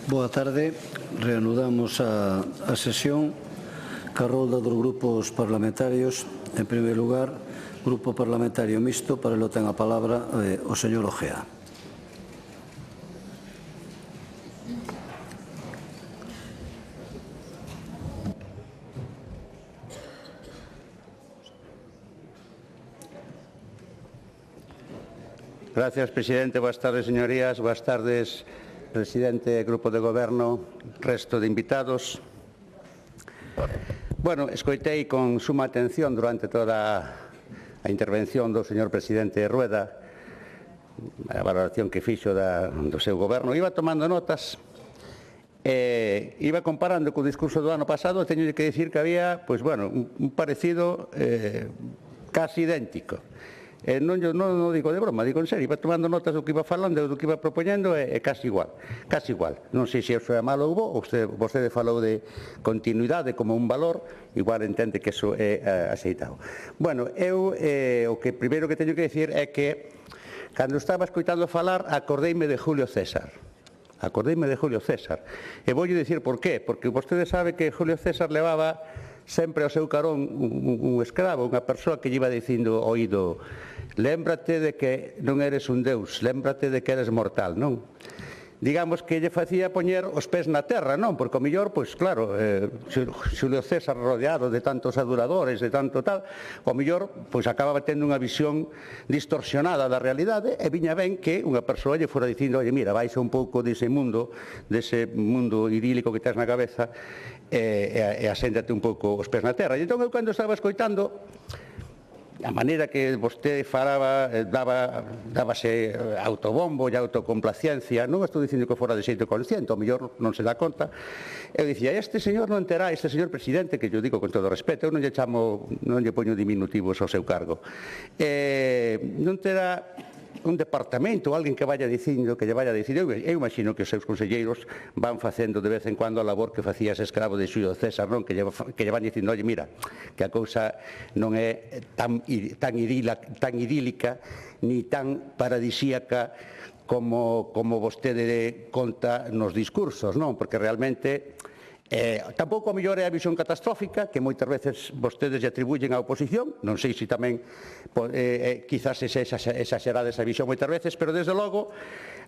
Boa tarde. Reanudamos a sesión ca rolda dos grupos parlamentarios. En primeiro lugar, Grupo Parlamentario Mixto, para lo ten a palabra o señor Ojea. Gracias, presidente. Boas tardes, señorías. Boas tardes, presidente, grupo de goberno, resto de invitados. Bueno, escoitei con suma atención durante toda a intervención do señor presidente Rueda a valoración que fixo do seu goberno. Iba tomando notas iba comparando co discurso do ano pasado. Teño que dicir que había, pois, bueno, un parecido casi idéntico. Non digo de broma, digo en serio. Iba tomando notas do que iba falando, do que iba propoñendo, e casi igual. Non sei se iso é malo ou bo. Vostede falou de continuidade como un valor, igual entende que iso é aceitado. Bueno, eu o que primeiro que teño que dicir é que cando estaba escoitando falar acordeime de Julio César. E voulle dicir por qué. Porque vostede sabe que Julio César levaba sempre ao seu carón un escravo, unha persoa que lle iba dicindo ao oído: lémbrate de que non eres un deus, lémbrate de que eres mortal, non? Digamos que lle facía poñer os pés na terra, non? Porque o mellor, pois claro, Xulio César rodeado de tantos adoradores, de tanto tal, o mellor, pois acababa tendo unha visión distorsionada da realidade, e viña ben que unha persoa lle fora dicindo: oye, mira, baixa un pouco dese mundo idílico que tes na cabeza, e aséntate un pouco os pés na terra. E entón eu, cando estaba escoitando a maneira que vostede falaba, dábase autobombo e autocomplacencia, non estou dicindo que fora de xeito consciente, o mellor non se dá conta. Eu dicía: este señor non terá, este señor presidente, que yo digo con todo respeto, eu non lle poño diminutivos ao seu cargo, non terá un departamento, alguén que lle vaya dicindo. Eu imagino que os seus conselleiros van facendo de vez en cuando a labor que facía ese escravo de Xulio César, non? Que lle van dicindo: oye, mira, que a cousa non é tan idílica ni tan paradisíaca como vostede conta nos discursos, non? Porque realmente tampouco a mellor é a visión catastrófica que moitas veces vostedes lle atribuyen á oposición. Non sei se tamén quizás é exagerada esa visión moitas veces, pero desde logo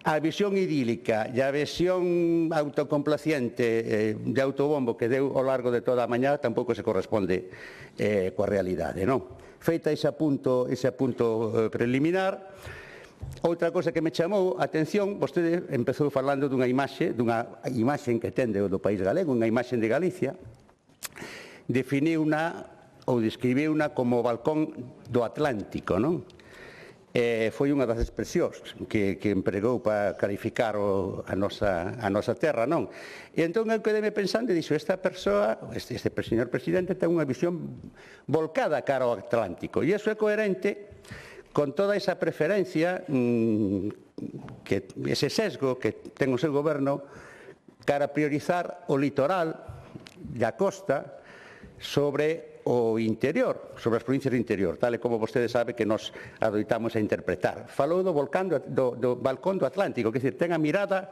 a visión idílica e a visión autocomplaciente de autobombo que deu ao largo de toda a mañá tampouco se corresponde coa realidade, non? Feita ese apunto preliminar, outra cousa que me chamou a atención: vostede empezou falando dunha imaxe que ten do país galego, unha imaxe de Galicia. Describiuna como o balcón do Atlántico, non? Foi unha das expresións que empregou para calificar a nosa terra, non? E entón eu quedeme pensando e dixo: esta persoa, este señor presidente, ten unha visión volcada cara ao Atlántico, e iso é coherente con toda esa preferencia, ese sesgo que ten o seu goberno cara a priorizar o litoral e a costa sobre o interior, sobre as provincias do interior, tal e como vostede sabe que nos adoitamos a interpretar. Falou do balcón do Atlántico, que ten a mirada,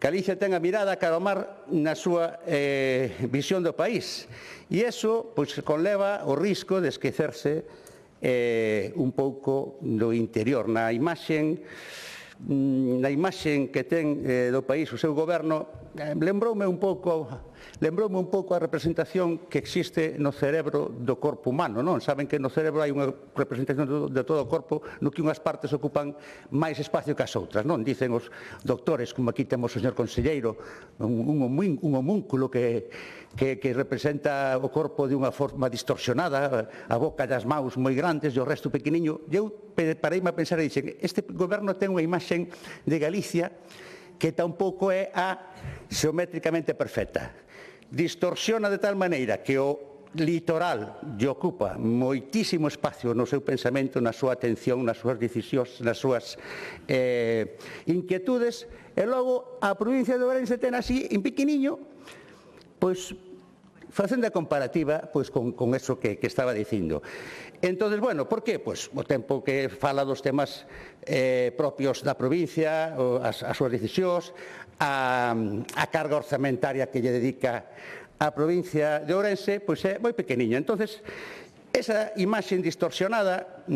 Galicia ten a mirada cara ao mar na súa visión do país, e iso pois conleva o risco de esquecerse un pouco do interior. Na imaxe que ten do país o seu goberno, lembroume un pouco a representación que existe no cerebro do corpo humano, non? Saben que no cerebro hai unha representación de todo o corpo no que unhas partes ocupan máis espacio que as outras, non? Dicen os doctores, como aquí temos o señor conselleiro, un homúnculo que representa o corpo de unha forma distorsionada, a boca e as maus moi grandes e o resto pequeniño. E eu pareime a pensar e dixen: este goberno ten unha imaxe de Galicia que tampouco é a xeométricamente perfecta. Distorsiona de tal maneira que o litoral lle ocupa moitísimo espacio no seu pensamento, na súa atención, nas súas decisións, nas súas inquietudes, e logo a provincia de Ourense ten así, en pequeniño, pois facendo a comparativa pois, con eso que estaba dicindo. Entón, bueno, por que? Pois o tempo que fala dos temas propios da provincia, as súas decisións, a carga orzamentaria que lle dedica a provincia de Ourense, pois é moi pequeniña. Entón, esa imaxe distorsionada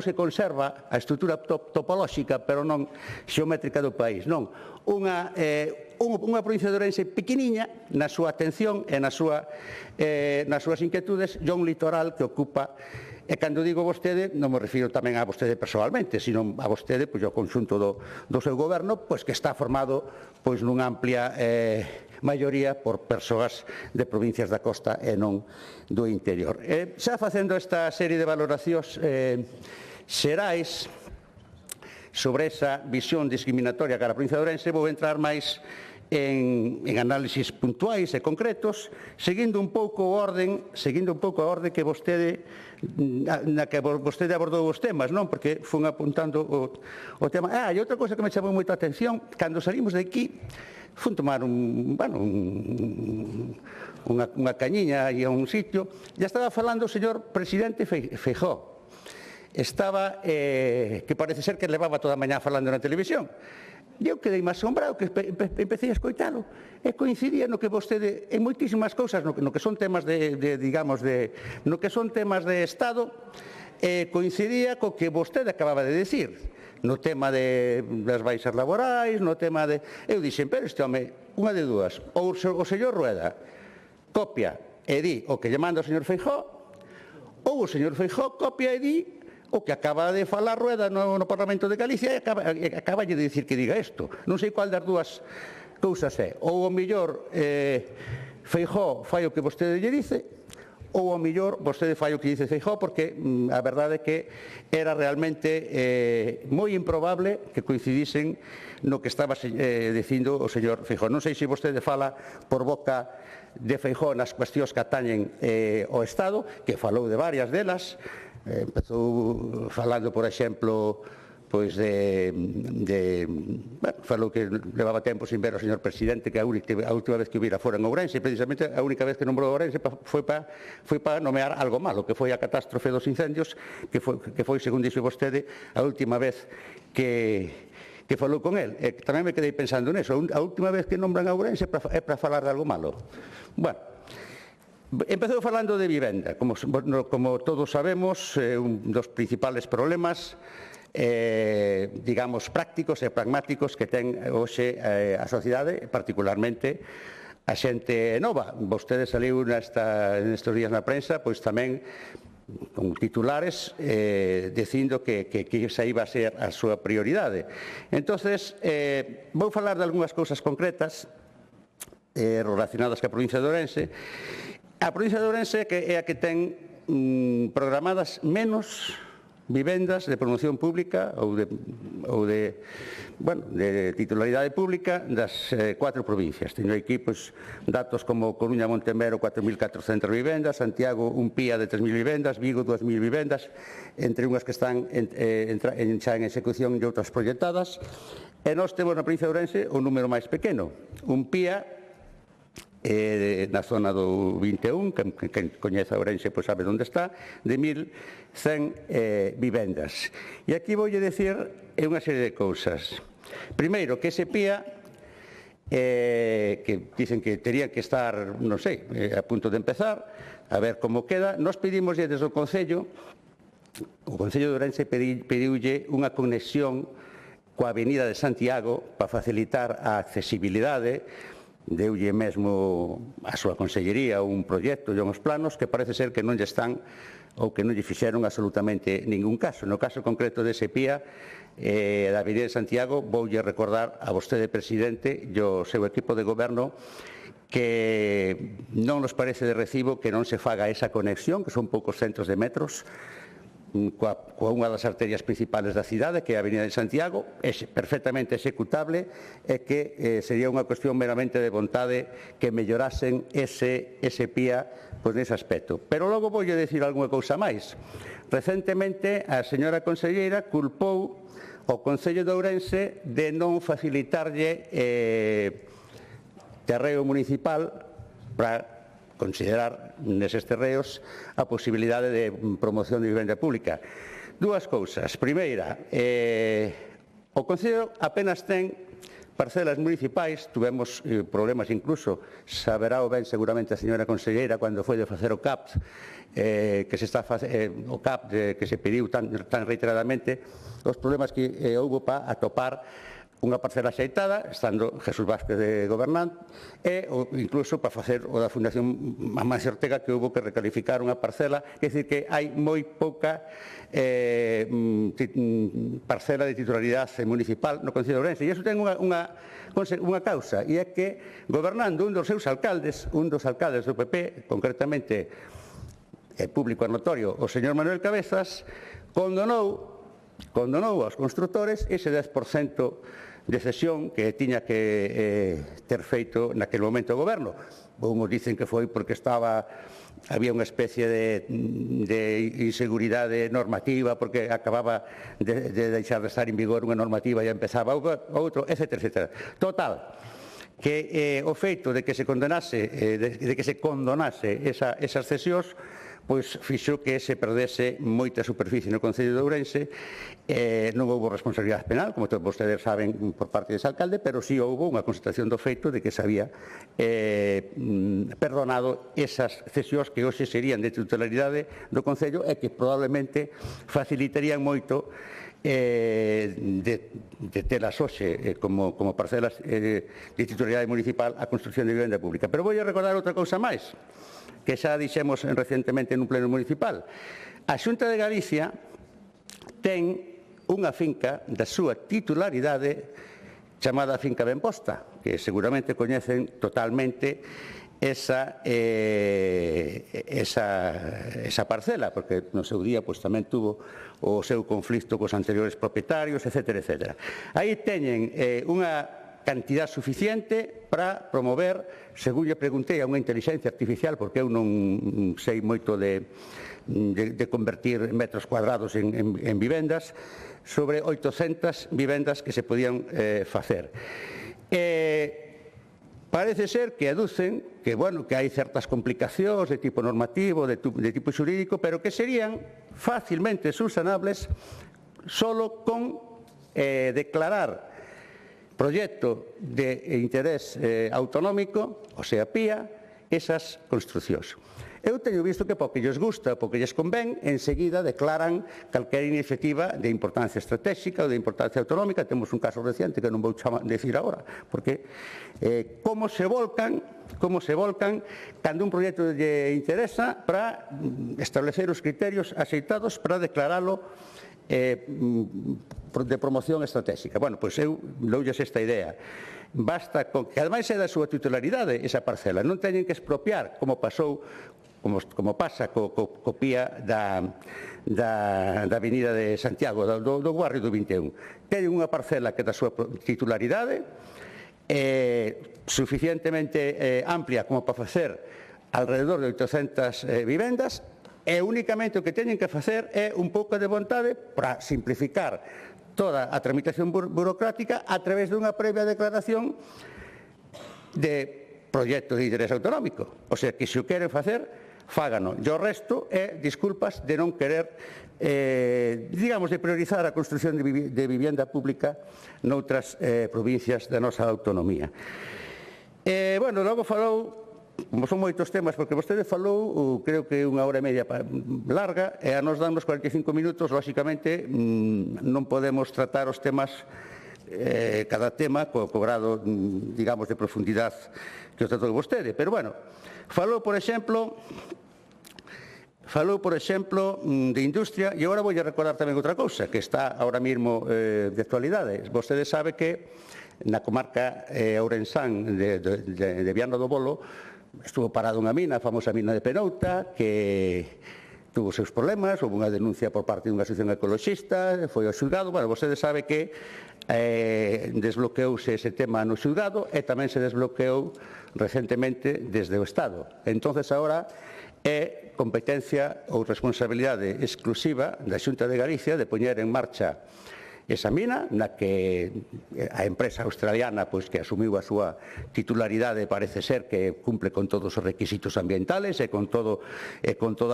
se conserva a estrutura topolóxica, pero non xeométrica do país. Non, unha provincia de Ourense pequeniña na súa atención e nas súas inquietudes e un litoral que ocupa, e cando digo vostede, non me refiro tamén a vostede personalmente, sino a vostede, pois, o conxunto do seu goberno, pois, que está formado pois, nunha amplia maioría por persoas de provincias da costa e non do interior. Xa facendo esta serie de valoracións xerais sobre esa visión discriminatoria cara a provincia de Ourense, vou entrar máis en análisis puntuais e concretos, seguindo un pouco a orde que vostede na que vostede abordou os temas, non? Porque fun apuntando o tema. E outra cousa que me chamou moita atención, cando salimos de aquí, fun tomar unha cañiña e a un sitio, e estaba falando o señor presidente Feijóo. Estaba, que parece ser que levaba toda a mañá falando na televisión. E eu quedei máis asombrado, que empecé a escoitalo, e coincidía no que vostede, en moitísimas cousas, no que son temas no que son temas de Estado, coincidía co que vostede acababa de decir, no tema das baixas laborais, no tema de... Eu dixen, pero este home, unha de dúas, ou o señor Rueda copia e di o que lle manda o señor Feijóo, ou o señor Feijóo copia e di o que acaba de falar Rueda no Parlamento de Galicia e acaba de dicir que diga isto. Non sei cual das dúas cousas é. Ou o mellor Feijóo fai o que vostede lle dice, ou ao mellor vostede fai o que dice Feijóo, porque a verdade é que era realmente moi improbable que coincidisen no que estaba dicindo o señor Feijóo. Non sei se vostede fala por boca de Feijóo nas cuestións que atañen ao Estado, que falou de varias delas. Empezou falando, por exemplo, pois falou que levaba tempo sin ver ao señor presidente, que a última vez que o vira fora en Ourense, precisamente a única vez que nombrou Ourense foi para nomear algo malo, que foi a catástrofe dos incendios, que foi, según dixo vostede, a última vez que falou con el. Tamén me quedei pensando neso, a última vez que nombran a Ourense é para falar de algo malo. Bueno, empezou falando de vivenda. Como todos sabemos, un dos principales problemas digamos, prácticos e pragmáticos que ten hoxe a sociedade, particularmente a xente nova. Vostede saliu nestes días na prensa, pois tamén con titulares dicindo que esa iba a ser a súa prioridade. Entonces, vou falar de algunhas cousas concretas relacionadas ca provincia de Ourense. A provincia de Ourense é a que ten programadas menos vivendas de promoción pública ou de titularidade pública das 4 provincias. Teño aquí datos como Coruña, Montemero, 4.400 vivendas, Santiago, un PIA de 3.000 vivendas, Vigo, 2.000 vivendas, entre unhas que están xa en execución e outras proyectadas. E nós temos na provincia de Ourense o número máis pequeno, un PIA na zona do 21, quen coñece a Ourense sabe onde está, de 1.100 vivendas. E aquí voulle dicir unha serie de cousas. Primeiro, que ese PIA, que dicen que tería que estar, non sei, a punto de empezar, a ver como queda, nós pedimos desde o Concello de Ourense pediulle unha conexión coa Avenida de Santiago para facilitar a accesibilidade. Deulle mesmo a súa consellería un proxecto e uns planos que parece ser que non lle están ou que non lle fixeron absolutamente ningún caso. No caso concreto dese PIA da Avenida de Santiago, voulle recordar a vostede, presidente, e ao seu equipo de goberno, que non nos parece de recibo que non se faga esa conexión, que son poucos centros de metros, coa unha das arterias principales da cidade, que é a Avenida de Santiago, é perfectamente executable e que sería unha cuestión meramente de vontade que mellorasen ese PIA nese aspecto. Pero logo voulle dicir algunha cousa máis. Recentemente a señora conselleira culpou o Concello de Ourense de non facilitarlle terreo municipal para considerar neses terreos a posibilidade de promoción de vivenda pública. Dúas cousas. Primeira, o Concello apenas ten parcelas municipais, tuvemos problemas incluso, saberá o ben seguramente a señora conselleira cando foi de facer o CAP, que se está o CAP que se pediu tan reiteradamente, os problemas que houve para atopar unha parcela axeitada, estando Jesús Vázquez de gobernante, e incluso para facer o da Fundación Amancio Ortega, que houve que recalificar unha parcela, é dicir, que hai moi pouca parcela de titularidade municipal no Concello de Ourense, e iso ten unha causa, e é que gobernando un dos seus alcaldes, un dos alcaldes do PP, concretamente público e notorio, o señor Manuel Cabezas, condonou aos constructores ese 10% de cesión que tiña que ter feito naquele momento o goberno. Uns dicen que foi porque había unha especie de inseguridade normativa, porque acababa de deixar de estar en vigor unha normativa e empezaba outro, etc. Total, que o feito de que se condonase esas cesións, pois fixo que se perdese moita superficie no Concello de Ourense. Non houve responsabilidade penal, como todos vostedes saben, por parte dese alcalde, pero sí houve unha constatación do feito de que se había perdonado esas cesións que hoxe serían de titularidade do Concello e que probablemente facilitarían moito de telas hoxe como parcelas de titularidade municipal a construción de vivenda pública. Pero vou a recordar outra cousa máis, que xa dixemos recentemente nun pleno municipal. A Xunta de Galicia ten unha finca da súa titularidade chamada Finca Benposta, que seguramente coñecen totalmente esa parcela, porque no seu día tamén tuvo o seu conflicto cos anteriores propietarios, etc. Aí teñen unha cantidad suficiente para promover, según lle preguntei a unha inteligencia artificial, porque eu non sei moito de convertir metros cuadrados en vivendas, sobre 800 vivendas que se podían facer. Parece ser que aducen que hai certas complicacións de tipo normativo, de tipo xurídico, pero que serían facilmente subsanables solo con declarar proxecto de interés autonómico, o sea, PIA, esas construcións. Eu teño visto que porque lles gusta, porque lles convén, enseguida declaran calquera iniciativa de importancia estratégica ou de importancia autonómica. Temos un caso reciente que non vou decir agora, porque como se volcan cando un proxecto lle interesa para establecer os criterios axeitados para declaralo de promoción estratégica. Bueno, pois eu doulles esta idea. Basta con que, ademais, é da súa titularidade esa parcela. Non teñen que expropiar, como pasa co PIA da Avenida de Santiago, do barrio do 21. Teñen unha parcela que é da súa titularidade, suficientemente amplia como para facer alrededor de 800 vivendas, e únicamente o que teñen que facer é un pouco de vontade para simplificar toda a tramitación burocrática a través dunha previa declaración de proxecto de interés autonómico. O sea, que se o queren facer, fágano. E o resto é disculpas de non querer, digamos, de priorizar a construción de vivienda pública noutras provincias da nosa autonomía. Bueno, logo falou, como son moitos temas, porque vostede falou, creo que unha hora e media larga, e a nos damos 45 minutos, lóxicamente, non podemos tratar os temas, cada tema, co grado, digamos, de profundidade que o tratou vostede. Pero, bueno, falou, por exemplo, de industria, e agora vou a recordar tamén outra cousa, que está ahora mesmo de actualidade. Vostede sabe que na comarca ourensán de Viana do Bolo estuvo parada unha mina, a famosa mina de Penouta, que tuvo seus problemas, houve unha denuncia por parte dunha asociación ecoloxista, foi ao xulgado. Bueno, vostede sabe que desbloqueouse ese tema no xulgado e tamén se desbloqueou recentemente desde o Estado. Entonces, agora é competencia ou responsabilidade exclusiva da Xunta de Galicia de poñer en marcha esa mina, na que a empresa australiana pois, que asumiu a súa titularidade parece ser que cumple con todos os requisitos ambientales e con toda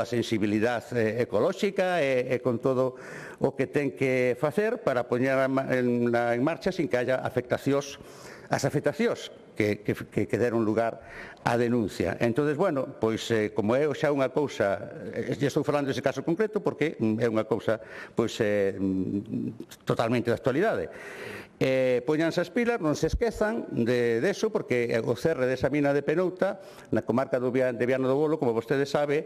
a sensibilidade ecolóxica e con todo o que ten que facer para poñer en marcha sin que haya afectacións que deron lugar á denuncia. Entón, bueno, pois, como é xa unha cousa, estou falando dese caso concreto porque é unha cousa pois, totalmente de actualidade. Poñanse as pilas, non se esquezan deso, porque o cerre desa mina de Penouta, na comarca de Viana do Bolo, como vostede sabe,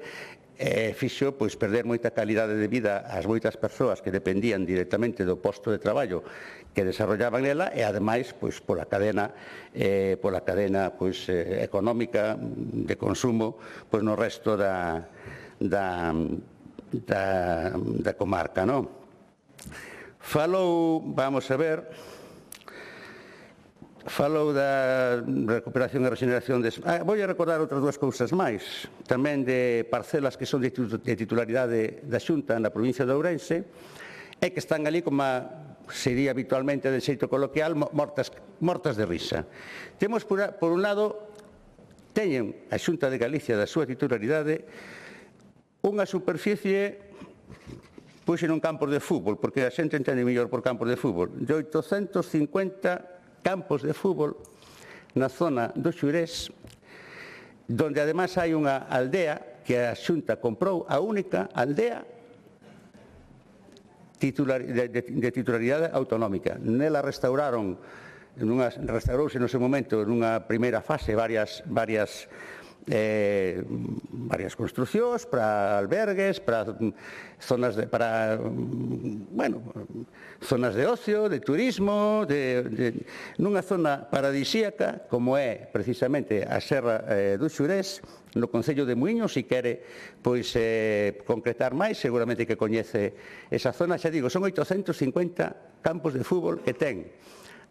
fixo pois, perder moita calidade de vida ás moitas persoas que dependían directamente do posto de traballo que desarrollaban nela e, ademais, pois, pola cadena pois, económica de consumo pois, no resto da comarca. Non? Vamos a ver, falou da recuperación e regeneración vou a recordar outras dúas cousas máis, tamén de parcelas que son de titularidade da Xunta na provincia de Ourense e que están ali como sería habitualmente de xeito coloquial mortas de risa. Temos, por un lado, teñen a Xunta de Galicia da súa titularidade unha superficie pois en un campo de fútbol, porque a xente entende mellor por campos de fútbol, de 850 campos de fútbol na zona do Xurés, donde ademais hai unha aldea que a Xunta comprou, a única aldea de titularidade autonómica. Nela restaurouse no seu momento nunha primeira fase varias construcións para albergues, para zonas de ocio, de turismo, nunha zona paradisíaca como é precisamente a Serra do Xurés, no Concello de Muiños, se quere pois concretar máis, seguramente que coñece esa zona. Xa digo, son 850 campos de fútbol que ten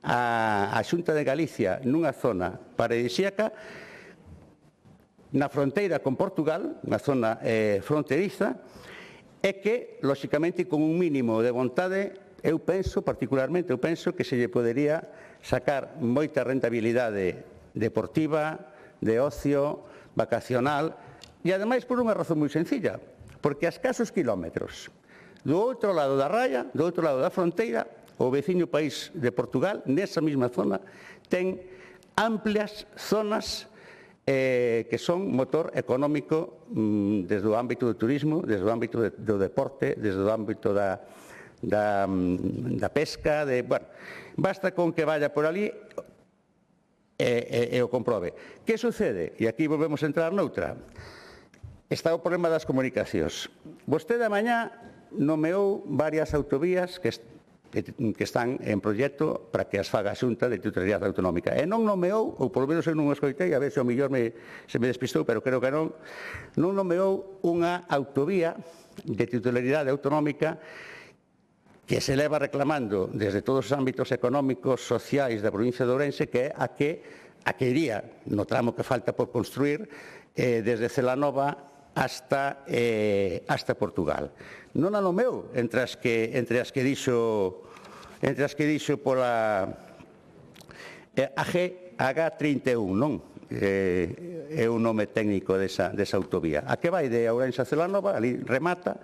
a Xunta de Galicia nunha zona paradisíaca na fronteira con Portugal, na zona fronteriza, e que, lóxicamente, con un mínimo de vontade, eu penso que se lle podería sacar moita rentabilidade deportiva, de ocio, vacacional, e, ademais, por unha razón moi sencilla, porque a escasos kilómetros do outro lado da raya, do outro lado da fronteira, o veciño país de Portugal, nesa mesma zona, ten amplias zonas que son motor económico desde o ámbito do turismo, desde o ámbito do deporte, desde o ámbito da pesca, basta con que vaya por ali e o comprobe. Que sucede? E aquí volvemos a entrar noutra. Está o problema das comunicacións. Vostede a mañá nomeou varias autovías que están en proxecto para que as faga a Xunta de titularidade autonómica. E non nomeou, ou polo menos eu non o escoitei, a ver se o mellor se me despistou, pero creo que non nomeou unha autovía de titularidade autonómica que se leva reclamando desde todos os ámbitos económicos, sociais da provincia de Ourense, que é a que iría no tramo que falta por construir desde Celanova hasta Portugal. Non a nomeou entre as que dixo pola AG31, non? É un nome técnico desa autovía. A que vai de Ourense a Celanova, ali remata,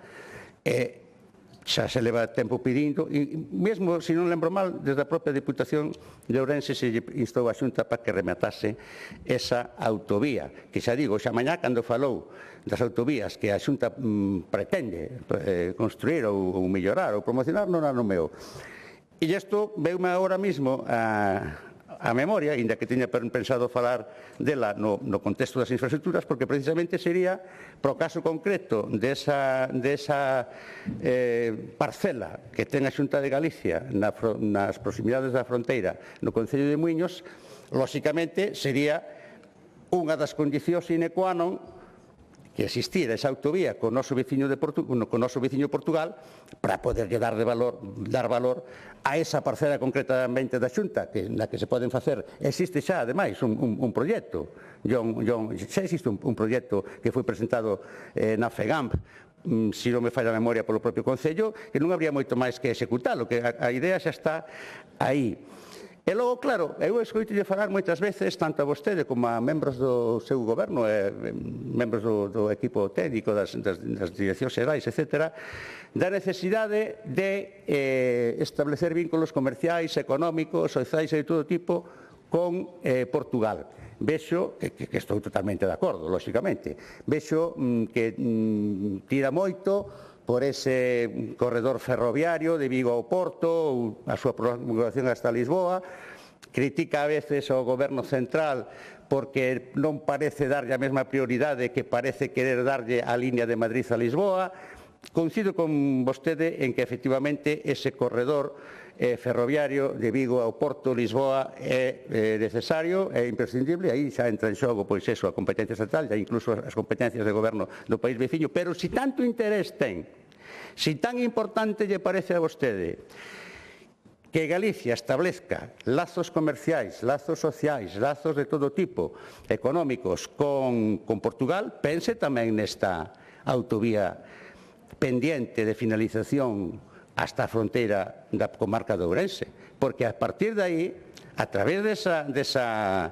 xa se leva tempo pedindo, e mesmo, se non lembro mal, desde a propia Diputación de Ourense se instou a Xunta para que rematase esa autovía, que xa digo, xa mañá cando falou das autovías que a Xunta pretende construir ou mellorar ou promocionar, non a nomeou. E isto veume agora mesmo a memoria, inda que tiña pensado falar dela no contexto das infraestructuras, porque precisamente sería, pro caso concreto desa parcela que ten a Xunta de Galicia nas proximidades da fronteira no Concello de Muiños, lóxicamente sería unha das condicións sine qua non que existira esa autovía con o noso veciño Portugal para poderlle dar valor a esa parcela concretamente da Xunta na que se poden facer. Existe xa, ademais, un proxecto. Xa existe un proxecto que foi presentado na FEGAMP se non me falla a memoria polo propio Concello, que non habría moito máis que executalo, que a idea xa está aí. E logo, claro, eu escoitolle falar moitas veces, tanto a vostede como a membros do seu goberno, membros do equipo técnico, das direccións xerais, etc., da necesidade de establecer vínculos comerciais, económicos, sociais e de todo tipo con Portugal. Vexo que estou totalmente de acordo, lóxicamente. Vexo que tira moito por ese corredor ferroviario de Vigo ao Porto, ou a súa prolongación hasta Lisboa, critica a veces ao goberno central porque non parece darlle a mesma prioridade que parece querer darlle a liña de Madrid a Lisboa. Coincido con vostede en que efectivamente ese corredor ferroviario de Vigo ao Porto, Lisboa, é necesario, é imprescindible, aí xa entra en xogo pois eso, a competencia estatal e incluso as competencias de goberno do país veciño, pero se tanto interés ten, se tan importante lle parece a vostede que Galicia establezca lazos comerciais, lazos sociais, lazos de todo tipo, económicos, con Portugal, pense tamén nesta autovía pendiente de finalización hasta a fronteira da comarca de Ourense, porque a partir de aí, a través desa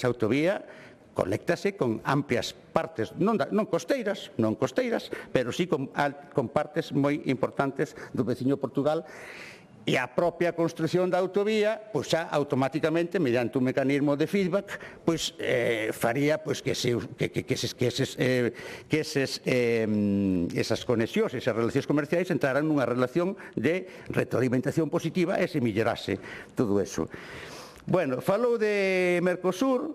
autovía, conéctase con amplias partes, non costeiras, pero sí con partes moi importantes do veciño Portugal. E a propia construción da autovía, pois xa automáticamente, mediante un mecanismo de feedback, pois faría pois que esas conexións, esas relacións comerciais entraran nunha relación de retroalimentación positiva e se mellorase todo eso. Bueno, falou de Mercosur,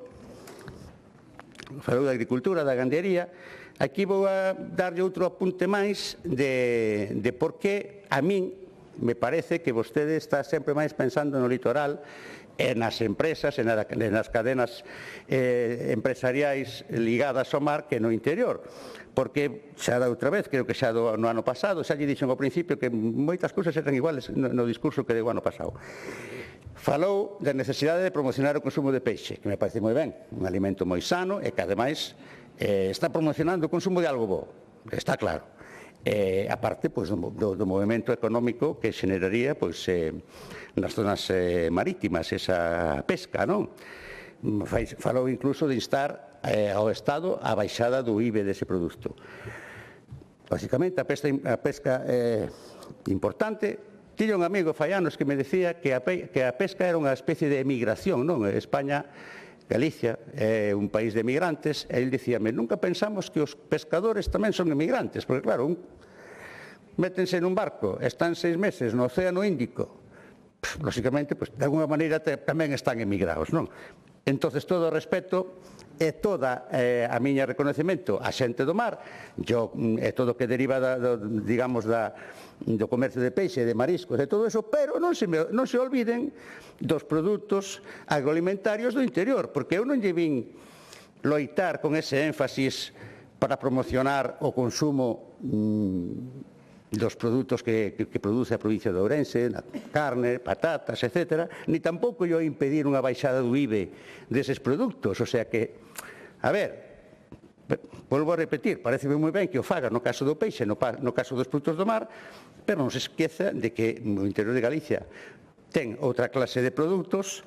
falou da agricultura, da gandería. Aquí vou a darlle outro apunte máis de por que a min me parece que vostede está sempre máis pensando no litoral e nas empresas, e nas cadenas empresariais ligadas ao mar que no interior. Porque xa da outra vez, creo que xa no ano pasado, xa lle dixen ao principio que moitas cousas eran iguales no discurso que deu ano pasado. Falou da necesidade de promocionar o consumo de peixe, que me parece moi ben, un alimento moi sano e que ademais está promocionando o consumo de algo bo, está claro. A parte pois, do movimento económico que xeneraría pois, nas zonas marítimas esa pesca, non? Falou incluso de instar ao Estado a baixada do IBE dese produto. Basicamente, a pesca é importante. Tiña un amigo fai anos que me decía que a pesca era unha especie de emigración, non? España, Galicia é un país de emigrantes, e ele dicíame, nunca pensamos que os pescadores tamén son emigrantes, porque claro, métense nun barco, están 6 meses no Océano Índico, lóxicamente, de alguna maneira tamén están emigrados, non? Entonces, todo o respeto e toda a miña reconocemento á xente do mar, e todo o que deriva, digamos, do comercio de peixe, de mariscos e todo eso, pero non se olviden dos produtos agroalimentarios do interior, porque eu non lle vin loitar con ese énfasis para promocionar o consumo dos produtos que produce a provincia de Ourense, carne, patatas, etc., ni tampouco yo impedir unha baixada do IBE deses produtos, o sea que, a ver, volvo a repetir, pareceme moi ben que o faga no caso do peixe, no caso dos produtos do mar, pero non se esqueza de que no interior de Galicia ten outra clase de produtos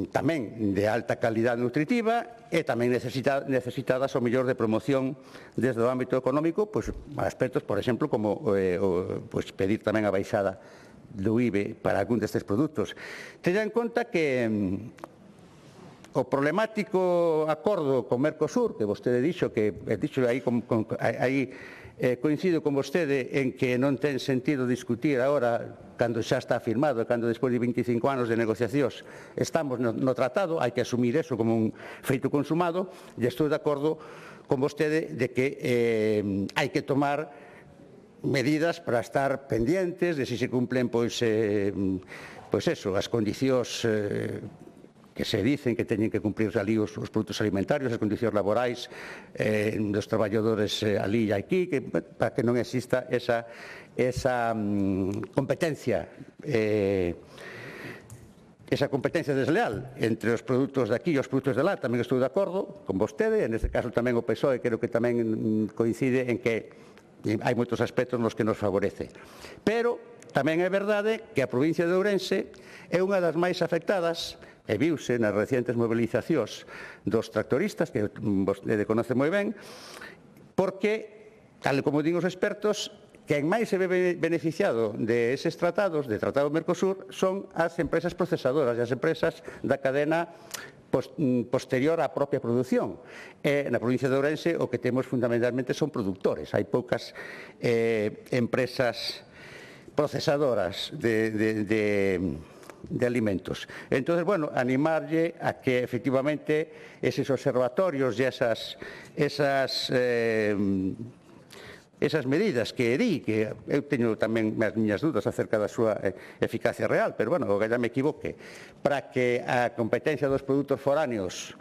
tamén de alta calidade nutritiva e tamén necesitadas ao mellor de promoción desde o ámbito económico, pois aspectos, por exemplo, como pedir tamén a baixada do IBE para algún destes produtos. Teña en conta que o problemático acordo con Mercosur, que vostede dixo que aí coincido con vostede en que non ten sentido discutir agora cando xa está firmado, cando despois de 25 anos de negociacións estamos no tratado, hai que asumir eso como un feito consumado, e estou de acordo con vostede de que hai que tomar medidas para estar pendientes de se cumplen pois eso, as condicións que se dicen que teñen que cumplir ali os produtos alimentarios, as condicións laborais dos traballadores ali e aquí, para que non exista esa competencia esa competencia desleal entre os produtos de aquí e os produtos de lá, tamén estou de acordo con vostede, neste caso tamén o PSOE creo que tamén coincide en que hai moitos aspectos nos que nos favorece. Pero tamén é verdade que a provincia de Ourense é unha das máis afectadas, e viuse nas recientes mobilizacións dos tractoristas, que vostede conoce moi ben, porque, tal como din os expertos, quen máis se ve beneficiado de eses tratados, de Tratado Mercosur, son as empresas procesadoras e as empresas da cadena posterior á propia produción. Na provincia de Ourense o que temos fundamentalmente son productores. Hai poucas empresas procesadoras de alimentos. Entonces, bueno, animarlle a que efectivamente eses observatorios e esas medidas que di, que eu teño tamén as miñas dudas acerca da súa eficacia real, pero, bueno, o que me equivoque, para que a competencia dos produtos foráneos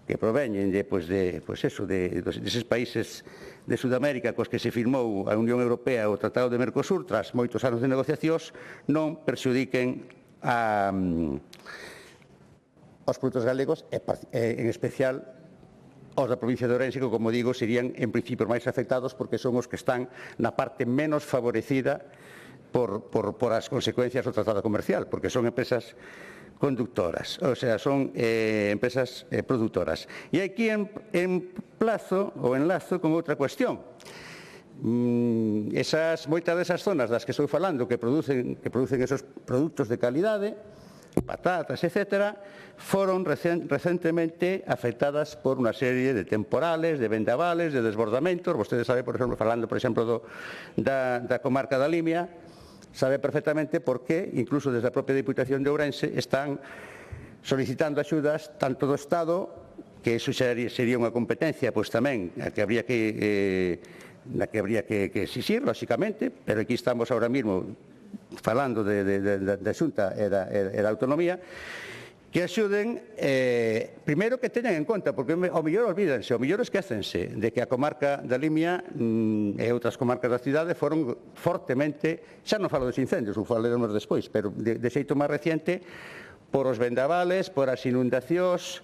que proveñen deses países de Sudamérica cos que se firmou a Unión Europea o Tratado de Mercosur tras moitos anos de negociacións non perxudiquen aos produtos galegos e en especial os da provincia de Ourense, que, como digo, serían en principio máis afectados porque son os que están na parte menos favorecida por as consecuencias do tratado comercial, porque son empresas conductoras, o sea, son empresas produtoras. E aquí enlazo con outra cuestión. Moitas desas zonas das que estou falando que producen esos produtos de calidade, patatas, etc., foron recentemente afectadas por unha serie de temporales, de vendavales, de desbordamentos. Vostede sabe, por exemplo, falando, por exemplo, da comarca da Limia, sabe perfectamente por que, incluso desde a propia Diputación de Ourense, están solicitando axudas tanto do Estado, que iso sería unha competencia, pois tamén, na que habría que exixir, lóxicamente, pero aquí estamos ahora mismo falando da Xunta e da Autonomía, que axuden, primeiro que teñan en conta, porque ao mellor olvídense, ao mellor esquécense de que a comarca da Limia e outras comarcas da cidade foron fortemente, xa non falo dos incendios, o falaremos despois, pero de xeito máis reciente, por os vendavales, por as inundacións,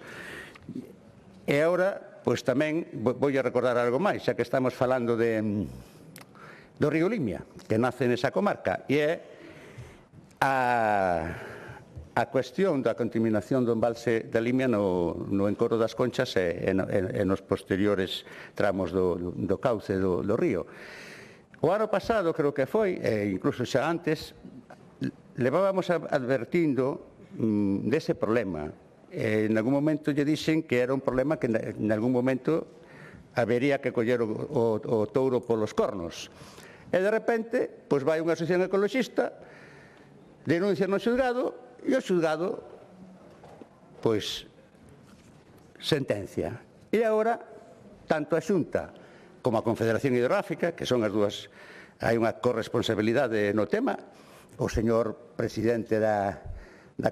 e agora, pois tamén, vou a recordar algo máis, xa que estamos falando do río Limia, que nace nesa comarca, e é a cuestión da contaminación do embalse da Limia no encoro das Conchas e nos posteriores tramos do cauce do río. O ano pasado, creo que foi, e incluso xa antes, levábamos advertindo dese problema. En algún momento lle dixen que era un problema que en algún momento habería que coller o touro polos cornos. E de repente, pois vai unha asociación ecologista, denuncia no xulgado, e o xulgado, pois, sentencia. E agora, tanto a Xunta como a Confederación Hidrográfica, que son as dúas, hai unha corresponsabilidade no tema, o señor presidente da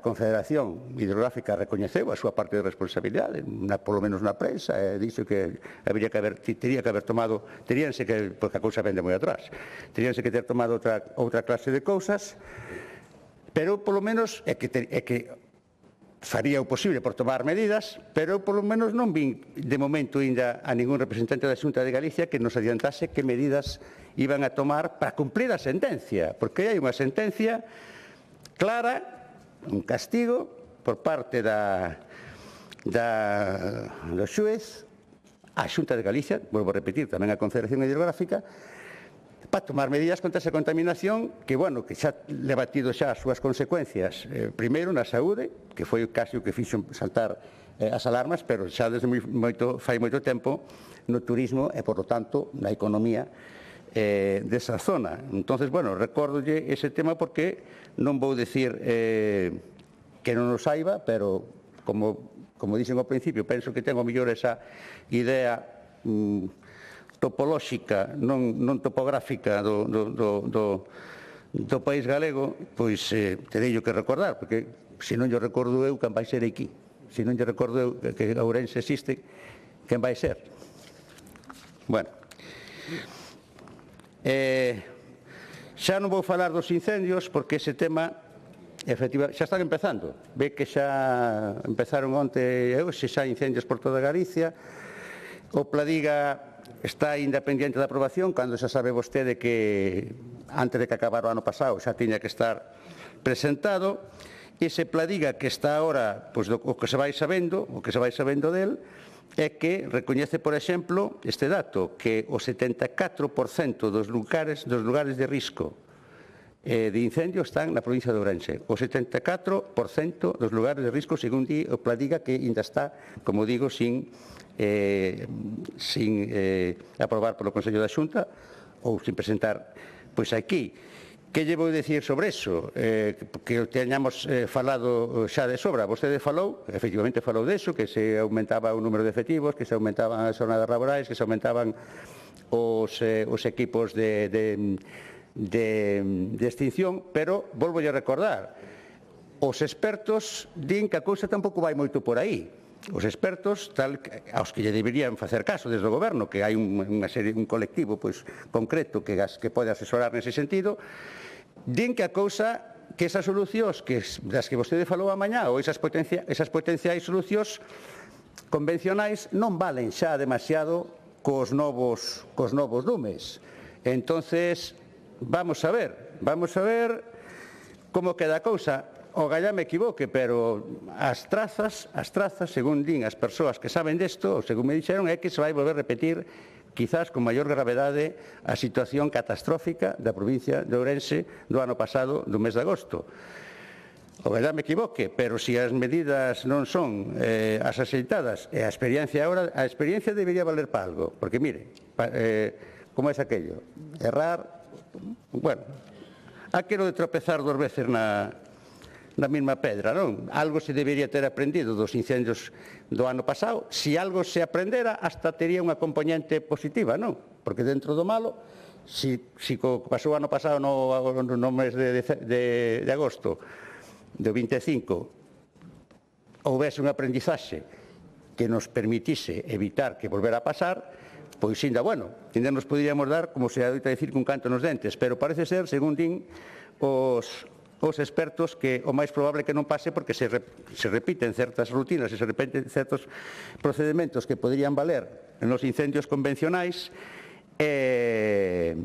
Confederación Hidrográfica recoñeceu a súa parte de responsabilidade, polo menos na prensa, e dixo que teríanse que, porque a cousa vende moi atrás, teríanse que ter tomado outra clase de cousas, pero polo menos é que faría o posible por tomar medidas, pero polo menos non vin de momento ainda a ningún representante da Xunta de Galicia que nos adiantase que medidas iban a tomar para cumplir a sentencia, porque hai unha sentencia clara, un castigo por parte do xuez á Xunta de Galicia, volvo a repetir, tamén a Confederación Hidrográfica, para tomar medidas contra esa contaminación que, bueno, que xa leva tido xa as súas consecuencias, primeiro na saúde, que foi casi o que fixo saltar as alarmas, pero xa desde fai moito tempo no turismo e, por lo tanto, na economía desa zona. Entonces, bueno, recórdolle ese tema porque non vou dicir que non o saiba, pero como dixen ao principio, penso que tengo mellor esa idea topolóxica, non topográfica do país galego, pois tereillo que recordar, porque se non lle recordo eu, quen vai ser aquí? Se non lle recordo eu que Ourense existe, quen vai ser? Bueno, xa non vou falar dos incendios, porque ese tema efectivamente, xa están empezando. Ve que xa empezaron onte e hoxe xa incendios por toda Galicia. O Pladiga está independente da aprobación, cando xa sabe vostede que antes de que acabara o ano pasado xa tiña que estar presentado. Ese Pladiga que está ahora, pois, o que se vai sabendo del, é que recoñece, por exemplo, este dato, que o 74% dos lugares de risco de incendio están na provincia de Ourense. O 74% dos lugares de risco, según di o Pladiga, que ainda está, como digo, sin aprobar polo Consello da Xunta ou sin presentar pois aquí. Que lle vou dicir sobre iso? Que teñamos falado xa de sobra. Vostede falou, efectivamente falou deso, que se aumentaba o número de efectivos, que se aumentaban as jornadas laborais, que se aumentaban os equipos de extinción, pero volvo a recordar, os expertos din que a cousa tampouco vai moito por aí. Os expertos, aos que lle deberían facer caso desde o goberno, que hai un colectivo pois, concreto que pode asesorar nese sentido, din que a cousa, que esas solucións das que vostede falou a mañá, ou esas potenciais solucións convencionais, non valen xa demasiado cos novos lumes. Entonces, vamos a ver como queda a cousa. Ogallá me equivoque, pero as trazas, según din as persoas que saben desto, ou según me dixeron, é que se vai volver a repetir, quizás con maior gravedade, a situación catastrófica da provincia de Ourense do ano pasado, do mes de agosto. Ogallá me equivoque, pero se as medidas non son as axeitadas, e a experiencia debería valer para algo, porque mire, como é aquello, errar, bueno, aquilo de tropezar dos veces na mesma pedra, non? Algo se debería ter aprendido dos incendios do ano pasado. Se algo se aprendera, hasta tería unha componente positiva, non? Porque dentro do malo, se pasou o ano pasado no mes de agosto do 25, houvese un aprendizaxe que nos permitise evitar que volvera a pasar, pois ainda, bueno, ainda nos poderíamos dar, como se adoita decir, cun canto nos dentes, pero parece ser, según din os expertos, que o máis probable que non pase porque se repiten certas rutinas e se repiten certos procedementos que poderían valer nos incendios convencionais e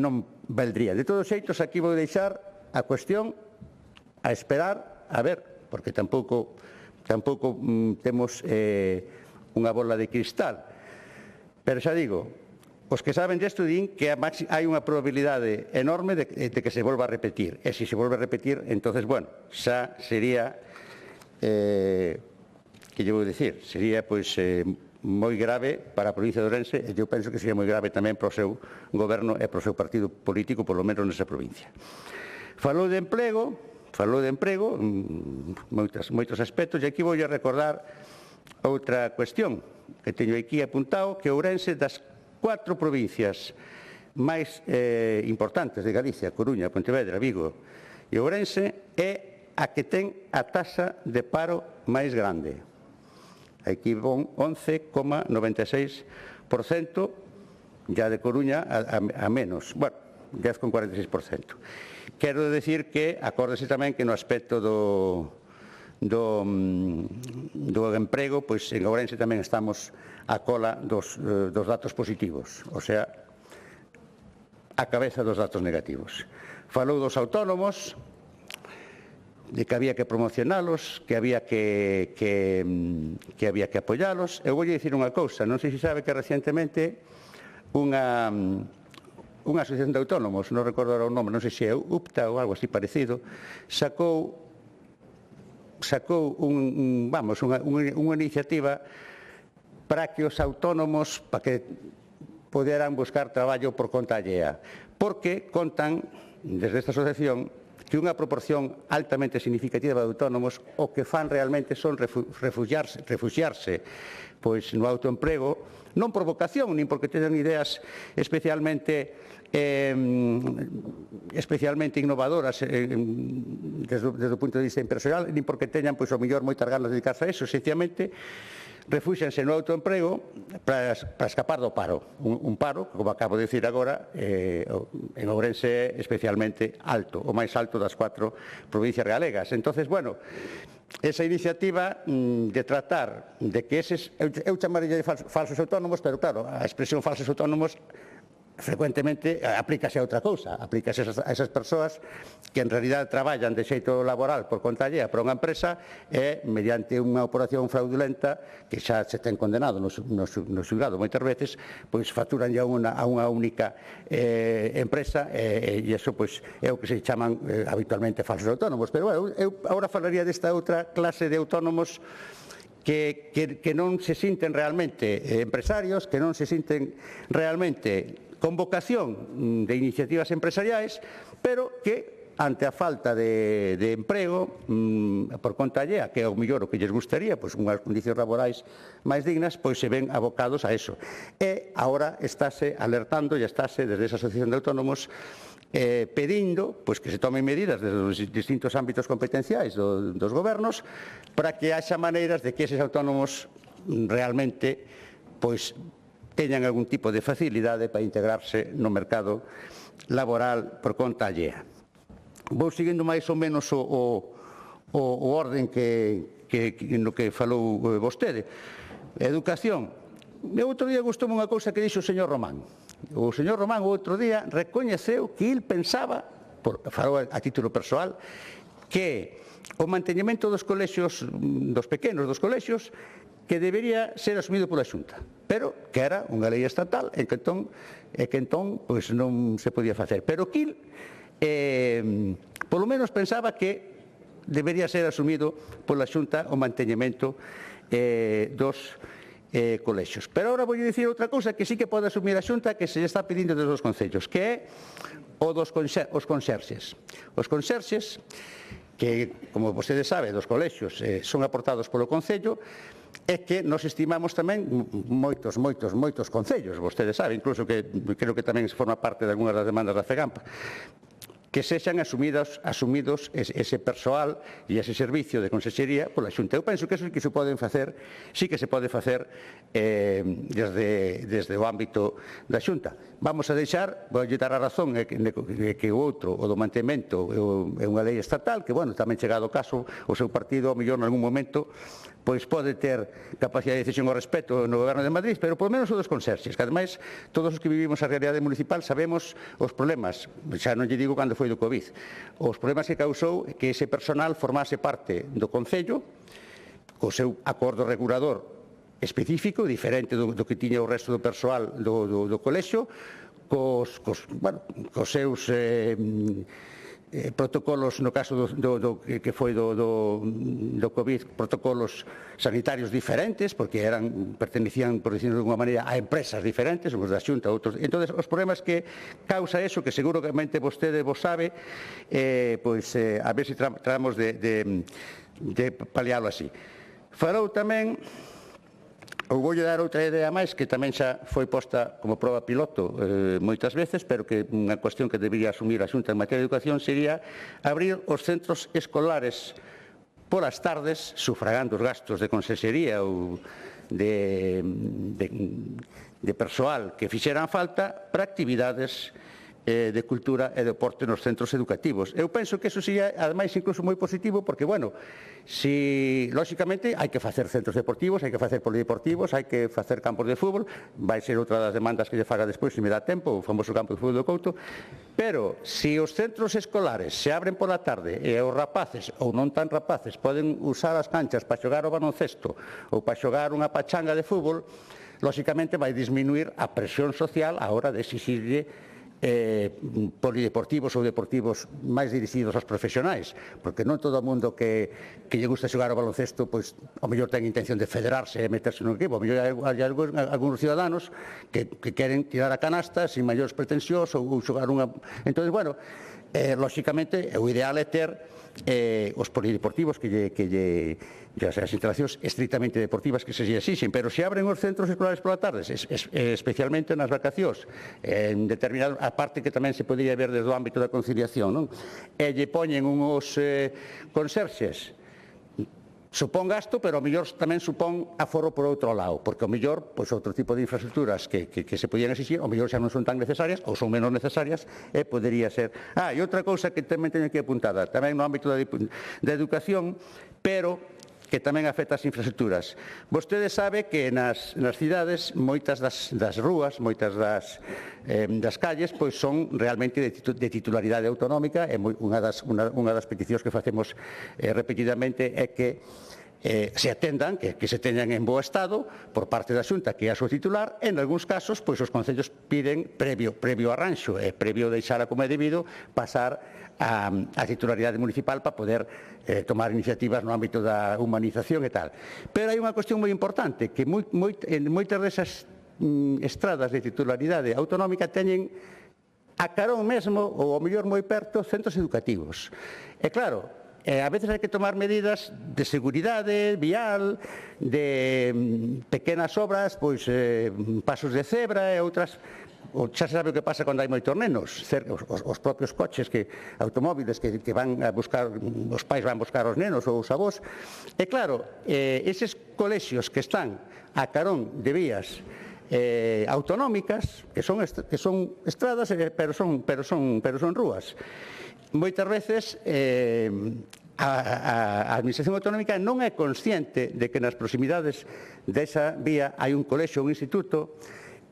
non valdría. De todos xeitos, aquí vou deixar a cuestión a esperar, a ver, porque tampouco temos unha bola de cristal. Pero xa digo, os que saben desto din que hai unha probabilidade enorme de que se volva a repetir. E se volve a repetir, entonces, bueno, xa sería, que lle vou dicir, sería pois moi grave para a provincia de Ourense, e eu penso que sería moi grave tamén para o seu goberno e para o seu partido político, polo menos nesa provincia. Falou de emprego, moitos aspectos, e aquí vou a recordar outra cuestión que teño aquí apuntado, que Ourense, das 4 provincias máis importantes de Galicia, Coruña, Pontevedra, Vigo e Ourense, é a que ten a taxa de paro máis grande. Aquí von 11,96%, ya de Coruña a menos, bueno, 10,46%. Quero decir que, acórdese tamén que no aspecto do emprego, pois en Ourense tamén estamos a cola dos datos positivos, o sea, a cabeza dos datos negativos. Falou dos autónomos, de que había que promocionalos, que había que apoialos. Eu voulle dicir unha cousa, non sei se sabe que recientemente unha asociación de autónomos, non recordo ahora o nome, non sei se é UPTA ou algo así parecido, sacou unha iniciativa para que os autónomos poderan buscar traballo por conta allea, porque contan, desde esta asociación, que unha proporción altamente significativa de autónomos o que fan realmente son refugiarse pois no autoemprego, non por vocación, nin porque teñan ideas especialmente innovadoras desde o punto de vista empresarial, nin porque teñan, pois, ao mellor moitas ganas de dedicarse a eso, sencillamente refúxanse no autoemprego para escapar do paro. Un paro, como acabo de dicir agora, en Ourense é especialmente alto, o máis alto das 4 provincias galegas. Entonces, bueno, esa iniciativa de tratar de que eses, eu chamaría de falsos autónomos, pero claro, a expresión falsos autónomos frecuentemente aplícase a outra cousa, aplícase a esas persoas que en realidad traballan de xeito laboral por conta allea para unha empresa e mediante unha operación fraudulenta que xa se ten condenado no xulgado moitas veces, pois facturan a unha única empresa e iso pois é o que se chaman habitualmente falsos autónomos. Pero bueno, eu agora falaría desta outra clase de autónomos que non se sinten realmente empresarios, que non se sinten realmente con vocación de iniciativas empresariais, pero que ante a falta de emprego por conta allea, que é o mellor o que lles gustaría, pois unhas condicións laborais máis dignas, pois se ven abocados a eso. E agora estáse alertando e estáse desde esa asociación de autónomos pedindo pois, que se tomen medidas desde os distintos ámbitos competenciais dos gobernos para que haxa maneiras de que eses autónomos realmente pois, teñan algún tipo de facilidade para integrarse no mercado laboral por conta allea. Vou seguindo máis ou menos o orden no que falou vostede. Educación. O outro día gustoume unha cousa que dixo o señor Román. O señor Román o outro día recoñeceu que il pensaba, falou a título persoal, que o manteñemento dos colexios, dos pequenos dos colexios, que debería ser asumido pola Xunta, pero que era unha lei estatal e que entón pois non se podía facer. Pero que polo menos pensaba que debería ser asumido pola Xunta o manteñemento dos colexios. Pero agora vou dicir outra cousa que sí que pode asumir a Xunta que se está pedindo desde os concellos, que é o dos conserxes. Os conserxes, que, como vostede sabe, dos colexios son aportados polo Concello, é que nos estimamos tamén moitos concellos, vostede sabe, incluso que creo que tamén forma parte de algunhas das demandas da FEGAMP, que sexan asumidos ese persoal e ese servicio de consellería pola Xunta. Eu penso que eso sí que se pode facer desde o ámbito da Xunta. Vamos a deixar, vou dar a razón que o outro, o do mantemento, é unha lei estatal, que, bueno, tamén chegado o caso, o seu partido, ao mellor, en algún momento, pois pode ter capacidade de decisión ao respecto no Goberno de Madrid, pero polo menos o dos conserxes, que ademais todos os que vivimos a realidade municipal sabemos os problemas, xa non lle digo cando foi do COVID, os problemas que causou que ese personal formase parte do Concello, co seu acordo regulador específico, diferente do que tiña o resto do persoal do colexio, cos seus protocolos, no caso que foi do COVID, protocolos sanitarios diferentes, porque pertenecían, por decirlo de alguma maneira, a empresas diferentes, uns da Xunta, outros. Entón, os problemas que causa eso, que seguramente vostede vos sabe, pois a ver se tratamos de paliarlo así. Falou tamén, ou voulle dar outra idea máis que tamén xa foi posta como proba piloto moitas veces, pero que unha cuestión que debería asumir a Xunta en materia de educación sería abrir os centros escolares polas tardes, sufragando os gastos de consellería ou de persoal que fixeran falta para actividades de cultura e deporte nos centros educativos. Eu penso que eso sería, ademais, incluso moi positivo, porque, bueno, si, lóxicamente, hai que facer centros deportivos, hai que facer polideportivos, hai que facer campos de fútbol, vai ser outra das demandas que lle faga despois, se me dá tempo, o famoso campo de fútbol do Couto, pero, se os centros escolares se abren pola tarde e os rapaces, ou non tan rapaces, poden usar as canchas para xogar o baloncesto ou para xogar unha pachanga de fútbol, lóxicamente vai disminuir a presión social a hora de exixirlle polideportivos ou deportivos máis dirixidos aos profesionais, porque non todo o mundo que lle gusta xogar ao baloncesto, pois, ao mellor ten intención de federarse e meterse no equipo, ao mellor hai algúns ciudadanos que queren tirar a canasta sin maiores pretensións ou xogar unha... Entón, bueno, lóxicamente, o ideal é ter os polideportivos as instalacións estrictamente deportivas que se exixen, pero se abren os centros escolares pola tarde, especialmente nas vacacións, en determinado, a parte que tamén se podría ver desde o ámbito da conciliación, non? E lle poñen unhos conserxes supón gasto, pero ao mellor tamén supón aforro por outro lado, porque ao mellor pois, outro tipo de infraestructuras que se podían exigir, ao mellor xa non son tan necesarias ou son menos necesarias, e podería ser. E outra cousa que tamén teño aquí apuntada, tamén no ámbito da educación, pero que tamén afecta as infraestructuras. Vostede sabe que nas cidades moitas das rúas, moitas das calles, pois son realmente de titularidade autonómica, e unha das peticións que facemos repetidamente é que se atendan, que se teñan en bo estado por parte da Xunta, que é a súa titular. En algúns casos, pois os concellos piden previo arranxo, previo deixala como é debido, pasar a titularidade municipal para poder tomar iniciativas no ámbito da humanización e tal. Pero hai unha cuestión moi importante, que en moitas desas estradas de titularidade autonómica teñen a carón mesmo, ou ao mellor moi perto, centros educativos. E claro, a veces hai que tomar medidas de seguridade vial, de pequenas obras, pois pasos de cebra e outras. Xa se sabe o que pasa cando hai moitos nenos, os propios coches, automóviles que van a buscar, os pais van a buscar os nenos ou os avós. E claro, eses colexios que están a carón de vías autonómicas, que son estradas, pero son rúas, moitas veces a Administración Autonómica non é consciente de que nas proximidades desa vía hai un colexio, un instituto,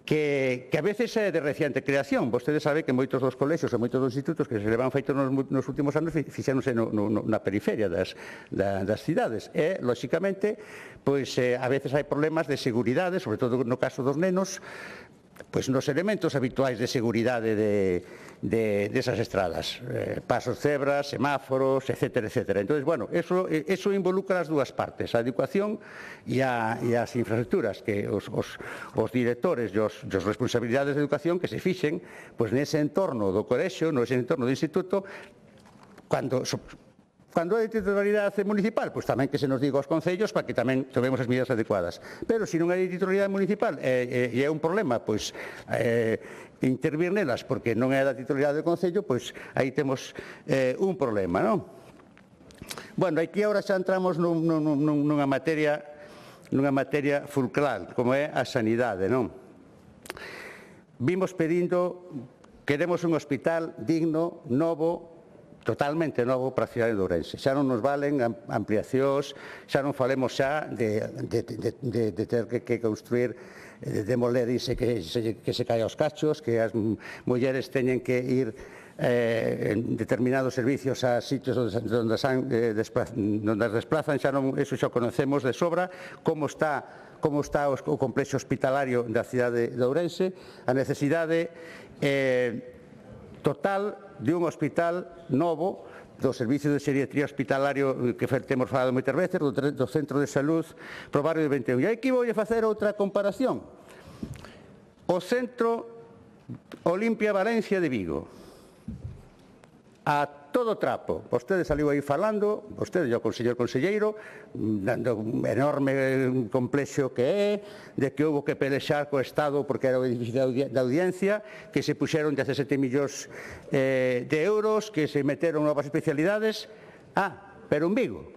que a veces é de reciente creación. Vostede sabe que moitos dos colexios e moitos dos institutos que se levan feitos nos últimos anos fixéronse na periferia das cidades. E, lóxicamente, pois a veces hai problemas de seguridade, sobre todo no caso dos nenos, pois nos elementos habituais de seguridade desas estradas, pasos cebras, semáforos, etcétera, etcétera. Entón, bueno, eso involucra as dúas partes, a educación e as infraestructuras, que os directores e os responsabilidades de educación que se fixen pois nese entorno do colexio, nese entorno do instituto, cando é de titularidade municipal, pois tamén que se nos diga aos concellos para que tamén tomemos as medidas adecuadas. Pero se non é de titularidade municipal e é un problema, pois intervir nelas porque non é da titularidade do concello, pois aí temos un problema, non? Bueno, aquí agora xa entramos nunha materia fulcral, como é a sanidade, non? Vimos pedindo, queremos un hospital digno, novo, totalmente novo para a cidade de Ourense. Xa non nos valen ampliacións, xa non falemos xa de ter que construir, demoler que se caia aos cachos, que as mulleres teñen que ir en determinados servicios a sitios onde as desplazan, eso xa conocemos de sobra, como está o complexo hospitalario da cidade de Ourense, a necesidade total de un hospital novo, do Servicio de Xeriatría Hospitalario que temos falado moitas veces, do Centro de Salud pro barrio de 21. E aquí vou a facer outra comparación. O Centro Olimpia Valencia de Vigo, a todo trapo. Vostede saliu aí falando, vostede e o conselleiro, dando un enorme complexo que é, de que houve que pelexar co Estado porque era o edificio da audiencia, que se puxeron 17 millóns de euros, que se meteron novas especialidades. Pero en Vigo.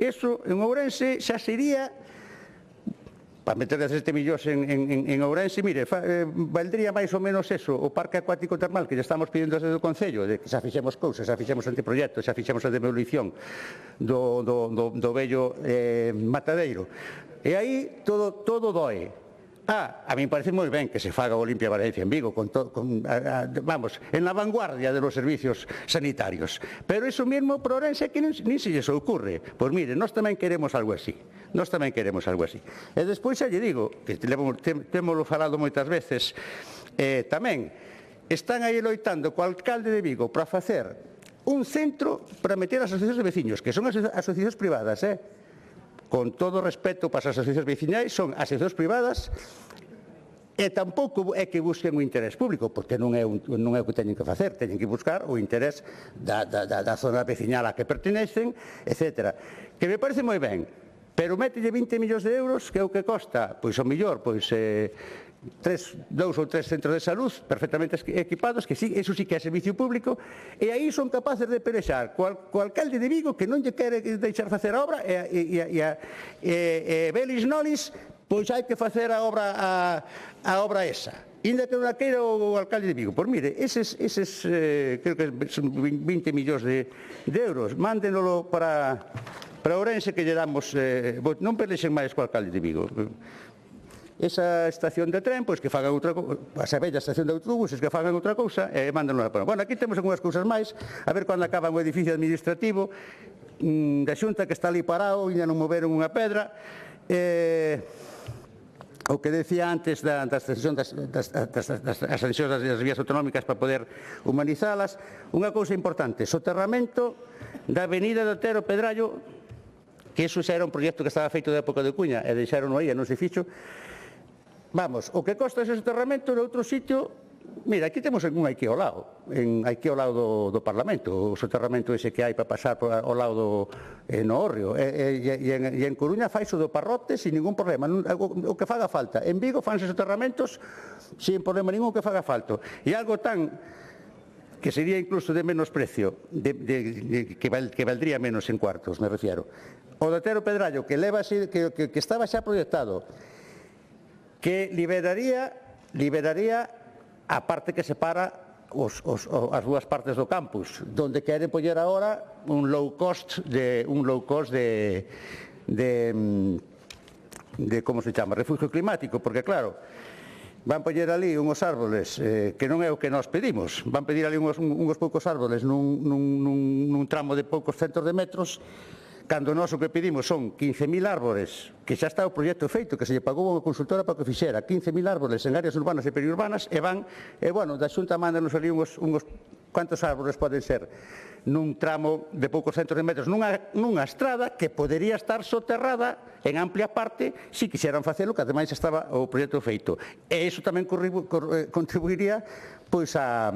Iso en Ourense xa sería, para meter 17 millóns en Ourense, mire, valdría máis ou menos eso, o parque acuático termal que ya estamos pidiendo desde o Concello, de que xa fixemos cousas, xa fixemos anteproxectos, xa fixemos a demolición do vello matadeiro. E aí todo doe. A mí parece moi ben que se faga o Olimpia Valencia en Vigo, vamos, en la vanguardia de los servicios sanitarios. Pero eso mesmo por Ourense que nin se lles ocurre. Pois mire, nós tamén queremos algo así. E despois xa lle digo, que témolo falado moitas veces, tamén están aí loitando co alcalde de Vigo para facer un centro para meter as asociacións de veciños, que son asociacións privadas, con todo respeto para as asociacións veciñais, son asociacións privadas e tampouco é que busquen o interés público, porque non é o que teñen que facer, teñen que buscar o interés da zona veciñal a que pertenecen, etc. Que me parece moi ben, pero mételle 20 millóns de euros, que é o que costa, pois o mellor, dous ou tres centros de salud perfectamente equipados, que sí, eso sí que é servicio público, e aí son capaces de pelexar co alcalde de Vigo, que non lle quere deixar facer a obra, e Belis Nolis, pois hai que facer a obra esa. Inda que non a queira o alcalde de Vigo. Pois mire, eses creo que son 20 millóns de euros, mándenolo para Ourense, que lle damos, non pelexen máis co alcalde de Vigo. Esa estación de tren, pois que fagan outra cousa, esa bella estación de autobuses que fagan outra cousa, e mándanlo para. Bueno, aquí temos algunhas cousas máis, a ver cando acaban o edificio administrativo da Xunta, que está ali parado, ainda non moveron unha pedra. O que decía antes das ascensións das vías autonómicas para poder humanizalas, unha cousa importante, soterramento da avenida de Otero Pedrallo, que iso xa era un proxecto que estaba feito da época de Cuña, e deixaron aí e non se fixo. Vamos, o que costa ese soterramento no outro sitio, mira, aquí temos un aquí ao lado, aquí ao lado do Parlamento, o soterramento ese que hai para pasar ao lado no Hórreo, e en Coruña faiso do Parrote sin ningún problema, o que faga falta. En Vigo fanse soterramentos sin problema ningún, o que faga falta. E algo tan que sería incluso de menos precio, que valdría menos en cuartos, me refiero. O de Otero Pedrallo, que estaba xa proyectado, que liberaría a parte que separa as dúas partes do campus, donde queren poñer agora un low cost de como se chama, refugio climático, porque claro, van poñer ali unhos árboles que non é o que nós pedimos, van pedir ali unhos poucos árboles nun tramo de poucos centros de metros, cando nós o que pedimos son 15.000 árbores, que xa está o proxecto feito, que se lle pagou unha consultora para que fixera 15.000 árbores en áreas urbanas e periurbanas, bueno, da Xunta mándanos ali unhos cuantos árboles poden ser nun tramo de poucos centros de metros, nunha estrada que podería estar soterrada en amplia parte se quixeran facelo, que ademais estaba o proxecto feito. E iso tamén contribuiría pois a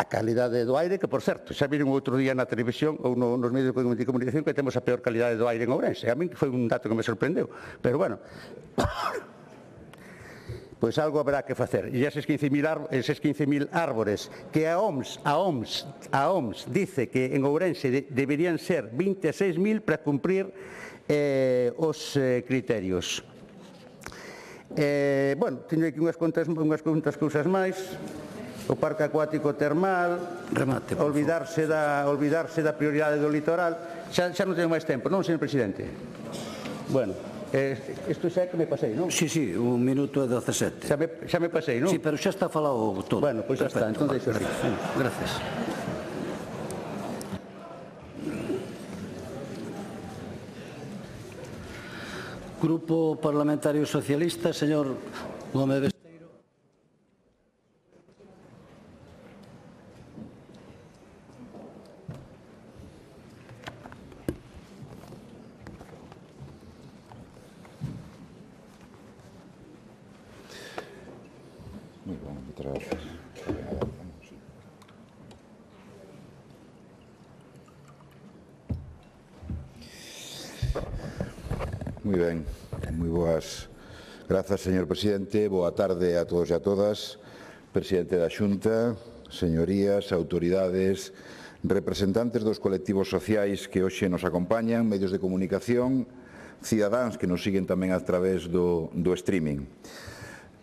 calidade do aire, que, por certo, xa viron outro día na televisión ou nos medios de comunicación que temos a peor calidade do aire en Ourense. A mí foi un dato que me sorprendeu. Pero, bueno, pois algo haberá que facer. E eses 15.000 árbores que a OMS dice que en Ourense deberían ser 26.000 para cumprir os criterios. Bueno, teño aquí unhas cuantas cousas máis. O parque acuático termal, remate, olvidarse da prioridade do litoral. Xa non teño máis tempo, non, señor presidente? Bueno, isto xa é que me pasei, non? Sí, 1 minuto e 17. Xa me pasei, non? Sí, pero xa está falado todo. Bueno, pois xa está, entón deixo así. Gracias. Grupo Parlamentario Socialista, señor Gómez. Moi ben, moi boas. Grazas, señor presidente. Boa tarde a todos e a todas. Presidente da Xunta, señorías, autoridades, representantes dos colectivos sociais que hoxe nos acompañan, medios de comunicación, cidadáns que nos siguen tamén a través do streaming.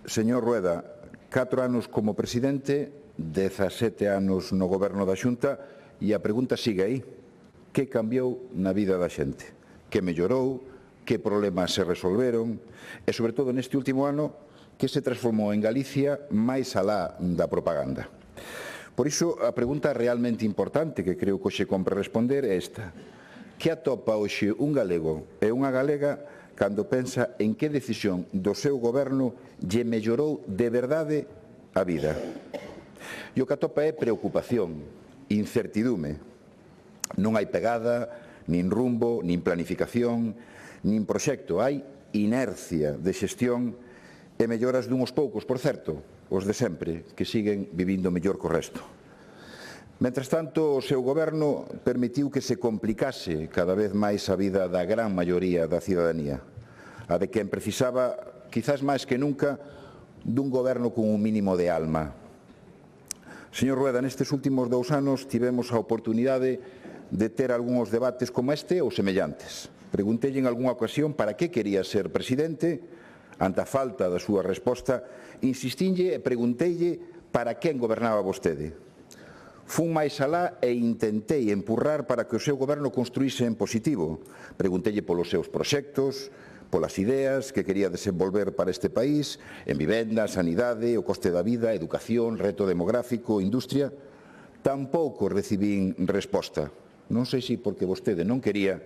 Señor Rueda, 4 anos como presidente, 17 anos no goberno da Xunta, e a pregunta sigue aí. Que cambiou na vida da xente? Que mellorou? Que problemas se resolveron? E, sobre todo, neste último ano, que se transformou en Galicia máis alá da propaganda? Por iso, a pregunta realmente importante que creo que hoxe compre responder é esta. Que atopa hoxe un galego e unha galega cando pensa en que decisión do seu goberno lle mellorou de verdade a vida? E o que atopa é preocupación, incertidume. Non hai pegada, nin rumbo, nin planificación, nin proxecto. Hai inercia de xestión e melloras dunhos poucos, por certo, os de sempre, que siguen vivindo mellor co resto. Mentres tanto, o seu goberno permitiu que se complicase cada vez máis a vida da gran maioría da cidadanía, a de quen precisaba, quizás máis que nunca, dun goberno con un mínimo de alma. Señor Rueda, nestes últimos 2 anos tivemos a oportunidade de ter algúns debates como este ou semellantes. Preguntei en algunha ocasión para que quería ser presidente. Ante a falta da súa resposta, insistinlle e pregunteille para quen gobernaba vostede. Fun máis alá e intentei empurrar para que o seu goberno construíse en positivo. Pregunteille polos seus proxectos, polas ideas que quería desenvolver para este país, en vivenda, sanidade, o coste da vida, educación, reto demográfico, industria. Tampouco recibín resposta. Non sei se porque vostede non quería,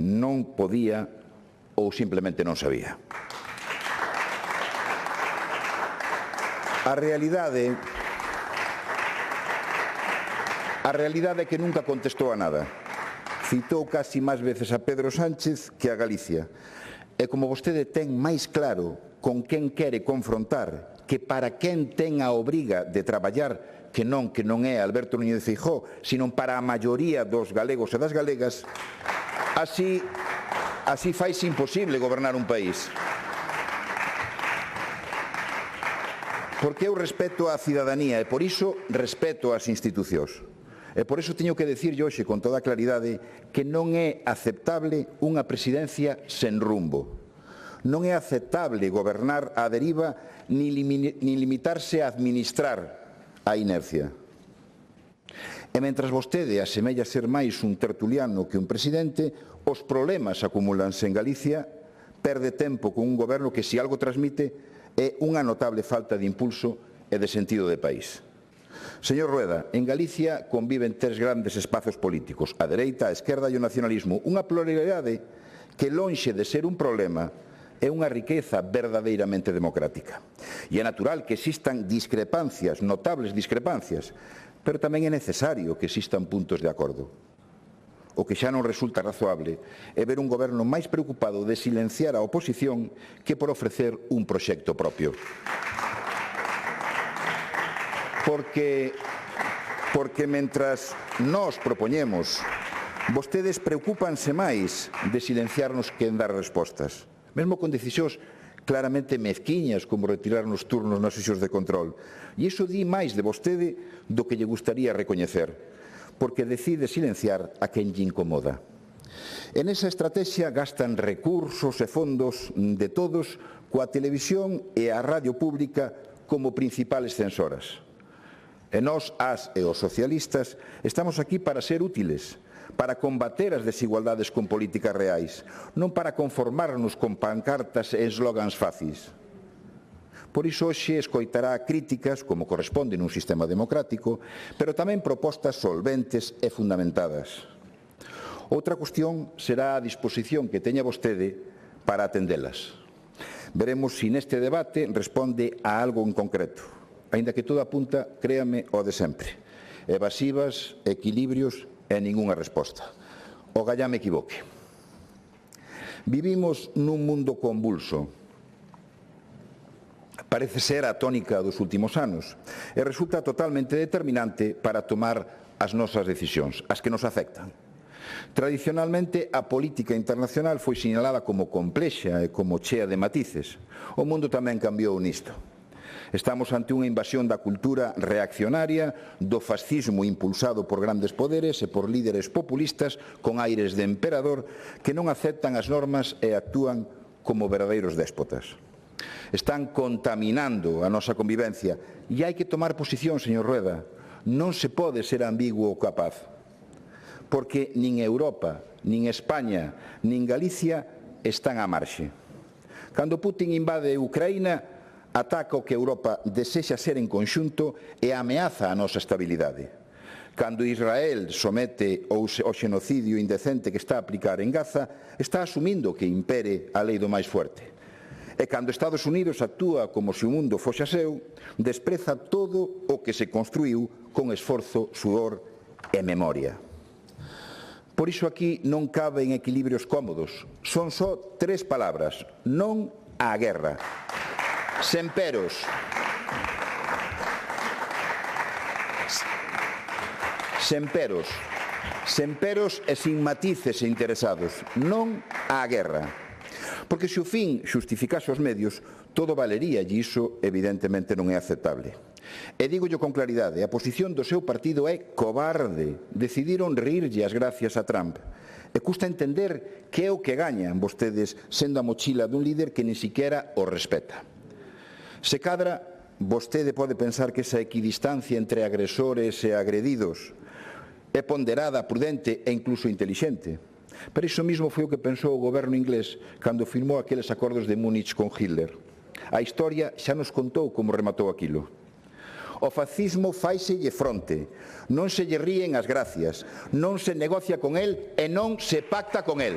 non podía ou simplemente non sabía. A realidade é que nunca contestou a nada. Citou casi máis veces a Pedro Sánchez que a Galicia. E como vostede ten máis claro con quen quere confrontar, que para quen ten a obriga de traballar, que non é Alberto Núñez Feijóo, sino para a maioría dos galegos e das galegas, así faise imposible gobernar un país. Porque eu respeto a cidadanía e por iso respeto as institucións. E por iso teño que dicirlle hoxe con toda claridade que non é aceptable unha presidencia sen rumbo. Non é aceptable gobernar á deriva ni limitarse a administrar a inercia. E mentras vostede asemella ser máis un tertuliano que un presidente, os problemas acumúlanse en Galicia, perde tempo con un goberno que, se algo transmite, é unha notable falta de impulso e de sentido de país. Señor Rueda, en Galicia conviven 3 grandes espazos políticos, a dereita, a esquerda e o nacionalismo, unha pluralidade que, lonxe de ser un problema, é unha riqueza verdadeiramente democrática. E é natural que existan discrepancias, notables discrepancias, pero tamén é necesario que existan puntos de acordo. O que xa non resulta razoable é ver un goberno máis preocupado de silenciar a oposición que por ofrecer un proxecto propio. Porque mentras nós propoñemos, vostedes preocúpanse máis de silenciarnos que en dar respostas. Mesmo con decisións claramente mezquiñas como retirarnos turnos nas sesións de control. E iso di máis de vostede do que lle gustaría recoñecer, porque decide silenciar a quen lle incomoda. En esa estrategia gastan recursos e fondos de todos coa televisión e a radio pública como principales censoras. E nós, as e os socialistas, estamos aquí para ser útiles, para combater as desigualdades con políticas reais, non para conformarnos con pancartas e eslogans fáciles. Por iso hoxe escoitará críticas, como corresponde nun sistema democrático, pero tamén propostas solventes e fundamentadas. Outra cuestión será a disposición que teña vostede para atendelas. Veremos se neste debate responde a algo en concreto, aínda que todo apunta, créame, ao de sempre. Evasivas, equilibrios e ningunha resposta. Ogallá me equivoque. Vivimos nun mundo convulso. Parece ser a tónica dos últimos anos e resulta totalmente determinante para tomar as nosas decisións, as que nos afectan. Tradicionalmente, a política internacional foi sinalada como complexa e como chea de matices. O mundo tamén cambiou nisto. Estamos ante unha invasión da cultura reaccionaria, do fascismo impulsado por grandes poderes e por líderes populistas con aires de emperador que non aceptan as normas e actúan como verdadeiros déspotas. Están contaminando a nosa convivencia e hai que tomar posición, señor Rueda. Non se pode ser ambiguo ou capaz, porque nin Europa, nin España, nin Galicia están á marxe. Cando Putin invade Ucraína, ataca o que Europa desexa ser en conxunto e ameaza a nosa estabilidade. Cando Israel somete o xenocidio indecente que está a aplicar en Gaza, está asumindo que impere a lei do máis fuerte. E cando Estados Unidos actúa como se o mundo fose seu, despreza todo o que se construíu con esforzo, sudor e memoria. Por iso aquí non caben equilibrios cómodos. Son só 3 palabras: non á guerra. Sen peros. Sen peros. Sen peros e sin matices e interesados. Non á guerra. Porque se o fin xustificase os medios, todo valería, e iso evidentemente non é aceptable. E dígollo con claridade, a posición do seu partido é cobarde. Decidiron rirlle as gracias a Trump. E custa entender que é o que gañan vostedes sendo a mochila dun líder que nin siquiera o respeta. Se cadra, vostede pode pensar que esa equidistancia entre agresores e agredidos é ponderada, prudente e incluso intelixente. Pero iso mesmo foi o que pensou o goberno inglés cando firmou aqueles acordos de Múnich con Hitler. A historia xa nos contou como rematou aquilo. O fascismo faiselle fronte, non se lle ríen as gracias, non se negocia con el e non se pacta con el.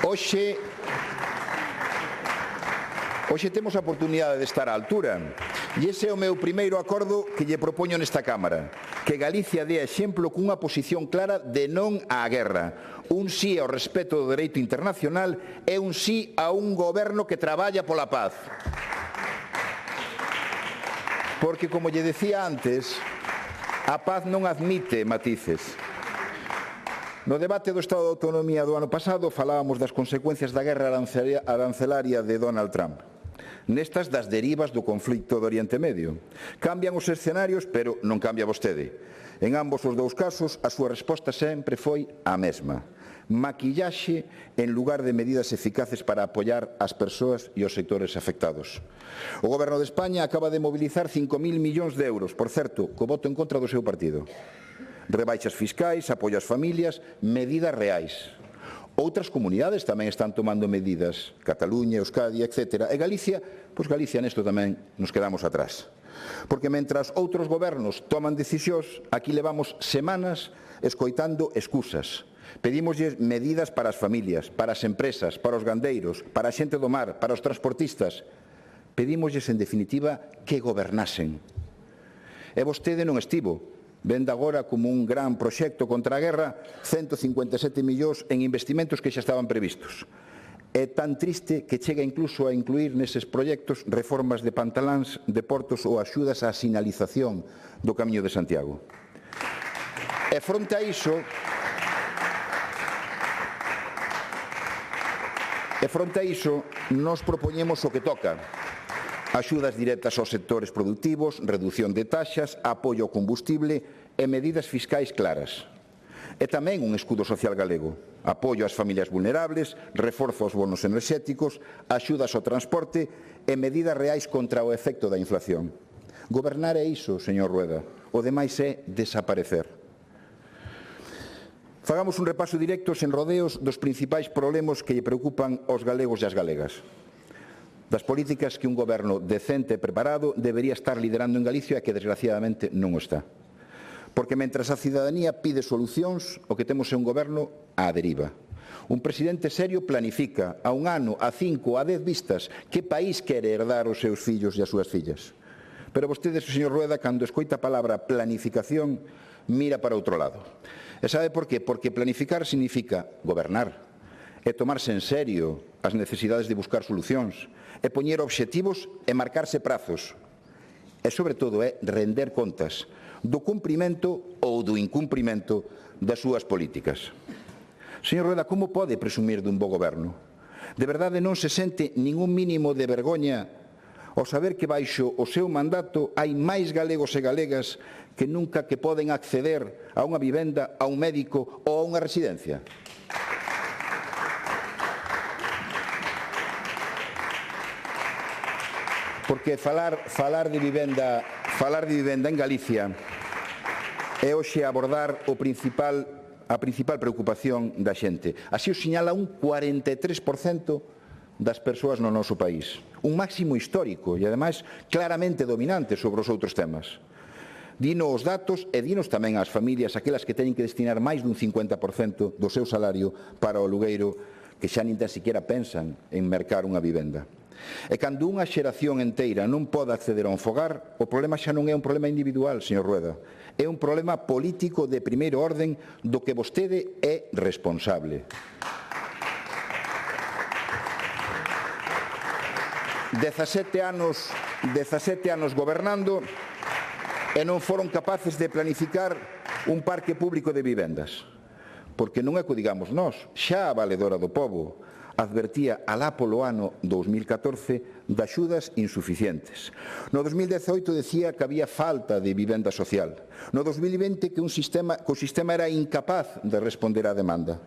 Hoxe temos a oportunidade de estar á altura e ese é o meu primeiro acordo que lle propoño nesta Cámara, que Galicia dé exemplo cunha posición clara de non á guerra, un sí ao respeto do dereito internacional e un sí a un goberno que traballa pola paz. Porque, como lle decía antes, a paz non admite matices. No debate do Estado de Autonomía do ano pasado falábamos das consecuencias da guerra arancelaria de Donald Trump. Nestas das derivas do conflito do Oriente Medio. Cambian os escenarios, pero non cambia vostede. En ambos os dous casos, a súa resposta sempre foi a mesma. Maquillaxe en lugar de medidas eficaces para apoiar as persoas e os sectores afectados. O Goberno de España acaba de mobilizar 5.000 millóns de euros, por certo, co voto en contra do seu partido. Rebaixas fiscais, apoio ás familias, medidas reais. Outras comunidades tamén están tomando medidas, Cataluña, Euskadi, etc. E Galicia, pois Galicia nesto tamén nos quedamos atrás. Porque mentras outros gobernos toman decisións, aquí levamos semanas escoitando excusas. Pedímoslle medidas para as familias, para as empresas, para os gandeiros, para a xente do mar, para os transportistas. Pedímoslle, en definitiva, que gobernasen. E vostede non estivo. Vende agora como un gran proxecto contra a guerra 157 millóns en investimentos que xa estaban previstos. É tan triste que chega incluso a incluir neses proxectos reformas de pantaláns, de portos ou axudas á sinalización do Camiño de Santiago. E fronte a iso, nos propoñemos o que toca. Axudas directas aos sectores productivos, reducción de taxas, apoio ao combustible e medidas fiscais claras. E tamén un escudo social galego, apoio ás familias vulnerables, reforzo aos bonos enerxéticos, axudas ao transporte e medidas reais contra o efecto da inflación. Gobernar é iso, señor Rueda, o demais é desaparecer. Fagamos un repaso directo sen rodeos dos principais problemas que lle preocupan aos galegos e as galegas. Das políticas que un goberno decente e preparado debería estar liderando en Galicia e que desgraciadamente non o está. Porque mentras a cidadanía pide solucións, o que temos é un goberno á deriva. Un presidente serio planifica a un ano, a 5, a 10 vistas que país quere herdar os seus fillos e as súas fillas. Pero vostede, señor Rueda, cando escoita a palabra planificación, mira para outro lado. E sabe por qué? Porque planificar significa gobernar, e tomarse en serio as necesidades de buscar solucións, e poñer obxectivos e marcarse prazos. E, sobre todo, é render contas do cumprimento ou do incumprimento das súas políticas. Señor Rueda, como pode presumir dun bo goberno? De verdade non se sente ningún mínimo de vergoña ao saber que baixo o seu mandato hai máis galegos e galegas que nunca que poden acceder a unha vivenda, a un médico ou a unha residencia? Porque falar de vivenda en Galicia é hoxe abordar a principal preocupación da xente. Así o sinala un 43% das persoas no noso país. Un máximo histórico e, ademais, claramente dominante sobre os outros temas. Dino os datos e dinos tamén ás familias, aquelas que teñen que destinar máis dun 50% do seu salario para o alugueiro, que xa nin tan siquiera pensan en mercar unha vivenda. E cando unha xeración enteira non pode acceder a un fogar, o problema xa non é un problema individual, señor Rueda. É un problema político de primeiro orden do que vostede é responsable. 17 anos gobernando e non foron capaces de planificar un parque público de vivendas. porque non é que o digamos nós, xa a Valedora do Pobo advertía alá polo ano 2014 de axudas insuficientes. No 2018 decía que había falta de vivenda social. No 2020 que o sistema era incapaz de responder á demanda.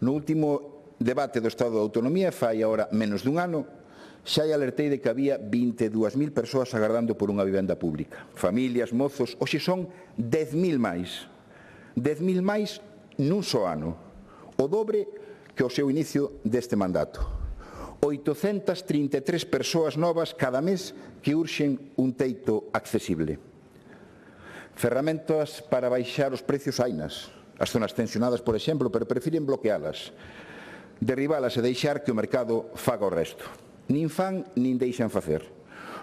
No último debate do Estado de Autonomía, fai agora menos dun ano, xa alertei de que había 22.000 persoas agardando por unha vivenda pública. Familias, mozos, hoxe son 10.000 máis. 10.000 máis nun só ano. O dobre que ao seu inicio deste mandato. 833 persoas novas cada mes que urxen un teito accesible. Ferramentas para baixar os precios hainas. As zonas tensionadas, por exemplo, pero prefiren bloquealas, derribalas e deixar que o mercado faga o resto. Nin fan, nin deixan facer.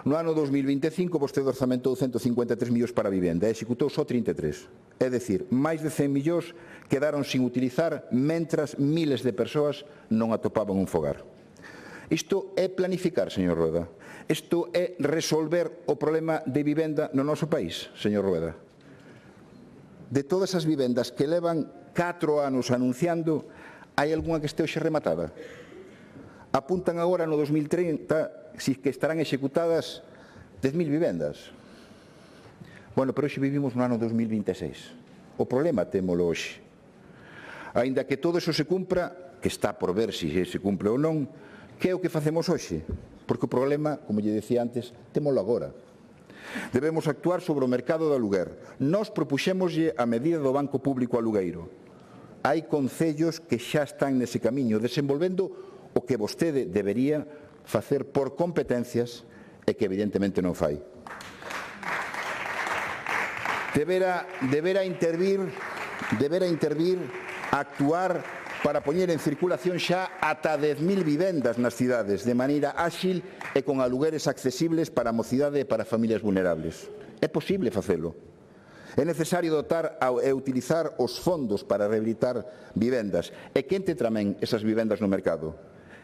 No ano 2025, vostede orzamentou 153 millóns para a vivenda e executou só 33. É dicir, máis de 100 millóns quedaron sin utilizar mentras miles de persoas non atopaban un fogar. Isto é planificar, señor Rueda. Isto é resolver o problema de vivenda no noso país, señor Rueda. De todas as vivendas que levan 4 anos anunciando, hai algunha que este hoxe rematada? Apuntan agora no 2030 si que estarán executadas 10.000 vivendas. Bueno, pero hoxe vivimos no ano 2026. O problema témolo hoxe. Aínda que todo iso se cumpra, que está por ver se se cumple ou non, que é o que facemos hoxe? Porque o problema, como lle decía antes, témolo agora. Debemos actuar sobre o mercado do aluguer. Nós propuxémoslle a medida do Banco Público Alugueiro. Hai concellos que xa están nese camiño, desenvolvendo o que vostede debería facer por competencias e que evidentemente non fai. Deberá intervir, actuar para poñer en circulación xa ata 10.000 vivendas nas cidades, de maneira áxil e con alugueres accesibles para a mocidade e para familias vulnerables. É posible facelo. É necesario dotar e utilizar os fondos para rehabilitar vivendas e que entre tamén esas vivendas no mercado.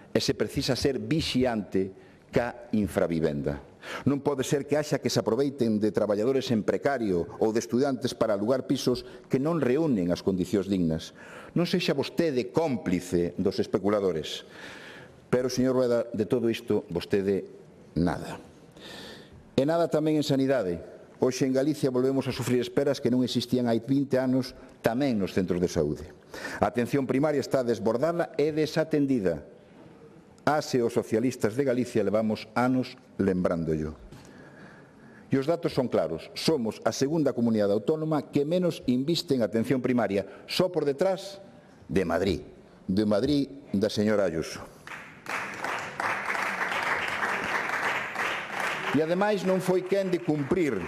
E se precisa ser vixiante ca infravivenda. Non pode ser que haxa que se aproveiten de traballadores en precario ou de estudantes para alugar pisos que non reúnen as condicións dignas. Non sexa vostede cómplice dos especuladores. Pero, señor Rueda, de todo isto, vostede nada. E nada tamén en sanidade. Hoxe en Galicia volvemos a sufrir esperas que non existían hai 20 anos tamén nos centros de saúde. A atención primaria está desbordada e desatendida. As e os socialistas de Galicia levamos anos lembrándollo. E os datos son claros. Somos a segunda comunidade autónoma que menos inviste en atención primaria, só por detrás de Madrid da señora Ayuso. E ademais non foi quen de cumprir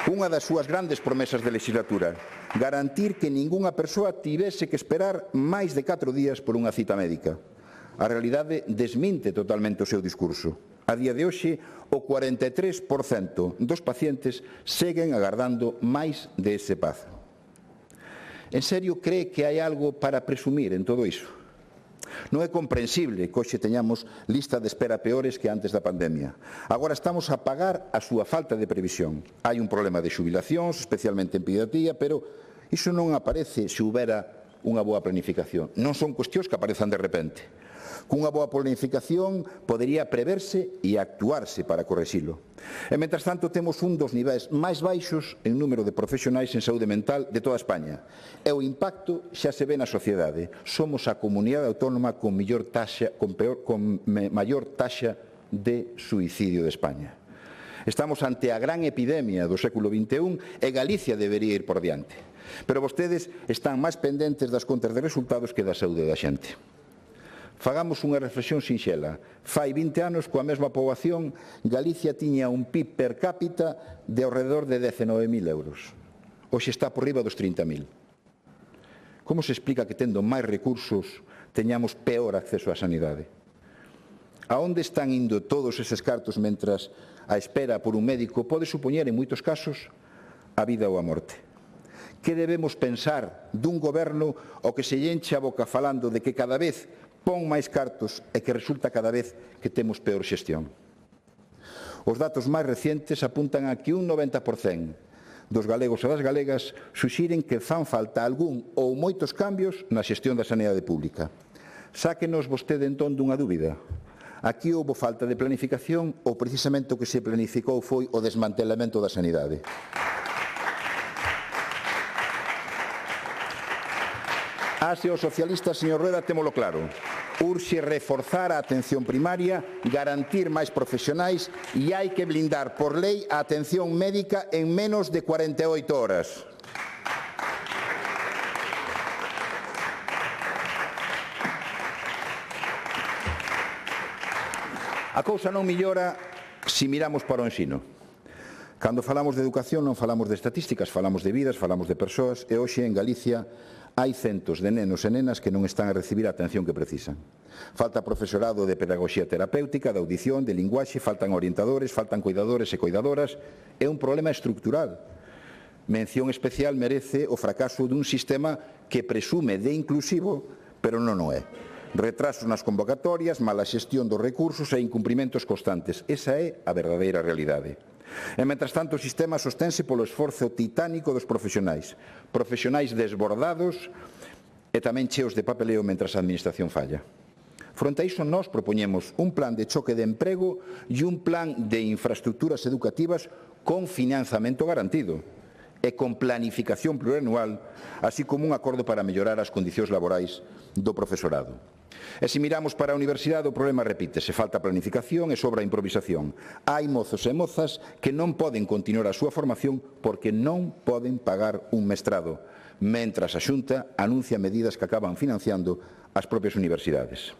unha das súas grandes promesas de legislatura, garantir que ningunha persoa tivese que esperar máis de 4 días por unha cita médica. A realidade desminte totalmente o seu discurso. A día de hoxe, o 43% dos pacientes seguen agardando máis de ese prazo. En serio, cree que hai algo para presumir en todo iso? Non é comprensible que hoxe teñamos lista de espera peores que antes da pandemia. Agora estamos a pagar a súa falta de previsión. Hai un problema de xubilacións, especialmente en pediatría, pero iso non aparece se houbera unha boa planificación. Non son cuestións que aparezan de repente. Cunha boa planificación podería preverse e actuarse para correxilo. E, mentras tanto, temos un dos niveis máis baixos en número de profesionais en saúde mental de toda España. E o impacto xa se ve na sociedade. Somos a comunidade autónoma con maior taxa de suicidio de España. Estamos ante a gran epidemia do século XXI e Galicia debería ir por diante. Pero vostedes están máis pendentes das contas de resultados que da saúde da xente. Fagamos unha reflexión sinxela. Fai 20 anos, coa mesma poboación, Galicia tiña un PIB per cápita de alrededor de 19.000 euros. Hoxe está por riba dos 30.000. Como se explica que, tendo máis recursos, teñamos peor acceso á sanidade? A onde están indo todos eses cartos mentras a espera por un médico pode supoñer, en moitos casos, a vida ou a morte? Que debemos pensar dun goberno ao que se lle enche a boca falando de que cada vez pon máis cartos e que resulta cada vez que temos peor xestión? Os datos máis recientes apuntan a que un 90% dos galegos e das galegas suxiren que fan falta algún ou moitos cambios na xestión da sanidade pública. Sáquenos vostede entón dunha dúbida. Aquí houbo falta de planificación ou precisamente o que se planificou foi o desmantelamento da sanidade? As e os socialistas, señor Rueda, témolo claro. Urxe reforzar a atención primaria, garantir máis profesionais e hai que blindar por lei a atención médica en menos de 48 horas. A cousa non millora se miramos para o ensino. Cando falamos de educación non falamos de estatísticas, falamos de vidas, falamos de persoas e hoxe en Galicia hai centos de nenos e nenas que non están a recibir a atención que precisan. Falta profesorado de pedagogía terapéutica, de audición, de linguaxe, faltan orientadores, faltan cuidadores e cuidadoras. É un problema estructural. Mención especial merece o fracaso dun sistema que presume de inclusivo, pero non o é. Retrasos nas convocatorias, mala xestión dos recursos e incumprimentos constantes. Esa é a verdadeira realidade. E, mentras tanto, o sistema sostense polo esforzo titánico dos profesionais. Profesionais desbordados e tamén cheos de papeleo mentras a administración falla. Fronte a iso, nós propoñemos un plan de choque de emprego e un plan de infraestructuras educativas con financiamento garantido e con planificación plurianual, así como un acordo para mellorar as condicións laborais do profesorado. E se miramos para a universidade, o problema repítese, falta planificación e sobra improvisación. Hai mozos e mozas que non poden continuar a súa formación porque non poden pagar un mestrado, mentras a Xunta anuncia medidas que acaban financiando as propias universidades.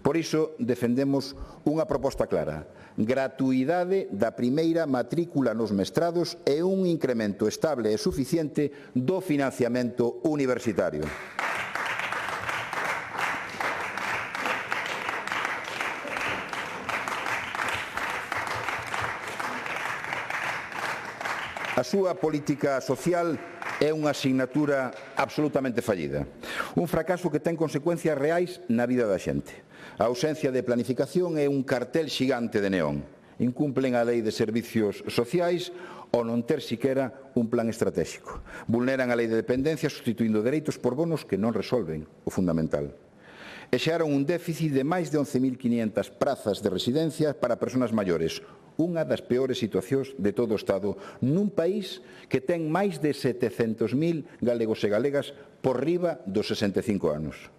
Por iso, defendemos unha proposta clara: gratuidade da primeira matrícula nos mestrados e un incremento estable e suficiente do financiamento universitario. A súa política social é unha asignatura absolutamente fallida. Un fracaso que ten consecuencias reais na vida da xente. A ausencia de planificación é un cartel xigante de neón. Incumplen a lei de servicios sociais ou non ter siquera un plan estratégico. Vulneran a lei de dependencia sustituindo dereitos por bonos que non resolven o fundamental. E xeraron un déficit de máis de 11.500 prazas de residencia para persoas maiores, unha das peores situacións de todo o Estado, nun país que ten máis de 700.000 galegos e galegas por riba dos 65 anos.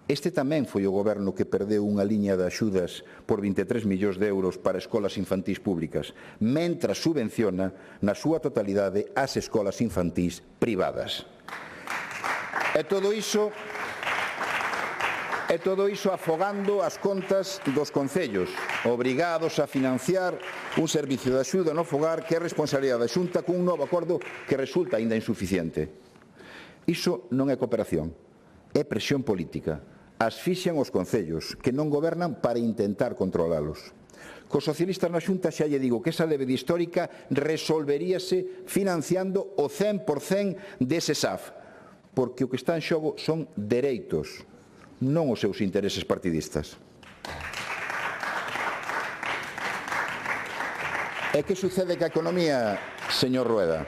Este tamén foi o goberno que perdeu unha liña de axudas por 23 millóns de euros para escolas infantís públicas, mentras subvenciona na súa totalidade as escolas infantís privadas. E todo iso afogando as contas dos concellos, obrigados a financiar un servicio de axuda no fogar que é responsabilidade da Xunta cun novo acordo que resulta aínda insuficiente. Iso non é cooperación, é presión política. Asfixian os concellos, que non gobernan para intentar controlalos. Cos socialistas na Xunta xa lle digo que esa débeda histórica resolveríase financiando o 100% dese SAF, porque o que está en xogo son dereitos, non os seus intereses partidistas. E que sucede ca economía, señor Rueda?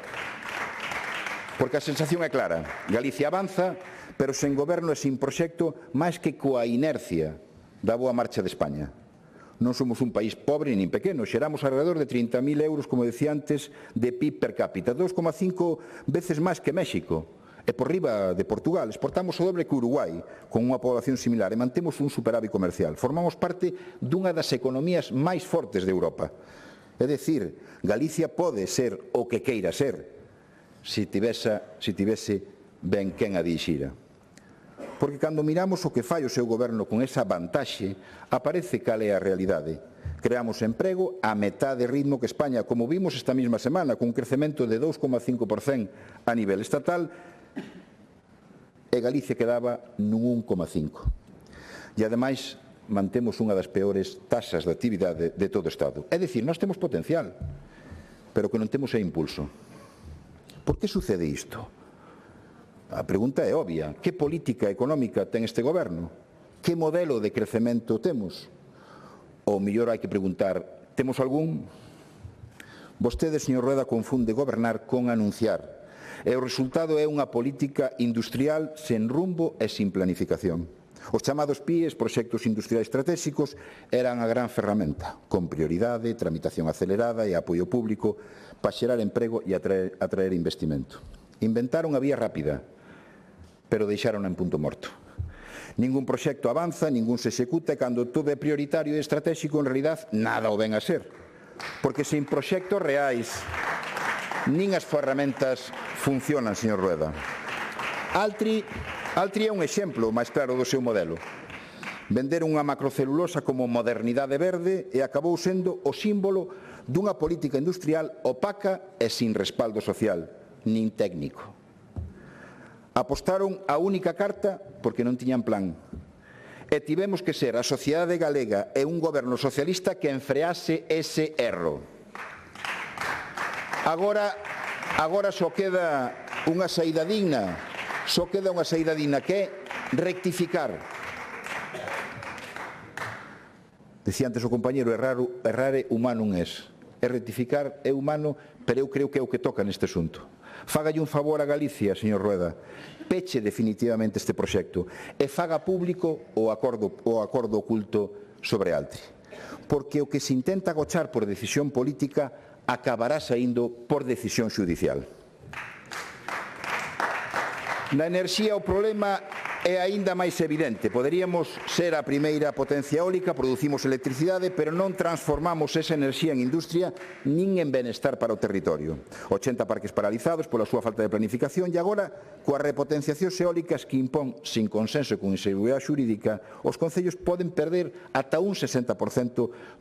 Porque a sensación é clara. Galicia avanza, pero sen goberno e sin proxecto, máis que coa inercia da boa marcha de España. Non somos un país pobre nin pequeno, xeramos alrededor de 30.000 euros, como decía antes, de PIB per cápita, 2,5 veces máis que México. E por riba de Portugal, exportamos o doble que Uruguai, con unha población similar, e mantemos un superávit comercial. Formamos parte dunha das economías máis fortes de Europa. É dicir, Galicia pode ser o que queira ser, se tivese ben quen a dirixira. Porque cando miramos o que fai o seu goberno con esa vantaxe, aparece cal é a realidade. Creamos emprego a metade ritmo que España, como vimos esta mesma semana, con un crecemento de 2,5% a nivel estatal, e Galicia quedaba nun 1,5. E, ademais, mantemos unha das peores taxas de actividade de todo o Estado. É dicir, nós temos potencial, pero que non temos é impulso. Por que sucede isto? A pregunta é obvia. Que política económica ten este goberno? Que modelo de crecemento temos? Ou mellor hai que preguntar, temos algún? Vostede, señor Rueda, confunde gobernar con anunciar. E o resultado é unha política industrial sen rumbo e sin planificación. Os chamados PIEs, proxectos industriais estratégicos, eran a gran ferramenta, con prioridade, tramitación acelerada e apoio público para xerar emprego e atraer investimento. Inventaron a vía rápida, pero deixaron en punto morto. Ningún proxecto avanza, ningún se executa e cando todo é prioritario e estratégico, en realidad, nada o ven a ser. Porque sen proxectos reais, nin as ferramentas funcionan, señor Rueda. Altri é un exemplo máis claro do seu modelo. Venderon unha macrocelulosa como modernidade verde e acabou sendo o símbolo dunha política industrial opaca e sin respaldo social, nin técnico. Apostaron a única carta porque non tiñan plan. E tivemos que ser a sociedade galega e un goberno socialista que enfrease ese erro. Agora só queda unha saída digna. Só queda unha saída digna que é rectificar. Decía antes o compañero, errar é humano non es. E rectificar é humano, pero eu creo que é o que toca neste asunto. Fágalle un favor a Galicia, señor Rueda. Peche definitivamente este proxecto e faga público o acordo oculto sobre Altri. Porque o que se intenta agochar por decisión política acabará saindo por decisión xudicial. Na enerxía o problema é aínda máis evidente. Poderíamos ser a primeira potencia eólica, producimos electricidade, pero non transformamos esa enerxía en industria nin en benestar para o territorio. 80 parques paralizados pola súa falta de planificación e agora, coas repotenciacións eólicas que impón sin consenso e con inseguridade xurídica, os concellos poden perder ata un 60%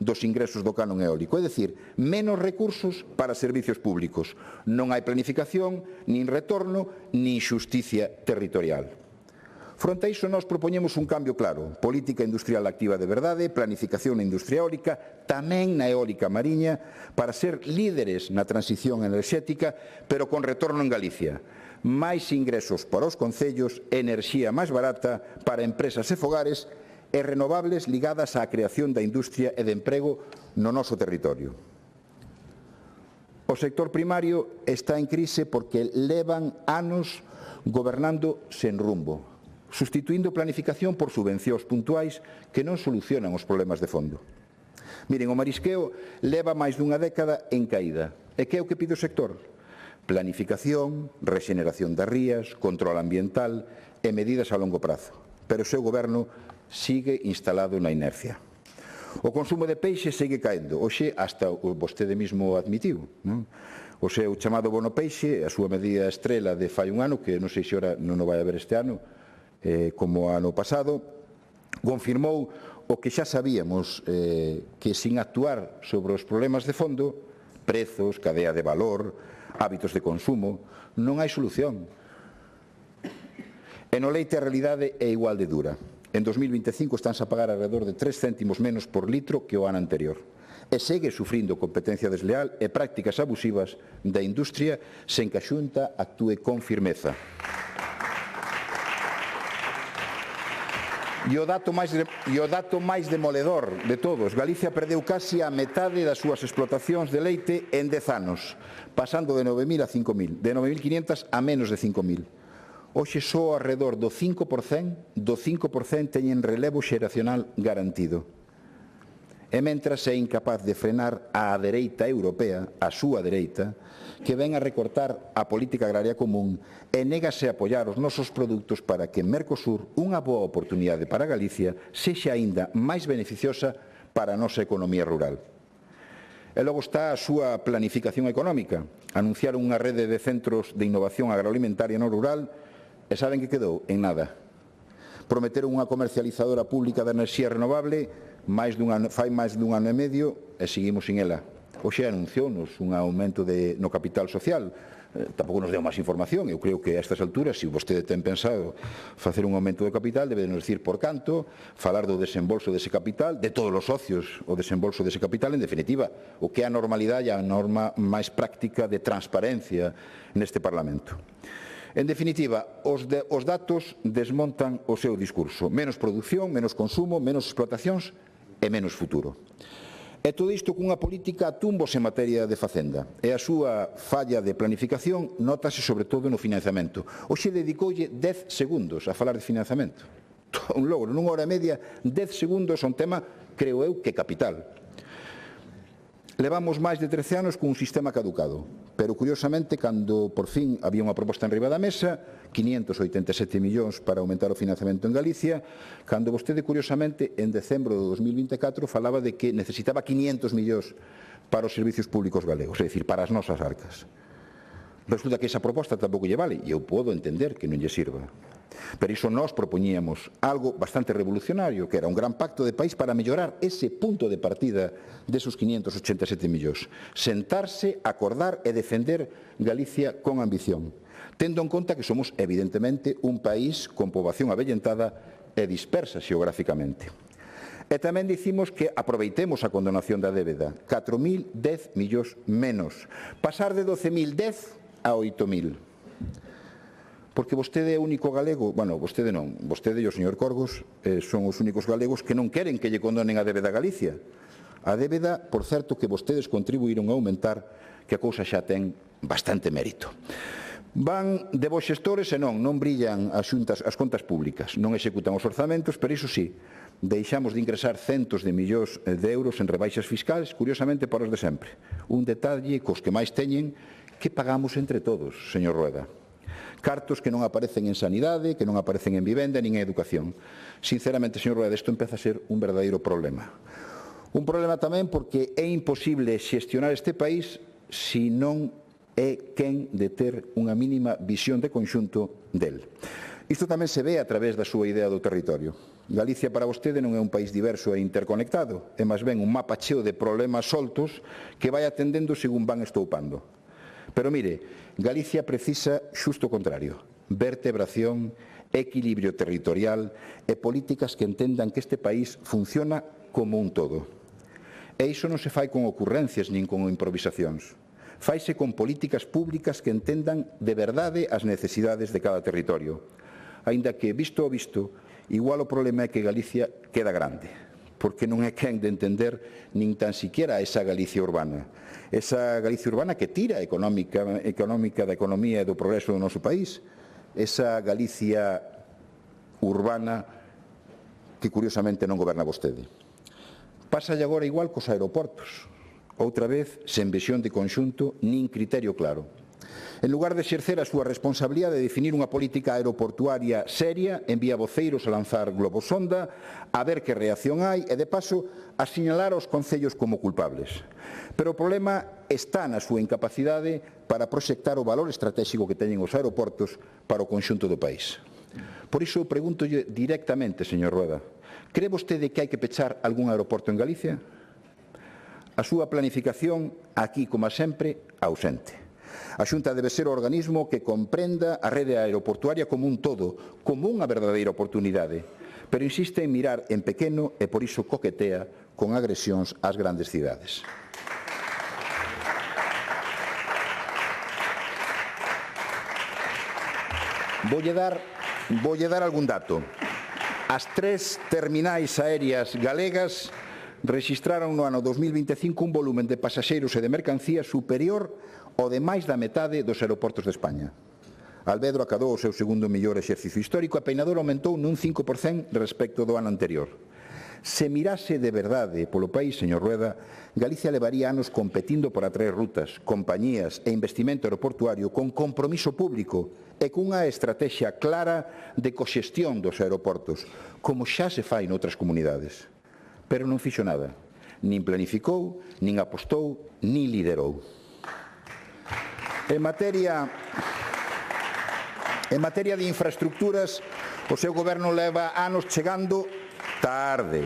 dos ingresos do canon eólico, é dicir, menos recursos para servicios públicos. Non hai planificación, nin retorno, nin xusticia territorial. Fronte a iso, nós propoñemos un cambio claro, política industrial activa de verdade, planificación na industria eólica, tamén na eólica mariña, para ser líderes na transición enerxética, pero con retorno en Galicia. Máis ingresos para os concellos, enerxía máis barata para empresas e fogares e renovables ligadas á creación da industria e de emprego no noso territorio. O sector primario está en crise porque levan anos gobernando sen rumbo, sustituindo planificación por subvencións puntuais que non solucionan os problemas de fondo. Miren, o marisqueo leva máis dunha década en caída. E que é o que pide o sector? Planificación, rexeneración das rías, control ambiental e medidas a longo prazo. Pero o seu goberno sigue instalado na inercia. O consumo de peixe segue caendo. Hoxe, hasta vostede mesmo admitiu, non? O seu chamado bono peixe, a súa medida estrela de fai un ano, que non sei se ora non o vai haber este ano, como ano pasado, confirmou o que xa sabíamos, que sin actuar sobre os problemas de fondo, prezos, cadea de valor, hábitos de consumo, non hai solución. E no leite a realidade é igual de dura. En 2025 estánse a pagar alrededor de 3 céntimos menos por litro que o ano anterior. E segue sufrindo competencia desleal e prácticas abusivas da industria sen que a Xunta actúe con firmeza. E o dato máis demoledor de todos, Galicia perdeu casi a metade das súas explotacións de leite en 10 anos, pasando de 9.000 a 5.000, de 9.500 a menos de 5.000. Hoxe só alrededor do 5% teñen relevo xeracional garantido. E mentras é incapaz de frenar a dereita europea, a súa dereita, que ven a recortar a política agraria común e négase a apoiar os nosos produtos para que en Mercosur unha boa oportunidade para Galicia sexa aínda máis beneficiosa para a nosa economía rural. E logo está a súa planificación económica. Anunciaron unha rede de centros de innovación agroalimentaria no rural e saben que quedou? En nada. Prometeron unha comercializadora pública de enerxía renovable fai máis dun ano e medio e seguimos sin ela. Hoxe anunciounos un aumento no capital social. Tampouco nos deu máis información. Eu creo que a estas alturas, se vostede ten pensado facer un aumento de capital, debe nos dicir por canto, falar do desembolso dese capital, de todos os socios o desembolso dese capital, en definitiva, o que é a normalidade e a norma máis práctica de transparencia neste Parlamento. En definitiva, os datos desmontan o seu discurso. Menos produción, menos consumo, menos explotacións e menos futuro. E todo isto cunha política a tumbos en materia de facenda. E a súa falla de planificación notase sobre todo no financiamento. Hoxe dedicoulle 10 segundos a falar de financiamento. Un logro, nunha hora e media, 10 segundos a un tema, creo eu, que capital. Levamos máis de 13 anos cun sistema caducado, pero curiosamente, cando por fin había unha proposta en riba da mesa, 587 millóns para aumentar o financiamento en Galicia, cando vostede, curiosamente, en decembro de 2024 falaba de que necesitaba 500 millóns para os servicios públicos galegos, é dicir, para as nosas arcas. Resulta que esa proposta tampouco lle vale, e eu podo entender que non lle sirva. Pero iso nós propoñíamos algo bastante revolucionario, que era un gran pacto de país para mellorar ese punto de partida desos 587 millóns. Sentarse, acordar e defender Galicia con ambición, tendo en conta que somos, evidentemente, un país con poboación avellentada e dispersa xeográficamente. E tamén dicimos que aproveitemos a condonación da débeda, 4.010 millóns menos, pasar de 12.010 a 8.000. Porque vostede é o único galego, bueno, vostede non, vostede e o señor Corgos son os únicos galegos que non queren que lle condonen a débeda a Galicia. A débeda, por certo, que vostedes contribuíron a aumentar, que a cousa xa ten bastante mérito. Van de vos xestores e non brillan as contas públicas, non executan os orzamentos, pero iso sí, deixamos de ingresar centos de millóns de euros en rebaixas fiscales, curiosamente para os de sempre. Un detalle cos que máis teñen que pagamos entre todos, señor Rueda. Cartos que non aparecen en sanidade, que non aparecen en vivenda, nin en educación. Sinceramente, señor Rueda, isto empeza a ser un verdadeiro problema. Un problema tamén porque é imposible xestionar este país se non é quen de ter unha mínima visión de conxunto del. Isto tamén se ve a través da súa idea do territorio. Galicia para vostede non é un país diverso e interconectado, é máis ben un mapa cheo de problemas soltos que vai atendendo según van estoupando. Pero mire, Galicia precisa xusto o contrario, vertebración, equilibrio territorial e políticas que entendan que este país funciona como un todo. E iso non se fai con ocurrencias nin con improvisacións. Faise con políticas públicas que entendan de verdade as necesidades de cada territorio. Aínda que, visto o visto, igual o problema é que Galicia queda grande, porque non é quen de entender nin tan siquiera esa Galicia urbana. Esa Galicia urbana que tira económica da economía e do progreso do noso país. Esa Galicia urbana que curiosamente non goberna vostede. Pasa agora igual cos aeroportos. Outra vez, sen visión de conxunto, nin criterio claro. En lugar de exercer a súa responsabilidade de definir unha política aeroportuaria seria, envía voceiros a lanzar globos sonda, a ver que reacción hai e, de paso, a sinalar aos concellos como culpables. Pero o problema está na súa incapacidade para proxectar o valor estratégico que teñen os aeroportos para o conxunto do país. Por iso, pregúntolle directamente, señor Rueda, cree vostede que hai que pechar algún aeroporto en Galicia? A súa planificación, aquí, como sempre, ausente. A Xunta debe ser o organismo que comprenda a rede aeroportuaria como un todo, como unha verdadeira oportunidade, pero insiste en mirar en pequeno e por iso coquetea con agresións ás grandes cidades. Voulle dar algún dato. As 3 terminais aéreas galegas rexistraron no ano 2025 un volumen de pasaxeiros e de mercancías superior ao de máis da metade dos aeroportos de España. Alvedro acadou o seu segundo mellor exercicio histórico e Peinador aumentou nun 5% respecto do ano anterior. Se mirase de verdade polo país, señor Rueda, Galicia levaría anos competindo por atraer rutas, compañías e investimento aeroportuario con compromiso público e cunha estrategia clara de coxestión dos aeroportos, como xa se fai noutras comunidades. Pero non fixo nada, nin planificou, nin apostou, nin liderou. En materia de infraestructuras, o seu goberno leva anos chegando tarde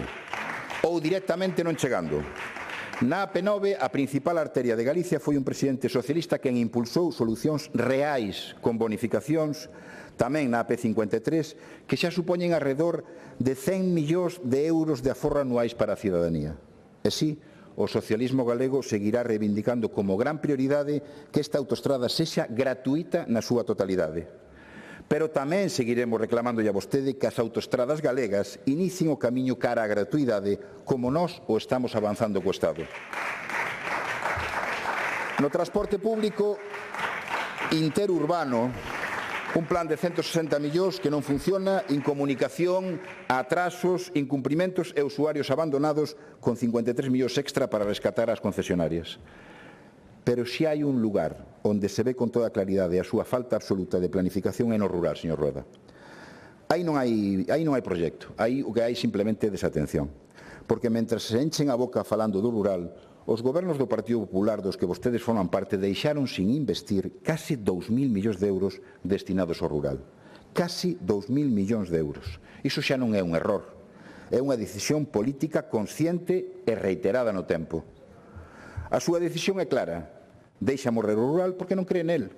ou directamente non chegando. Na AP9, a principal arteria de Galicia, foi un presidente socialista quen impulsou solucións reais con bonificacións, tamén na AP53, que xa supoñen arredor de 100 millóns de euros de aforro anuais para a cidadanía. E si, o socialismo galego seguirá reivindicando como gran prioridade que esta autoestrada sexa gratuita na súa totalidade. Pero tamén seguiremos reclamándolle a vostede que as autoestradas galegas inicien o camiño cara á gratuidade como nós o estamos avanzando co Estado. No transporte público interurbano, un plan de 160 millóns que non funciona, incomunicación, atrasos, incumprimentos e usuarios abandonados con 53 millóns extra para rescatar as concesionarias. Pero se hai un lugar onde se ve con toda claridade a súa falta absoluta de planificación é no rural, señor Rueda. Aí non hai proxecto, aí o que hai simplemente desatención. Porque mentre se enchen a boca falando do rural, os gobernos do Partido Popular dos que vostedes forman parte deixaron sin investir case 2.000 millóns de euros destinados ao rural. Case 2.000 millóns de euros. Iso xa non é un error. É unha decisión política consciente e reiterada no tempo. A súa decisión é clara. Deixa morrer o rural porque non cree nel.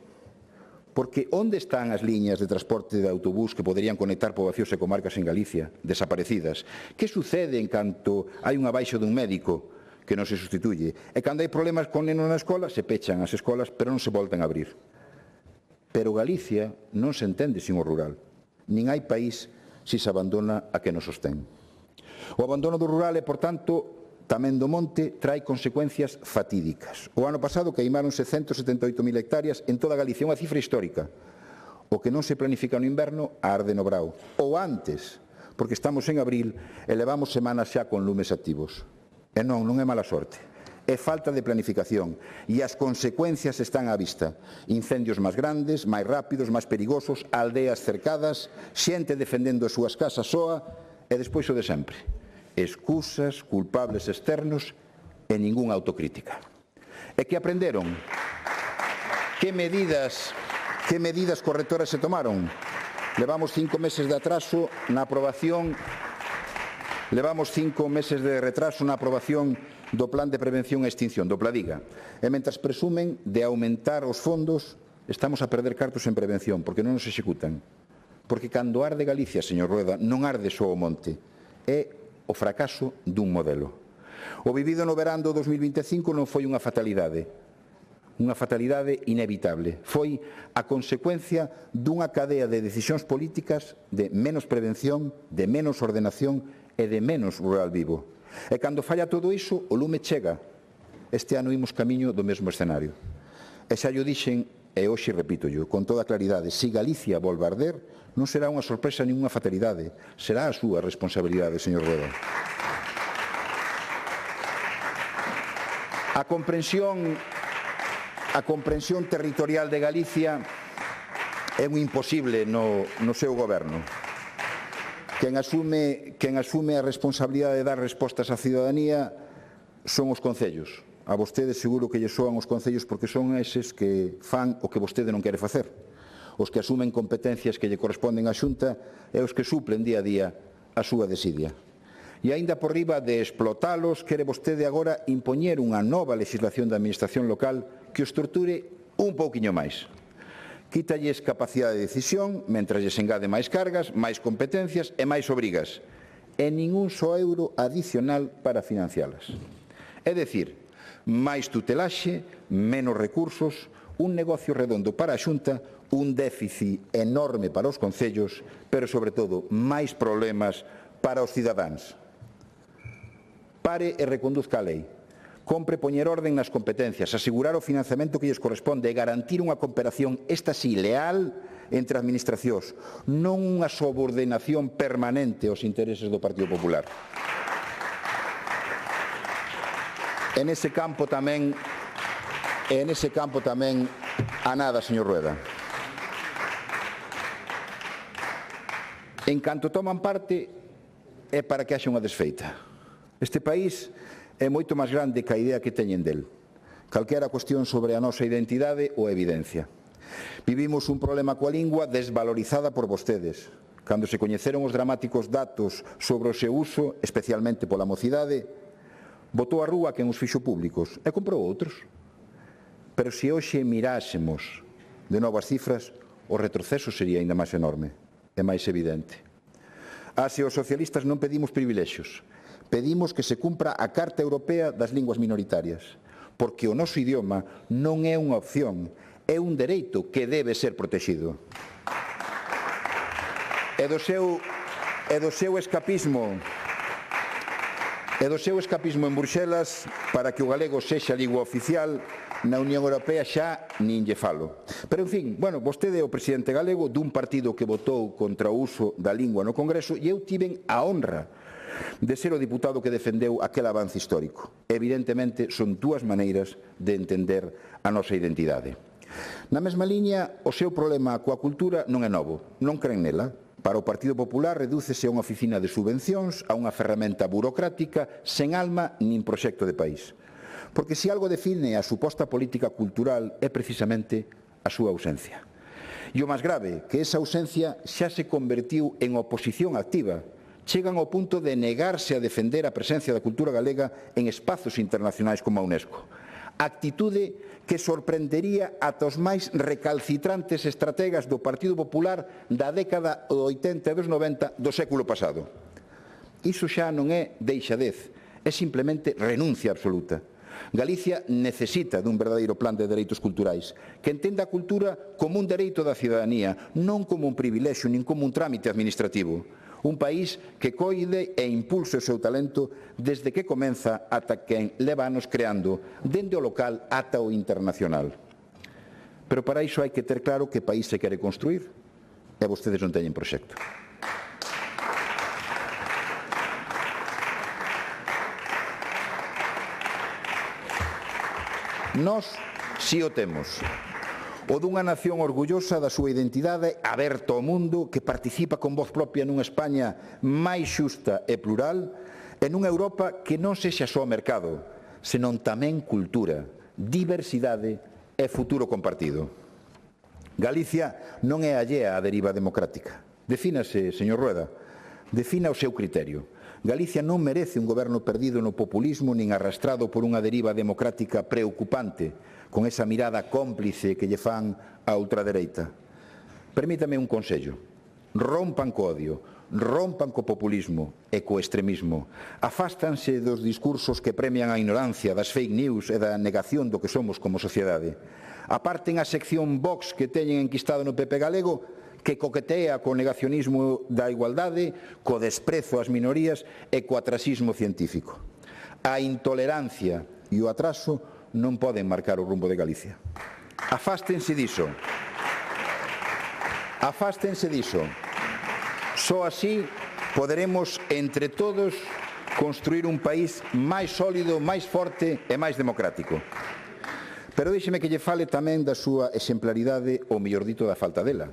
Porque onde están as liñas de transporte de autobús que poderían conectar poboacións e comarcas en Galicia, desaparecidas? Que sucede en canto hai unha baixa dun médico que non se sustituye? E cando hai problemas con nenos na escola, se pechan as escolas, pero non se voltan a abrir. Pero Galicia non se entende sin o rural. Nin hai país se se abandona a que nos sostén. O abandono do rural é, por tanto, tamén do monte trae consecuencias fatídicas. O ano pasado queimáronse 178.000 hectáreas en toda Galicia, unha cifra histórica. O que non se planifica no inverno arde no brao. Ou antes, porque estamos en abril e levamos semanas xa con lumes activos. E non é mala sorte. É falta de planificación e as consecuencias están á vista. Incendios máis grandes, máis rápidos, máis perigosos, aldeas cercadas, xente defendendo as súas casas soa e despois o de sempre. Excusas, culpables externos e ningunha autocrítica. E que aprenderon? Que medidas correctoras se tomaron? Levamos 5 meses de atraso na aprobación do Plan de Prevención e Extinción, do Pladiga. E mentras presumen de aumentar os fondos, estamos a perder cartos en prevención, porque non nos executan. Porque cando arde Galicia, señor Rueda, non arde só o monte. É o fracaso dun modelo. O vivido no verán do 2025 non foi unha fatalidade inevitable. Foi a consecuencia dunha cadea de decisións políticas de menos prevención, de menos ordenación e de menos rural vivo. E cando falla todo iso, o lume chega. Este ano imos camiño do mesmo escenario. E xa llo dixen, e hoxe repito-llo, con toda claridade, se Galicia volve a arder, non será unha sorpresa nin unha fatalidade, será a súa responsabilidade, señor Rueda. A comprensión territorial de Galicia é un imposible no seu goberno. Quen asume a responsabilidade de dar respostas á cidadanía son os concellos. A vostede seguro que lle soan os concellos porque son eses que fan o que vostede non quere facer. Os que asumen competencias que lle corresponden á Xunta e os que suplen día a día a súa desidia. E aínda por riba de explotalos, quere vostede agora impoñer unha nova legislación da administración local que o estruture un pouquiño máis. Quítalles capacidade de decisión, mentre lles engade máis cargas, máis competencias e máis obrigas. E ningún só euro adicional para financialas. É dicir, máis tutelaxe, menos recursos, un negocio redondo para a Xunta, un déficit enorme para os concellos, pero, sobre todo, máis problemas para os cidadáns. Pare e reconduzca a lei. Compre poñer orden nas competencias, asegurar o financiamento que lles corresponde e garantir unha cooperación, esta sí, leal, entre administracións, non unha subordinación permanente aos intereses do Partido Popular. En ese campo tamén a nada, señor Rueda. En canto toman parte, é para que haxa unha desfeita. Este país é moito máis grande que a idea que teñen del. Calquera cuestión sobre a nosa identidade ou evidencia. Vivimos un problema coa lingua desvalorizada por vostedes. Cando se coñeceron os dramáticos datos sobre o seu uso, especialmente pola mocidade, botou a rúa quen os fixo públicos e comprou outros. Pero se hoxe mirásemos de novas cifras, o retroceso sería ainda máis enorme e máis evidente. As e os socialistas non pedimos privilexios, pedimos que se cumpra a Carta Europea das Linguas Minoritarias, porque o noso idioma non é unha opción, é un dereito que debe ser protegido. e do seu escapismo en Bruxelas para que o galego sexa lingua oficial na Unión Europea xa nin lle falo. Pero, en fin, vostede é o presidente galego dun partido que votou contra o uso da lingua no Congreso e eu tiven a honra de ser o diputado que defendeu aquel avance histórico. Evidentemente, son dúas maneiras de entender a nosa identidade. Na mesma liña, o seu problema coa cultura non é novo, non cren nela. Para o Partido Popular redúcese a unha oficina de subvencións, a unha ferramenta burocrática sen alma nin proxecto de país. Porque se algo define a suposta política cultural é precisamente a súa ausencia. E o máis grave, que esa ausencia xa se convertiu en oposición activa. Chegan ao punto de negarse a defender a presencia da cultura galega en espazos internacionais como a UNESCO. Actitude que sorprendería ata os máis recalcitrantes estrategas do Partido Popular da década 80 e dos 90 do século pasado. Iso xa non é deixadez, é simplemente renuncia absoluta. Galicia necesita dun verdadeiro plan de dereitos culturais que entenda a cultura como un dereito da cidadanía, non como un privilexio nin como un trámite administrativo. Un país que coide e impulse o seu talento desde que comeza ata quen leva anos creando, dende o local ata o internacional. Pero para iso hai que ter claro que país se quere construir e vostedes non teñen proxecto. Nós si o temos. O dunha nación orgullosa da súa identidade, aberta ao mundo, que participa con voz propia nunha España máis xusta e plural, e nunha Europa que non sexa só mercado, senón tamén cultura, diversidade e futuro compartido. Galicia non é allea á deriva democrática. Defínase, señor Rueda, defina o seu criterio. Galicia non merece un goberno perdido no populismo nin arrastrado por unha deriva democrática preocupante, con esa mirada cómplice que lle fan a ultradereita. Permítame un consello. Rompan co odio, rompan co populismo e co extremismo. Afástanse dos discursos que premian a ignorancia, das fake news e da negación do que somos como sociedade. Aparten a sección Vox que teñen enquistado no PP galego, que coquetea co negacionismo da igualdade, co desprezo ás minorías e co atrasismo científico. A intolerancia e o atraso non poden marcar o rumbo de Galicia. Afástense diso. Afástense diso. Só así poderemos, entre todos, construir un país máis sólido, máis forte e máis democrático. Pero déxeme que lle fale tamén da súa exemplaridade, ou mellor dito, da falta dela.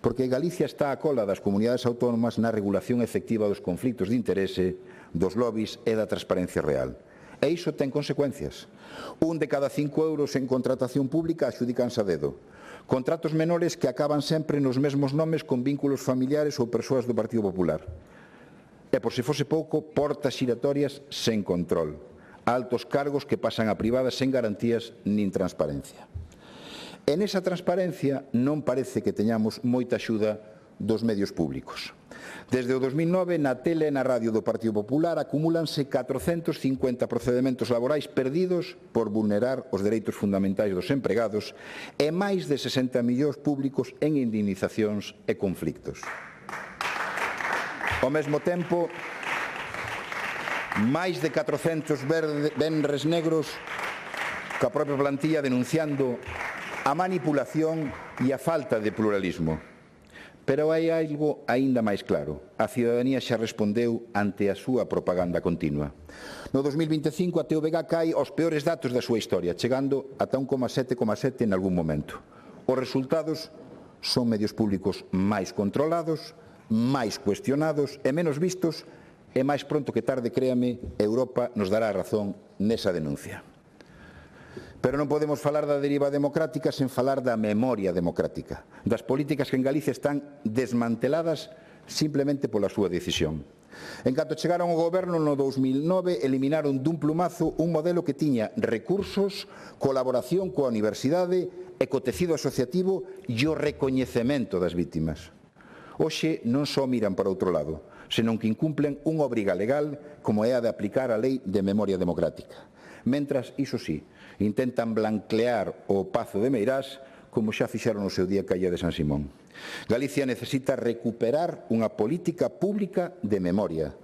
Porque Galicia está á cola das comunidades autónomas na regulación efectiva dos conflitos de interese, dos lobbies e da transparencia real. E iso ten consecuencias. 1 de cada 5 euros en contratación pública adxudicanse a dedo. Contratos menores que acaban sempre nos mesmos nomes con vínculos familiares ou persoas do Partido Popular. E, por se fose pouco, portas xiratorias sen control. Altos cargos que pasan a privadas sen garantías nin transparencia. En esa transparencia non parece que teñamos moita axuda dos medios públicos. Desde o 2009, na tele e na radio do Partido Popular acumúlanse 450 procedementos laborais perdidos por vulnerar os dereitos fundamentais dos empregados e máis de 60 millóns públicos en indemnizacións e conflictos. Ao mesmo tempo, máis de 400 venres negros ca propia plantilla denunciando a manipulación e a falta de pluralismo. Pero hai algo aínda máis claro. A cidadanía xa respondeu ante a súa propaganda continua. No 2025 a TVG cae aos peores datos da súa historia, chegando ata 1,7,7 en algún momento. Os resultados son medios públicos máis controlados, máis cuestionados e menos vistos, e máis pronto que tarde, créame, Europa nos dará a razón nesa denuncia. Pero non podemos falar da deriva democrática sen falar da memoria democrática, das políticas que en Galicia están desmanteladas simplemente pola súa decisión. En canto chegaron ao goberno no 2009, eliminaron dun plumazo un modelo que tiña recursos, colaboración coa universidade e co tecido asociativo e o recoñecemento das vítimas. Hoxe non só miran para outro lado, senón que incumplen unha obriga legal como é a de aplicar a Lei de Memoria Democrática. Mentras, iso sí, intentan blanquear o Pazo de Meirás como xa fixeron no seu día ca illa de San Simón. Galicia necesita recuperar unha política pública de memoria,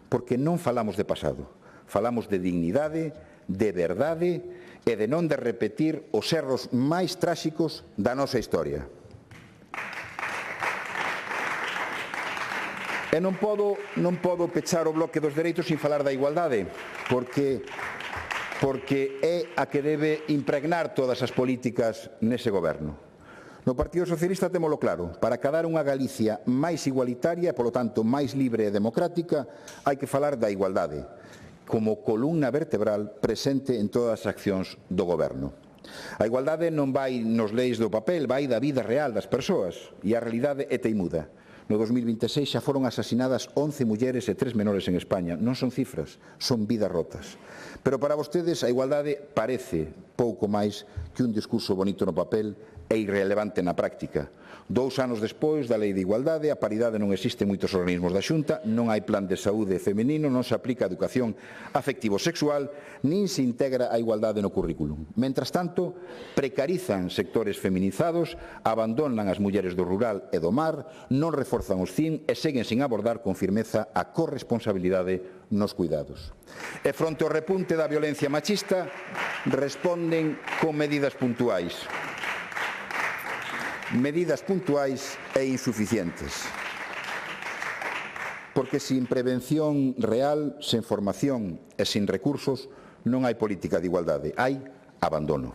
porque non falamos de pasado, falamos de dignidade, de verdade e de non de repetir os erros máis tráxicos da nosa historia. E non podo pechar o bloque dos dereitos sin falar da igualdade, porque é a que debe impregnar todas as políticas nese goberno. No Partido Socialista témolo claro, para acadar unha Galicia máis igualitaria e, polo tanto, máis libre e democrática, hai que falar da igualdade, como columna vertebral presente en todas as accións do goberno. A igualdade non vai nos leis do papel, vai da vida real das persoas, e a realidade é teimuda. No 2026 xa foron asasinadas 11 mulleres e 3 menores en España. Non son cifras, son vidas rotas. Pero para vostedes a igualdade parece pouco máis que un discurso bonito no papel e irrelevante na práctica. 2 anos despois da Lei de Igualdade, a paridade non existe en moitos organismos da Xunta, non hai plan de saúde feminino, non se aplica a educación afectivo-sexual, nin se integra a igualdade no currículum. Mentras tanto, precarizan sectores feminizados, abandonan as mulleres do rural e do mar, non reforzan os CIN e seguen sin abordar con firmeza a corresponsabilidade nos cuidados. E fronte ao repunte da violencia machista, responden con medidas puntuais. Medidas puntuais e insuficientes. Porque sin prevención real, sen formación e sin recursos, non hai política de igualdade, hai abandono.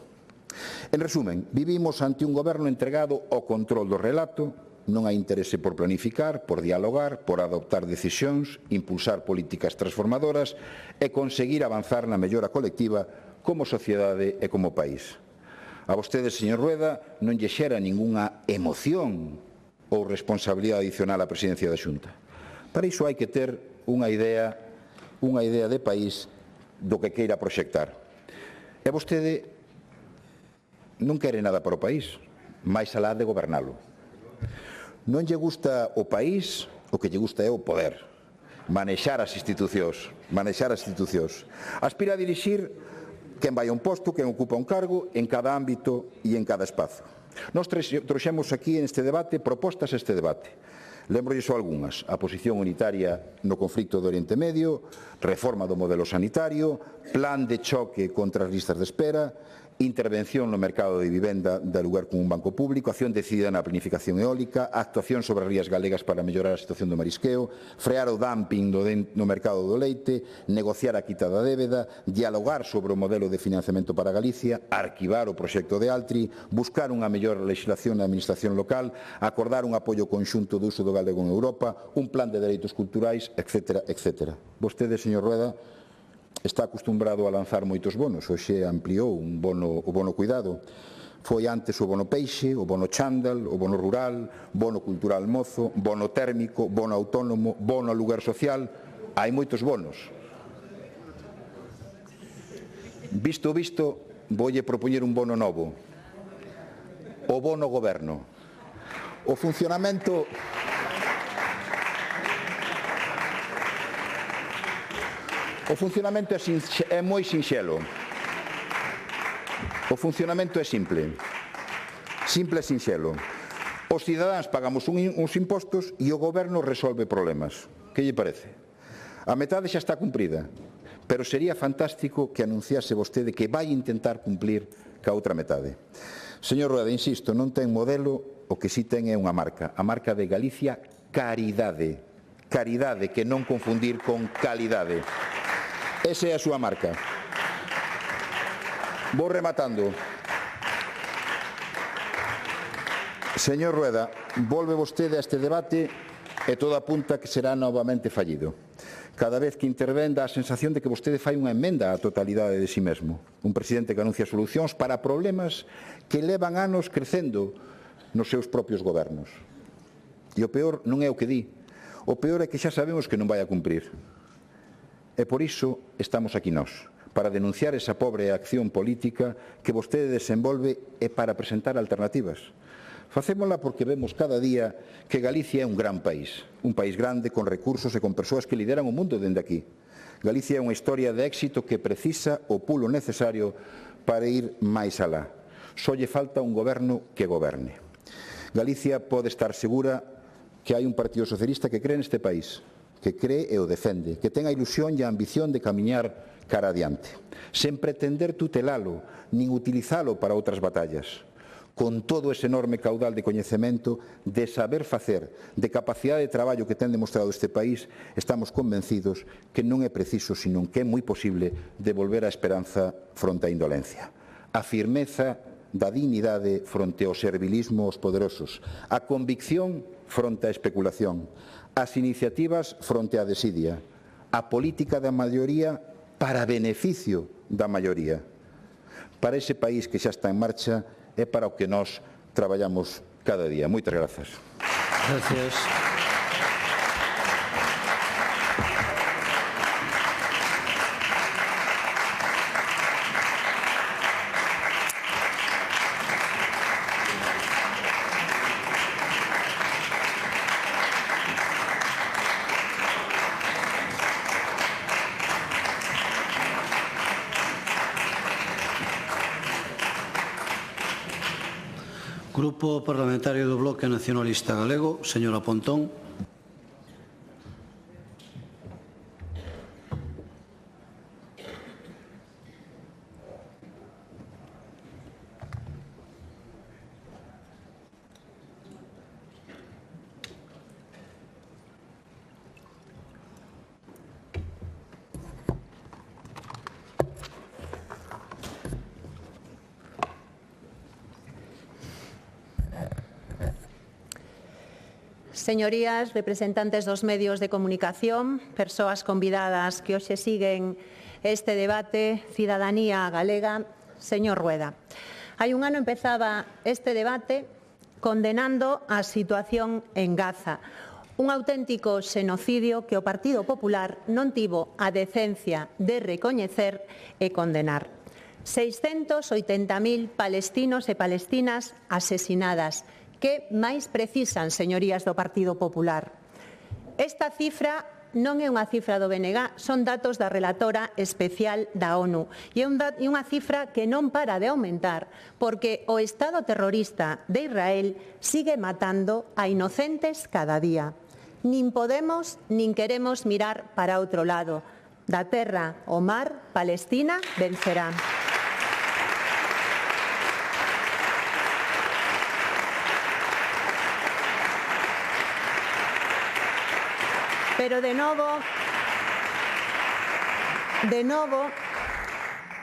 En resumen, vivimos ante un goberno entregado ao control do relato, non hai interese por planificar, por dialogar, por adoptar decisións, impulsar políticas transformadoras e conseguir avanzar na mellora colectiva como sociedade e como país. A vostede, señor Rueda, non lle xera ningunha emoción ou responsabilidade adicional á presidencia da Xunta. Para iso hai que ter unha idea de país do que queira proxectar. E vostede non quere nada para o país, máis alá de gobernalo. Non lle gusta o país, o que lle gusta é o poder, manexar as institucións. Aspira a dirixir quen vai a un posto, quen ocupa un cargo, en cada ámbito e en cada espazo. Nós trouxemos aquí neste debate propostas a este debate. Lembro só algunhas: a posición unitaria no conflito do Oriente Medio, reforma do modelo sanitario, plan de choque contra as listas de espera, intervención no mercado de vivenda de aluguer con un banco público, acción decidida na planificación eólica, actuación sobre as rías galegas para mellorar a situación do marisqueo, frear o dumping no mercado do leite, negociar a quita da débeda, dialogar sobre o modelo de financiamento para Galicia, arquivar o proxecto de Altri, buscar unha mellor legislación na administración local, acordar un apoio conxunto do uso do galego en Europa, un plan de dereitos culturais, etc. etc. Vostede, señor Rueda, está acostumbrado a lanzar moitos bonos. Hoxe ampliou o bono cuidado. Foi antes o bono peixe, o bono chándal, o bono rural, bono cultural mozo, bono térmico, bono autónomo, bono aluguer social. Hai moitos bonos. Visto, voulle propoñer un bono novo. O bono goberno. O funcionamento... O funcionamento é moi sinxelo. O funcionamento é simple. Simple e sinxelo. Os cidadáns pagamos uns impostos e o goberno resolve problemas. Que lle parece? A metade xa está cumprida, pero sería fantástico que anunciase vostede que vai intentar cumplir ca outra metade. Señor Rueda, insisto, non ten modelo, o que si ten é unha marca. A marca de Galicia, caridade. Caridade, que non confundir con calidade. Esa é a súa marca. Vou rematando. Señor Rueda, volve vostede a este debate e todo apunta que será novamente fallido. Cada vez que intervén dá a sensación de que vostede fai unha emenda á totalidade de si mesmo. Un presidente que anuncia solucións para problemas que levan anos crecendo nos seus propios gobernos. E o peor non é o que di. O peor é que xa sabemos que non vai a cumprir. E por iso estamos aquí nós, para denunciar esa pobre acción política que vostede desenvolve e para presentar alternativas. Facémola porque vemos cada día que Galicia é un gran país grande, con recursos e con persoas que lideran o mundo dende aquí. Galicia é unha historia de éxito que precisa o pulo necesario para ir máis alá. Só lle falta un goberno que goberne. Galicia pode estar segura que hai un Partido Socialista que cree neste país, que cree e o defende, que ten a ilusión e a ambición de camiñar cara adiante, sen pretender tutelalo, nin utilizalo para outras batallas. Con todo ese enorme caudal de coñecemento, de saber facer, de capacidade de traballo que ten demostrado este país, estamos convencidos que non é preciso, sino que é moi posible, devolver a esperanza fronte á indolencia. A firmeza da dignidade fronte ao servilismo aos poderosos, a convicción fronte á especulación, as iniciativas fronte á desidia, a política da maioría para beneficio da maioría. Para ese país que xa está en marcha é para o que nós traballamos cada día. Moitas grazas. Gracias. Grupo Parlamentario do Bloque Nacionalista Galego, señora Pontón. Señorías, representantes dos medios de comunicación, persoas convidadas que hoxe siguen este debate, cidadanía galega, señor Rueda. Hai un ano empezaba este debate condenando a situación en Gaza, un auténtico xenocidio que o Partido Popular non tivo a decencia de recoñecer e condenar. 680.000 palestinos e palestinas asesinadas. Que máis precisan, señorías do Partido Popular? Esta cifra non é unha cifra do BNG, son datos da relatora especial da ONU. E é unha cifra que non para de aumentar, porque o Estado terrorista de Israel sigue matando a inocentes cada día. Nin podemos, nin queremos mirar para outro lado. Da terra ao mar, Palestina vencerá. Pero de novo,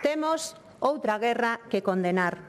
temos outra guerra que condenar.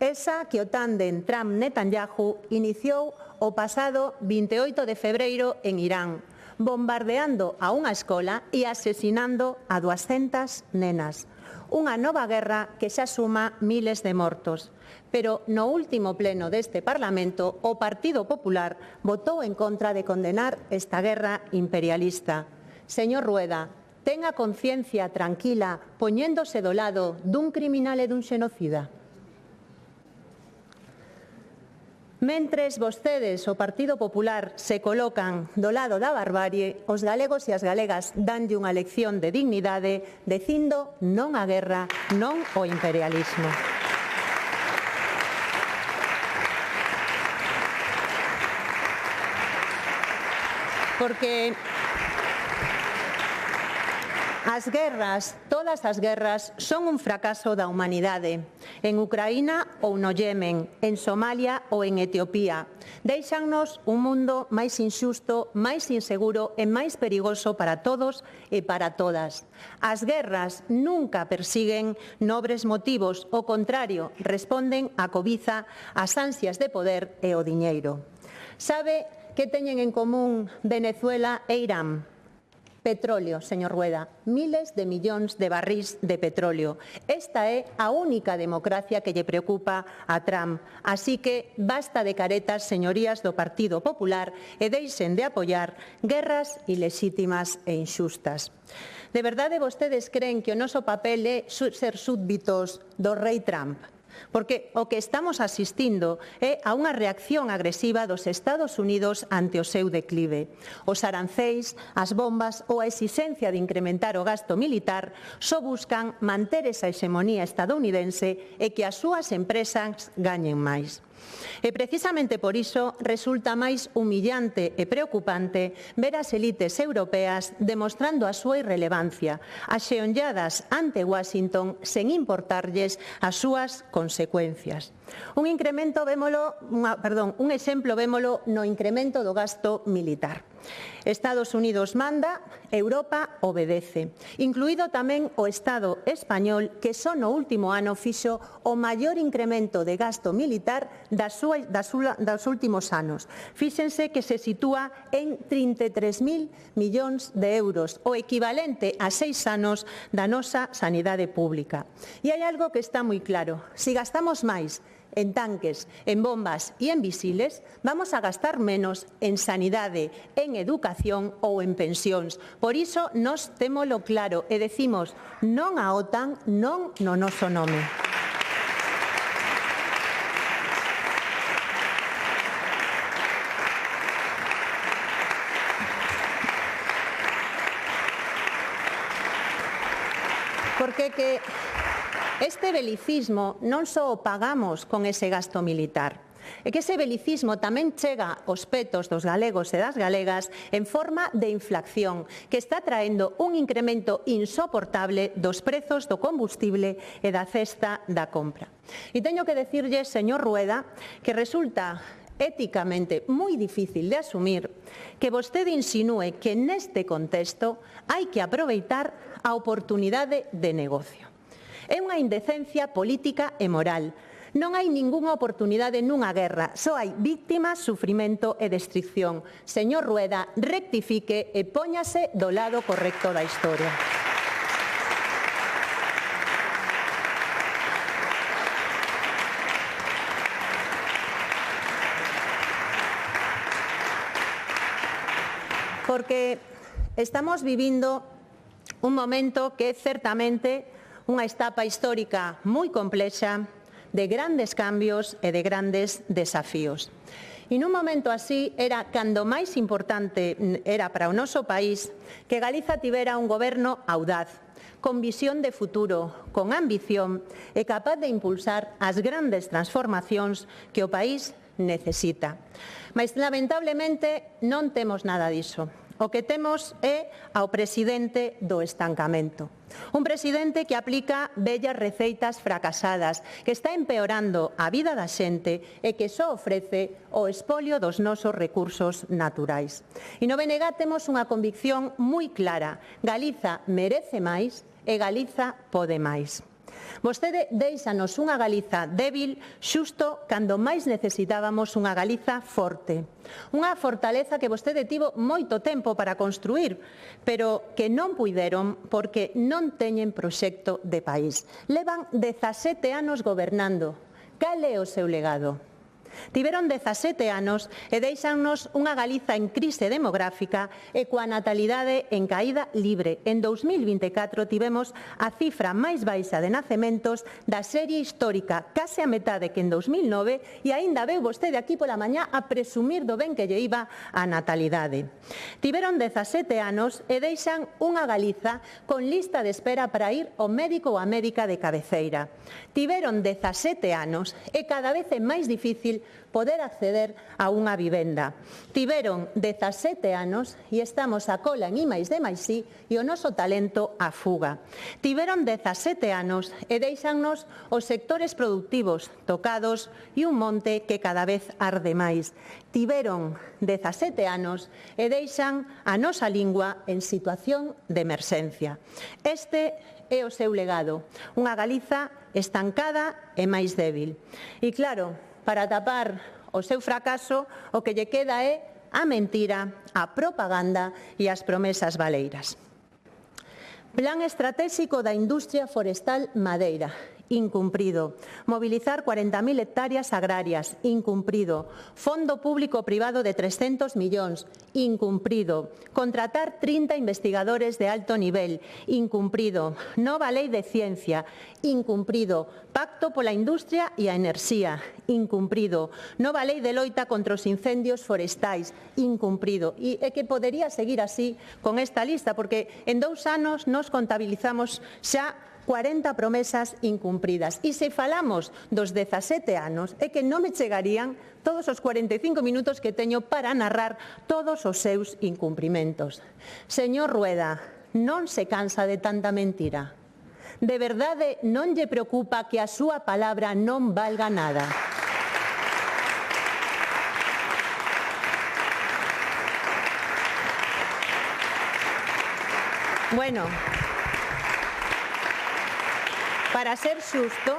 Esa que o tándem Trump-Netanyahu iniciou o pasado 28 de febreiro en Irán, bombardeando a unha escola e asesinando a 200 nenas. Unha nova guerra que xa suma miles de mortos. Pero no último pleno deste Parlamento, o Partido Popular votou en contra de condenar esta guerra imperialista. Señor Rueda, ten a conciencia tranquila poñéndose do lado dun criminal e dun xenocida? Mentres vostedes, o Partido Popular, se colocan do lado da barbarie, os galegos e as galegas danlle unha lección de dignidade dicindo non á guerra, non ao imperialismo. Porque as guerras, todas as guerras, son un fracaso da humanidade. En Ucraína ou no Yemen, en Somalia ou en Etiopía. Déixannos un mundo máis inxusto, máis inseguro e máis perigoso para todos e para todas. As guerras nunca persiguen nobres motivos, ao contrario, responden á cobiza, ás ansias de poder e o diñeiro. Sabe que teñen en común Venezuela e Irán? Petróleo, señor Rueda, miles de millóns de barrís de petróleo. Esta é a única democracia que lle preocupa a Trump. Así que basta de caretas, señorías do Partido Popular, e deixen de apoiar guerras ilexítimas e inxustas. De verdade vostedes creen que o noso papel é ser súbditos do rei Trump? porque o que estamos asistindo é a unha reacción agresiva dos Estados Unidos ante o seu declive. Os aranceis, as bombas ou a exixencia de incrementar o gasto militar só buscan manter esa hexemonía estadounidense e que as súas empresas gañen máis. E precisamente por iso resulta máis humillante e preocupante ver as elites europeas demostrando a súa irrelevancia, axeonlladas ante Washington sen importarlles as súas consecuencias. Un exemplo vémolo no incremento do gasto militar. Estados Unidos manda, Europa obedece, incluído tamén o Estado español, que só no último ano fixo o maior incremento de gasto militar dos últimos anos. Fíxense que se sitúa en 33.000 millóns de euros, o equivalente a 6 anos da nosa sanidade pública. E hai algo que está moi claro: se gastamos máis en tanques, en bombas e en misiles, vamos a gastar menos en sanidade, en educación ou en pensións. Por iso, nós témolo claro e decimos non á OTAN, non no noso nome. Porque que este belicismo non só o pagamos con ese gasto militar, é que ese belicismo tamén chega aos petos dos galegos e das galegas en forma de inflación, que está traendo un incremento insoportable dos prezos do combustible e da cesta da compra. E teño que decirlle, señor Rueda, que resulta éticamente moi difícil de asumir que vostede insinúe que neste contexto hai que aproveitar a oportunidade de negocio. É unha indecencia política e moral. Non hai ningunha oportunidade nunha guerra, só hai víctimas, sufrimento e destrucción. Señor Rueda, rectifique e póñase do lado correcto da historia. Porque estamos vivindo un momento que é certamente unha etapa histórica moi complexa, de grandes cambios e de grandes desafíos. E nun momento así era cando máis importante era para o noso país que Galiza tivera un goberno audaz, con visión de futuro, con ambición e capaz de impulsar as grandes transformacións que o país necesita. Mais, lamentablemente, non temos nada diso. O que temos é ao presidente do estancamento. Un presidente que aplica vellas receitas fracasadas, que está empeorando a vida da xente e que só ofrece o espolio dos nosos recursos naturais. E no BNG temos unha convicción moi clara: Galiza merece máis e Galiza pode máis. Vostede déixanos unha Galiza débil xusto cando máis necesitábamos unha Galiza forte. Unha fortaleza que vostede tivo moito tempo para construir, pero que non puideron porque non teñen proxecto de país. Levan 17 anos gobernando. Cal é o seu legado? Tiveron 17 anos e deixannos unha Galiza en crise demográfica e coa natalidade en caída libre. En 2024 tivemos a cifra máis baixa de nacementos da serie histórica, case a metade que en 2009, e aínda veu vostede aquí pola mañá a presumir do ben que lle iba a natalidade. Tiveron 17 anos e deixan unha Galiza con lista de espera para ir ao médico ou a médica de cabeceira. Tiveron 17 anos e cada vez é máis difícil poder acceder a unha vivenda. Tiveron 17 anos e estamos a cola en I+D+I e o noso talento a fuga. Tiveron 17 anos e deixannos os sectores productivos tocados e un monte que cada vez arde máis. Tiveron 17 anos e deixan a nosa lingua en situación de emerxencia. Este é o seu legado, unha Galiza estancada e máis débil. E claro, para tapar o seu fracaso, o que lle queda é a mentira, a propaganda e as promesas baleiras. Plan estratégico da industria forestal madeira. incumprido. Movilizar 40.000 hectáreas agrarias, incumprido. Fondo público-privado de 300 millóns, incumprido. Contratar 30 investigadores de alto nivel, incumprido. Nova lei de ciencia, incumprido. Pacto pola industria e a enerxía, incumprido. Nova lei de loita contra os incendios forestais, incumprido. E é que podería seguir así con esta lista, porque en 2 anos nos contabilizamos xa 40 promesas incumpridas. E se falamos dos 17 anos, é que non me chegarían todos os 45 minutos que teño para narrar todos os seus incumprimentos. Señor Rueda, non se cansa de tanta mentira? De verdade non lle preocupa que a súa palabra non valga nada? Bueno, para ser xusta,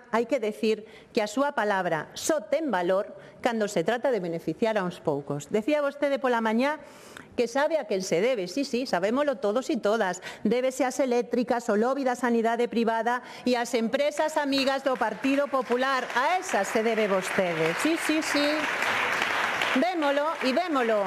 hai que decir que a súa palabra só ten valor cando se trata de beneficiar a uns poucos. Decía vostede pola mañá que sabe a quen se debe. Sí, sabémolo todos e todas. Débese ás eléctricas, o lobby da sanidade privada e ás empresas amigas do Partido Popular. A esas se debe vostede. Sí. Vémolo e vémolo.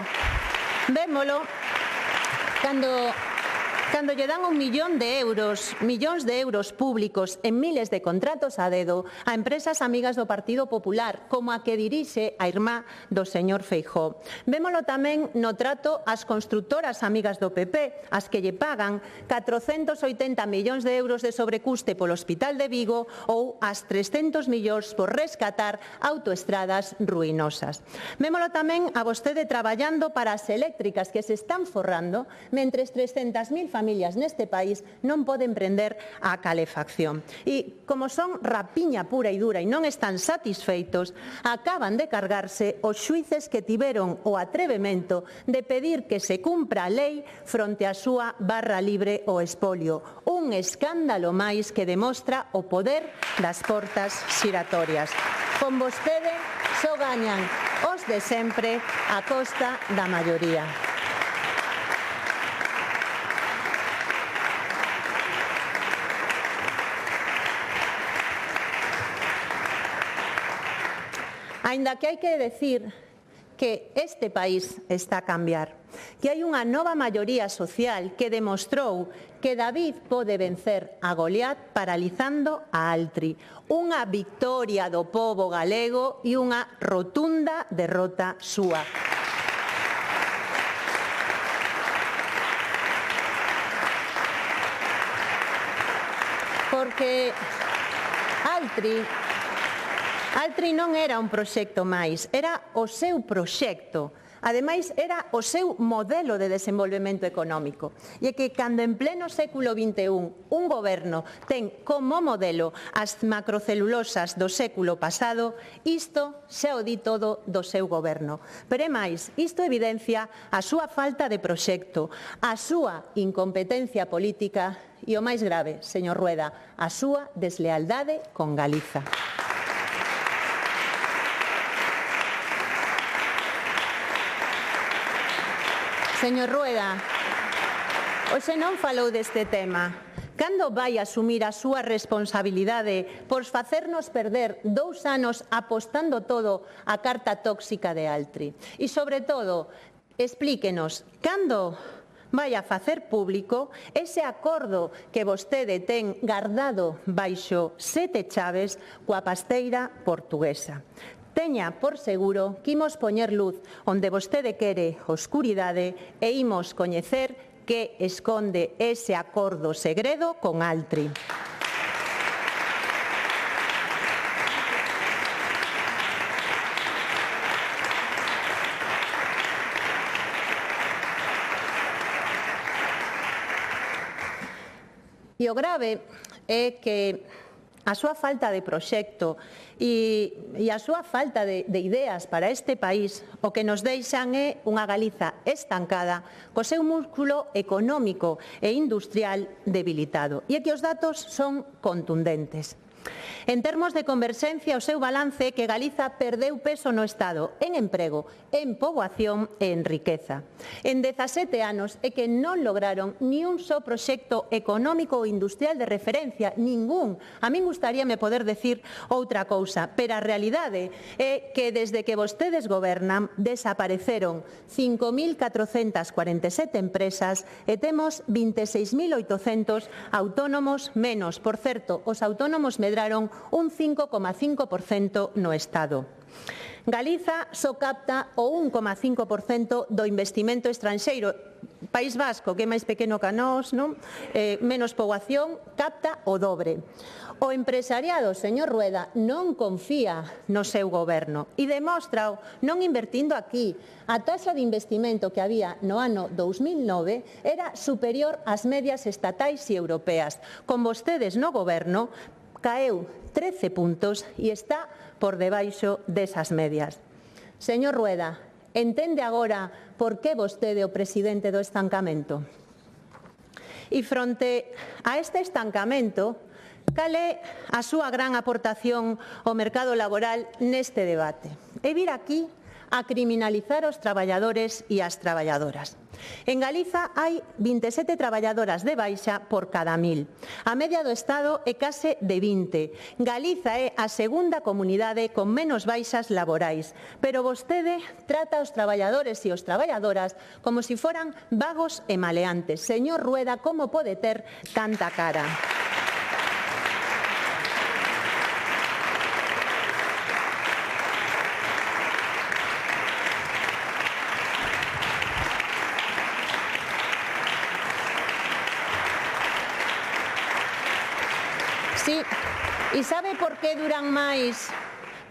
Cando lle dan 1 millón de euros, millóns de euros públicos en miles de contratos a dedo a empresas amigas do Partido Popular, como a que dirixe a irmá do señor Feijóo. Vémolo tamén no trato ás constructoras amigas do PP, as que lle pagan 480 millóns de euros de sobrecuste polo Hospital de Vigo ou as 300 millóns por rescatar autoestradas ruinosas. Vémolo tamén a vostede traballando para as eléctricas que se están forrando, mentres 300.000 familias neste país non poden prender a calefacción. E, como son rapiña pura e dura e non están satisfeitos, acaban de cargarse os xuíces que tiveron o atrevemento de pedir que se cumpra a lei fronte á súa barra libre o espolio. Un escándalo máis que demostra o poder das portas xiratorias. Con vostede só gañan os de sempre a costa da maioría. Aínda que hai que decir que este país está a cambiar, que hai unha nova maioría social que demostrou que David pode vencer a Goliat paralizando a Altri. Unha victoria do pobo galego e unha rotunda derrota súa. Porque Altri non era un proxecto máis, era o seu proxecto. Ademais, era o seu modelo de desenvolvemento económico. E é que cando en pleno século XXI un goberno ten como modelo as macrocelulosas do século pasado, isto xa o di todo do seu goberno. Pero é máis, isto evidencia a súa falta de proxecto, a súa incompetencia política e o máis grave, señor Rueda, a súa deslealdade con Galiza. Señor Rueda, hoxe non falou deste tema. Cando vai asumir a súa responsabilidade por facernos perder 2 anos apostando todo á carta tóxica de Altri? E, sobre todo, explíquenos, cando vai a facer público ese acordo que vostede ten guardado baixo 7 chaves coa pasteira portuguesa? Teña por seguro que imos poñer luz onde vostede quere oscuridade e imos coñecer que esconde ese acordo segredo con Altri. E o grave é que a súa falta de proxecto e a súa falta de ideas para este país o que nos deixan é unha Galiza estancada co seu músculo económico e industrial debilitado. E é que os datos son contundentes. En termos de converxencia, o seu balance é que Galiza perdeu peso no Estado en emprego, en poboación e en riqueza. En 17 anos é que non lograron ni un só proxecto económico ou industrial de referencia, ningún. A min gustaríame poder decir outra cousa, pero a realidade é que desde que vostedes gobernan desapareceron 5.447 empresas e temos 26.800 autónomos menos. Por certo, os autónomos medraron un 5,5% no Estado. Galiza só capta o 1,5% do investimento estranxeiro. País Vasco, que é máis pequeno que nós, non? Menos poboación, capta o dobre. O empresariado, señor Rueda, non confía no seu goberno e demóstrao non invertindo aquí. A taxa de investimento que había no ano 2009 era superior ás medias estatais e europeas. Con vostedes no goberno, caeu 13 puntos e está por debaixo desas medias. Señor Rueda, entende agora por que vostede é o presidente do estancamento? E fronte a este estancamento, cal é a súa gran aportación ao mercado laboral neste debate? É vir aquí a criminalizar os traballadores e as traballadoras. En Galiza hai 27 traballadoras de baixa por cada 1000. A media do Estado é case de 20. Galiza é a segunda comunidade con menos baixas laborais. Pero vostede trata os traballadores e os traballadoras como se foran vagos e maleantes. Señor Rueda, como pode ter tanta cara? Sí, e sabe por que duran máis?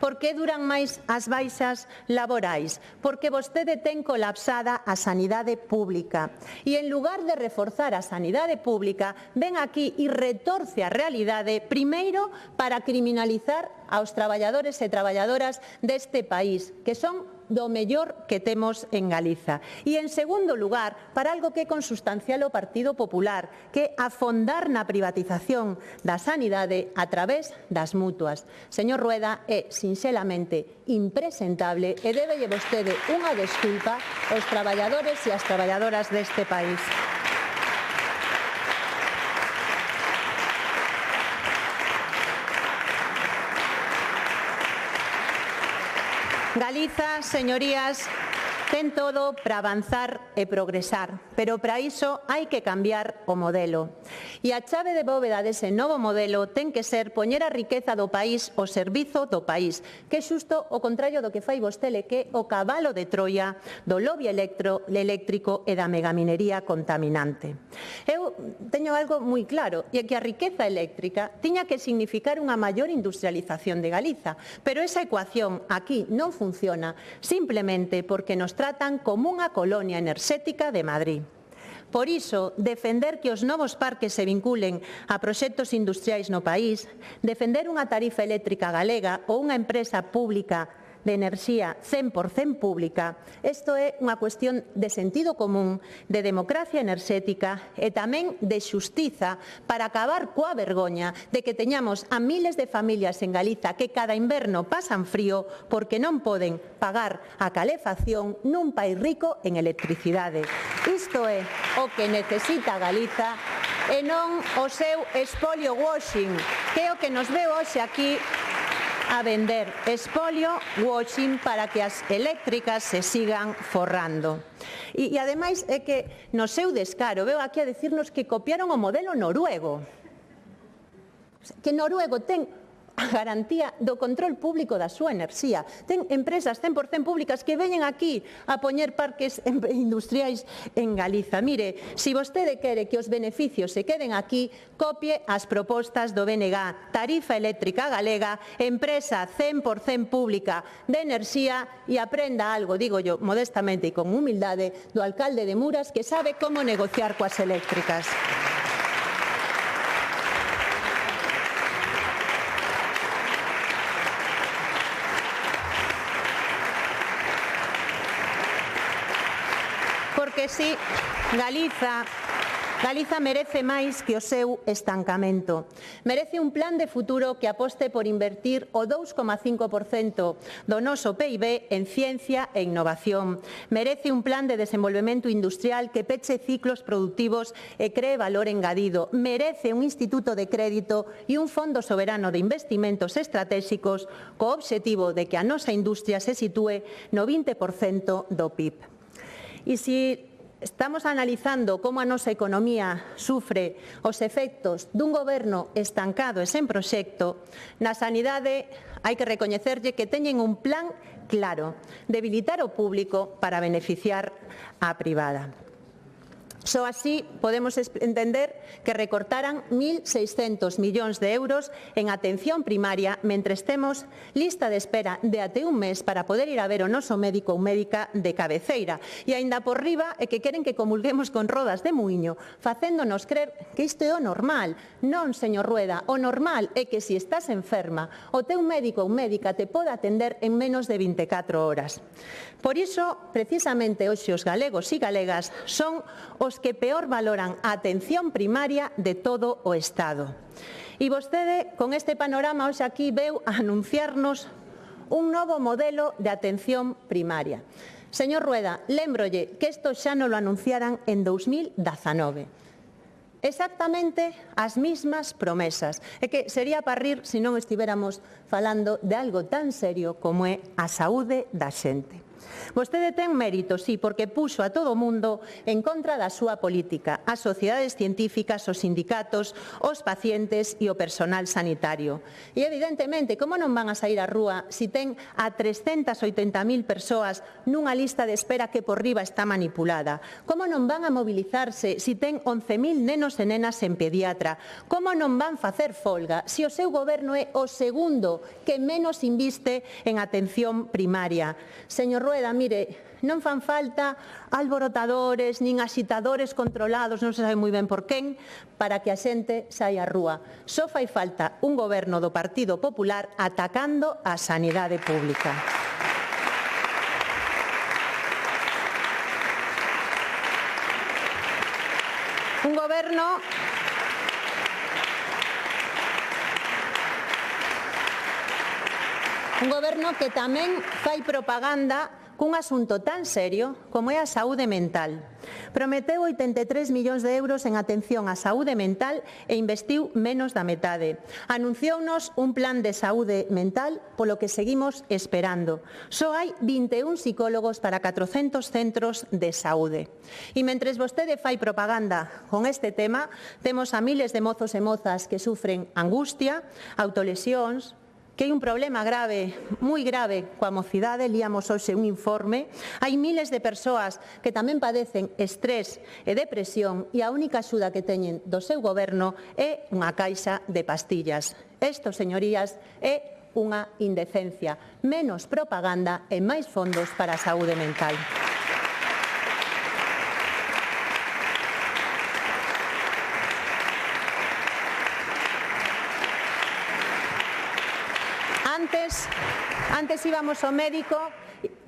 Por que duran máis as baixas laborais? Porque vostede ten colapsada a sanidade pública. E en lugar de reforzar a sanidade pública, ven aquí e retorce a realidade, primeiro, para criminalizar aos traballadores e traballadoras deste país, que son do mellor que temos en Galiza. E, en segundo lugar, para algo que é consustancial ao Partido Popular, que é afondar na privatización da sanidade a través das mutuas. Señor Rueda, é sinxelamente impresentable e débelle vostede unha desculpa aos traballadores e as traballadoras deste país. Galiza, señorías, ten todo para avanzar e progresar, pero para iso hai que cambiar o modelo. E a chave de bóveda dese novo modelo ten que ser poñer a riqueza do país ao servizo do país, que é xusto o contrario do que fai vostede, que é o cabalo de Troia do lobby eléctrico e da megaminería contaminante. Eu teño algo moi claro, e é que a riqueza eléctrica tiña que significar unha maior industrialización de Galiza, pero esa ecuación aquí non funciona simplemente porque nos tratan como unha colonia enerxética de Madrid. Por iso, defender que os novos parques se vinculen a proxectos industriais no país, defender unha tarifa eléctrica galega ou unha empresa pública de enerxía 100% pública, isto é unha cuestión de sentido común, de democracia enerxética e tamén de xustiza para acabar coa vergoña de que teñamos a miles de familias en Galiza que cada inverno pasan frío porque non poden pagar a calefacción nun país rico en electricidade. Isto é o que necesita Galiza e non o seu expolio washing, que é o que nos veu hoxe aquí a vender, expolio washing para que as eléctricas se sigan forrando. E ademais é que no seu descaro veo aquí a decirnos que copiaron o modelo noruego. Que Noruego ten a garantía do control público da súa enerxía. Ten empresas 100% públicas que veñen aquí a poñer parques industriais en Galiza. Mire, se vostede quere que os beneficios se queden aquí, copie as propostas do BNG, tarifa eléctrica galega, empresa 100% pública de enerxía e aprenda algo, digo yo, modestamente e con humildade, do alcalde de Muras que sabe como negociar coas eléctricas. Porque si Galiza Galiza merece máis que o seu estancamento. Merece un plan de futuro que aposte por invertir o 2,5% do noso PIB en ciencia e innovación. Merece un plan de desenvolvemento industrial que peche ciclos productivos e cree valor engadido. Merece un instituto de crédito e un fondo soberano de investimentos estratégicos co obxectivo de que a nosa industria se sitúe no 20% do PIB. E se estamos analizando como a nosa economía sufre os efectos dun goberno estancado e sen proxecto, na sanidade hai que recoñecerlle que teñen un plan claro, debilitar o público para beneficiar á privada. Só así podemos entender que recortaran 1.600 millóns de euros en atención primaria mentres temos lista de espera de até un mes para poder ir a ver o noso médico ou médica de cabeceira. E aínda por riba é que queren que comulguemos con rodas de muiño, facéndonos crer que isto é o normal. Non, señor Rueda, o normal é que se estás enferma, o teu médico ou médica te pode atender en menos de 24 horas. Por iso, precisamente, hoxe os galegos e galegas son os que peor valoran a atención primaria de todo o Estado. E vostede, con este panorama, hoxe aquí veu a anunciarnos un novo modelo de atención primaria. Señor Rueda, lémbrolle que isto xa non lo anunciaran en 2019. Exactamente as mismas promesas. É que sería para rir se non estivéramos falando de algo tan serio como é a saúde da xente. Vostede ten mérito, sí, porque puxo a todo o mundo en contra da súa política, as sociedades científicas, os sindicatos, os pacientes e o personal sanitario. E, evidentemente, como non van a sair á rúa se ten a 380.000 persoas nunha lista de espera que por riba está manipulada? Como non van a mobilizarse se ten 11.000 nenos e nenas en pediatra? Como non van facer folga se o seu goberno é o segundo que menos inviste en atención primaria? Señor Rueda, mire, non fan falta alborotadores nin axitadores controlados, non se sabe moi ben por quen, para que a xente saia á rúa. Só fai falta un goberno do Partido Popular atacando a sanidade pública. Un goberno que tamén fai propaganda cun asunto tan serio como é a saúde mental. Prometeu 83 millóns de euros en atención á saúde mental e investiu menos da metade. Anunciounos un plan de saúde mental polo que seguimos esperando. Só hai 21 psicólogos para 400 centros de saúde. E mentres vostede fai propaganda con este tema, temos a miles de mozos e mozas que sufren angustia, autolesións, que hai un problema grave, moi grave, coa mocidade. Líamos hoxe un informe. Hai miles de persoas que tamén padecen estrés e depresión e a única axuda que teñen do seu goberno é unha caixa de pastillas. Isto, señorías, é unha indecencia. Menos propaganda e máis fondos para a saúde mental. Antes íbamos ao médico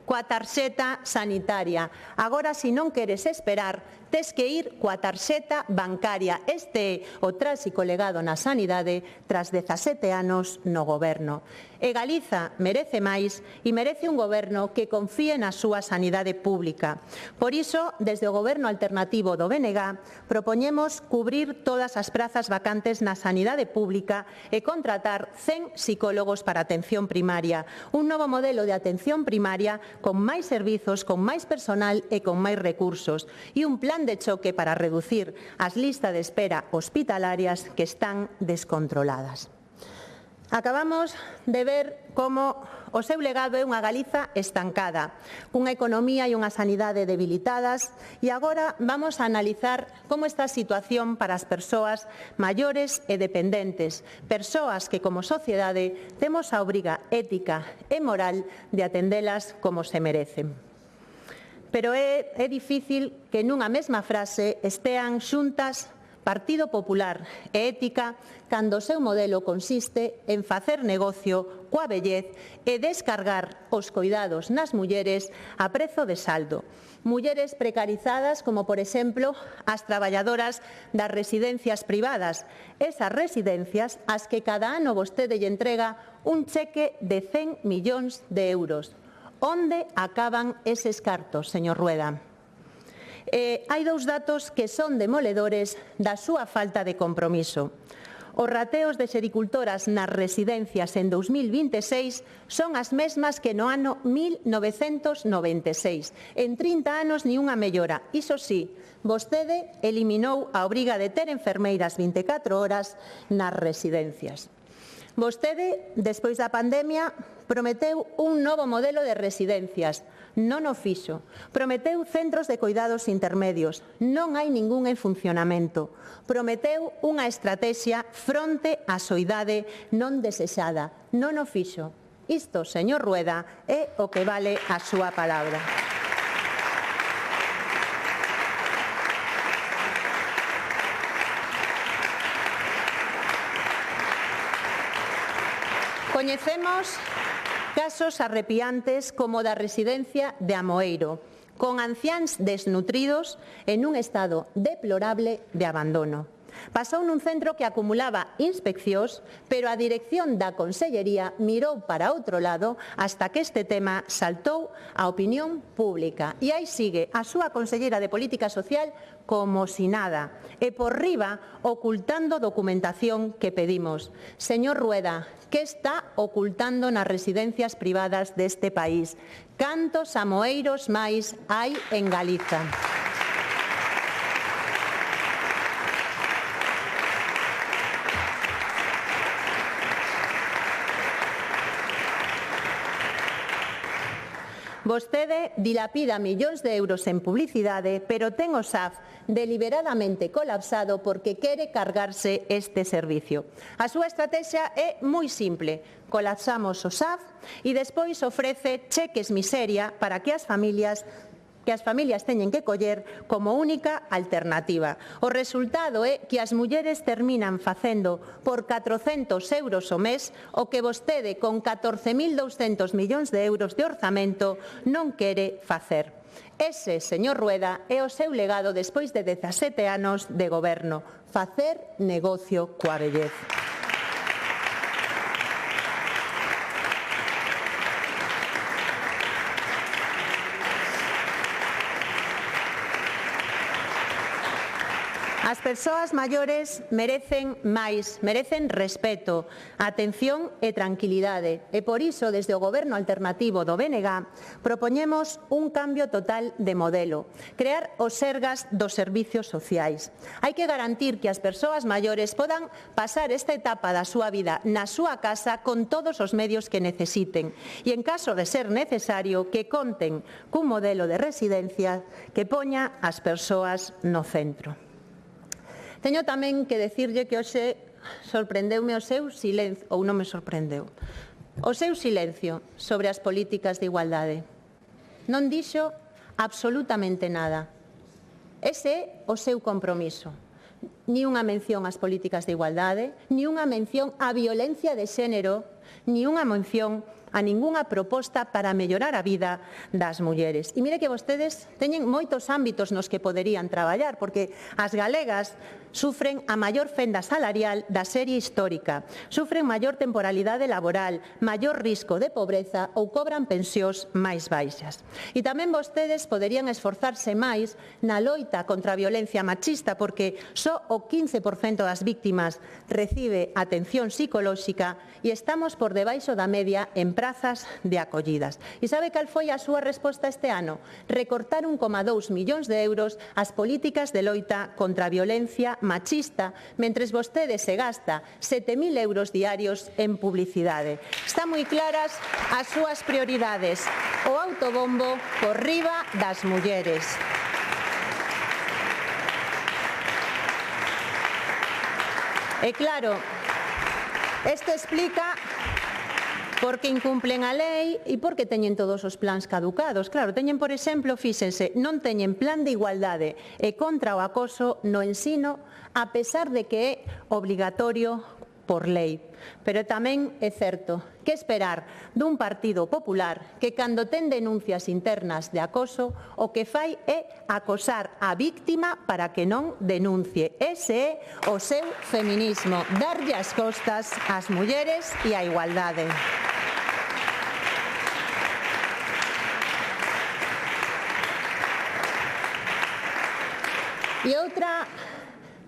coa tarxeta sanitaria. Agora, se non queres esperar, tes que ir coa tarxeta bancaria. Este é o tráxico legado na sanidade tras 17 anos no goberno. E Galiza merece máis e merece un goberno que confíe na súa sanidade pública. Por iso, desde o goberno alternativo do BNG, propoñemos cubrir todas as prazas vacantes na sanidade pública e contratar 100 psicólogos para atención primaria. Un novo modelo de atención primaria con máis servizos, con máis personal e con máis recursos. E un plan de choque para reducir as listas de espera hospitalarias que están descontroladas. Acabamos de ver como o seu legado é unha Galiza estancada, cunha economía e unha sanidade debilitadas, e agora vamos a analizar como está a situación para as persoas maiores e dependentes, persoas que como sociedade temos a obriga ética e moral de atendelas como se merecen. Pero é difícil que nunha mesma frase estean xuntas Partido Popular e ética cando o seu modelo consiste en facer negocio coa vellez e descargar os coidados nas mulleres a prezo de saldo. Mulleres precarizadas como, por exemplo, as traballadoras das residencias privadas, esas residencias ás que cada ano vostede lle entrega un cheque de 100 millóns de euros. Onde acaban eses cartos, señor Rueda? Hai dous datos que son demoledores da súa falta de compromiso. Os rateos de xericultoras nas residencias en 2026 son as mesmas que no ano 1996. En 30 anos ni unha mellora. Iso sí, vostede eliminou a obriga de ter enfermeiras 24 horas nas residencias. Vostede, despois da pandemia, prometeu un novo modelo de residencias. Non o fixo. Prometeu centros de cuidados intermedios. Non hai ningún en funcionamento. Prometeu unha estrategia fronte á soidade non desexada. Non o fixo. Isto, señor Rueda, é o que vale a súa palabra. Coñecemos casos arrepiantes como da residencia de Amoeiro, con anciáns desnutridos en un estado deplorable de abandono. Pasou nun centro que acumulaba inspeccións, pero a dirección da Consellería mirou para outro lado hasta que este tema saltou á opinión pública. E aí sigue a súa conselleira de Política Social como si nada, e por riba ocultando documentación que pedimos. Señor Rueda, que está ocultando nas residencias privadas deste país? Cantos amoeiros máis hai en Galiza? Vostede dilapida millóns de euros en publicidade, pero ten o SAF deliberadamente colapsado porque quere cargarse este servicio. A súa estrategia é moi simple. Colapsamos o SAF e despois ofrece cheques miseria para que as familias teñen que coller como única alternativa. O resultado é que as mulleres terminan facendo por 400 euros o mes o que vostede con 14.200 millóns de euros de orzamento non quere facer. Ese, señor Rueda, é o seu legado despois de 17 anos de goberno, facer negocio coa vellez. As persoas maiores merecen máis, merecen respeto, atención e tranquilidade. E por iso, desde o Goberno alternativo do BNG, propoñemos un cambio total de modelo, crear os sergas dos servicios sociais. Hai que garantir que as persoas maiores podan pasar esta etapa da súa vida na súa casa con todos os medios que necesiten e, en caso de ser necesario, que conten cun modelo de residencia que poña as persoas no centro. Teño tamén que decirlle que hoxe sorprendeume o seu silencio, ou non me sorprendeu, o seu silencio sobre as políticas de igualdade. Non dixo absolutamente nada. Ese é o seu compromiso. Ni unha mención ás políticas de igualdade, ni unha mención á violencia de xénero, ni unha mención a ningunha proposta para mellorar a vida das mulleres. E mire que vostedes teñen moitos ámbitos nos que poderían traballar, porque as galegas sufren a maior fenda salarial da serie histórica, sufren maior temporalidade laboral, maior risco de pobreza ou cobran pensións máis baixas. E tamén vostedes poderían esforzarse máis na loita contra a violencia machista, porque só o 15% das víctimas recibe atención psicolóxica e estamos por debaixo da media en prazas de acollidas. E sabe cal foi a súa resposta este ano? Recortar 1,2 millóns de euros as políticas de loita contra a violencia machista, mentres vostede se gasta 7.000 euros diarios en publicidade. Están moi claras as súas prioridades. O autobombo por riba das mulleres. E claro, isto explica porque incumplen a lei e porque teñen todos os plans caducados. Claro, teñen, por exemplo, fíxense, non teñen plan de igualdade e contra o acoso no ensino, a pesar de que é obligatorio por lei. Pero tamén é certo que esperar dun Partido Popular que cando ten denuncias internas de acoso o que fai é acosar a víctima para que non denuncie. Ese é o seu feminismo, darlle as costas ás mulleres e á igualdade. E outra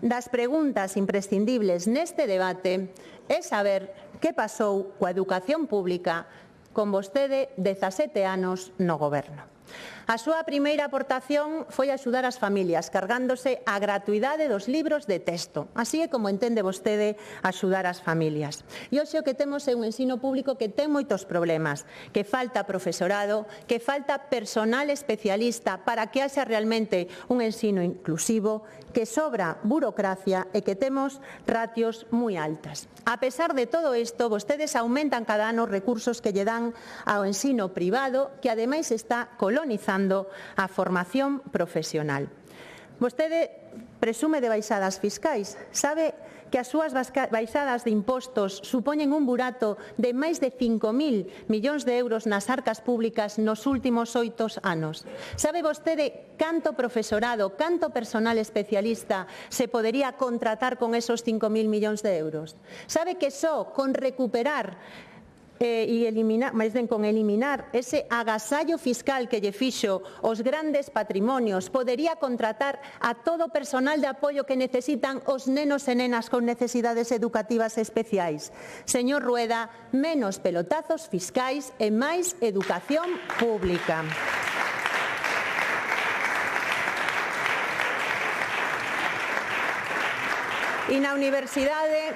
das preguntas imprescindibles neste debate é saber que pasou coa educación pública con vostede 17 anos no goberno. A súa primeira aportación foi axudar as familias, cargándose a gratuidade dos libros de texto. Así é como entende vostede axudar as familias. E hoxe o que temos é un ensino público que ten moitos problemas, que falta profesorado, que falta personal especialista para que haxa realmente un ensino inclusivo, que sobra burocracia e que temos ratios moi altas. A pesar de todo isto, vostedes aumentan cada ano os recursos que lle dan ao ensino privado, que ademais está colonizando a formación profesional. Vostede presume de baixadas fiscais. Sabe que as súas baixadas de impostos supoñen un burato de máis de 5.000 millóns de euros nas arcas públicas nos últimos 8 anos. Sabe vostede canto profesorado, canto personal especialista se podería contratar con esos 5.000 millóns de euros? Sabe que só con recuperar con eliminar ese agasallo fiscal que lle fixo os grandes patrimonios, podería contratar a todo o personal de apoio que necesitan os nenos e nenas con necesidades educativas especiais. Señor Rueda, menos pelotazos fiscais e máis educación pública. E na Universidade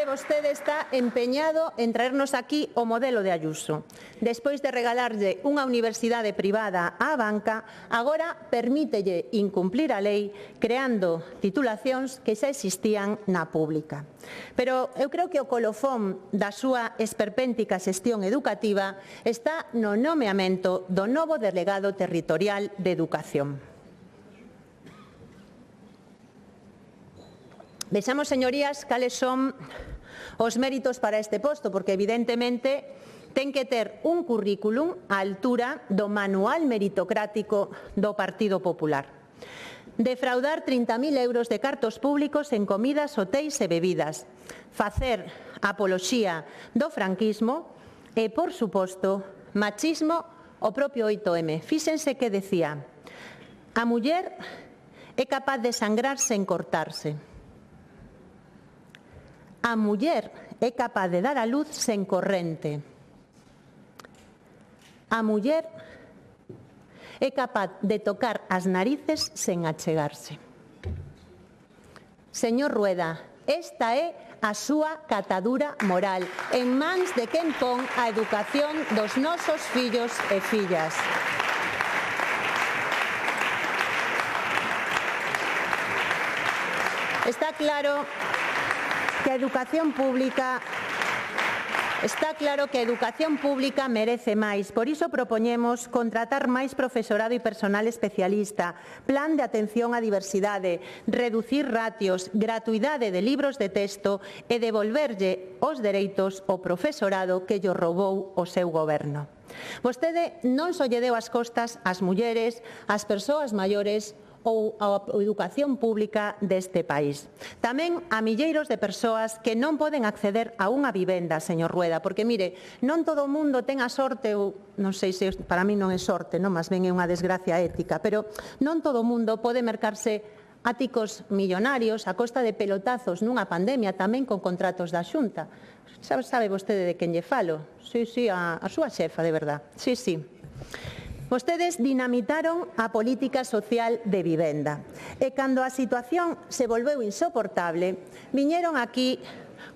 vostede está empeñado en traernos aquí o modelo de Ayuso. Despois de regalarlle unha universidade privada á banca, agora permítelle incumplir a lei creando titulacións que xa existían na pública. Pero eu creo que o colofón da súa esperpéntica xestión educativa está no nomeamento do novo delegado territorial de Educación. Vexamos, señorías, cales son os méritos para este posto, porque evidentemente ten que ter un currículum á altura do manual meritocrático do Partido Popular. Defraudar 30.000 euros de cartos públicos en comidas, hotéis e bebidas. Facer apoloxía do franquismo e, por suposto, machismo o propio 8M. Fíxense que decía: a muller é capaz de sangrar sen cortarse. A muller é capaz de dar a luz sen corrente. A muller é capaz de tocar as narices sen achegarse. Señor Rueda, esta é a súa catadura moral en mans de quen pon a educación dos nosos fillos e fillas. Está claro que a educación pública merece máis. Por iso propoñemos contratar máis profesorado e personal especialista, plan de atención á diversidade, reducir ratios, gratuidade de libros de texto e devolverlle os dereitos ao profesorado que llo roubou o seu goberno. Vostede non só lle deu as costas ás mulleres, ás persoas maiores ou a educación pública deste país. Tamén a milleiros de persoas que non poden acceder a unha vivenda, señor Rueda, porque, mire, non todo o mundo ten a sorte, ou non sei se para mí non é sorte, non, máis ben é unha desgracia ética, pero non todo o mundo pode mercarse áticos millonarios a costa de pelotazos nunha pandemia, tamén con contratos da Xunta. Sabe vostede de quen lle falo? Sí, a súa xefa, de verdad. Sí. Vostedes dinamitaron a política social de vivenda e cando a situación se volveu insoportable, viñeron aquí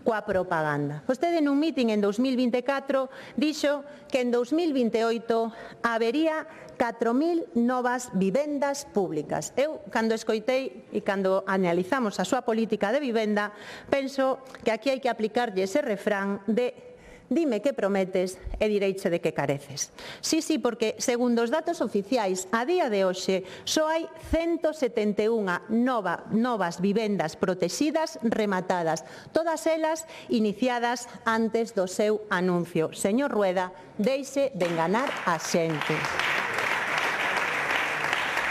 coa propaganda. Vostede nun mitin en 2024 dixo que en 2028 habería 4.000 novas vivendas públicas. Eu, cando escoitei e cando analizamos a súa política de vivenda, penso que aquí hai que aplicarlle ese refrán de Dime que prometes e direiche de que careces. Sí, porque, segundo os datos oficiais, a día de hoxe só hai 171 novas vivendas protegidas rematadas, todas elas iniciadas antes do seu anuncio. Señor Rueda, deixe de enganar a xente.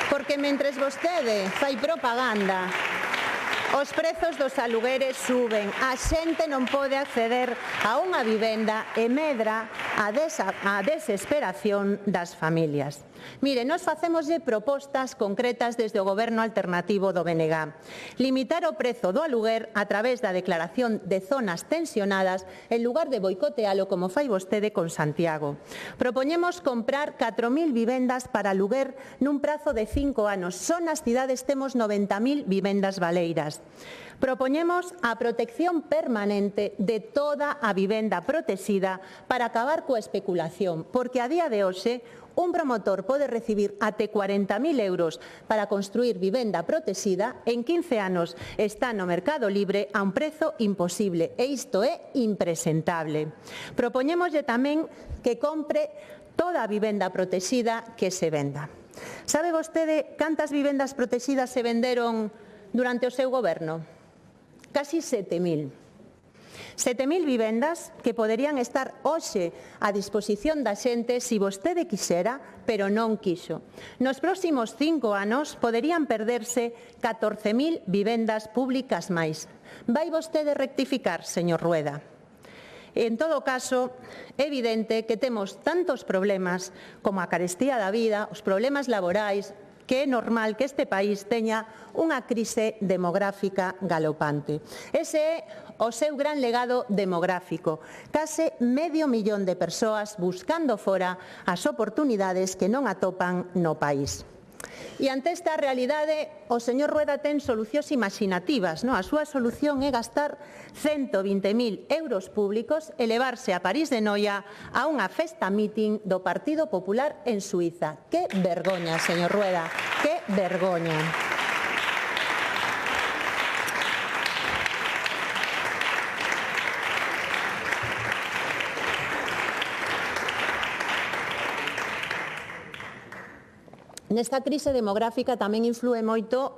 Porque mentres vostede fai propaganda, os prezos dos alugueres suben, a xente non pode acceder a unha vivenda e medra a desesperación das familias. Mire, nós facémoslle propostas concretas desde o Goberno alternativo do BNG. Limitar o prezo do aluguer a través da declaración de zonas tensionadas en lugar de boicotealo como fai vostede con Santiago. Propoñemos comprar 4.000 vivendas para aluguer nun prazo de 5 anos. Só nas cidades temos 90.000 vivendas baleiras. Propoñemos a protección permanente de toda a vivenda protexida para acabar coa especulación, porque a día de hoxe un promotor pode recibir até 40.000 euros para construir vivenda protexida, en 15 anos está no mercado libre a un prezo imposible e isto é impresentable. Propoñémoslle tamén que compre toda a vivenda protexida que se venda. Sabe vostede cantas vivendas protexidas se venderon durante o seu goberno? Casi 7.000. 7.000 vivendas que poderían estar hoxe a disposición da xente se vostede quixera, pero non quixo. Nos próximos 5 anos poderían perderse 14.000 vivendas públicas máis. Vai vostede rectificar, señor Rueda? En todo caso, é evidente que temos tantos problemas como a carestía da vida, os problemas laborais, que é normal que este país teña unha crise demográfica galopante. Ese é o seu gran legado demográfico. Case medio millón de persoas buscando fora as oportunidades que non atopan no país. E ante esta realidade, o señor Rueda ten solucións imaxinativas. A súa solución é gastar 120.000 euros públicos e levarse a París de Noia a unha festa meeting do Partido Popular en Suiza. Que vergoña, señor Rueda, que vergoña. Nesta crise demográfica tamén inflúe moito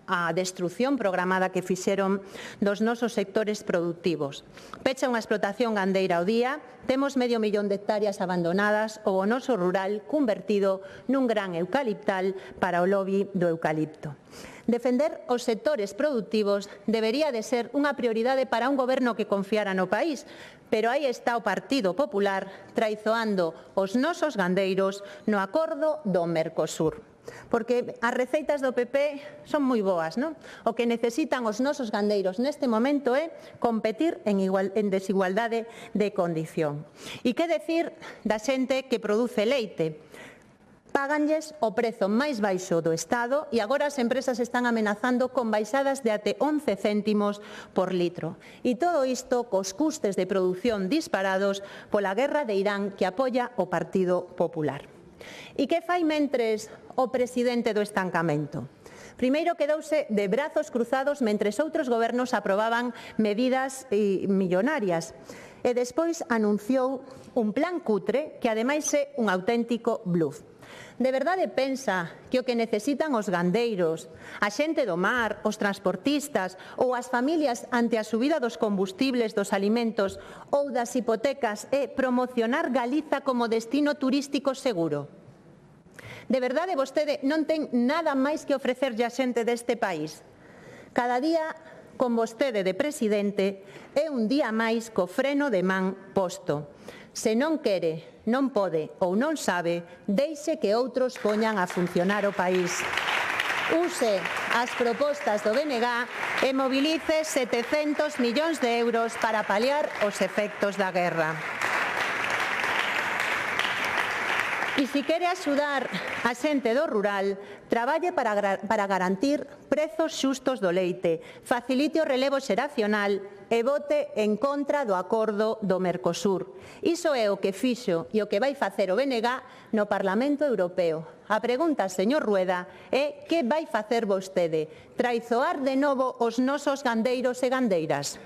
a destrucción programada que fixeron dos nosos sectores productivos. Pecha unha explotación gandeira ao día, temos medio millón de hectáreas abandonadas ou o noso rural convertido nun gran eucaliptal para o lobby do eucalipto. Defender os sectores productivos debería de ser unha prioridade para un goberno que confiara no país, pero aí está o Partido Popular traizoando os nosos gandeiros no acordo do Mercosur. Porque as receitas do PP son moi boas, non? O que necesitan os nosos gandeiros neste momento é competir en desigualdade de condición. E que decir da xente que produce leite? Páganlles o prezo máis baixo do Estado e agora as empresas están amenazando con baixadas de até 11 céntimos por litro. E todo isto cos custes de produción disparados pola guerra de Irán que apoia o Partido Popular. E que fai mentres o presidente do estancamento? Primeiro quedouse de brazos cruzados mentres outros gobernos aprobaban medidas millonarias e despois anunciou un plan cutre que ademais é un auténtico bluff. De verdade pensa que o que necesitan os gandeiros, a xente do mar, os transportistas ou as familias ante a subida dos combustibles, dos alimentos ou das hipotecas é promocionar Galiza como destino turístico seguro? De verdade vostede non ten nada máis que ofrecerlle a xente deste país? Cada día con vostede de presidente é un día máis co freno de man posto. Se non quere, non pode ou non sabe, deixe que outros poñan a funcionar o país. Use as propostas do BNG e mobilice 700 millóns de euros para paliar os efectos da guerra. E se quere axudar a xente do rural, traballe para garantir prezos xustos do leite, facilite o relevo xeracional e vote en contra do acordo do Mercosur. Iso é o que fixo e o que vai facer o BNG no Parlamento Europeo. A pregunta, señor Rueda, é que vai facer vostede? Traizoar de novo os nosos gandeiros e gandeiras?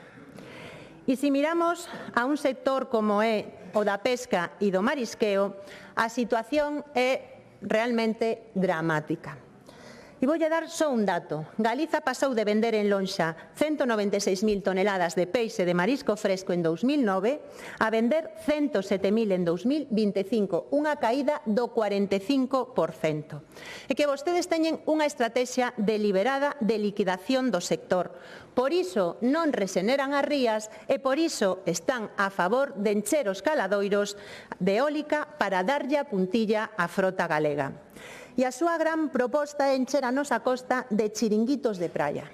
E se miramos a un sector como é o da pesca e do marisqueo, a situación é realmente dramática. E voulle dar só un dato. Galiza pasou de vender en lonxa 196.000 toneladas de peixe de marisco fresco en 2009 a vender 107.000 en 2025, unha caída do 45%. E que vostedes teñen unha estrategia deliberada de liquidación do sector. Por iso non rexeneran as rías e por iso están a favor de encher os caladoiros de eólica para darlle a puntilla á frota galega. E a súa gran proposta é encher a nosa costa de chiringuitos de praia.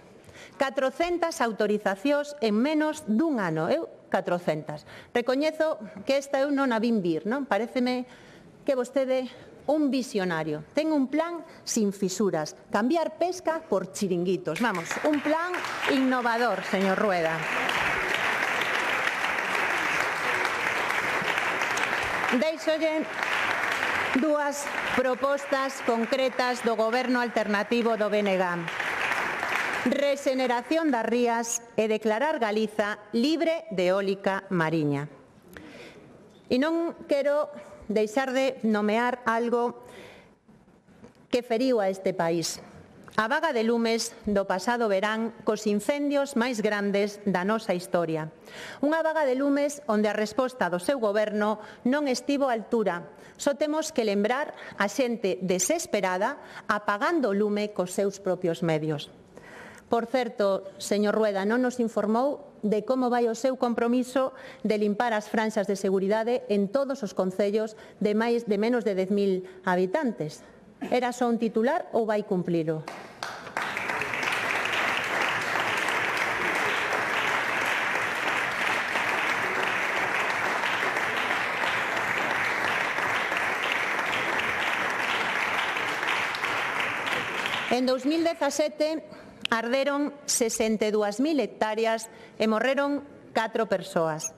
400 autorizacións en menos dun ano. 400. Recoñezo que esta eu non a vin vir, non? Paréceme que vostede un visionario. Ten un plan sin fisuras. Cambiar pesca por chiringuitos. Vamos, un plan innovador, señor Rueda. Deixolle dúas propostas concretas do Goberno alternativo do BNG. Rexeneración das rías e declarar Galiza libre de eólica mariña. E non quero deixar de nomear algo que feriu a este país. A vaga de lumes do pasado verán cos incendios máis grandes da nosa historia. Unha vaga de lumes onde a resposta do seu goberno non estivo á altura. Só temos que lembrar a xente desesperada apagando o lume cos seus propios medios. Por certo, señor Rueda, non nos informou de como vai o seu compromiso de limpar as franxas de seguridade en todos os concellos de menos de 10.000 habitantes. Era só un titular ou vai cumplilo? En 2017 arderon 62.000 hectáreas e morreron 4 persoas.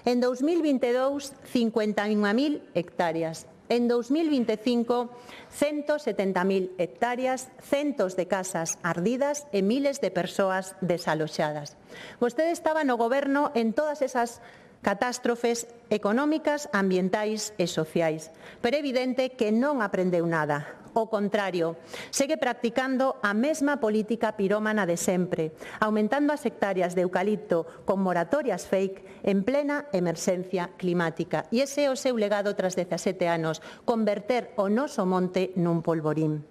En 2022, 51.000 hectáreas. En 2025, 170.000 hectáreas, centos de casas ardidas e miles de persoas desaloxadas. Vostede estaba no goberno en todas esas catástrofes económicas, ambientais e sociais, pero é evidente que non aprendeu nada. O contrario, segue practicando a mesma política pirómana de sempre, aumentando as hectáreas de eucalipto con moratorias fake en plena emerxencia climática. E ese é o seu legado tras 17 anos, converter o noso monte nun polvorín.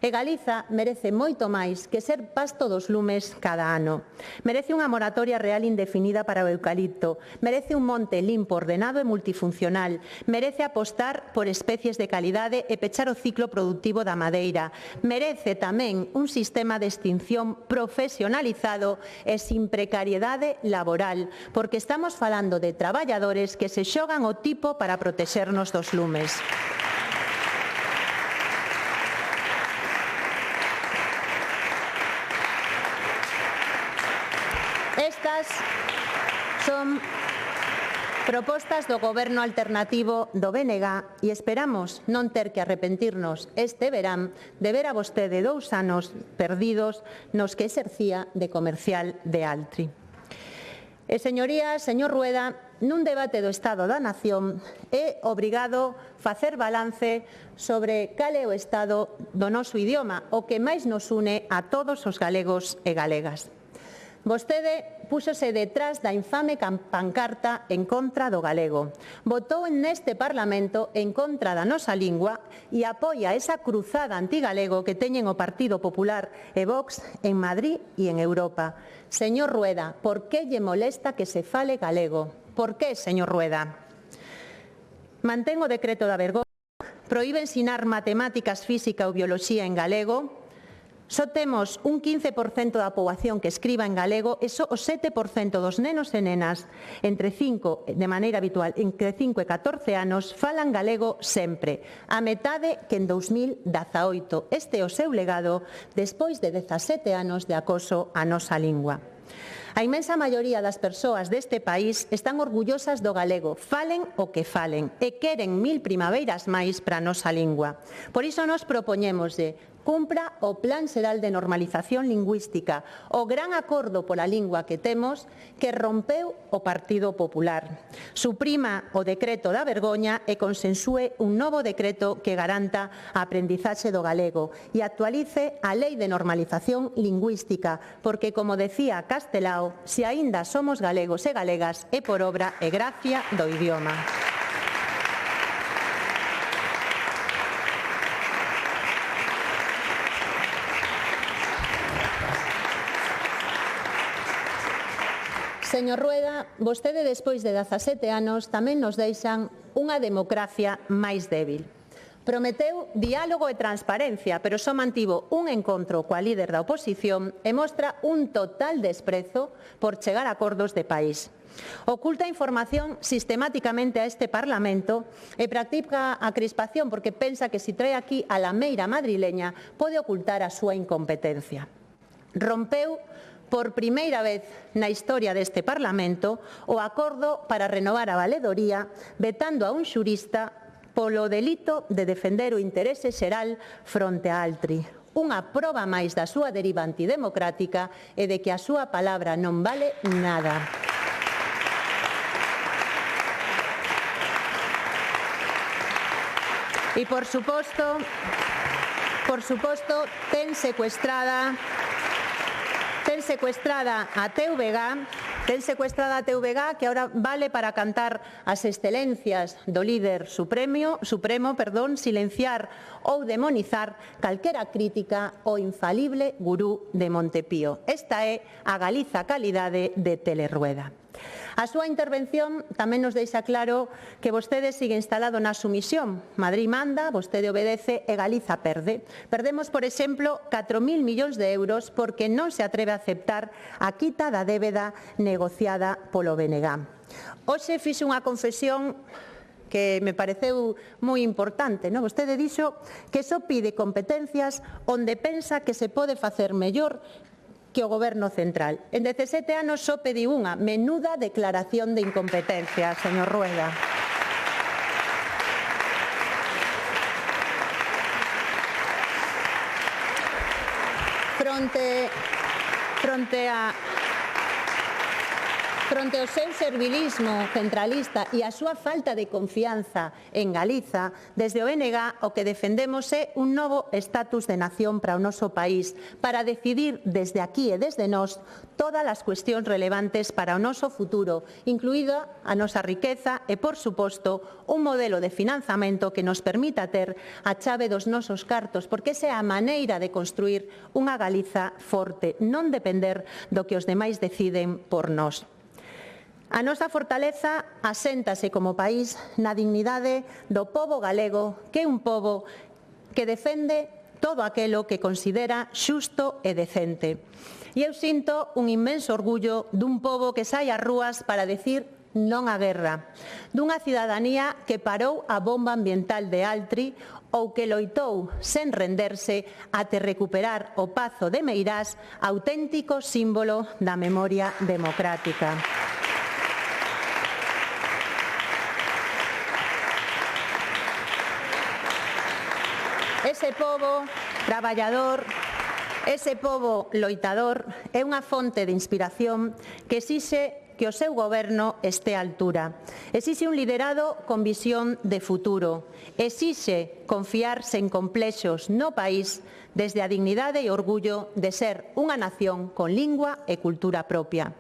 E Galiza merece moito máis que ser pasto dos lumes cada ano. Merece unha moratoria real indefinida para o eucalipto, merece un monte limpo, ordenado e multifuncional, merece apostar por especies de calidade e pechar o ciclo productivo da madeira, merece tamén un sistema de extinción profesionalizado e sin precariedade laboral, porque estamos falando de traballadores que se xogan o tipo para protexernos dos lumes. Estas son propostas do Goberno alternativo do BNG e esperamos non ter que arrepentirnos este verán de ver a vostede 2 anos perdidos nos que exercía de comercial de Altri. E, señorías, señor Rueda, nun debate do Estado da Nación é obrigado facer balance sobre cal é o estado do noso idioma, o que máis nos une a todos os galegos e galegas. Vostede púxose detrás da infame pancarta en contra do galego. Votou neste Parlamento en contra da nosa lingua e apoia esa cruzada antigalego que teñen o Partido Popular e Vox en Madrid e en Europa. Señor Rueda, por que lle molesta que se fale galego? Por que, señor Rueda? Mantén o decreto da vergonha, proíbe ensinar matemáticas, física ou bioloxía en galego. Só temos un 15% da poboación que escriba en galego e só o 7% dos nenos e nenas de maneira habitual, entre 5 e 14 anos, falan galego sempre, a metade que en 2018. Este é o seu legado despois de 17 anos de acoso á nosa lingua. A inmensa maioría das persoas deste país están orgullosas do galego, falen o que falen, e queren 1000 primaveiras máis para a nosa lingua. Por iso nos propoñémoslle cumpra o Plan Xeral de Normalización Lingüística, o gran acordo pola lingua que temos que rompeu o Partido Popular. Suprima o decreto da vergoña e consensúe un novo decreto que garanta a aprendizaxe do galego e actualice a Lei de Normalización Lingüística, porque, como decía Castelao, se aínda somos galegos e galegas é por obra e gracia do idioma. Señor Rueda, vostede despois de 17 anos tamén nos deixan unha democracia máis débil. Prometeu diálogo e transparencia, pero só mantivo un encontro coa líder da oposición e mostra un total desprezo por chegar a acordos de país. Oculta información sistemáticamente a este Parlamento e practica a crispación porque pensa que se trae aquí a la meira madrileña pode ocultar a súa incompetencia. Rompeu por primeira vez na historia deste Parlamento o acordo para renovar a valedoría vetando a un xurista polo delito de defender o interese xeral fronte a Altri. Unha proba máis da súa deriva antidemocrática e de que a súa palabra non vale nada. E, por suposto, ten secuestrada a TVG, que ahora vale para cantar as excelencias do líder supremo, silenciar ou demonizar calquera crítica ao infalible gurú de Montepío. Esta é a Galiza calidade de Telerueda. A súa intervención tamén nos deixa claro que vostede sigue instalado na sumisión. Madrid manda, vostede obedece e Galiza perde. Perdemos, por exemplo, 4.000 millóns de euros porque non se atreve a aceptar a quita da débeda negociada polo BNG. Hoxe fixe unha confesión que me pareceu moi importante. Vostede dixo que só pide competencias onde pensa que se pode facer mellor que o Goberno central. En 17 anos só pediu unha menuda declaración de incompetencia, señor Rueda. Fronte ao seu servilismo centralista e a súa falta de confianza en Galiza, desde o BNG o que defendemos é un novo estatus de nación para o noso país, para decidir desde aquí e desde nós todas as cuestións relevantes para o noso futuro, incluída a nosa riqueza e, por suposto, un modelo de financiamento que nos permita ter a chave dos nosos cartos, porque esa é a maneira de construir unha Galiza forte, non depender do que os demais deciden por nós. A nosa fortaleza aséntase como país na dignidade do pobo galego, que é un pobo que defende todo aquilo que considera xusto e decente. E eu sinto un inmenso orgullo dun pobo que sai ás rúas para decir non á guerra, dunha cidadanía que parou a bomba ambiental de Altri ou que loitou sen renderse até recuperar o Pazo de Meirás, auténtico símbolo da memoria democrática. Ese pobo traballador, ese pobo loitador é unha fonte de inspiración que exixe que o seu goberno este á altura. Exixe un liderado con visión de futuro. Exixe confiar sen complexos no país desde a dignidade e orgullo de ser unha nación con lingua e cultura propia.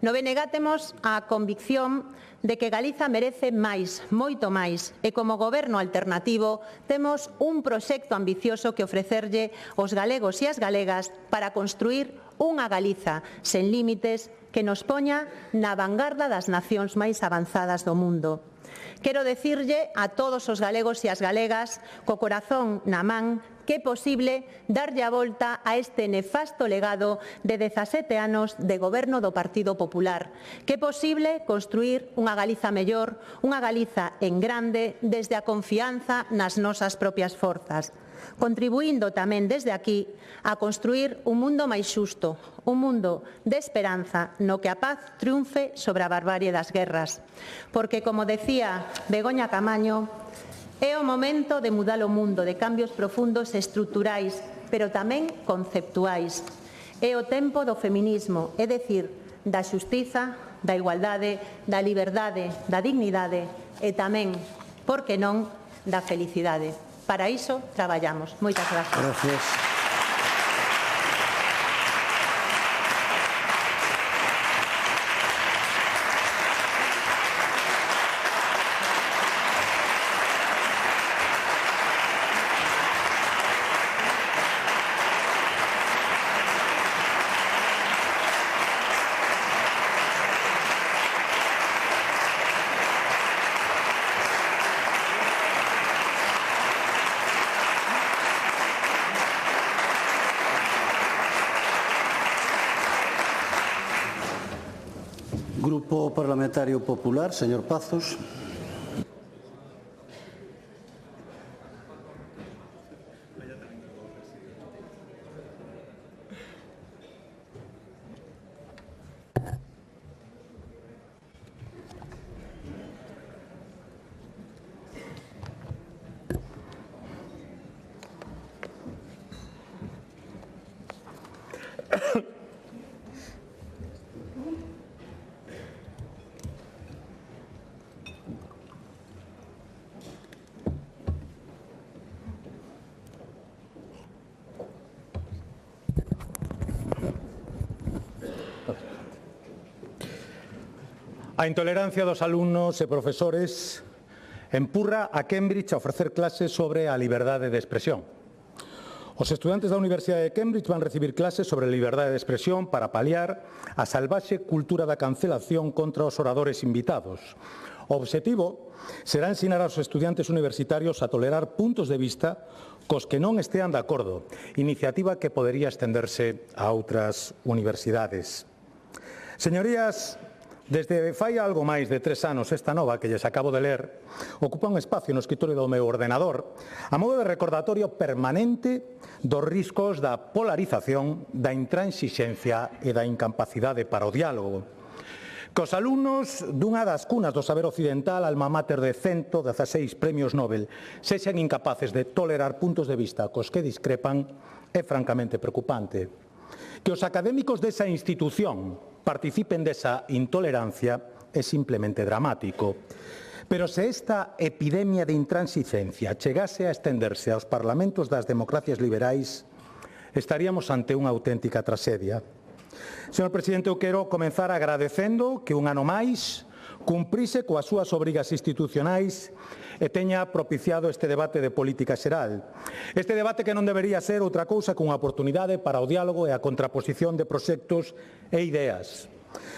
No BNG temos a convicción de que Galiza merece máis, moito máis, e como goberno alternativo temos un proxecto ambicioso que ofrecerlle aos galegos e as galegas para construir unha Galiza sen límites que nos poña na vanguarda das nacións máis avanzadas do mundo. Quero dicirlle a todos os galegos e as galegas, co corazón na man, que é posible darlle a volta a este nefasto legado de 17 anos de goberno do Partido Popular, que é posible construir unha Galiza mellor, unha Galiza en grande, desde a confianza nas nosas propias forzas, contribuindo tamén desde aquí a construir un mundo máis xusto, un mundo de esperanza no que a paz triunfe sobre a barbarie das guerras. Porque, como decía Begoña Camaño, é o momento de mudar o mundo, de cambios profundos e estruturais, pero tamén conceptuais. É o tempo do feminismo, é dicir, da xustiza, da igualdade, da liberdade, da dignidade e tamén, por que non, da felicidade. Para iso traballamos. Moitas gracias. Gracias. Grupo Parlamentario Popular, señor Pazos. A intolerancia dos alumnos e profesores empurra a Cambridge a ofrecer clases sobre a liberdade de expresión. Os estudantes da Universidade de Cambridge van recibir clases sobre a liberdade de expresión para paliar a salvaxe cultura da cancelación contra os oradores invitados. O obxectivo será ensinar aos estudiantes universitarios a tolerar puntos de vista cos que non estean de acordo, iniciativa que podería estenderse a outras universidades. Señorías, desde fai algo máis de 3 anos, esta nova que lles acabo de ler ocupa un espacio no escritorio do meu ordenador a modo de recordatorio permanente dos riscos da polarización, da intransixencia e da incapacidade para o diálogo. Que os alumnos dunha das cunas do saber occidental, alma mater de 116 premios Nobel, sexan incapaces de tolerar puntos de vista cos que discrepan é francamente preocupante. Que os académicos desa institución participen desa intolerancia é simplemente dramático. Pero se esta epidemia de intransigencia chegase a estenderse aos parlamentos das democracias liberais, estaríamos ante unha auténtica traxedia. Señor Presidente, eu quero comenzar agradecendo que un ano máis cumprise coas súas obrigas institucionais e teña propiciado este debate de política xeral. Este debate que non debería ser outra cousa que unha oportunidade para o diálogo e a contraposición de proxectos e ideas.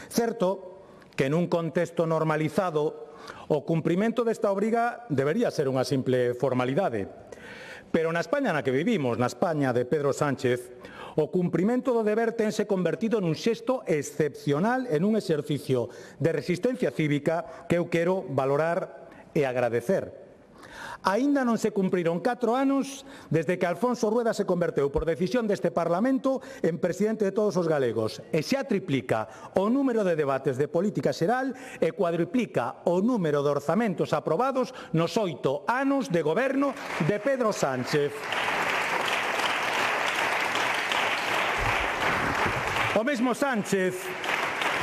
Certo que nun contexto normalizado o cumprimento desta obriga debería ser unha simple formalidade. Pero na España na que vivimos, na España de Pedro Sánchez, o cumprimento do deber tense convertido nun xesto excepcional en un exercicio de resistencia cívica que eu quero valorar e agradecer. Aínda non se cumpriron 4 anos desde que Alfonso Rueda se converteu por decisión deste Parlamento en presidente de todos os galegos e xa triplica o número de debates de política xeral e cuadriplica o número de orzamentos aprobados nos 8 anos de goberno de Pedro Sánchez. O mesmo Sánchez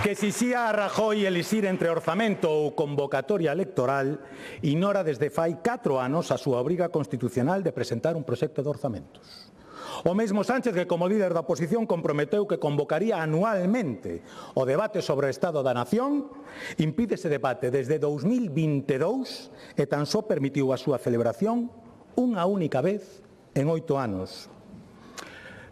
que exixía a Rajoy elixir entre orzamento ou convocatoria electoral, ignora desde fai 4 anos a súa obriga constitucional de presentar un proxecto de orzamentos. O mesmo Sánchez que, como líder da oposición, comprometeu que convocaría anualmente o debate sobre o Estado da Nación, impide ese debate desde 2022 e tan só permitiu a súa celebración unha única vez en 8 anos.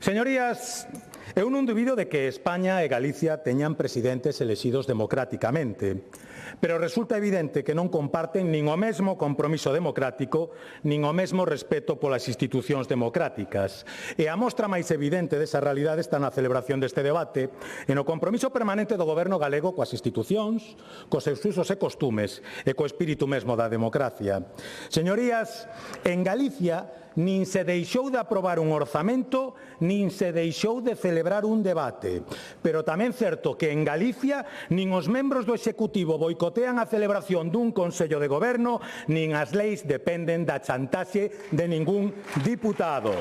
Señorías, Eu non dubido de que España e Galicia teñan presidentes elexidos democráticamente, pero resulta evidente que non comparten nin o mesmo compromiso democrático, nin o mesmo respeto polas institucións democráticas. E a mostra máis evidente desa realidade está na celebración deste debate e no compromiso permanente do Goberno galego coas institucións, cos seus usos e costumes e co espírito mesmo da democracia. Señorías, en Galicia nin se deixou de aprobar un orzamento, nin se deixou de celebrar un debate. Pero tamén certo que en Galicia nin os membros do Executivo boicotean a celebración dun Consello de Goberno, nin as leis dependen da chantaxe de ningún diputado.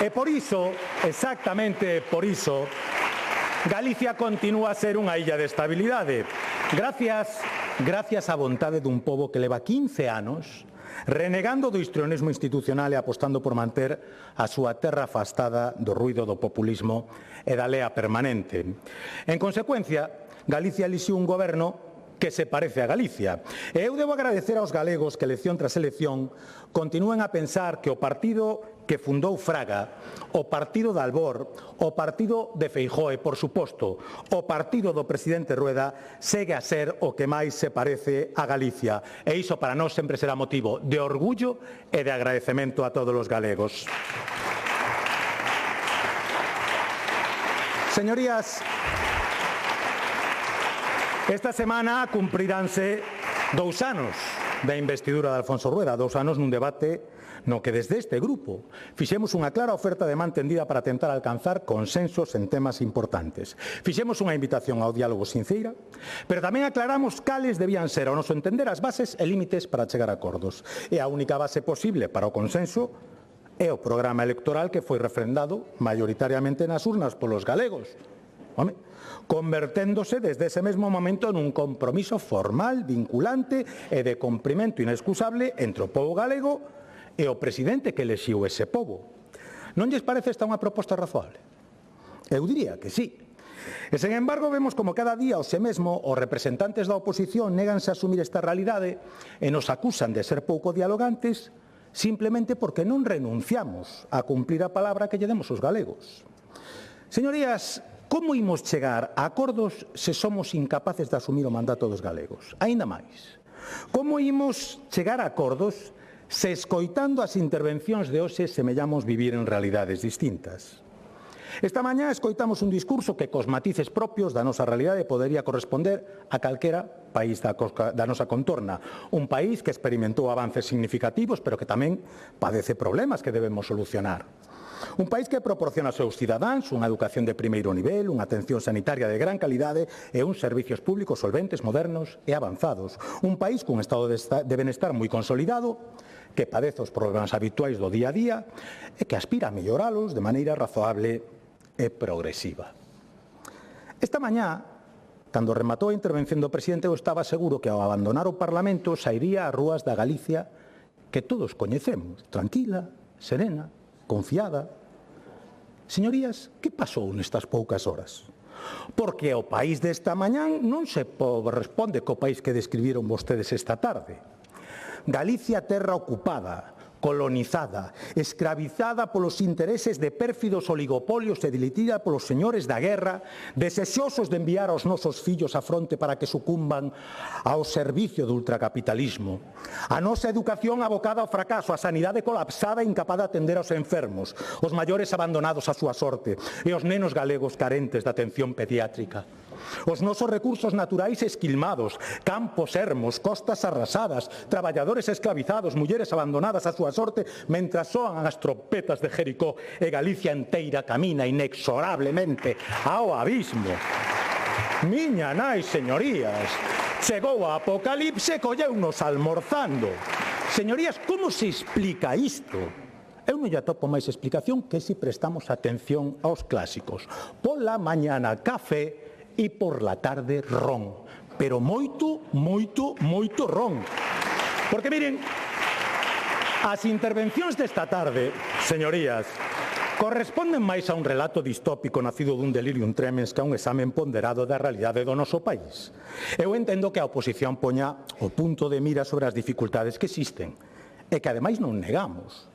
E por iso, exactamente por iso, Galicia continúa a ser unha illa de estabilidade. Gracias á vontade dun pobo que leva 15 anos renegando do histrionismo institucional e apostando por manter a súa terra afastada do ruído do populismo e da lea permanente. En consecuencia, Galicia elixiu un goberno que se parece a Galicia. E eu debo agradecer aos galegos que elección tras elección continúen a pensar que o partido que fundou Fraga, o partido de Albor, o partido de Feijóo e, por suposto, o partido do presidente Rueda segue a ser o que máis se parece a Galicia. E iso para nós sempre será motivo de orgullo e de agradecemento a todos os galegos. Señorías, esta semana cumpriránse 2 anos da investidura de Alfonso Rueda, 2 anos nun debate no que desde este grupo fixemos unha clara oferta de man tendida para tentar alcanzar consensos en temas importantes. Fixemos unha invitación ao diálogo sinceira, pero tamén aclaramos cales debían ser, ao noso entender, as bases e límites para chegar a acordos. E a única base posible para o consenso é o programa electoral que foi refrendado maioritariamente nas urnas polos galegos. Converténdose desde ese mesmo momento nun compromiso formal, vinculante e de cumprimento inexcusable entre o pobo galego e o presidente que elixiu ese pobo. Non lles parece esta unha proposta razoable? Eu diría que sí. E, sen embargo, vemos como cada día hoxe mesmo os representantes da oposición néganse a asumir esta realidade e nos acusan de ser pouco dialogantes simplemente porque non renunciamos a cumplir a palabra que lle demos aos galegos. Señorías, como imos chegar a acordos se somos incapaces de asumir o mandato dos galegos? Aínda máis, como imos chegar a acordos se escoitando as intervencións de hoxe semellamos vivir en realidades distintas? Esta mañá escoitamos un discurso que cos matices propios da nosa realidade podería corresponder a calquera país da nosa contorna. Un país que experimentou avances significativos, pero que tamén padece problemas que debemos solucionar. Un país que proporciona aos seus cidadáns unha educación de primeiro nivel, unha atención sanitaria de gran calidade e uns servicios públicos solventes, modernos e avanzados. Un país cun estado de benestar moi consolidado, que padece os problemas habituais do día a día e que aspira a melloralos de maneira razoable e progresiva. Esta mañá, cando rematou a intervención do presidente, eu estaba seguro que ao abandonar o Parlamento sairía ás rúas da Galicia que todos coñecemos, tranquila, serena, confiada. Señorías, que pasou nestas poucas horas? Porque o país desta mañán non se responde co país que describiron vostedes esta tarde. Galicia, terra ocupada, colonizada, escravizada polos intereses de pérfidos oligopolios e diluída polos señores da guerra, desexosos de enviar aos nosos fillos á fronte para que sucumban ao servicio do ultracapitalismo. A nosa educación abocada ao fracaso, a sanidade colapsada e incapaz de atender aos enfermos, os maiores abandonados á súa sorte e os nenos galegos carentes de atención pediátrica. Os nosos recursos naturais esquilmados, campos ermos, costas arrasadas, traballadores esclavizados, mulleres abandonadas á súa sorte, mentras soan as trompetas de Jericó e Galicia enteira camina inexorablemente ao abismo. Miña nai, señorías, chegou a apocalipse e colleunos almorzando. Señorías, como se explica isto? Eu non lle atopo máis explicación que se prestamos atención aos clásicos. Pola mañana café e por la tarde ron. Pero moito, moito, moito ron. Porque, miren, as intervencións desta tarde, señorías, corresponden máis a un relato distópico nacido dun delirium tremens que a un examen ponderado da realidade do noso país. Eu entendo que a oposición poña o punto de mira sobre as dificultades que existen e que ademais non negamos.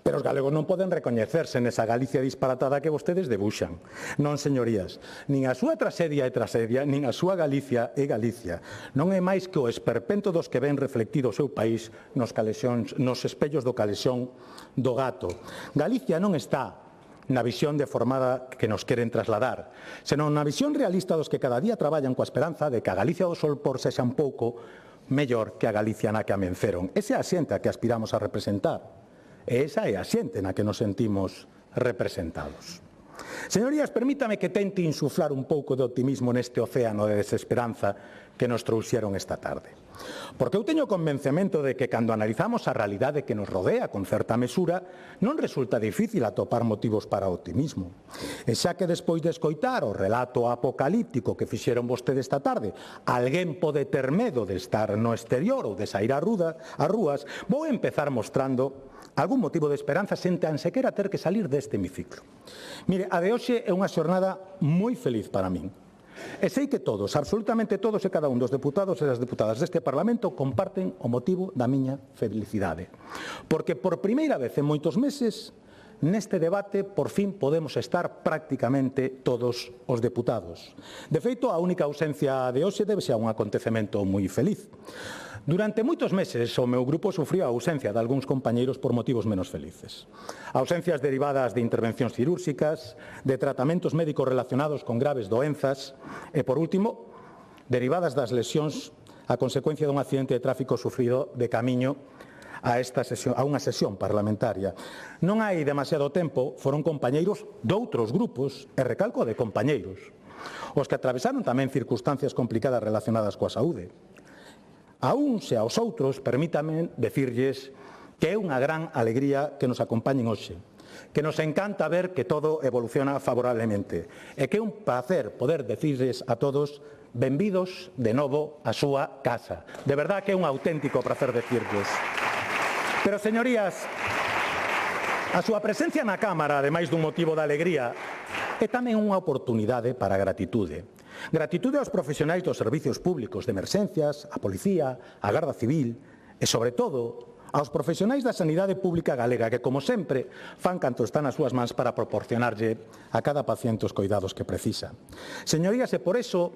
Pero os galegos non poden recoñecerse nesa Galicia disparatada que vostedes debuxan. Non, señorías, nin a súa traxedia é traxedia, nin a súa Galicia é Galicia. Non é máis que o esperpento dos que ven reflectido o seu país nos espellos do calexón do gato. Galicia non está na visión deformada que nos queren trasladar, senón na visión realista dos que cada día traballan coa esperanza de que a Galicia do sol por sexa un pouco mellor que a Galicia na que amenceron. Esa é a xente a que aspiramos a representar. E esa é a xente na que nos sentimos representados. Señorías, permítame que tente insuflar un pouco de optimismo neste océano de desesperanza que nos trouxeron esta tarde. Porque eu teño convencemento de que cando analizamos a realidade que nos rodea con certa mesura, non resulta difícil atopar motivos para o optimismo. E xa que despois de escoitar o relato apocalíptico que fixeron vostede esta tarde, alguén pode ter medo de estar no exterior ou de sair ás rúas, vou empezar mostrando algún motivo de esperanza sen tan sequera ter que salir deste hemiciclo. Mire, a de hoxe é unha xornada moi feliz para min. E sei que todos, absolutamente todos e cada un dos deputados e das deputadas deste Parlamento comparten o motivo da miña felicidade. Porque por primeira vez en moitos meses, neste debate, por fin podemos estar prácticamente todos os deputados. De feito, a única ausencia de hoxe debe ser un acontecemento moi feliz. Durante moitos meses o meu grupo sufriu a ausencia de algúns compañeiros por motivos menos felices. Ausencias derivadas de intervencións cirúrxicas, de tratamentos médicos relacionados con graves doenzas e, por último, derivadas das lesións a consecuencia dun accidente de tráfico sufrido de camiño a unha sesión parlamentaria. Non hai demasiado tempo, foron compañeiros doutros grupos, e recalco de compañeiros, os que atravesaron tamén circunstancias complicadas relacionadas coa saúde. A uns e aos outros, permítame decirlles que é unha gran alegría que nos acompañen hoxe, que nos encanta ver que todo evoluciona favorablemente e que é un placer poder decirles a todos benvidos de novo á súa casa. De verdad que é un auténtico placer decirlles. Pero, señorías, a súa presencia na Cámara, ademais dun motivo de alegría, é tamén unha oportunidade para a gratitude. Gratitude aos profesionais dos servicios públicos de emerxencias, a Policía, a Garda Civil e, sobre todo, aos profesionais da sanidade pública galega que, como sempre, fan canto está nas súas mans para proporcionarlle a cada paciente os coidados que precisa. Señorías, e por iso,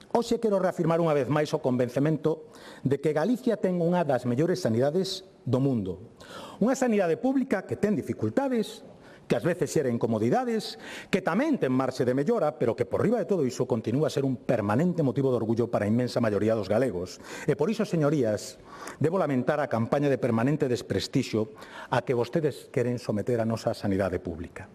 hoxe quero reafirmar unha vez máis o convencemento de que Galicia ten unha das mellores sanidades do mundo. Unha sanidade pública que ten dificultades, que ás veces xera incomodidades, que tamén ten marxe de mellora, pero que por riba de todo iso continúa a ser un permanente motivo de orgullo para a inmensa maioría dos galegos. E por iso, señorías, debo lamentar a campaña de permanente desprestixio a que vostedes queren someter a nosa sanidade pública.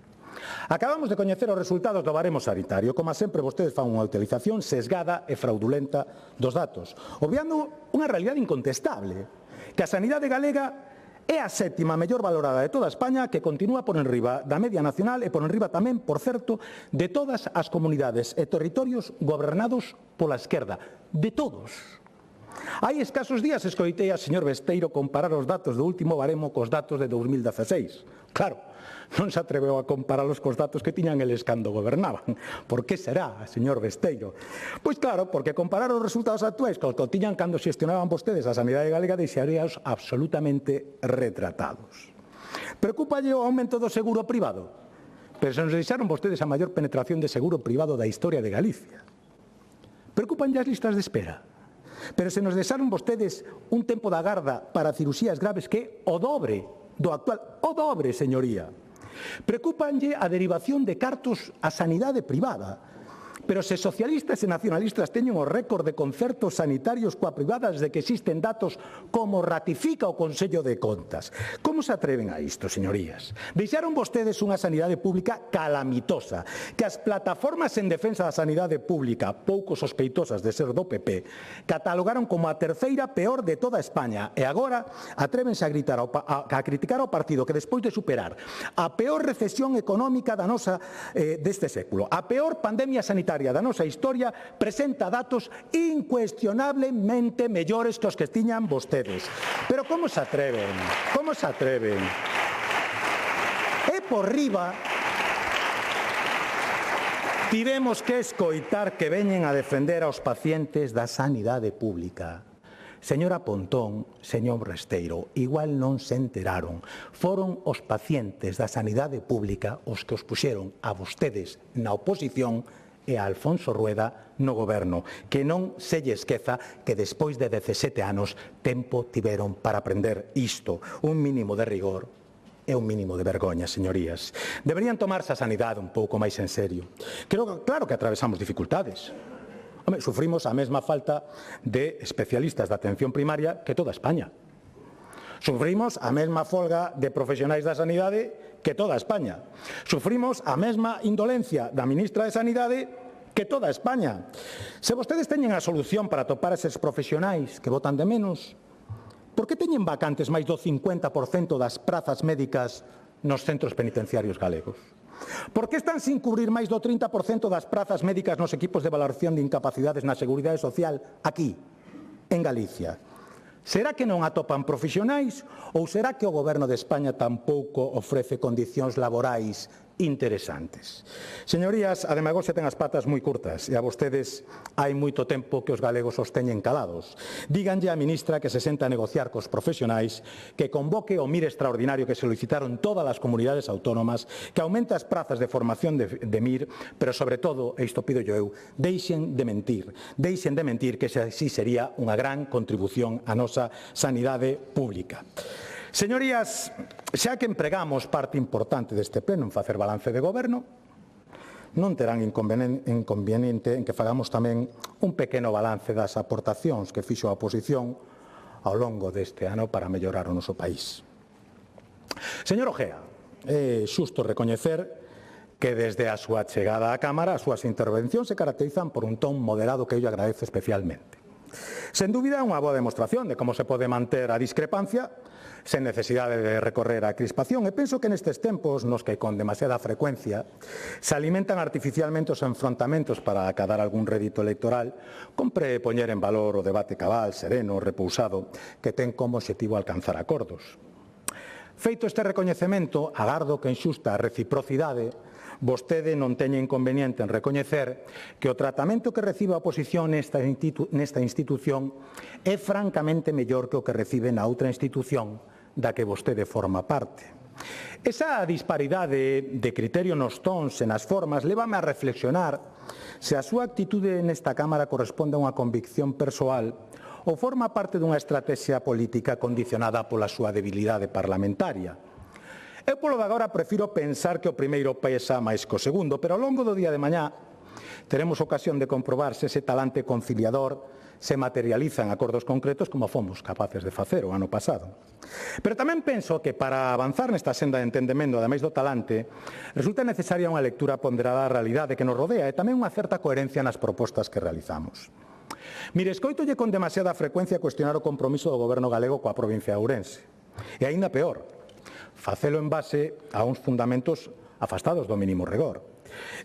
Acabamos de coñecer os resultados do baremo sanitario. Como sempre, vostedes fan unha utilización sesgada e fraudulenta dos datos, obviando unha realidade incontestable, que a sanidade galega é a sétima mellor valorada de toda España, que continúa por enriba da media nacional e por enriba tamén, por certo, de todas as comunidades e territorios gobernados pola esquerda. De todos. Hai escasos días escoitei a señor Besteiro comparar os datos do último baremo cos datos de 2016. Claro, non se atreveu a comparalos cos datos que tiñan eles cando gobernaban. Por que será, señor Besteiro? Pois claro, porque comparar os resultados actuais cos que tiñan cando xestionaban vostedes a sanidade galega deixaríaos absolutamente retratados. Preocúpalle o aumento do seguro privado? Pero se nos deixaron vostedes a maior penetración de seguro privado da historia de Galicia. Preocupanlle as listas de espera? Pero se nos deixaron vostedes un tempo da agarda para cirurxías graves que o dobre do actual, o dobre, señoría. Preocúpanlle a derivación de cartos á sanidade privada. Pero se socialistas e nacionalistas teñen o récord de concertos sanitarios coa privada desde que existen datos como ratifica o Consello de Contas. Como se atreven a isto, señorías? Deixaron vostedes unha sanidade pública calamitosa, que as plataformas en defensa da sanidade pública, pouco sospeitosas de ser do PP, catalogaron como a terceira peor de toda España. E agora atrévense a criticar ao partido que, despois de superar a peor recesión económica da nosa deste século, a peor pandemia sanitaria da nosa historia, presenta datos incuestionablemente mellores que os que tiñan vostedes. Pero como se atreven? Como se atreven? E por riba tivemos que escoitar que veñen a defender aos pacientes da sanidade pública. Señora Pontón, señor Resteiro, igual non se enteraron. Foron os pacientes da sanidade pública os que os puxeron a vostedes na oposición e a Alfonso Rueda no goberno. Que non se lle esqueza que despois de 17 anos tempo tiveron para aprender isto. Un mínimo de rigor e un mínimo de vergoña, señorías. Deberían tomarse a sanidade un pouco máis en serio. Claro que atravesamos dificultades. Home, sufrimos a mesma falta de especialistas de atención primaria que toda España. Sufrimos a mesma folga de profesionais da sanidade que toda España. Sufrimos a mesma indolencia da ministra de Sanidade que toda España. Se vostedes teñen a solución para topar eses profesionais que botan de menos, por que teñen vacantes máis do 50% das prazas médicas nos centros penitenciarios galegos? Por que están sin cubrir máis do 30% das prazas médicas nos equipos de valoración de incapacidades na Seguridade Social aquí, en Galicia? Será que non atopan profesionais ou será que o Goberno de España tampouco ofrece condicións laborais interesantes? Señorías, a demagoxia ten as patas moi curtas e a vostedes hai moito tempo que os galegos os teñen calados. Díganlle á ministra que se senta a negociar cos profesionais, que convoque o MIR extraordinario que solicitaron todas as comunidades autónomas, que aumente as prazas de formación de MIR, pero sobre todo, e isto pido eu, deixen de mentir que así sería unha gran contribución á nosa sanidade pública. Señorías, xa que empregamos parte importante deste pleno en facer balance de goberno, non terán inconveniente en que fagamos tamén un pequeno balance das aportacións que fixo a oposición ao longo deste ano para mellorar o noso país. Señor Ojea, é xusto recoñecer que desde a súa chegada á Cámara as súas intervencións se caracterizan por un ton moderado que eu lle agradezo especialmente. Sen dúbida, é unha boa demostración de como se pode manter a discrepancia sen necesidade de recorrer á crispación. E penso que nestes tempos nos que con demasiada frecuencia se alimentan artificialmente os enfrontamentos para acadar algún rédito electoral, compre poñer en valor o debate cabal, sereno, repousado, que ten como obxectivo alcanzar acordos. Feito este recoñecemento, agardo que en xusta reciprocidade vostede non teña inconveniente en recoñecer que o tratamento que recibe a oposición nesta institución é francamente mellor que o que recibe na outra institución da que vostede forma parte. Esa disparidade de criterio nos tons e nas formas lévame a reflexionar se a súa actitude nesta Cámara corresponde a unha convicción persoal ou forma parte dunha estrategia política condicionada pola súa debilidade parlamentaria. Eu, polo de agora, prefiro pensar que o primeiro pesa máis que o segundo, pero ao longo do día de mañá teremos ocasión de comprobar se ese talante conciliador se materializa en acordos concretos como fomos capaces de facer o ano pasado. Pero tamén penso que para avanzar nesta senda de entendemento, ademais do talante, resulta necesaria unha lectura ponderada da realidade que nos rodea e tamén unha certa coherencia nas propostas que realizamos. Mire, escoitolle con demasiada frecuencia cuestionar o compromiso do Goberno galego coa provincia de Ourense. E aínda peor, facelo en base a uns fundamentos afastados do mínimo rigor.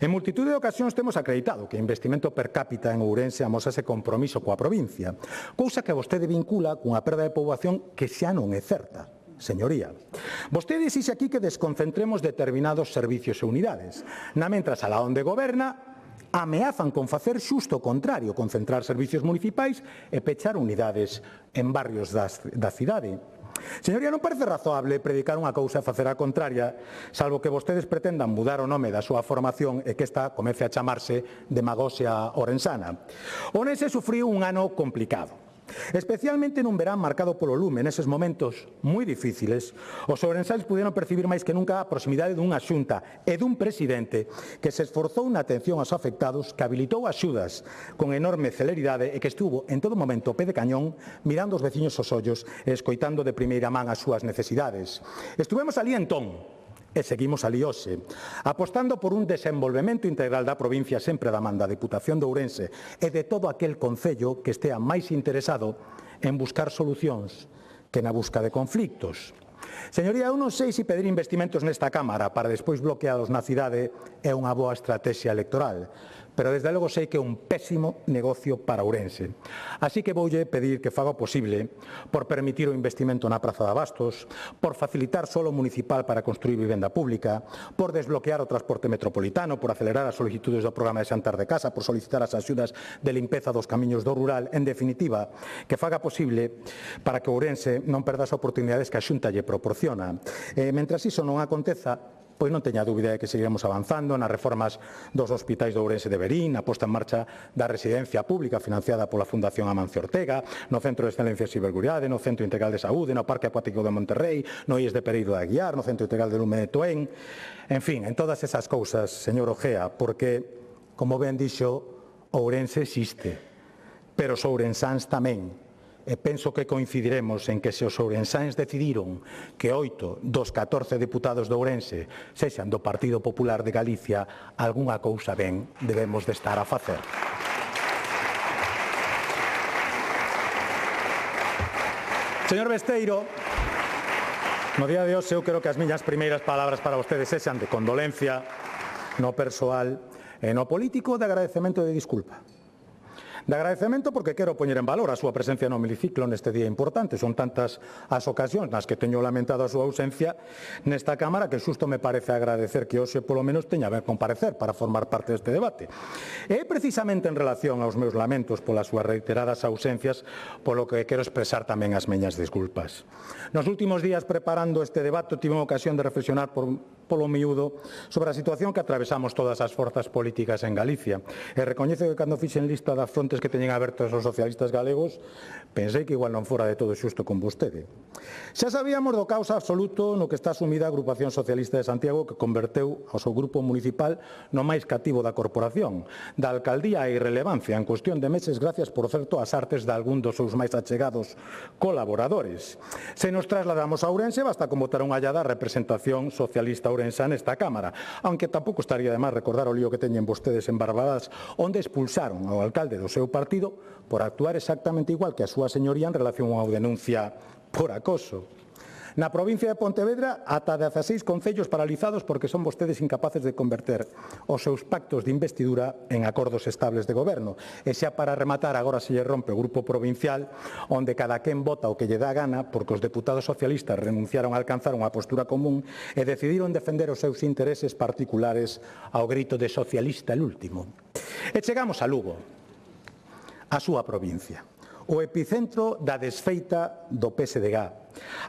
En multitude de ocasións temos acreditado que o investimento per cápita en Ourense amosa ese compromiso coa provincia, cousa que vostede vincula cunha perda de poboación que xa non é certa. Señoría, vostede exixe aquí que desconcentremos determinados servicios e unidades, na mentras alá onde goberna ameazan con facer xusto o contrario, concentrar servicios municipais e pechar unidades en barrios da cidade. Señoría, non parece razoable predicar unha cousa e facer a contraria, salvo que vostedes pretendan mudar o nome da súa formación e que esta comece a chamarse demagoxia orensana. Ourense sufriu un ano complicado, especialmente nun verán marcado polo lume. Neses momentos moi difíciles, os ourensáns puderon percibir máis que nunca a proximidade dunha xunta e dun presidente que se esforzou na atención aos afectados, que habilitou axudas con enorme celeridade e que estuvo en todo momento ao pé de cañón mirando os veciños aos ollos e escoitando de primeira man as súas necesidades. Estuvemos ali entón, e seguimos ali hoxe, apostando por un desenvolvemento integral da provincia sempre da man da Deputación de Ourense e de todo aquel concello que estea máis interesado en buscar solucións que na busca de conflictos. Señoría, eu non sei se pedir investimentos nesta Cámara para despois bloqueados na cidade é unha boa estrategia electoral, pero desde logo sei que é un pésimo negocio para Ourense. Así que voulle pedir que faga o posible por permitir o investimento na Praza de Abastos, por facilitar solo municipal para construir vivenda pública, por desbloquear o transporte metropolitano, por acelerar as solicitudes do programa de Xantar de Casa, por solicitar as axudas de limpeza dos camiños do rural, en definitiva, que faga posible para que Ourense non perda as oportunidades que a Xunta lle proporciona. Mentras iso non aconteza, pois non teña dúbida de que seguiremos avanzando nas reformas dos hospitais de Ourense de Verín, a posta en marcha da residencia pública financiada pola Fundación Amancio Ortega, no Centro de Excelencia de Ciberguridade, no Centro Integral de Saúde, no Parque Acuático de Monterrey, no IES de Pereiro de Aguiar, no Centro Integral de Lume de Toén, en fin, en todas esas cousas, señor Ojea, porque, como ben dixo, Ourense existe, pero os ourensáns tamén. E penso que coincidiremos en que se os ourensáns decidiron que 8 dos 14 deputados de Ourense sexan do Partido Popular de Galicia, algunha cousa ben debemos de estar a facer. Señor Besteiro, no día de hoxe eu creo que as miñas primeiras palabras para vostedes sexan de condolencia, no persoal e no político, de agradecemento e de disculpa. De agradecemento porque quero poñer en valor a súa presencia no hemiciclo neste día importante. Son tantas as ocasións nas que teño lamentado a súa ausencia nesta Cámara que xusto me parece agradecer que hoxe polo menos teña a ver comparecer para formar parte deste debate. E precisamente en relación aos meus lamentos polas súas reiteradas ausencias polo que quero expresar tamén as miñas disculpas. Nos últimos días preparando este debate tive ocasión de reflexionar polo miúdo sobre a situación que atravesamos todas as forzas políticas en Galicia. E recoñezo que cando fixen lista das frontes que teñen abertos os socialistas galegos, pensei que igual non fora de todo xusto con vostede. Xa sabíamos do caos absoluto no que está asumida a Agrupación Socialista de Santiago, que converteu ao seu grupo municipal no máis cativo da corporación, da alcaldía a irrelevancia en cuestión de meses, gracias, por certo, ás artes de algún dos seus máis achegados colaboradores. Se nos trasladamos a Ourense, basta con votar unha hallada representación socialista ourensa nesta Cámara, aunque tampouco estaría de máis recordar o lío que teñen vostedes en Barbadas, onde expulsaron ao alcalde do seu partido por actuar exactamente igual que a súa señoría en relación a unha denuncia por acoso. Na provincia de Pontevedra, ata 16 concellos paralizados porque son vostedes incapaces de converter os seus pactos de investidura en acordos estables de goberno. E xa para rematar, agora se lle rompe o grupo provincial, onde cada quen vota o que lle dá gana, porque os deputados socialistas renunciaron a alcanzar unha postura común e decidiron defender os seus intereses particulares ao grito de socialista el último. E chegamos a Lugo, a súa provincia, o epicentro da desfeita do PSDG.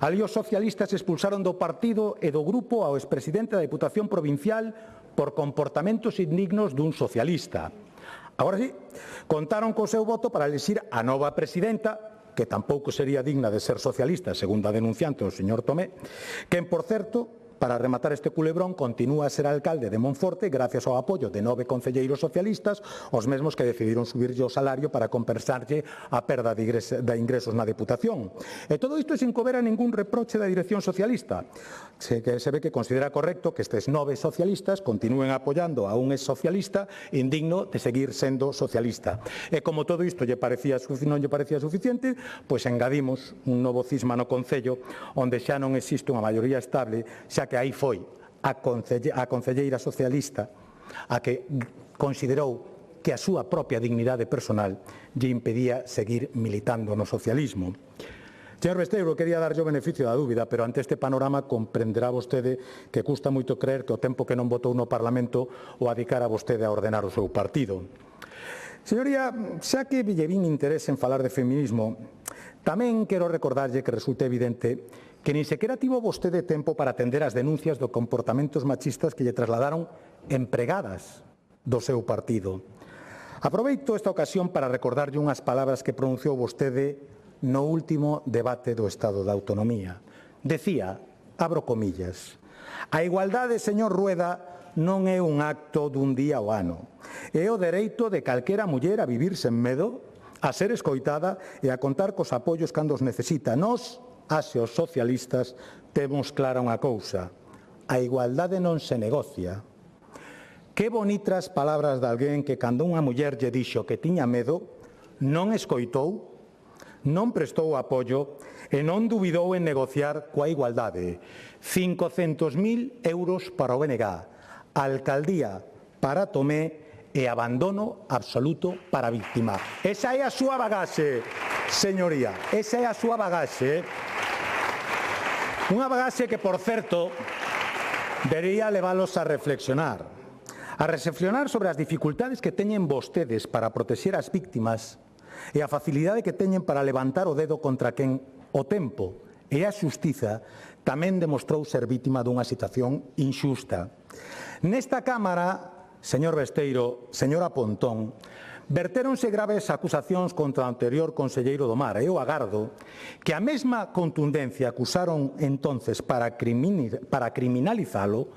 Ali os socialistas expulsaron do partido e do grupo ao expresidente da Deputación Provincial por comportamentos indignos dun socialista. Agora sí, contaron co seu voto para elixir a nova presidenta, que tampouco sería digna de ser socialista, segundo a denunciante o señor Tomé, quen, por certo, para rematar este culebrón, continúa a ser alcalde de Monforte gracias ao apoio de 9 concelleiros socialistas, os mesmos que decidiron subirlle o salario para compensarlle a perda de ingresos na Deputación. E todo isto sin cober a ningún reproche da dirección socialista. Se ve que considera correcto que estes 9 socialistas continúen apoiando a un ex-socialista indigno de seguir sendo socialista. E como todo isto non lle parecía suficiente, pois engadimos un novo cisma no Concello onde xa non existe unha maioría estable, xa que aí foi a concelleira socialista a que considerou que a súa propia dignidade personal lle impedía seguir militando no socialismo. Señor Besteiro, quería darlle o beneficio da dúbida, pero ante este panorama comprenderá vostede que custa moito creer que o tempo que non votou no Parlamento o adicara vostede a ordenar o seu partido. Señoría, xa que lle vin interés en falar de feminismo, tamén quero recordarlle que resulta evidente que nin sequera tivo vostede tempo para atender as denuncias de comportamentos machistas que lle trasladaron empregadas do seu partido. Aproveito esta ocasión para recordarlle unhas palabras que pronunciou vostede no último debate do Estado da Autonomía. Decía, abro comillas, a igualdade, señor Rueda, non é un acto dun día ao ano. É o dereito de calquera muller a vivir sen medo, a ser escoitada e a contar cos apoios cando os necesita. Nós, as e os socialistas, temos clara unha cousa. A igualdade non se negocia. Que bonitas palabras de alguén que cando unha muller lle dixo que tiña medo, non escoitou, non prestou apoio e non dubidou en negociar coa igualdade. 500.000 euros para o BNG, alcaldía para Tomé e abandono absoluto para a víctima. Esa é a súa bagaxe, señoría, esa é a súa bagaxe. Unha bagaxe que, por certo, debería leválos a reflexionar sobre as dificultades que teñen vostedes para protexer as víctimas e a facilidade que teñen para levantar o dedo contra quen o tempo e a xustiza tamén demostrou ser vítima dunha situación inxusta. Nesta Cámara, señor Besteiro, señora Pontón, vertéronse graves acusacións contra o anterior conselleiro do Mar e eu agardo que a mesma contundencia que usaron entonces para criminalizalo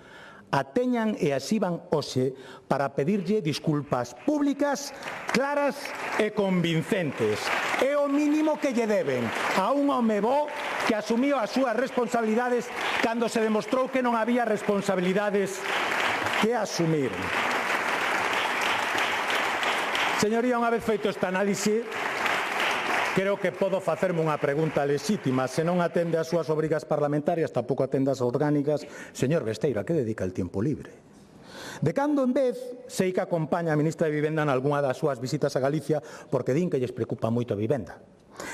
a teñan e asiban hoxe para pedirlle disculpas públicas claras e convincentes. É o mínimo que lle deben a un home bo que asumiu as súas responsabilidades cando se demostrou que non había responsabilidades que asumir. Señoría, unha vez feito este análise, creo que podo facerme unha pregunta lexítima. Se non atende ás súas obrigas parlamentarias, tampouco atende ás orgánicas. Señor Besteiro, a que dedica el tiempo libre? De cando en vez, sei que acompaña a ministra de Vivenda en algunha das súas visitas a Galicia porque din que lles preocupa moito a vivenda.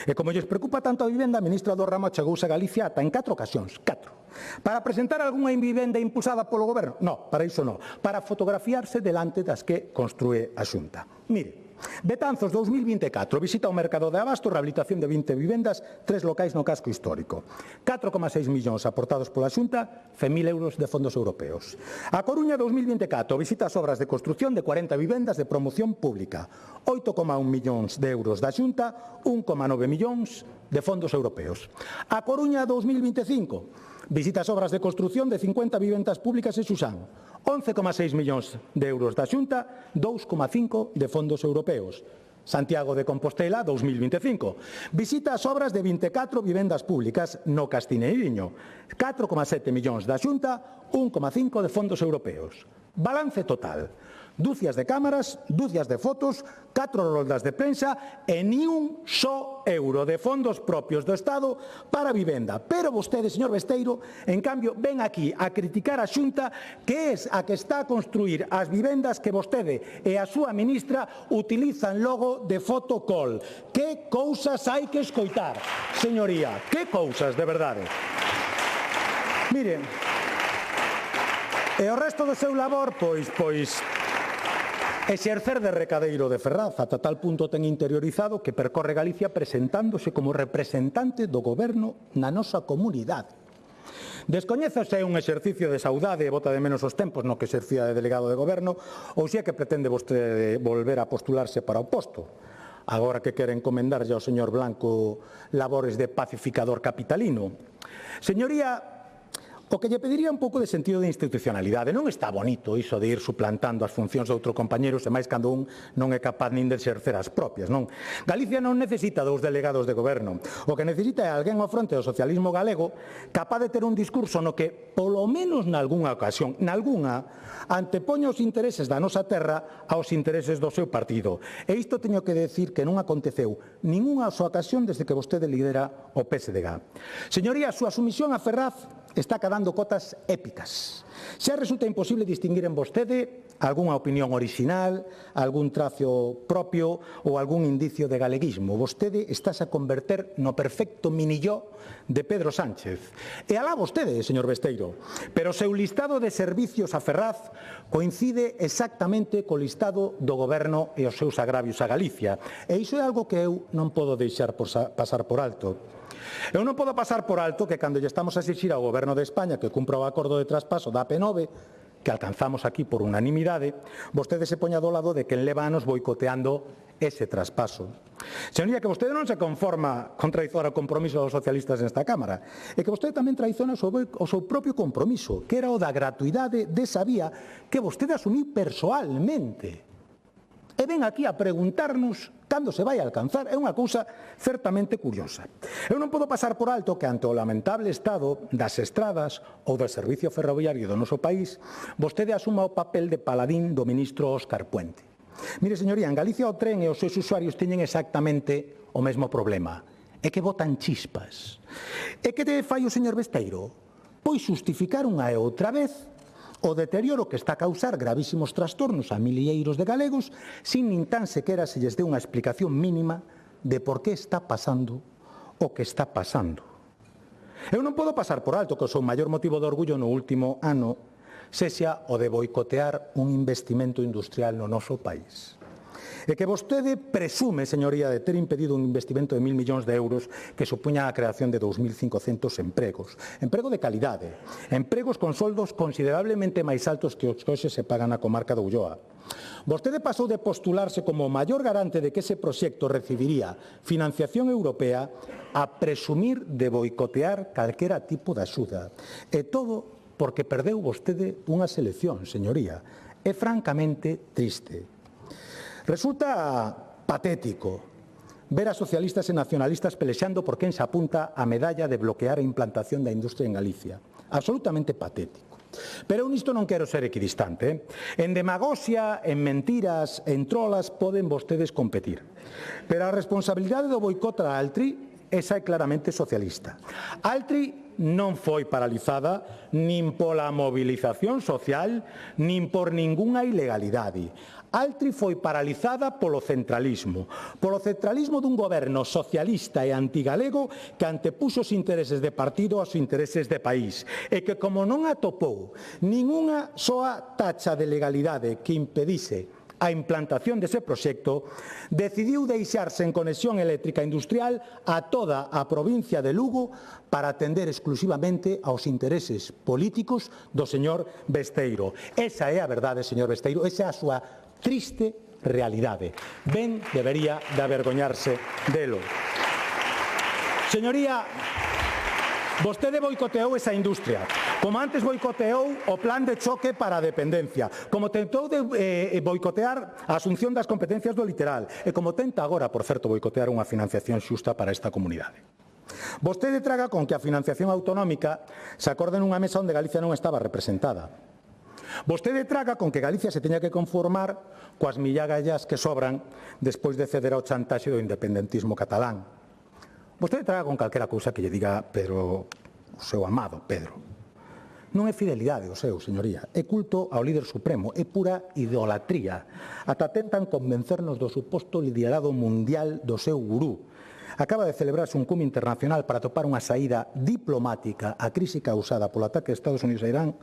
E como lles preocupa tanto a vivenda, a ministra do ramo chegouse a Galicia ata en 4 ocasións, 4. Para presentar algunha vivenda impulsada polo goberno? No, para iso no. Para fotografiarse delante das que construe a Xunta. Mire, Betanzos 2024, visita ao mercado de abasto, rehabilitación de 20 vivendas, 3 locais no casco histórico. 4,6 millóns aportados pola Xunta, 100.000 euros de fondos europeos. A Coruña 2024, visita as obras de construción de 40 vivendas de promoción pública. 8,1 millóns de euros da Xunta, 1,9 millóns de fondos europeos. A Coruña 2025, visita as obras de construción de 50 vivendas públicas en Xusán. 11,6 millóns de euros da Xunta, 2,5 de fondos europeos. Santiago de Compostela 2025. Visita as obras de 24 vivendas públicas no Castiñeiriño. 4,7 millóns da Xunta, 1,5 de fondos europeos. Balance total. Dúcias de cámaras, dúcias de fotos, 4 roldas de prensa e ni un só euro de fondos propios do Estado para a vivenda. Pero vostede, señor Besteiro, en cambio, ven aquí a criticar a Xunta, que é a que está a construir as vivendas que vostede e a súa ministra utilizan logo de fotocall. Que cousas hai que escoitar, señoría? Que cousas, de verdade? Miren, e o resto do seu labor, pois exercer de recadeiro de Ferraz, ata tal punto ten interiorizado que percorre Galicia presentándose como representante do goberno na nosa comunidade. Descoñezo se é un exercicio de saudade e bota de menos os tempos no que exercía de delegado de goberno ou se é que pretende vostede volver a postularse para o posto, agora que quere encomendarlle ao señor Blanco labores de pacificador capitalino. Señoría, o que lle pediría un pouco de sentido de institucionalidade. Non está bonito iso de ir suplantando as funcións de outro compañeiro, e máis cando un non é capaz nin de exercer as propias, non? Galicia non necesita 2 delegados de goberno. O que necesita é alguén ao fronte do socialismo galego capaz de ter un discurso no que, polo menos nalgúnha ocasión, antepoña os intereses da nosa terra aos intereses do seu partido. E isto teño que decir que non aconteceu ningunha soa ocasión desde que vostede lidera o PSDG. Señoría, a súa sumisión a Ferraz está cadando cotas épicas. Xa resulta imposible distinguir en vostede algunha opinión orixinal, algún trazo propio ou algún indicio de galeguismo. Vostede estás a converter no perfecto minilló de Pedro Sánchez. E alá vostede, señor Besteiro, pero o seu listado de servicios a Ferraz coincide exactamente co listado do goberno e os seus agravios a Galicia. E iso é algo que eu non podo deixar pasar por alto. Eu non podo pasar por alto que cando lle estamos a exixir ao Goberno de España que cumpra o acordo de traspaso da AP9, que alcanzamos aquí por unanimidade, vostede se poña do lado de quen leva anos boicoteando ese traspaso. Señoría, que vostede non se conforma con traizoar o compromiso dos socialistas nesta Cámara, e que vostede tamén traizona o seu propio compromiso, que era o da gratuidade desa vía que vostede asumiu persoalmente. E ven aquí a preguntarnos cando se vai a alcanzar. É unha cousa certamente curiosa. Eu non podo pasar por alto que ante o lamentable estado das estradas ou do servicio ferroviario do noso país, vostede asuma o papel de paladín do ministro Óscar Puente. Mire, señoría, en Galicia o tren e os seus usuarios teñen exactamente o mesmo problema. É que botan chispas. E que te fai o señor Besteiro? Pois justificar unha e outra vez o deterioro que está a causar gravísimos trastornos a milleiros de galegos sin nin tan sequera se lles dé unha explicación mínima de por que está pasando o que está pasando. Eu non podo pasar por alto que o seu maior motivo de orgullo no último ano sexa o de boicotear un investimento industrial no noso país. E que vostede presume, señoría, de ter impedido un investimento de 1.000 millóns de euros que supuña a creación de 2.500 empregos. Emprego de calidade, empregos con soldos considerablemente máis altos que os que hoxe se pagan na comarca de Ulloa. Vostede pasou de postularse como o maior garante de que ese proxecto recibiría financiación europea a presumir de boicotear calquera tipo de axuda. E todo porque perdeu vostede unhas eleccións, señoría. É francamente triste. Resulta patético ver a socialistas e nacionalistas pelexando por quen se apunta a medalla de bloquear a implantación da industria en Galicia. Absolutamente patético. Pero eu nisto non quero ser equidistante. En demagoxia, en mentiras, en trolas poden vostedes competir. Pero a responsabilidade do boicot a Altri, esa é claramente socialista. Altri non foi paralizada nin pola mobilización social nin por ningunha ilegalidade. Altri foi paralizada polo centralismo dun goberno socialista e antigalego que antepuxo os intereses de partido aos intereses de país e que, como non atopou ningunha soa tacha de legalidade que impedise a implantación dese proxecto, decidiu deixarse en conexión eléctrica industrial a toda a provincia de Lugo para atender exclusivamente aos intereses políticos do señor Besteiro. Esa é a verdade, señor Besteiro, esa é a súa triste realidade. Ben debería de avergoñarse delo. Señoría, vostede boicoteou esa industria, como antes boicoteou o plan de choque para a dependencia, como tentou de boicotear a asunción das competencias do literal e como tenta agora, por certo, boicotear unha financiación xusta para esta comunidade. Vostede traga con que a financiación autonómica se acorde nunha mesa onde Galicia non estaba representada. Vostede traga con que Galicia se teña que conformar coas millagallas que sobran despois de ceder ao chantaxe do independentismo catalán. Vostede traga con calquera cousa que lle diga Pedro, o seu amado Pedro. Non é fidelidade o seu, señoría, é culto ao líder supremo, é pura idolatría. Ata tentan convencernos do suposto liderado mundial do seu gurú. Acaba de celebrarse un cume internacional para topar unha saída diplomática á crise causada polo ataque de Estados Unidos a Irán.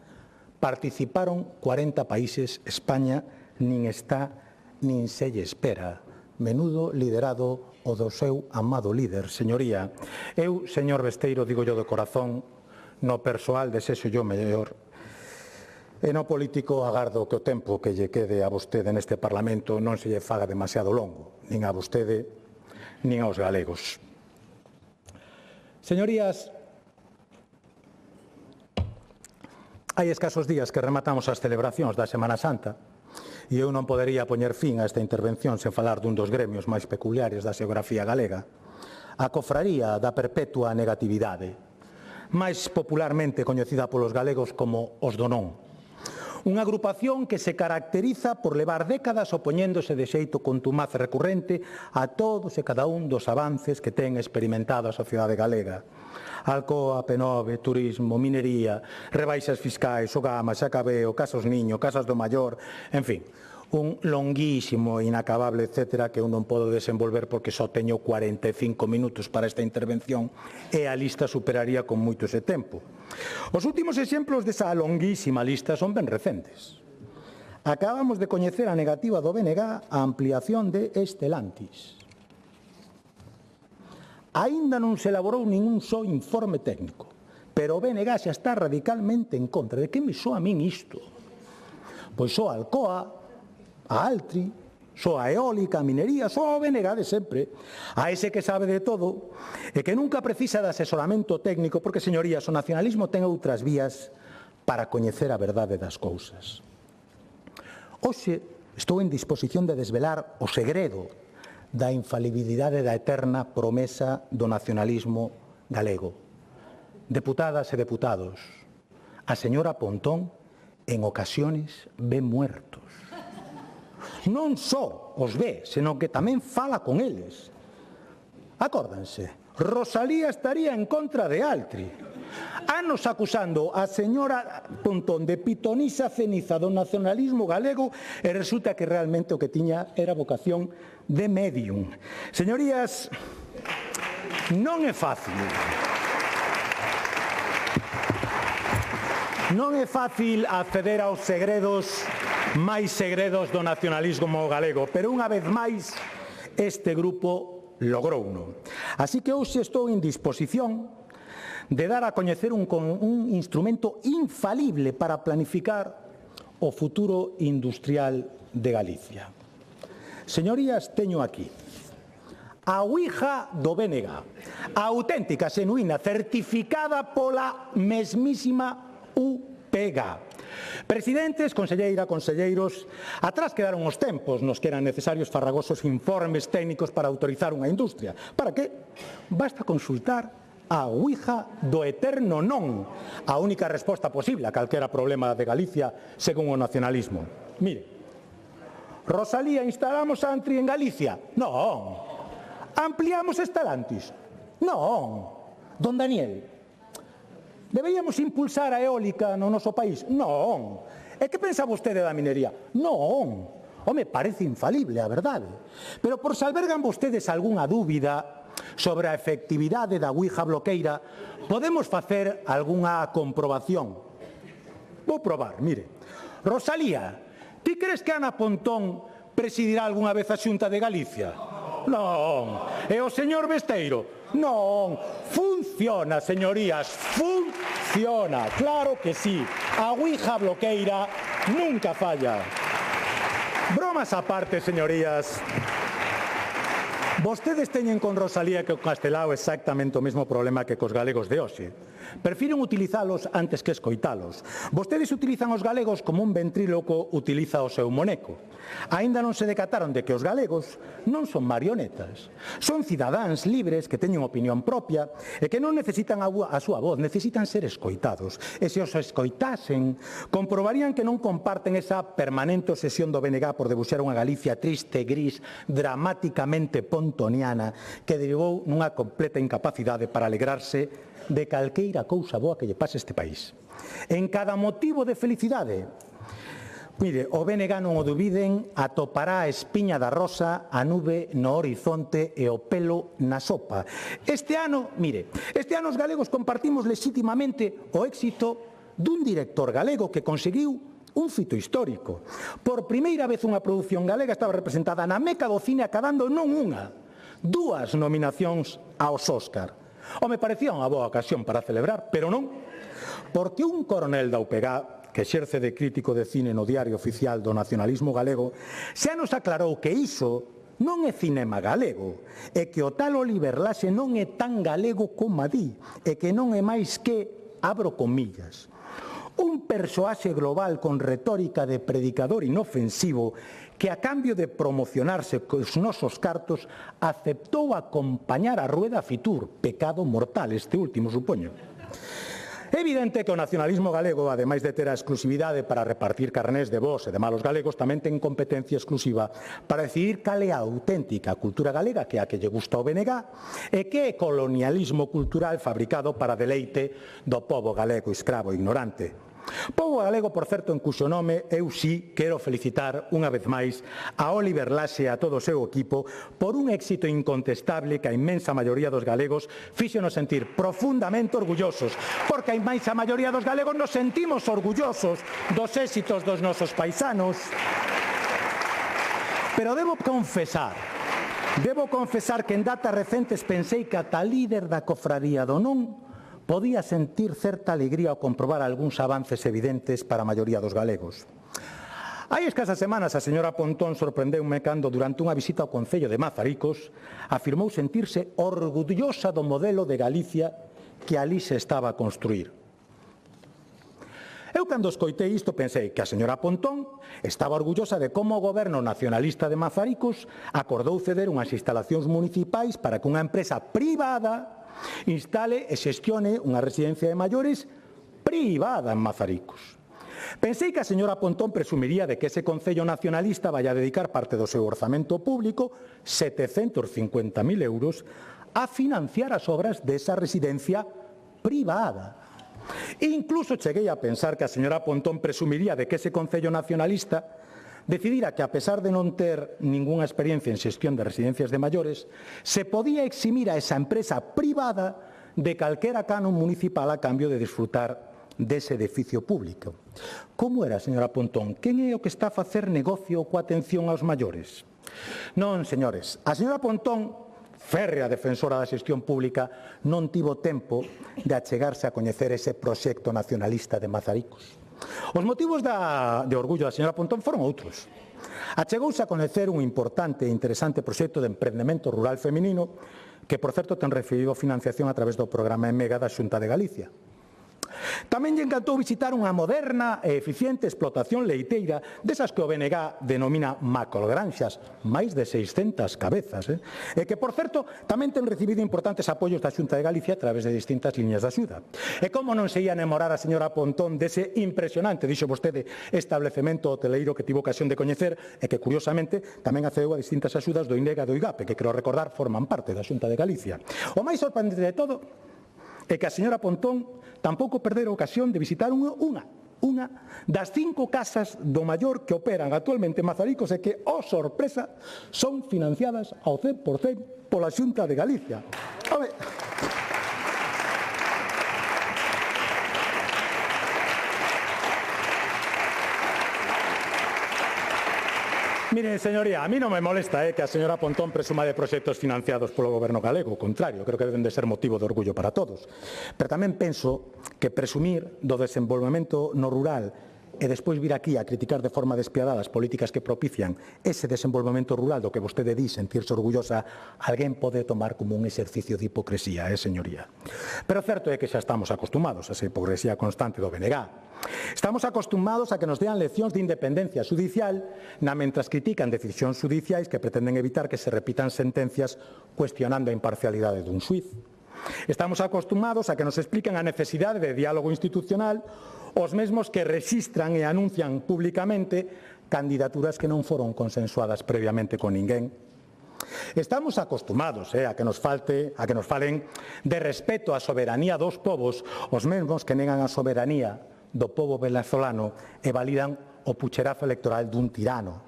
Participaron 40 países, España nin está nin se lle espera. Menudo liderado o do seu amado líder, señoría. Eu, señor Besteiro, digo yo de corazón, no persoal desexo yo mellor, e no político agardo que o tempo que lle quede a vostede neste Parlamento non se lle faga demasiado longo, nin a vostede, nin aos galegos. Señorías, hai escasos días que rematamos as celebracións da Semana Santa e eu non podería poñer fin a esta intervención sen falar dun dos gremios máis peculiares da xeografía galega, a Cofraría da Perpetua Negatividade, máis popularmente coñecida polos galegos como os do non. Unha agrupación que se caracteriza por levar décadas opoñéndose de xeito contumaz e recurrente a todos e cada un dos avances que ten experimentado a sociedade galega. Alcoa, Penove, turismo, minería, rebaixas fiscais, o Gama, Xacabeo, Casas Niño, Casas do Maior, en fin, un longuísimo, inacabable, etcétera, que eu non podo desenvolver porque só teño 45 minutos para esta intervención e a lista superaría con moito ese tempo. Os últimos exemplos desa longuísima lista son ben recentes. Acabamos de coñecer a negativa do BNG á ampliación de Estelantis. Aínda non se elaborou ningún só informe técnico, pero o BNG xa está radicalmente en contra. De que me soa a min isto? Pois soa a Alcoa, a Altri, soa a eólica, a minería, soa o BNG de sempre, a ese que sabe de todo e que nunca precisa de asesoramento técnico, porque, señorías, o nacionalismo ten outras vías para coñecer a verdade das cousas. Hoxe estou en disposición de desvelar o segredo da infalibilidade da eterna promesa do nacionalismo galego. Deputadas e deputados, a señora Pontón en ocasiones ve muertos. Non só os ve, senón que tamén fala con eles. Acórdense, Rosalía estaría en contra de Altri. Anos acusando a señora Pontón de pitonisa ceniza do nacionalismo galego e resulta que realmente o que tiña era vocación de medium. Señorías, non é fácil. Non é fácil acceder aos segredos máis segredos do nacionalismo galego, pero unha vez máis este grupo logrouno. Así que hoxe estou en disposición de dar a coñecer un instrumento infalible para planificar o futuro industrial de Galicia. Señorías, teño aquí a Ouija do BNG, a auténtica, xenuína, certificada pola mesmísima UPG. Presidentes, conselleira, conselleiros, atrás quedaron os tempos nos que eran necesarios farragosos informes técnicos para autorizar unha industria. Para que? Basta consultar a Ouija do eterno non, a única resposta posible a calquera problema de Galicia según o nacionalismo. Mire, Rosalía, instalamos Antri en Galicia? Non. Ampliamos Estelantis? Non. Don Daniel, deberíamos impulsar a eólica no noso país? Non. E que pensa vostede da minería? Non. Home, parece infalible, a verdade. Pero por se albergan vostedes algunha dúbida sobre a efectividade da Ouija bloqueira, podemos facer algunha comprobación. Vou probar, mire. Rosalía, ti crees que Ana Pontón presidirá algunha vez a Xunta de Galicia? Non. E o señor Besteiro? Non. Funciona, señorías, funciona. Claro que sí. A Ouija bloqueira nunca falla. Bromas aparte, señorías. Vostedes teñen con Rosalía que o Castelao exactamente o mesmo problema que cos galegos de hoxe. Prefiren utilizalos antes que escoitalos. Vostedes utilizan os galegos como un ventríloco utiliza o seu moneco. Aínda non se decataron de que os galegos non son marionetas. Son cidadáns libres que teñen opinión propia e que non necesitan a súa voz, necesitan ser escoitados. E se os escoitasen, comprobarían que non comparten esa permanente obsesión do BNG por debuxar unha Galicia triste, gris, dramáticamente pontoniana, que derivou nunha completa incapacidade para alegrarse de calqueira cousa boa que lle pase a este país. En cada motivo de felicidade, mire, o BNG non o dubiden, atopará a espiña da rosa, a nube no horizonte e o pelo na sopa. Este ano, mire, este ano os galegos compartimos legitimamente o éxito dun director galego que conseguiu un fito histórico. Por primeira vez unha produción galega estaba representada na meca do cine acadando non unha, dúas nominacións aos Óscar. O me parecía unha boa ocasión para celebrar, pero non, porque un coronel da UPG que exerce de crítico de cine no Diario Oficial do Nacionalismo Galego, xa nos aclarou que iso non é cinema galego, e que o tal Oliver Laxe non é tan galego como a di, e que non é máis que, abro comillas, un persoaxe global con retórica de predicador inofensivo que a cambio de promocionarse cos nosos cartos aceptou acompañar a Rueda Fitur, pecado mortal este último, supoño. É evidente que o nacionalismo galego, ademais de ter a exclusividade para repartir carnés de vós e de malos galegos, tamén ten competencia exclusiva para decidir cal é a auténtica cultura galega, que é a que lle gusta o BNG, e que é colonialismo cultural fabricado para deleite do pobo galego escravo e ignorante. Pobo galego, por certo, en cuxo nome eu sí quero felicitar unha vez máis a Oliver Laxe e a todo o seu equipo por un éxito incontestable que a inmensa maioría dos galegos fíxonos sentir profundamente orgullosos, porque a inmensa maioría dos galegos nos sentimos orgullosos dos éxitos dos nosos paisanos. Pero debo confesar que en datas recentes pensei que ata líder da cofradía do non podía sentir certa alegría ao comprobar algúns avances evidentes para a maioría dos galegos. Hai escasas semanas a señora Pontón sorprendeume cando, durante unha visita ao Concello de Mazaricos, afirmou sentirse orgullosa do modelo de Galicia que ali se estaba a construir. Eu, cando escoitei isto, pensei que a señora Pontón estaba orgullosa de como o goberno nacionalista de Mazaricos acordou ceder unhas instalacións municipais para que unha empresa privada instale e xestione unha residencia de maiores privada en Mazaricos. Pensei que a señora Pontón presumiría de que ese Concello nacionalista vai a dedicar parte do seu orzamento público, 750.000 euros, a financiar as obras desa residencia privada. Incluso cheguei a pensar que a señora Pontón presumiría de que ese Concello Nacionalista decidira que, a pesar de non ter ningunha experiencia en xestión de residencias de maiores, se podía eximir a esa empresa privada de calquera canon municipal a cambio de disfrutar dese edificio público. Como era, señora Pontón? Quen é o que está a facer negocio coa atención aos maiores? Non, señores, a señora Pontón, férrea defensora da xestión pública, non tivo tempo de achegarse a coñecer ese proxecto nacionalista de Mazaricos. Os motivos de orgullo da señora Pontón foron outros. Achegouse a coñecer un importante e interesante proxecto de emprendemento rural feminino que, por certo, ten recibido financiación a través do programa EMEGA da Xunta de Galicia. Tamén lle encantou visitar unha moderna e eficiente explotación leiteira desas que o BNG denomina macrogranxas, máis de 600 cabezas, e que, por certo, tamén ten recibido importantes apoios da Xunta de Galicia a través de distintas liñas de axuda. E como non se ia enamorar a señora Pontón dese impresionante, dixo vostede, establecemento hoteleiro que tivo ocasión de coñecer e que, curiosamente, tamén accedeu a distintas axudas do INEGA e do IGAPE, que, creo recordar, forman parte da Xunta de Galicia. O máis sorprendente de todo é que a señora Pontón tampouco perdera a ocasión de visitar unha das 5 casas do maior que operan actualmente en Mazaricos e que, oh sorpresa, son financiadas ao 100% pola Xunta de Galicia. Mire, señoría, a mí non me molesta que a señora Pontón presuma de proxectos financiados polo goberno galego, ao contrario, creo que deben de ser motivo de orgullo para todos. Pero tamén penso que presumir do desenvolvemento no rural e despois vir aquí a criticar de forma despiadada as políticas que propician ese desenvolvemento rural do que vostede di sentirse orgullosa, alguén pode tomar como un exercicio de hipocresía, señoría. Pero certo é que xa estamos acostumados a esa hipocresía constante do BNG. Estamos acostumados a que nos dean leccións de independencia judicial mentras critican decisións judiciais que pretenden evitar que se repitan sentencias cuestionando a imparcialidade dun xuiz. Estamos acostumados a que nos expliquen a necesidade de diálogo institucional os mesmos que rexistran e anuncian públicamente candidaturas que non foron consensuadas previamente con ninguén. Estamos acostumados a que nos falen de respeto á soberanía dos povos, os mesmos que negan a soberanía do pobo venezolano e validan o pucherazo electoral dun tirano.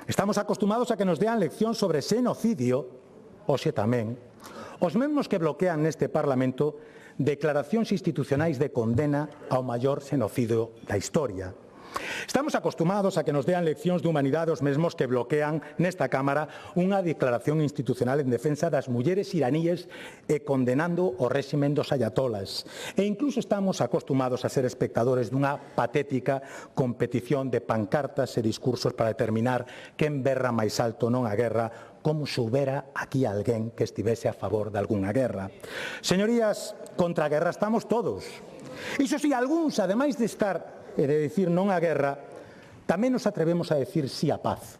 Estamos acostumados a que nos dean leccións sobre xenocidio, hoxe tamén, os mesmos que bloquean neste Parlamento declaracións institucionais de condena ao maior xenocidio da historia. Estamos acostumados a que nos dean leccións de humanidade os mesmos que bloquean nesta Cámara unha declaración institucional en defensa das mulleres iraníes e condenando o réximen dos ayatolas. E incluso estamos acostumados a ser espectadores dunha patética competición de pancartas e discursos para determinar quen berra máis alto non a guerra, como se houbera aquí alguén que estivese a favor de algunha guerra. Señorías, contra a guerra estamos todos. Iso si, algúns, ademais de estar e de dicir non á guerra, tamén nos atrevemos a decir sí á paz.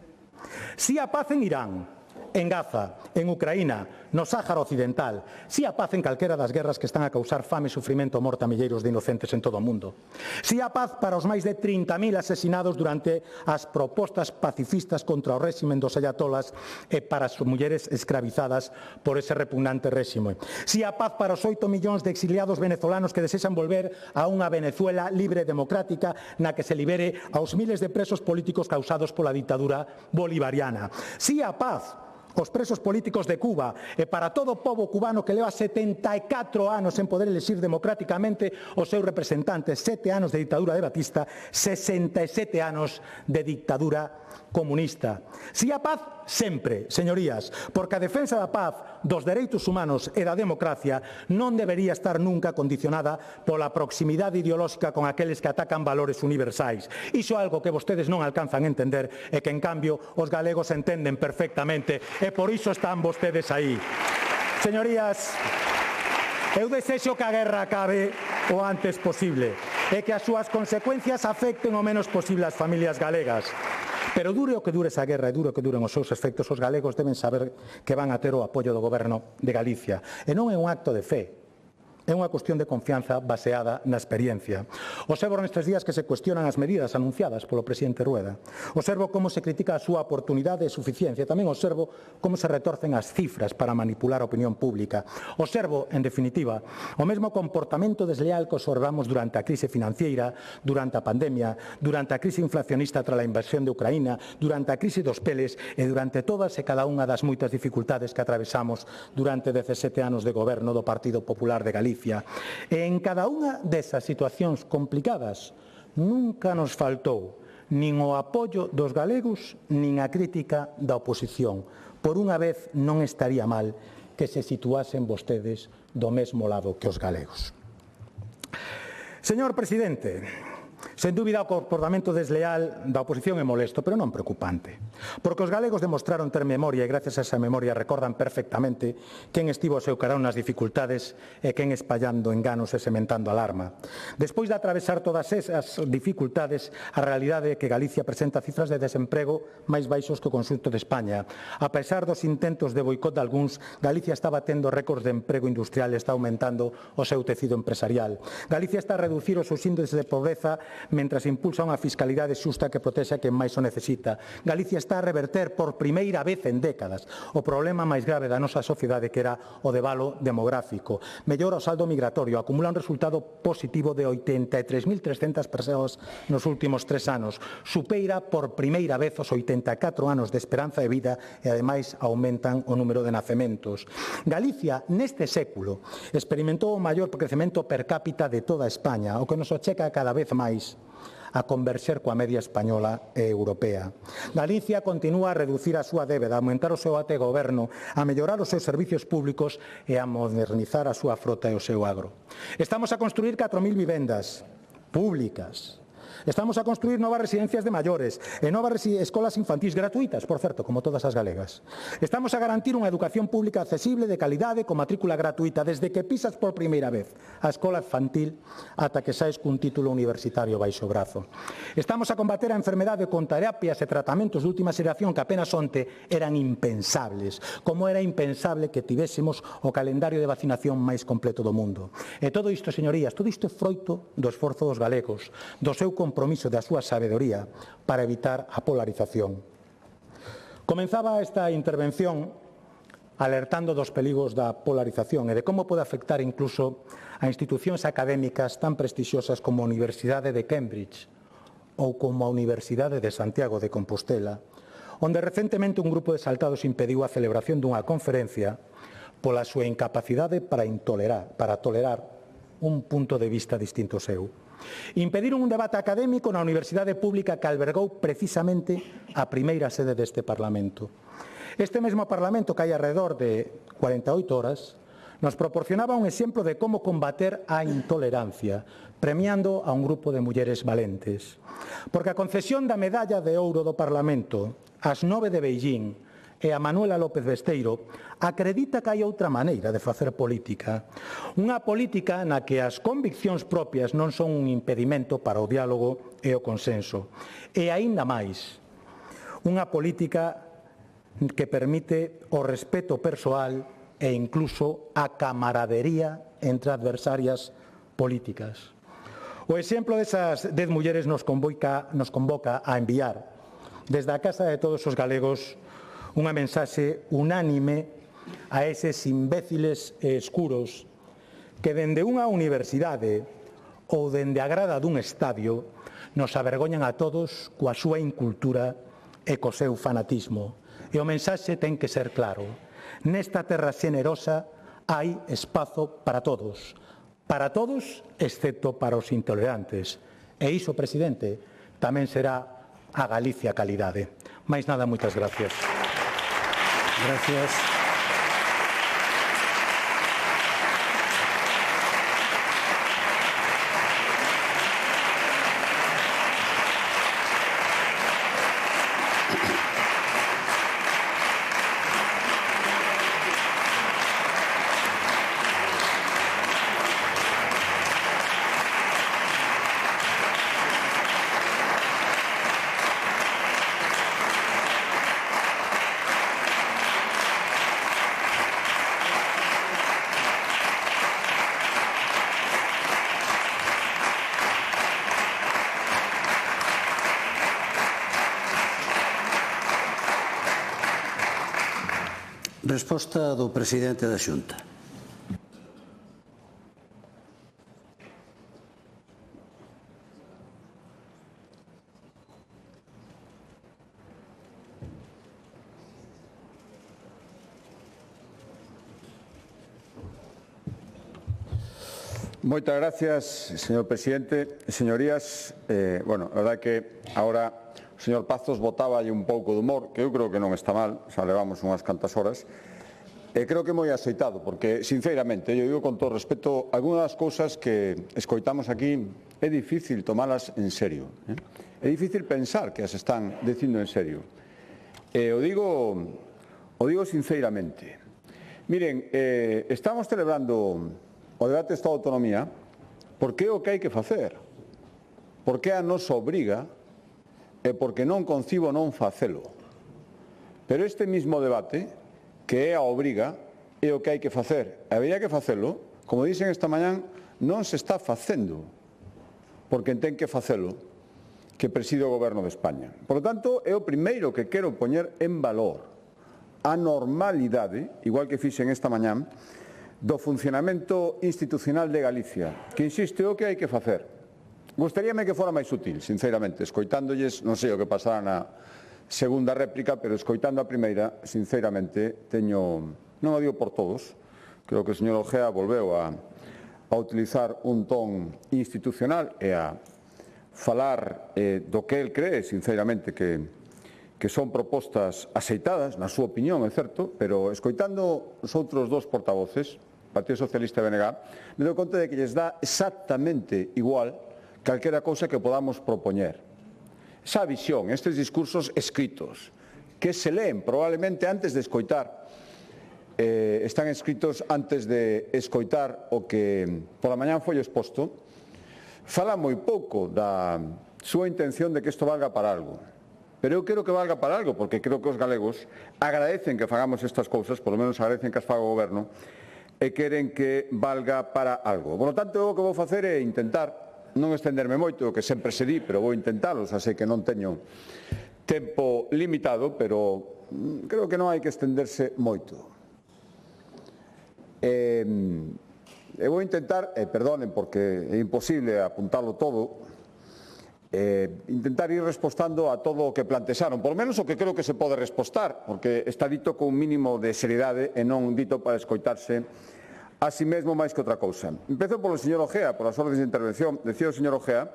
Sí á paz en Irán, en Gaza, en Ucraína, no Sáhara Occidental, sí á paz en calquera das guerras que están a causar fame, sufrimento e morte a milleiros de inocentes en todo o mundo. Sí á paz para os máis de 30.000 asesinados durante as propostas pacifistas contra o réximen dos ayatolas e para as mulleres escravizadas por ese repugnante réxime. Sí á paz para os 8 millóns de exiliados venezolanos que desexan volver a unha Venezuela libre e democrática na que se libere aos miles de presos políticos causados pola ditadura bolivariana. Sí á paz os presos políticos de Cuba e para todo o pobo cubano que leva 74 anos en poder elexir democráticamente os seus representantes, 7 anos de ditadura de Batista, 67 anos de dictadura comunista. Si a paz sempre, señorías, porque a defensa da paz, dos dereitos humanos e da democracia non debería estar nunca condicionada pola proximidade ideolóxica con aqueles que atacan valores universais. Iso é algo que vostedes non alcanzan a entender e que, en cambio, os galegos entenden perfectamente e por iso están vostedes aí. Señorías, eu desexo que a guerra acabe o antes posible e que as súas consecuencias afecten o menos posible as familias galegas. Pero dure o que dure esa guerra e dure o que duren os seus efectos, os galegos deben saber que van a ter o apoio do Goberno de Galicia. E non é un acto de fe, É unha cuestión de confianza baseada na experiencia. Observo nestes días que se cuestionan as medidas anunciadas polo presidente Rueda. Observo como se critica a súa oportunidade e suficiencia. Tamén observo como se retorcen as cifras para manipular a opinión pública. Observo, en definitiva, o mesmo comportamento desleal que observamos durante a crise financiera, durante a pandemia, durante a crise inflacionista tras a invasión de Ucraína, durante a crise dos peles e durante todas e cada unha das moitas dificultades que atravesamos durante 17 anos de goberno do Partido Popular de Galicia. E en cada unha desas situacións complicadas nunca nos faltou nin o apoio dos galegos nin a crítica da oposición. Por unha vez non estaría mal que se situasen vostedes do mesmo lado que os galegos. Señor presidente, sen dúbida o comportamento desleal da oposición é molesto, pero non preocupante. Porque os galegos demostraron ter memoria e gracias a esa memoria recordan perfectamente quen estivo ao seu carón nas dificultades e quen espallando enganos e sementando alarma. Despois de atravesar todas esas dificultades, a realidade é que Galicia presenta cifras de desemprego máis baixos que o conxunto de España. A pesar dos intentos de boicot de algúns, Galicia está batendo récords de emprego industrial e está aumentando o seu tecido empresarial. Galicia está a reducir os seus índices de pobreza mentras impulsa unha fiscalidade xusta que protexe a quen máis o necesita. Galicia está a reverter por primeira vez en décadas o problema máis grave da nosa sociedade, que era o devalo demográfico. Mellora o saldo migratorio, acumula un resultado positivo de 83.300 persoas nos últimos 3 anos. Supera por primeira vez os 84 anos de esperanza de vida e, ademais, aumentan o número de nacementos. Galicia, neste século, experimentou o maior crecemento per cápita de toda España, o que nos acheca cada vez máis a converxer coa media española e europea. Galicia continúa a reducir a súa débeda, a aumentar o seu ate goberno, a mellorar os seus servicios públicos e a modernizar a súa frota e o seu agro. Estamos a construir 4.000 vivendas públicas. Estamos a construir novas residencias de maiores e novas escolas infantís gratuitas, por certo, como todas as galegas. Estamos a garantir unha educación pública accesible, de calidade, con matrícula gratuita, desde que pisas por primeira vez a escola infantil ata que saes cun título universitario baixo o brazo. Estamos a combater a enfermedade con terapias e tratamentos de última xeración que apenas onte eran impensables, como era impensable que tivésemos o calendario de vacinación máis completo do mundo. E todo isto, señorías, todo isto é froito do esforzo dos galegos, do seu compromiso da súa sabedoría para evitar a polarización. Comenzaba esta intervención alertando dos peligros da polarización e de como pode afectar incluso a institucións académicas tan prestixiosas como a Universidade de Cambridge ou como a Universidade de Santiago de Compostela, onde recentemente un grupo de exaltados impediu a celebración dunha conferencia pola súa incapacidade para tolerar un punto de vista distinto ao seu. Impediron un debate académico na universidade pública que albergou precisamente a primeira sede deste Parlamento. Este mesmo Parlamento, que hai alrededor de 48 horas, nos proporcionaba un exemplo de como combater a intolerancia, premiando a un grupo de mulleres valentes. Porque a concesión da medalla de ouro do Parlamento ás 9 de Beijing e a Manuela López Besteiro acredita que hai outra maneira de facer política. Unha política na que as conviccións propias non son un impedimento para o diálogo e o consenso. E aínda máis, unha política que permite o respeto persoal e incluso a camaradería entre adversarias políticas. O exemplo desas 10 mulleres nos convoca a enviar desde a Casa de Todos os Galegos unha mensaxe unánime a eses imbéciles e escuros que dende unha universidade ou dende a grada dun estadio nos avergoñan a todos coa súa incultura e co seu fanatismo. E o mensaxe ten que ser claro. Nesta terra xenerosa hai espazo para todos excepto para os intolerantes. E iso, presidente, tamén será a Galicia calidade. Mais nada, moitas gracias. Gracias. Resposta do presidente da Xunta. Moitas gracias, señor presidente. Señorías, a verdade que agora o señor Pazos botaba un pouco de humor, que eu creo que non está mal, xa levamos unhas cantas horas, e creo que é moi aceitado, porque, sinceramente, eu digo con todo respeto, algunhas das cousas que escoitamos aquí é difícil tomalas en serio. É difícil pensar que as están dicindo en serio. O digo sinceramente. Miren, estamos celebrando o debate de Estado de Autonomía porque é o que hai que facer, porque a nos obriga e porque non concibo non facelo. Pero este mismo debate, que é a obriga, é o que hai que facer. Habería que facelo, como dixen esta mañán, non se está facendo, porque ten que facelo, que preside o Goberno de España. Por lo tanto, é o primeiro que quero poñer en valor a normalidade, igual que fixen esta mañán, do funcionamento institucional de Galicia, que, insisto, é o que hai que facer. Gustaríame que fora máis útil, sinceramente, escoitándolles, non sei o que pasará na segunda réplica, pero escoitando a primeira, sinceramente, non o digo por todos, creo que o señor Ojea volveu a utilizar un ton institucional e a falar do que el cree, sinceramente, que son propostas aceitadas, na súa opinión, é certo, pero escoitando os outros dos portavoces, Partido Socialista e BNG, me dou conta de que lles dá exactamente igual calquera cousa que podamos propoñer. Esa visión, estes discursos escritos, que se leen probablemente antes de escoitar, están escritos antes de escoitar o que pola mañán foi exposto, fala moi pouco da súa intención de que isto valga para algo. Pero eu quero que valga para algo, porque creo que os galegos agradecen que fagamos estas cousas, polo menos agradecen que as faga o Goberno, e queren que valga para algo. Por lo tanto, o que vou facer é intentar non estenderme moito, o que sempre se di, pero vou intentalo, xa sei que non teño tempo limitado, pero creo que non hai que estenderse moito. E vou intentar, perdonen porque é imposible apuntalo todo, intentar ir respostando a todo o que plantexaron, polo menos o que creo que se pode respostar, porque está dito con un mínimo de seriedade e non dito para escoitarse a si mesmo máis que outra cousa. Empezo polo señor Ojea, polas órdenes de intervención. Decía o señor Ojea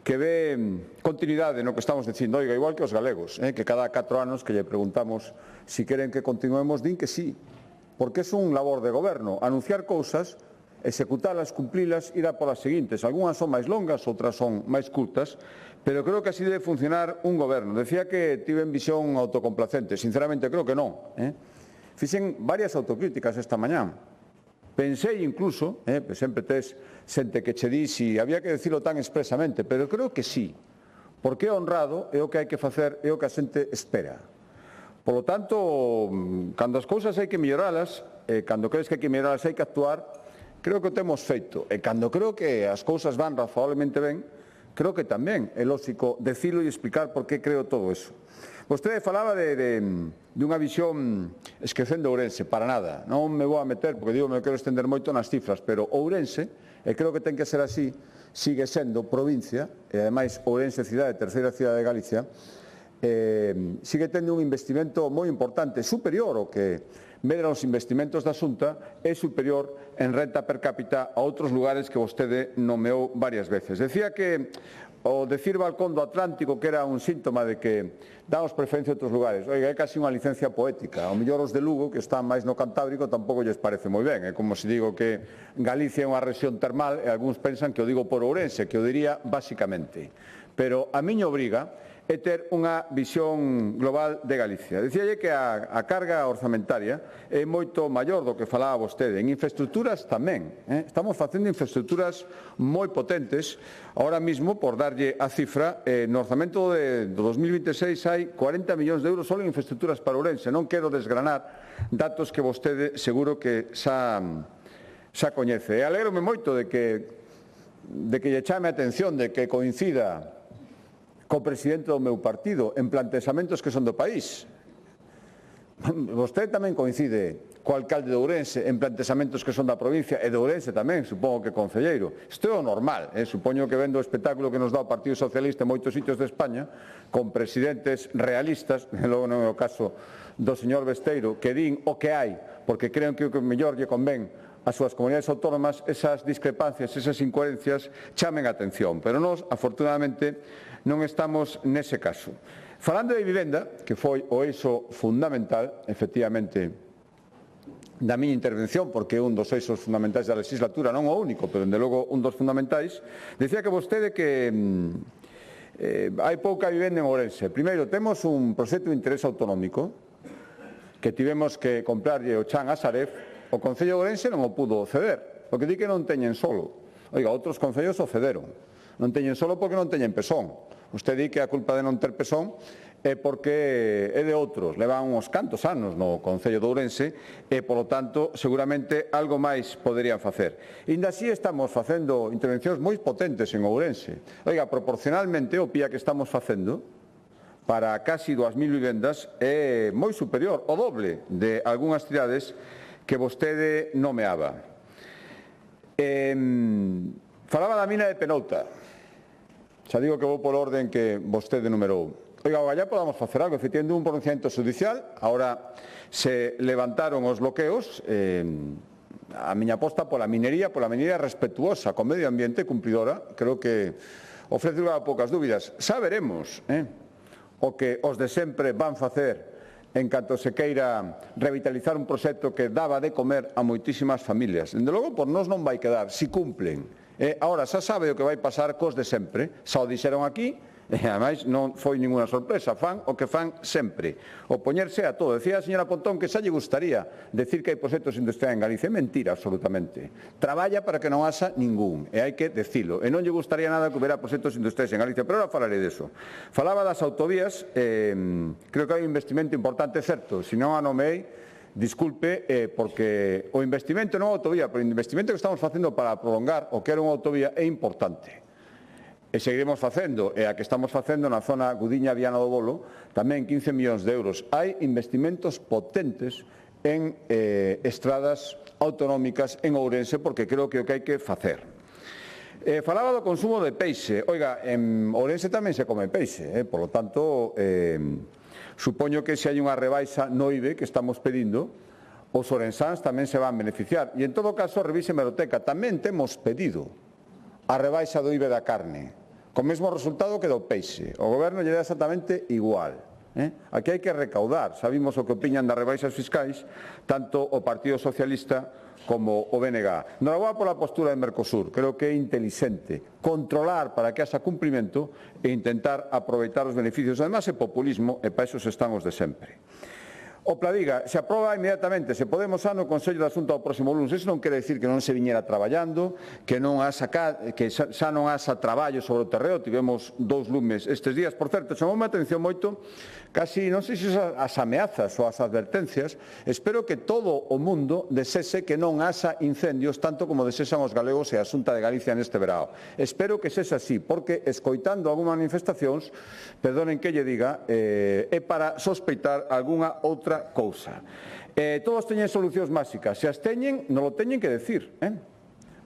que ve continuidade no que estamos dicindo, oiga, igual que os galegos, que cada 4 anos que lle preguntamos si queren que continuemos, din que sí, porque é un labor de goberno, anunciar cousas, executalas, cumplilas, ir a polas seguintes. Algúnas son máis longas, outras son máis curtas, pero creo que así debe funcionar un goberno. Decía que tiven visión autocomplacente. Sinceramente, creo que non. Fixen varias autocríticas esta mañán. Pensei incluso, sempre tes xente que che di si había que decirlo tan expresamente, pero creo que sí, porque é honrado, é o que hai que facer, é o que a xente espera. Por lo tanto, cando as cousas hai que melloralas, cando crees que hai que melloralas hai que actuar, creo que o temos feito. E cando creo que as cousas van razonablemente ben, creo que tamén é lógico decirlo e explicar por que creo todo eso. Vostede falaba de unha visión esquecendo Ourense, para nada. Non me vou a meter, porque digo, me quero estender moito nas cifras, pero Ourense, e creo que ten que ser así, sigue sendo provincia, e ademais Ourense cidade, terceira cidade de Galicia, sigue tendo un investimento moi importante, superior ao que meran os investimentos da Xunta, é superior en renta per cápita a outros lugares que vostede nomeou varias veces. Decía que o decir balcón do Atlántico que era un síntoma de que damos preferencia a outros lugares. Oiga, é casi unha licencia poética. Ao mellor os de Lugo, que están máis no Cantábrico, tampouco lles parece moi ben. É como se digo que Galicia é unha rexión termal e algúns pensan que o digo por Ourense, que o diría basicamente. Pero a miña obriga é ter unha visión global de Galicia. Dicíalle que a carga orzamentaria é moito maior do que falaba vostede. En infraestructuras tamén. Estamos facendo infraestructuras moi potentes. Ahora mismo, por darlle a cifra, no orzamento do 2026 hai 40 millóns de euros só en infraestructuras para Ourense. Non quero desgranar datos que vostede seguro que xa coñece. E alégrome moito de que lle chame a atención de que coincida co presidente do meu partido en plantexamentos que son do país. vostede tamén coincide co alcalde de Ourense en plantexamentos que son da provincia e de Ourense tamén, supongo que concelleiro. Isto é o normal, supoño que vendo o espectáculo que nos dá o Partido Socialista en moitos sitios de España, con presidentes realistas, e logo non é o caso do señor Besteiro, que din o que hai, porque creen que o que mellor lle convén as súas comunidades autónomas, esas discrepancias, esas incoherencias chamen a atención. Pero nós, afortunadamente, non estamos nese caso. Falando de vivenda, que foi o eixo fundamental, efectivamente, da miña intervención, porque é un dos eixos fundamentais da legislatura, non o único, pero, dende logo, un dos fundamentais, decía que vostede que hai pouca vivenda en Ourense. Primeiro, temos un proxecto de interés autonómico que tivemos que comprarlle o chan a Saref, o Concello de Ourense non o pudo ceder, porque di que non teñen solo. Oiga, outros concellos o cederon. Non teñen solo porque non teñen pesón. Usted di que a culpa de non ter pesón é porque é de outros, levan uns cantos anos no Concello de Ourense e, polo tanto, seguramente algo máis poderían facer. Inda así estamos facendo intervencións moi potentes en Ourense. Oiga, proporcionalmente o PIA que estamos facendo para casi 2.000 vivendas é moi superior, o doble de algunhas cidades que vostede nomeaba. Falaba da mina de Penouta. Xa digo que vou por orden que vostede numerou. Oiga, ya podamos facer algo, efectivamente, un pronunciamento judicial, ahora se levantaron os bloqueos, a miña aposta pola minería respetuosa co medio ambiente, cumpridora, creo que ofrece lugar a poucas dúbidas. Xa veremos o que os de sempre van facer en canto se queira revitalizar un proxecto que daba de comer a moitísimas familias. Dende logo, por nós non vai quedar, si cumplen. Ahora, xa sabe o que vai pasar cos de sempre, xa o dixeron aquí, e, ademais, non foi ninguna sorpresa, fan o que fan sempre, opoñerse a todo. Decía a señora Pontón que xa lle gustaría decir que hai proxectos industriais en Galicia. É mentira, absolutamente. Traballa para que non haxa ningún, e hai que decilo. E non lle gustaría nada que hubiera proxectos industriais en Galicia, pero ahora falaré deso. Falaba das autovías, creo que hai un investimento importante, certo, se non a nomeei, disculpe, porque o investimento non é autovía, pero o investimento que estamos facendo para prolongar o que era unha autovía é importante. E seguiremos facendo, e a que estamos facendo na zona Gudiña-Viana do Bolo, tamén 15 millóns de euros. Hai investimentos potentes en estradas autonómicas en Ourense, porque creo que é o que hai que facer. Falaba do consumo de peixe. Oiga, en Ourense tamén se come peixe, por lo tanto, supoño que se hai unha rebaixa no IBE que estamos pedindo, os ourensáns tamén se van beneficiar. E, en todo caso, revise Hemeroteca, tamén temos pedido a rebaixa do IBE da carne, co mesmo resultado que do peixe. O Goberno lle dá exactamente igual. Aquí hai que recaudar. Sabimos o que opinan das rebaixas fiscais, tanto o Partido Socialista como o BNG. Noraboa pola postura de Mercosur. Creo que é inteligente controlar para que haxa cumprimento e intentar aproveitar os beneficios. Además, é populismo e para eso están os de sempre. O Pladiga se aproba inmediatamente, se podemos xa no Consello de Asunto ao próximo lunes. Iso non quere dicir que non se viñera traballando, que xa non haxa traballo sobre o terreo. Tivemos 2 lumes estes días. Por certo, chamoume a atención moito, casi non sei se as ameazas ou as advertencias. Espero que todo o mundo desese que non haxa incendios, tanto como desexan os galegos e a Xunta de Galicia neste verao. Espero que sexa así, porque escoitando algunhas manifestacións, perdonen que lle diga, é para sospeitar algunha outra cousa. Todos teñen solucións máxicas. Se as teñen, non lo teñen que decir.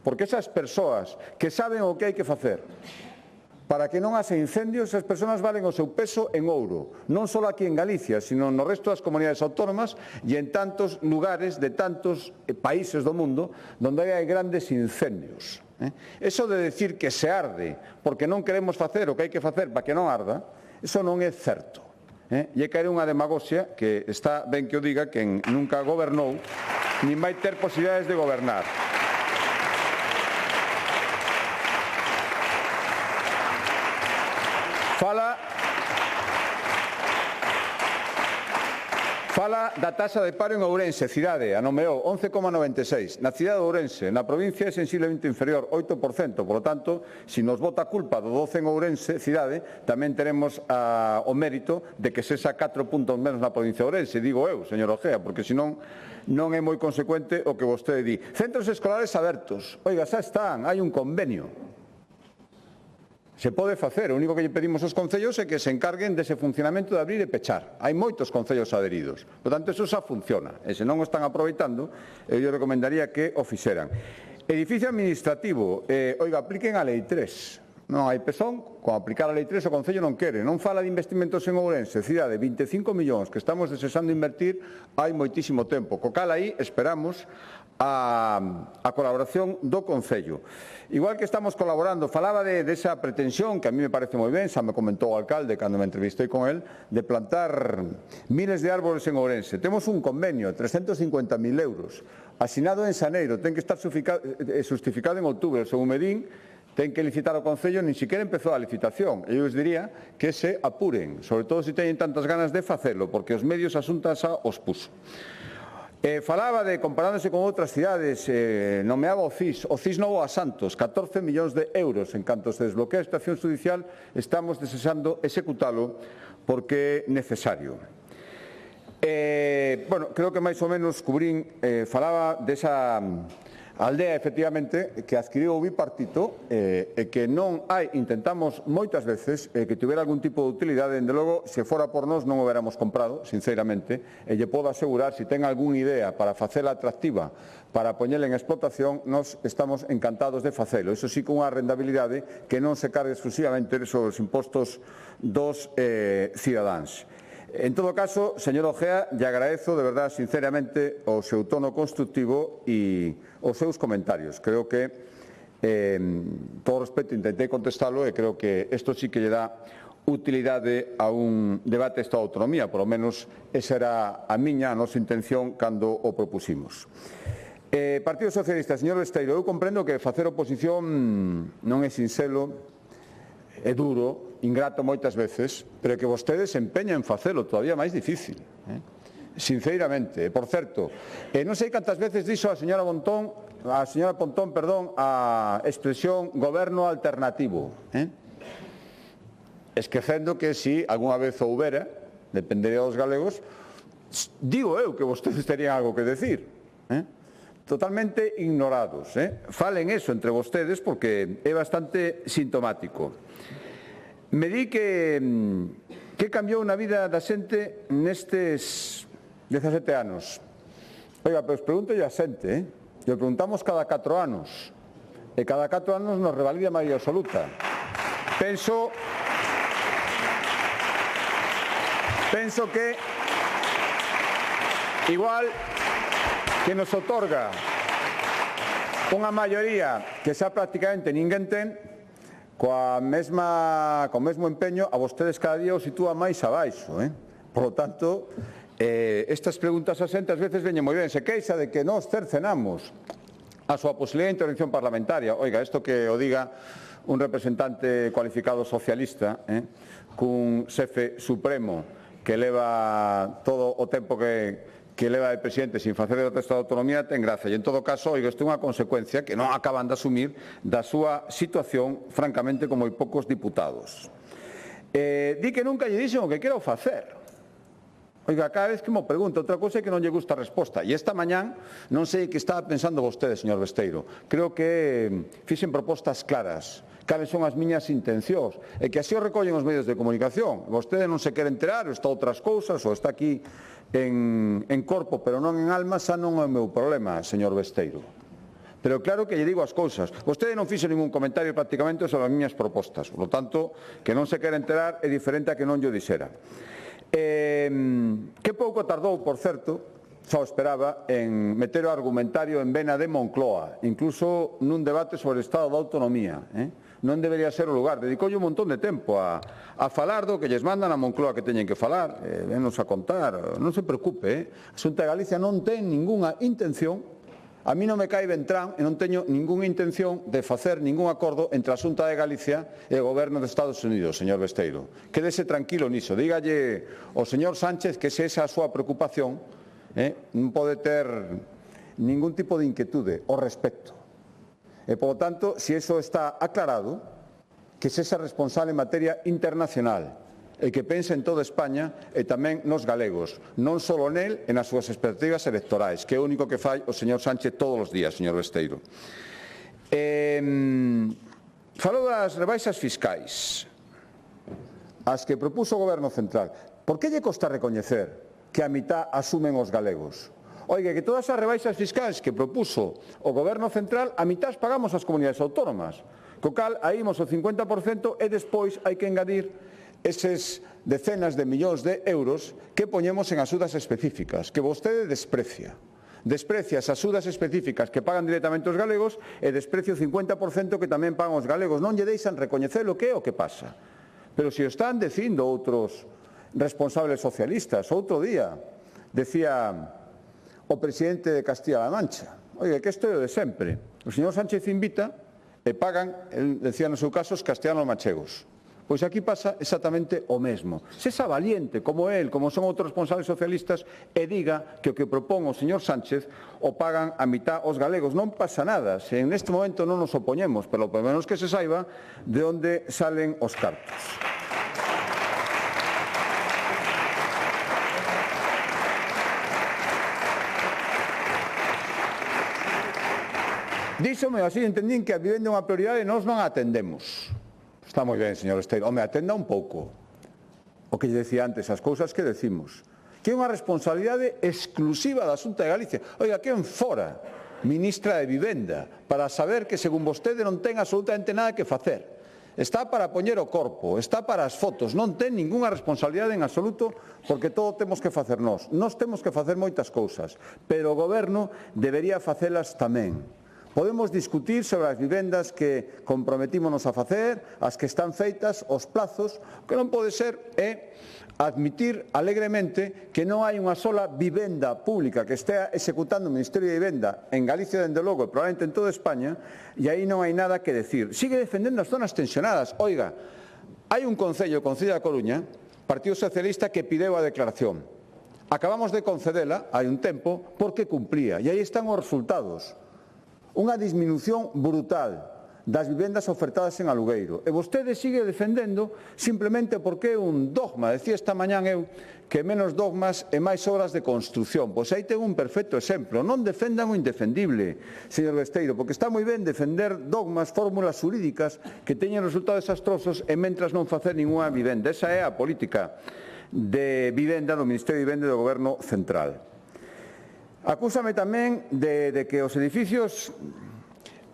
Porque esas persoas que saben o que hai que facer para que non haxa incendios, esas persoas valen o seu peso en ouro. Non só aquí en Galicia, sino no resto das comunidades autónomas e en tantos lugares de tantos países do mundo onde hai grandes incendios. Eso de decir que se arde porque non queremos facer o que hai que facer para que non arda, eso non é certo. E é caer unha demagoxia que está ben que o diga quen nunca gobernou nin vai ter posibilidades de gobernar. Fala da taxa de paro en Ourense, cidade, a nomeou 11,96. Na cidade de Ourense, na provincia é sensiblemente inferior, 8%. Por lo tanto, se nos bota a culpa do 12 en Ourense, cidade, tamén teremos o mérito de que sexa 4 puntos menos na provincia de Ourense, digo eu, señor Ojea, porque senón non é moi consecuente o que vostede di. Centros escolares abertos. Oiga, xa están, hai un convenio. Se pode facer, o único que lle pedimos aos concellos é que se encarguen dese funcionamento de abrir e pechar. Hai moitos concellos adheridos. Por tanto, eso xa funciona. E se non o están aproveitando, eu lle recomendaría que o fixeran. Edificio administrativo. Oiga, apliquen a Lei 3. Non hai pezón, con aplicar a Lei 3 o Concello non quere. Non fala de investimentos en Ourense, cidade, 25 millóns que estamos desexando invertir hai moitísimo tempo. Co cal aí esperamos a colaboración do Concello. Igual que estamos colaborando, falaba desa pretensión, que a mí me parece moi ben, xa me comentou o alcalde cando me entrevistei con él, de plantar miles de árboles en Ourense. Temos un convenio, 350.000 euros, asinado en xaneiro, ten que estar justificado en outubro. Según me din, ten que licitar o Concello, nin siquiera empezou a licitación. Eu os diría que se apuren, sobre todo se teñen tantas ganas de facelo, porque os medios asuntas xa os puso. Falaba de, comparándose con outras cidades, nomeaba o CIS Novo a Santos, 14 millóns de euros. En canto se desbloquea a situación judicial, estamos desexando executalo porque é necesario. Bueno, creo que máis ou menos cubrín, falaba desa aldea, efectivamente, que adquiriu o bipartito e que non hai, intentamos moitas veces que tivera algún tipo de utilidade. Dende logo, se fora por nós non o veramos comprado, sinceramente, e lle podo asegurar, se ten algún idea para facela atractiva, para poñela en explotación, nós estamos encantados de facelo. Iso sí, con unha rendabilidade que non se cargue exclusivamente sobre os impostos dos cidadáns. En todo caso, señor Ojea, lle agradezo de verdade, sinceramente, o seu tono constructivo e os seus comentarios. Creo que, todo respeto, intentei contestalo e creo que isto sí que lle dá utilidade a un debate de Estado de Autonomía. Por lo menos, esa era a miña, a nosa intención cando o propusimos. Partido Socialista, señor Besteiro, eu comprendo que facer oposición non é sinxelo, é duro, ingrato moitas veces, pero que vostedes se empeñan en facelo todavía máis difícil. Sinceramente. Por certo, non sei cantas veces dixo a señora Pontón, a expresión goberno alternativo. Esquecendo que si algunha vez houbera, dependería dos galegos, digo eu que vostedes terían algo que decir. Totalmente ignorados. Falen eso entre vostedes porque é bastante sintomático. Me di que cambiou na vida da xente nestes 17 anos. Oiga, pero os pregunto a xente, e preguntamos cada 4 anos, e cada 4 anos nos revalida a maioría absoluta. Penso que igual que nos otorga unha maioría que xa prácticamente ninguén ten, co mesmo empeño, a vostedes cada día o sitúa máis abaixo. Por lo tanto, estas preguntas a xente ás veces veñen moi ben. Se queixa de que nós cercenamos a súa posibilidade de intervención parlamentaria. Oiga, isto que o diga un representante cualificado socialista, cun xefe supremo que leva todo o tempo que leva de presidente sin facer o Estado de Autonomía, ten gracia. E, en todo caso, oiga, isto é unha consecuencia que non acaban de asumir da súa situación, francamente, con moi poucos diputados. Di que nunca lle dixen o que quero facer. Oiga, cada vez que me pregunta, outra cousa é que non lle gusta a resposta. E esta mañán non sei que estaba pensando vostede, señor Besteiro. Creo que fixen propostas claras. Cales son as miñas intencións. E que así o recollen os medios de comunicación. Vostede non se quere enterar, ou está outras cousas, ou está aquí en corpo, pero non en alma, xa non é o meu problema, señor Besteiro. Pero claro que lle digo as cousas. Vostede non fixo ningún comentario prácticamente sobre as miñas propostas. Por lo tanto, que non se quere enterar é diferente a que non llo dixera. Que pouco tardou, por certo, xa o esperaba, en meter o argumentario en vena de Moncloa, incluso nun debate sobre o Estado da Autonomía. Non debería ser o lugar. Dedicoulle un montón de tempo a falar do que lles mandan a Moncloa que teñen que falar. Venos a contar. Non se preocupe. A Xunta de Galicia non ten ningunha intención, a mí non me cae Beltrán e non teño ningunha intención de facer ningún acordo entre a Xunta de Galicia e o Goberno de Estados Unidos, señor Besteiro. Quédese tranquilo niso. Dígalle ao señor Sánchez que se esa a súa preocupación, non pode ter ningún tipo de inquietude ao respecto. E, por lo tanto, se iso está aclarado, que sexa responsable en materia internacional e que pense en toda España e tamén nos galegos, non só nel e nas súas expectativas electorais, que é o único que fai o señor Sánchez todos os días, señor Besteiro. falou das rebaixas fiscais, as que propuso o Goberno Central. Por que lle costa recoñecer que a mitad asumen os galegos? Oiga, que todas as rebaixas fiscais que propuso o Goberno Central, a mitad pagamos as comunidades autónomas. Co cal, aí imos o 50% e despois hai que engadir eses decenas de millóns de euros que poñemos en axudas específicas, que vostede desprecia. Desprecia as axudas específicas que pagan directamente os galegos e desprecia o 50% que tamén pagan os galegos. Non lle deixan recoñecer o que é o que pasa. Pero se o están dicindo outros responsables socialistas, outro día decía o presidente de Castilla-La Mancha, oiga, que isto é o de sempre. O señor Sánchez invita e pagan, el decía no seu caso, os castellanos manchegos. Pois aquí pasa exactamente o mesmo. Se esa valiente, como él, como son outros responsables socialistas, e diga que o que propón o señor Sánchez o pagan a mitad os galegos. Non pasa nada, se en este momento non nos opoñemos, pero polo menos que se saiba de onde salen os cartos. Díxome, así entendín que a vivenda é unha prioridade e nós non a atendemos. Está moi ben, señor Esteiro. Home, atenda un pouco. O que lle decía antes, as cousas que decimos. Que é unha responsabilidade exclusiva da Xunta de Galicia. Oiga, quen fora ministra de Vivenda para saber que, según vostede, non ten absolutamente nada que facer. Está para poñer o corpo, está para as fotos, non ten ningunha responsabilidade en absoluto porque todo temos que facer nós. Nós temos que facer moitas cousas, pero o Goberno debería facelas tamén. Podemos discutir sobre as vivendas que comprometímonos a facer, as que están feitas, os plazos. O que non pode ser é admitir alegremente que non hai unha sola vivenda pública que estea executando o Ministerio de Vivenda en Galicia, dende logo, e probablemente en toda España, e aí non hai nada que decir. Sigue defendendo as zonas tensionadas. Oiga, hai un concello, o Concello da Coruña, Partido Socialista, que pideu a declaración. Acabamos de concedela hai un tempo porque cumplía, e aí están os resultados. Unha disminución brutal das vivendas ofertadas en alugueiro. E vostede sigue defendendo simplemente porque é un dogma. Decía esta mañán eu que menos dogmas e máis obras de construción. Pois aí ten un perfecto exemplo. Non defendan o indefendible, señor Besteiro, porque está moi ben defender dogmas, fórmulas jurídicas que teñen resultados desastrosos e mentras non facer ninguna vivenda. Esa é a política de vivenda do Ministerio de Vivenda e do Goberno Central. Acúsame tamén de que os edificios,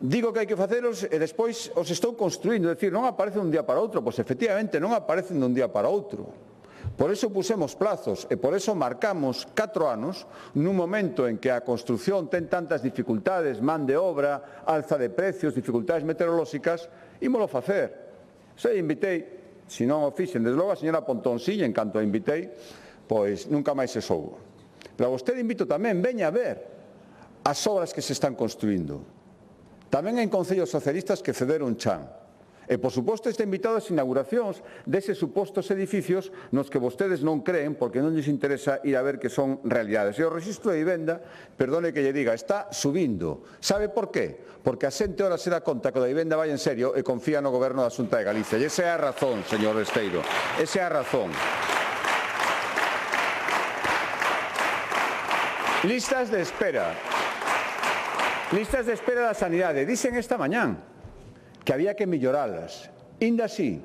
digo que hai que facelos e despois os estou construindo, é dicir, non aparecen dun día para outro, pois efectivamente non aparecen dun día para outro. Por eso pusemos plazos e por eso marcamos 4 anos nun momento en que a construción ten tantas dificultades, man de obra, alza de precios, dificultades meteorolóxicas, ímolo facer. Se invitei, se non o fixen, desde logo a señora Pontón sí, en canto a invitei, pois nunca máis se soubo. Pero a vostede invito tamén, veña a ver as obras que se están construindo. Tamén hai concellos socialistas que cederon chan. E, por suposto, está invitado ás inauguracións deses supostos edificios nos que vostedes non creen porque non lles interesa ir a ver que son realidades. E o rexistro de vivenda, perdone que lle diga, está subindo. Sabe por qué? Porque a xente ora se dá conta que a vivenda vai en serio e confía no Goberno da Xunta de Galicia. E esa é a razón, señor Besteiro. Esa é a razón. Listas de espera. Listas de espera da sanidade. Dicen esta mañán que había que melloralas. Inda así,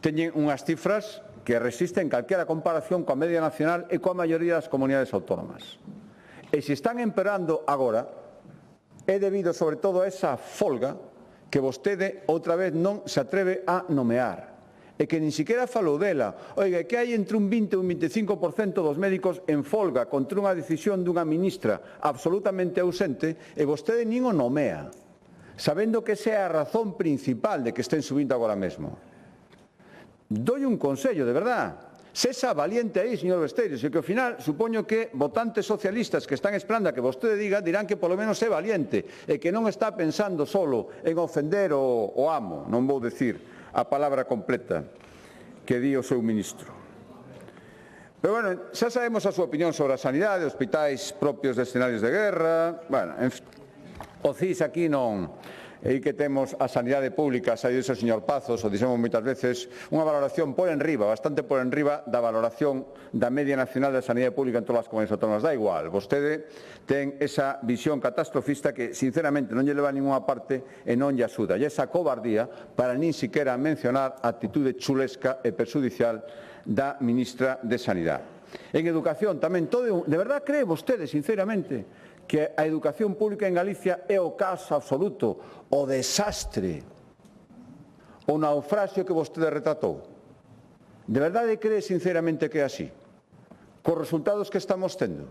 teñen unhas cifras que resisten calquera comparación coa media nacional e coa maioría das comunidades autónomas. E se están empeorando agora, é debido sobre todo a esa folga que vostede outra vez non se atreve a nomear. E que nin siquiera falou dela. Oiga, que hai entre un 20 e un 25% dos médicos en folga contra unha decisión dunha ministra absolutamente ausente e vostede nin o nomea, sabendo que esa é a razón principal de que estén subindo agora mesmo. Doi un consello, de verdad. Sexa valiente aí, señor Besteiro, e que ao final supoño que votantes socialistas que están esperando a que vostede diga dirán que polo menos é valiente e que non está pensando solo en ofender o amo, non vou decir a palabra completa que di o seu ministro. Pero, bueno, xa sabemos a súa opinión sobre a sanidade, hospitais propios de escenarios de guerra. Bueno, o CIS aquí non e aí que temos a sanidade pública, xa dixo o señor Pazos, o dixemos moitas veces, unha valoración por enriba, bastante por enriba da valoración da media nacional da sanidade pública en todas as comunidades autónomas. Da igual, vostede ten esa visión catastrofista que, sinceramente, non lle leva a ninguna parte e non lle axuda. E esa cobardía para nin siquiera mencionar a actitude chulesca e perxudicial da ministra de Sanidade. En educación tamén todo, de verdad cree vostede, sinceramente, que a educación pública en Galicia é o caos absoluto, o desastre, o naufraxio que vostede retratou? De verdade cree sinceramente que é así? Cos resultados que estamos tendo?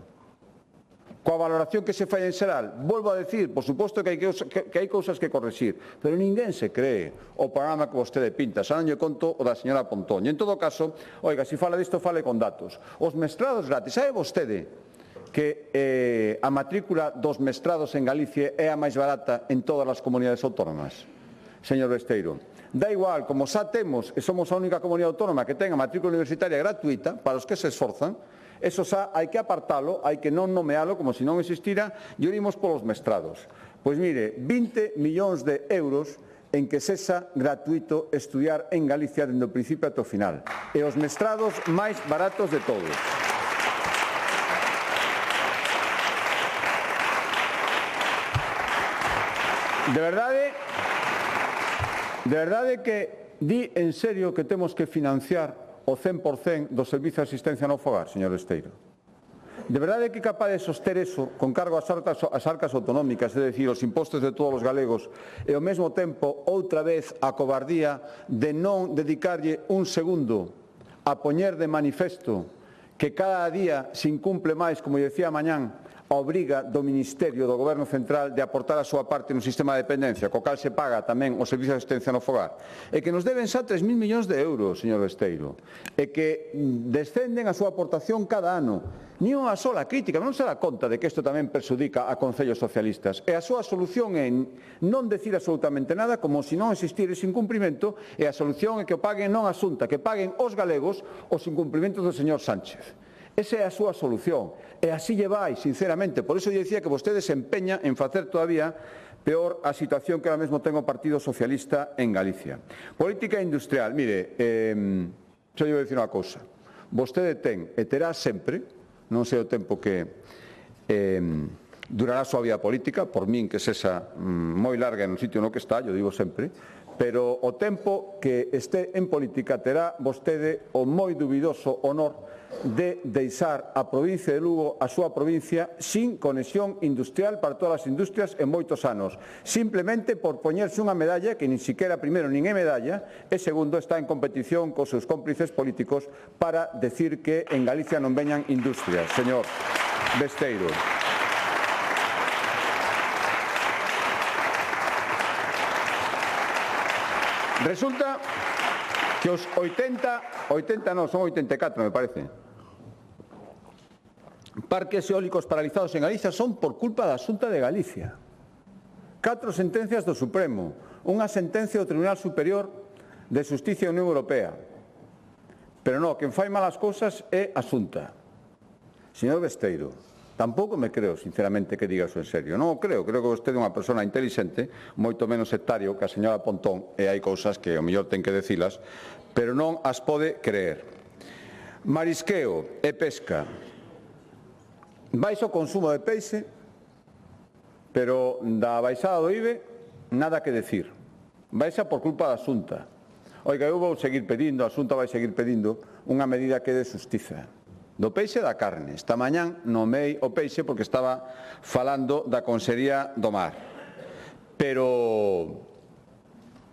Coa valoración que se fai en xeral? Volvo a decir, por suposto que hai cousas que corrixir, pero ninguén se cree o panorama que vostede pinta. Xa non lle conto o da señora Pontón. E en todo caso, oiga, se fala disto, fale con datos. Os mestrados gratis, sabe vostede que a matrícula dos mestrados en Galicia é a máis barata en todas as comunidades autónomas? Señor Besteiro, da igual, como xa temos e somos a única comunidade autónoma que ten a matrícula universitaria gratuita para os que se esforzan, eso xa hai que apartalo, hai que non nomealo como se non existira e orimos polos mestrados. Pois mire, 20 millóns de euros en que sexa gratuito estudiar en Galicia dende o principio ata o final. E os mestrados máis baratos de todos. De verdade que di en serio que temos que financiar o 100% do servizo de asistencia no fogar, señor Besteiro. De verdade que é capaz de soster eso con cargo ás arcas autonómicas, é dicir, os impostos de todos os galegos, e ao mesmo tempo, outra vez, a cobardía de non dedicarlle un segundo a poñer de manifesto que cada día se incumple máis, como decía mañán, a obriga do Ministerio do Goberno Central de aportar a súa parte no sistema de dependencia, co cal se paga tamén o servicio de asistencia no fogar, e que nos deben xa 3.000 millóns de euros, señor Besteiro, e que descenden a súa aportación cada ano. Ni unha sola crítica, non se dá conta de que isto tamén perxudica a concellos socialistas. E a súa solución é non decir absolutamente nada, como se non existir ese incumprimento, e a solución é que o paguen non a Xunta, que paguen os galegos os incumprimentos do señor Sánchez. Esa é a súa solución, e así lle vai, sinceramente. Por iso lle dicía que vostede se empeña en facer todavía peor a situación que ahora mesmo ten o Partido Socialista en Galicia. Política industrial, mire, xa lle vou dicir unha cousa. Vostede ten e terá sempre, non sei o tempo que durará a súa vida política, por min que sexa moi larga no sitio no que está, yo digo sempre, pero o tempo que este en política terá vostede o moi dubidoso honor de deixar a provincia de Lugo, a súa provincia, sin conexión industrial para todas as industrias en moitos anos, simplemente por poñerse unha medalla que nin siquiera, primeiro, nin é medalla, e segundo, está en competición cos seus cómplices políticos para decir que en Galicia non veñan industrias, señor Besteiro. Resulta que os 80 non, son 84, me parece, parques eólicos paralizados en Galicia son por culpa da Xunta de Galicia. 4 sentencias do Supremo, unha sentencia do Tribunal Superior de Xusticia da Unión Europea. Pero non, quen fai malas cousas é a Xunta. Señor Besteiro, tampouco me creo, sinceramente, que diga eso en serio. Non o creo, creo que vostede é unha persona inteligente, moito menos sectario que a señora Pontón, e hai cousas que o mellor ten que decilas, pero non as pode creer. Marisqueo e pesca. Baixo consumo de peixe, pero da baixada do IBE, nada que decir. Baixa por culpa da Xunta. Oiga, eu vou seguir pedindo, a Xunta vai seguir pedindo unha medida que de xustiza. Do peixe e da carne. Esta mañán nomei o peixe porque estaba falando da Consellería do Mar. Pero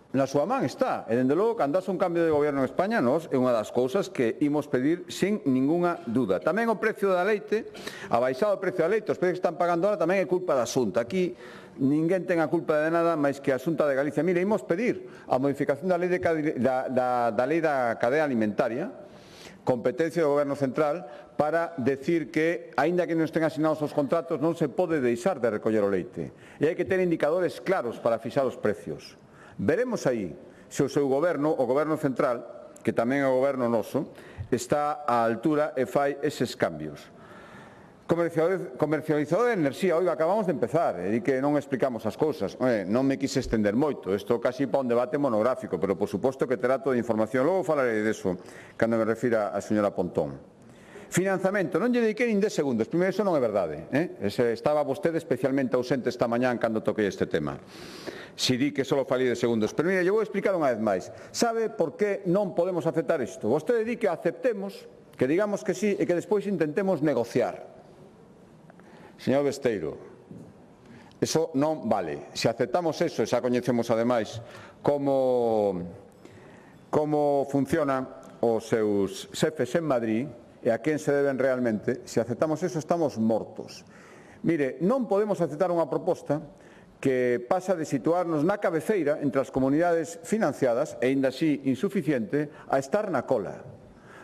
na súa man está. E, dende logo, cando haxe un cambio de goberno en España, nós é unha das cousas que imos pedir sin ninguna duda. Tamén o precio da leite, a baixada do precio da leite, os precios que están pagando ahora tamén é culpa da Xunta. Aquí ninguén ten a culpa de nada máis que a Xunta de Galicia. Mire, imos pedir a modificación da lei da cadea alimentaria, competencia do Goberno Central, para decir que, aínda que non estén asignados os contratos, non se pode deixar de recoller o leite. E hai que ter indicadores claros para fixar os precios. Veremos aí se o seu goberno, o Goberno Central, que tamén é o goberno noso, está á altura e fai eses cambios. Comercializador de enerxía, oiga, acabamos de empezar, e di que non explicamos as cousas. Non me quise estender moito, isto casi para un debate monográfico, pero por suposto que terá toda a información. Logo falarei deso, cando me refira a señora Pontón. Financiamento, non lle dediquei nin 10 segundos, primeiro iso non é verdade. Estaba vostede especialmente ausente esta mañá cando toquei este tema. Si di que só falei de segundos. Pero mire, lle vou explicar unha vez máis. Sabe por que non podemos aceptar isto? Vostede di que aceptemos, que digamos que sí e que despois intentemos negociar. Señor Besteiro, eso non vale. Se aceptamos eso, xa coñecemos ademais como funcionan os seus xefes en Madrid e a quen se deben realmente, se aceptamos eso estamos mortos. Mire, non podemos aceptar unha proposta que pasa de situarnos na cabeceira entre as comunidades financiadas, e aínda así insuficiente, a estar na cola.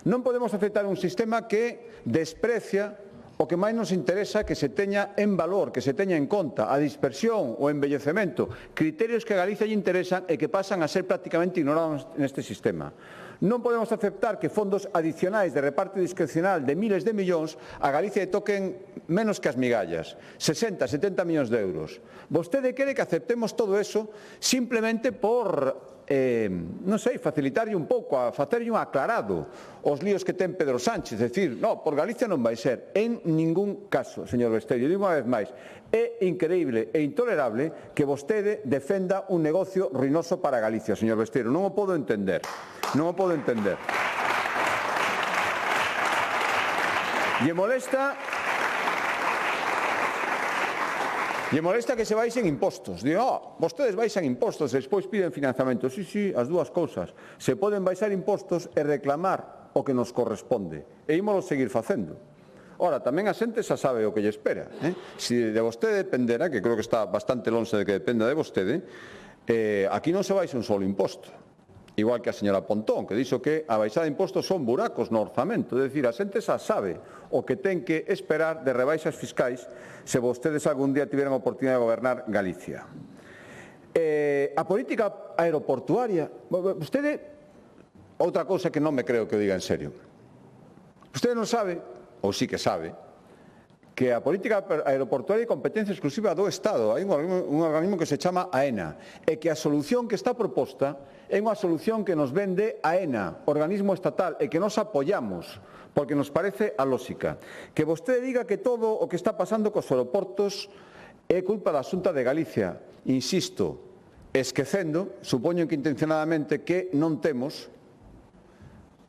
Non podemos aceptar un sistema que desprecia o que máis nos interesa que se teña en valor, que se teña en conta a dispersión, o envellecemento, criterios que a Galicia lle interesan e que pasan a ser prácticamente ignorados neste sistema. Non podemos aceptar que fondos adicionais de reparto discrecional de miles de millóns a Galicia lle toquen menos que as migallas, 60, 70 millóns de euros. Vostede quere que aceptemos todo eso simplemente por non sei, facilitarlle un pouco, a facerlle un aclarado os líos que ten Pedro Sánchez, decir, no, por Galicia non vai ser, en ningún caso, señor Besteiro, digo unha vez máis, é increíble e intolerable que vostede defenda un negocio ruinoso para Galicia, señor Besteiro, non o podo entender, non o podo entender. E molesta que se baixen impostos. Digo, vostedes baixan impostos e despois piden financiamento. Sí, as dúas cousas. Se poden baixar impostos e reclamar o que nos corresponde. E ímolo seguir facendo. Ora, tamén a xente xa sabe o que lle espera. Se de vostede dependera, que creo que está bastante lonxe de que dependa de vostede, aquí non se baixa un solo imposto. Igual que a señora Pontón, que dixo que a baixada de impostos son buracos no orzamento. É dicir, a xente xa sabe o que ten que esperar de rebaixas fiscais se vostedes algún día tiveran a oportunidade de gobernar Galicia. A política aeroportuaria, vostede, outra cousa que non me creo que o diga en serio. Vostede non sabe, ou sí que sabe, que a política aeroportuaria é competencia exclusiva do Estado. Hai un organismo que se chama AENA e que a solución que está proposta é unha solución que nos vende AENA, organismo estatal, e que nos apoiamos porque nos parece a lógica. Que vostede diga que todo o que está pasando cos aeroportos é culpa da Xunta de Galicia. Insisto, esquecendo, supoño que intencionadamente, que non temos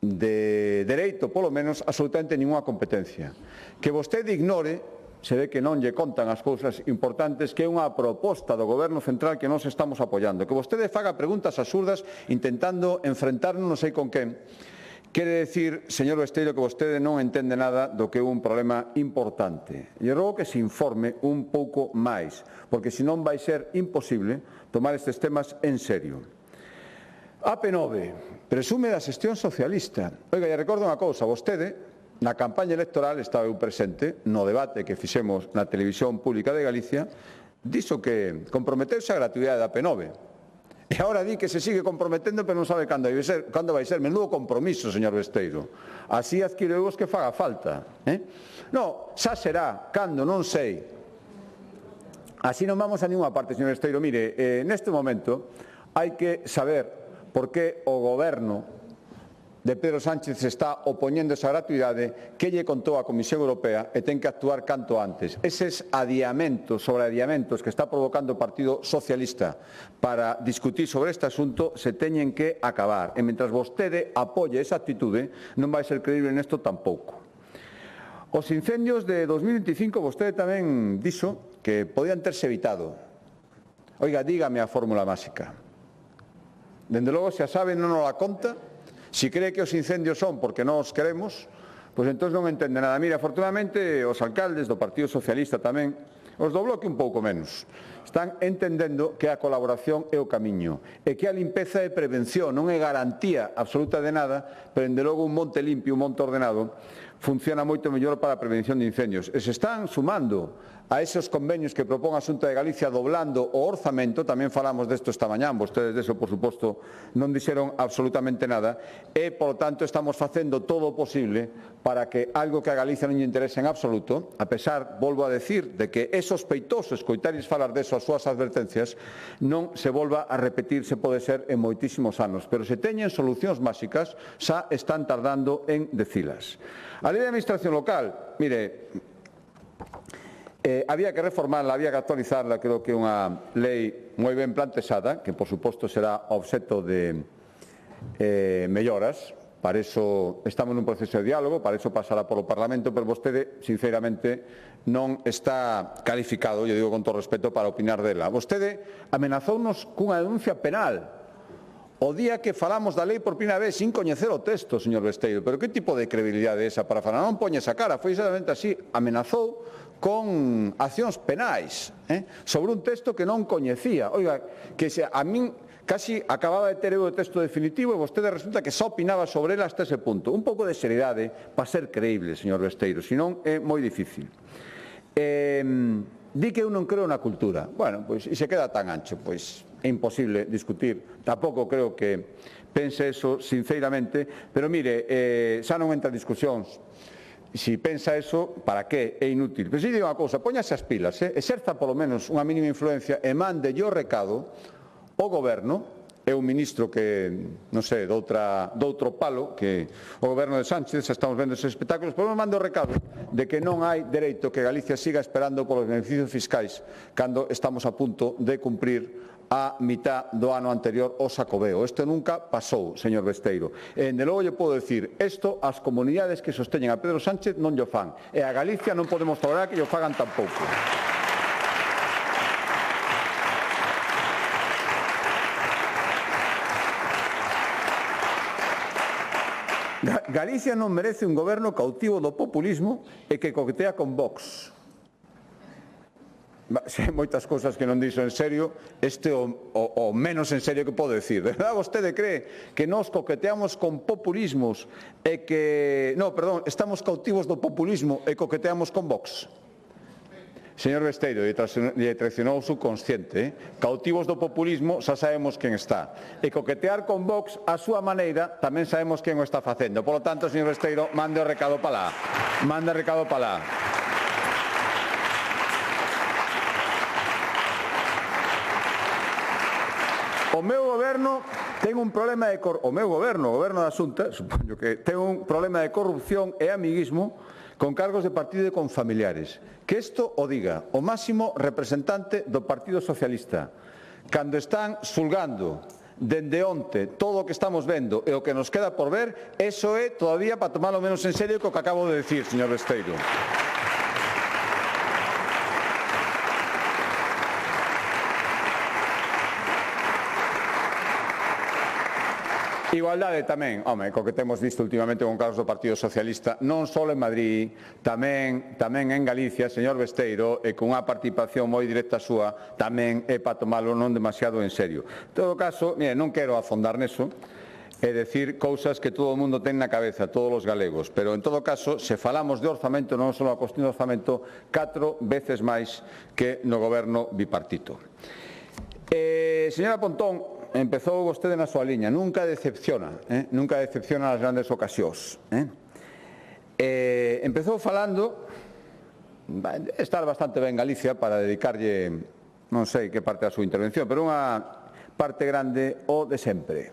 de dereito, polo menos, absolutamente ninguna competencia. Que vostede ignore, se ve que non lle contan as cousas importantes, que é unha proposta do Goberno Central que nós estamos apoiando. Que vostede faga preguntas absurdas intentando enfrentarnos non sei con quen. Quere decir, señor Besteiro, que vostede non entende nada do que é un problema importante. E rogo que se informe un pouco máis, porque senón vai ser imposible tomar estes temas en serio. AP9, presume da xestión socialista. Oiga, e recordo unha cousa, vostede, na campaña electoral, estaba eu presente, no debate que fixemos na Televisión Pública de Galicia, dixo que comprometeuse a gratuidade da AP9. E agora di que se sigue comprometendo, pero non sabe cando vai ser. Menudo compromiso, señor Besteiro. Así adquiro eu os que faga falta. No, xa será, cando, non sei. Así non vamos a ninguna parte, señor Besteiro. Mire, neste momento hai que saber por que o Goberno de Pedro Sánchez se está opoñendo esa gratuidade que lle contou a Comisión Europea e ten que actuar canto antes. Eses adiamentos sobre adiamentos que está provocando o Partido Socialista para discutir sobre este asunto se teñen que acabar. E mentras vostede apoie esa actitude, non vai ser creíble nesto tampouco. Os incendios de 2025 vostede tamén dixo que podían terse evitado. Oiga, dígame a fórmula máxica. Dende logo, se a sabe, non nos la conta. Si cree que os incendios son porque non os queremos, pois entón non entende nada. Mira, afortunadamente, os alcaldes do Partido Socialista tamén, os do Bloque un pouco menos, están entendendo que a colaboración é o camiño e que a limpeza é prevención, non é garantía absoluta de nada, pero dende logo un monte limpio, un monte ordenado, funciona moito mellor para a prevención de incendios. E se están sumando a esos convenios que propón a Xunta de Galicia doblando o orzamento, tamén falamos desto esta mañán, vostedes deso, por suposto, non dixeron absolutamente nada, e, por tanto, estamos facendo todo o posible para que algo que a Galicia non lle interese en absoluto, a pesar, volvo a decir, de que é sospeitoso escoitares falar deso as súas advertencias, non se volva a repetir, se pode ser, en moitísimos anos. Pero se teñen solucións máxicas, xa están tardando en decilas. A Lei de Administración Local, mire, había que reformarla, había que actualizarla, creo que é unha lei moi ben plantexada, que por suposto será obxecto de melloras. Para iso estamos nun proceso de diálogo, para iso pasará polo Parlamento, pero vostede, sinceramente, non está calificado, eu digo con todo respeto, para opinar dela. Vostede amenazounos cunha denuncia penal o día que falamos da lei por primeira vez sin coñecer o texto, señor Besteiro. Pero que tipo de credibilidade é esa para falar? Non poñe esa cara, foi exatamente así, amenazou con accións penais sobre un texto que non coñecía. Oiga, que a min casi acababa de ter eu o texto definitivo e vostede resulta que só opinaba sobre ele hasta ese punto. Un pouco de seriedade para ser creíble, señor Besteiro, senón é moi difícil. Di que eu non creo na cultura. Bueno, pois, e se queda tan ancho, pois é imposible discutir. Tampouco creo que pense eso, sinceramente, pero mire, xa non entra en discusións. Se pensa eso, para que? É inútil. Pero se digo unha cousa, póñase as pilas, exerza polo menos unha mínima influencia e mande yo recado ao Goberno, é un ministro que, non sei, doutro palo, que o Goberno de Sánchez, estamos vendo esos espectáculos, pero me mando o recado de que non hai dereito que Galicia siga esperando polos beneficios fiscais cando estamos a punto de cumprir a mitad do ano anterior o Xacobeo. Isto nunca pasou, señor Besteiro. E, de logo, lle podo decir, isto as comunidades que sosteñen a Pedro Sánchez non llo fan. E a Galicia non podemos tolerar que llo fagan tampouco. Galicia non merece un goberno cautivo do populismo e que coquetea con Vox. Se hai moitas cousas que non dixo en serio, este o menos en serio que podo decir. De verdade, vostede cree que nos coqueteamos con populismos e que... No, perdón, estamos cautivos do populismo e coqueteamos con Vox? Señor Besteiro, lle traicionou o subconsciente. Cautivos do populismo, xa sabemos quen está. E coquetear con Vox, a súa maneira, tamén sabemos quen o está facendo. Por lo tanto, señor Besteiro, mande o recado para lá. Mande o recado para lá. O meu goberno ten un problema de o meu goberno, o goberno da Xunta, supoño que ten un problema de corrupción e amiguismo con cargos de partido e con familiares. Que isto o diga o máximo representante do Partido Socialista. Cando están xulgando dende onte todo o que estamos vendo e o que nos queda por ver, eso é todavía para tomarlo menos en serio que o que acabo de decir, señor Besteiro. Igualdade tamén, home, co que temos visto últimamente con cargos do Partido Socialista, non só en Madrid, tamén en Galicia, señor Besteiro, e con unha participación moi directa súa, tamén é para tomarlo non demasiado en serio. En todo caso, mire, non quero afondar neso, e decir cousas que todo o mundo ten na cabeza, todos os galegos, pero en todo caso, se falamos de orzamento, non só a cuestión de orzamento, 4 veces máis que no goberno bipartito. Señora Pontón, empezou vostede na súa liña, nunca decepciona nas grandes ocasións. Empezou falando, estar bastante ben Galicia para dedicarlle, non sei que parte da súa intervención, pero unha parte grande o de sempre.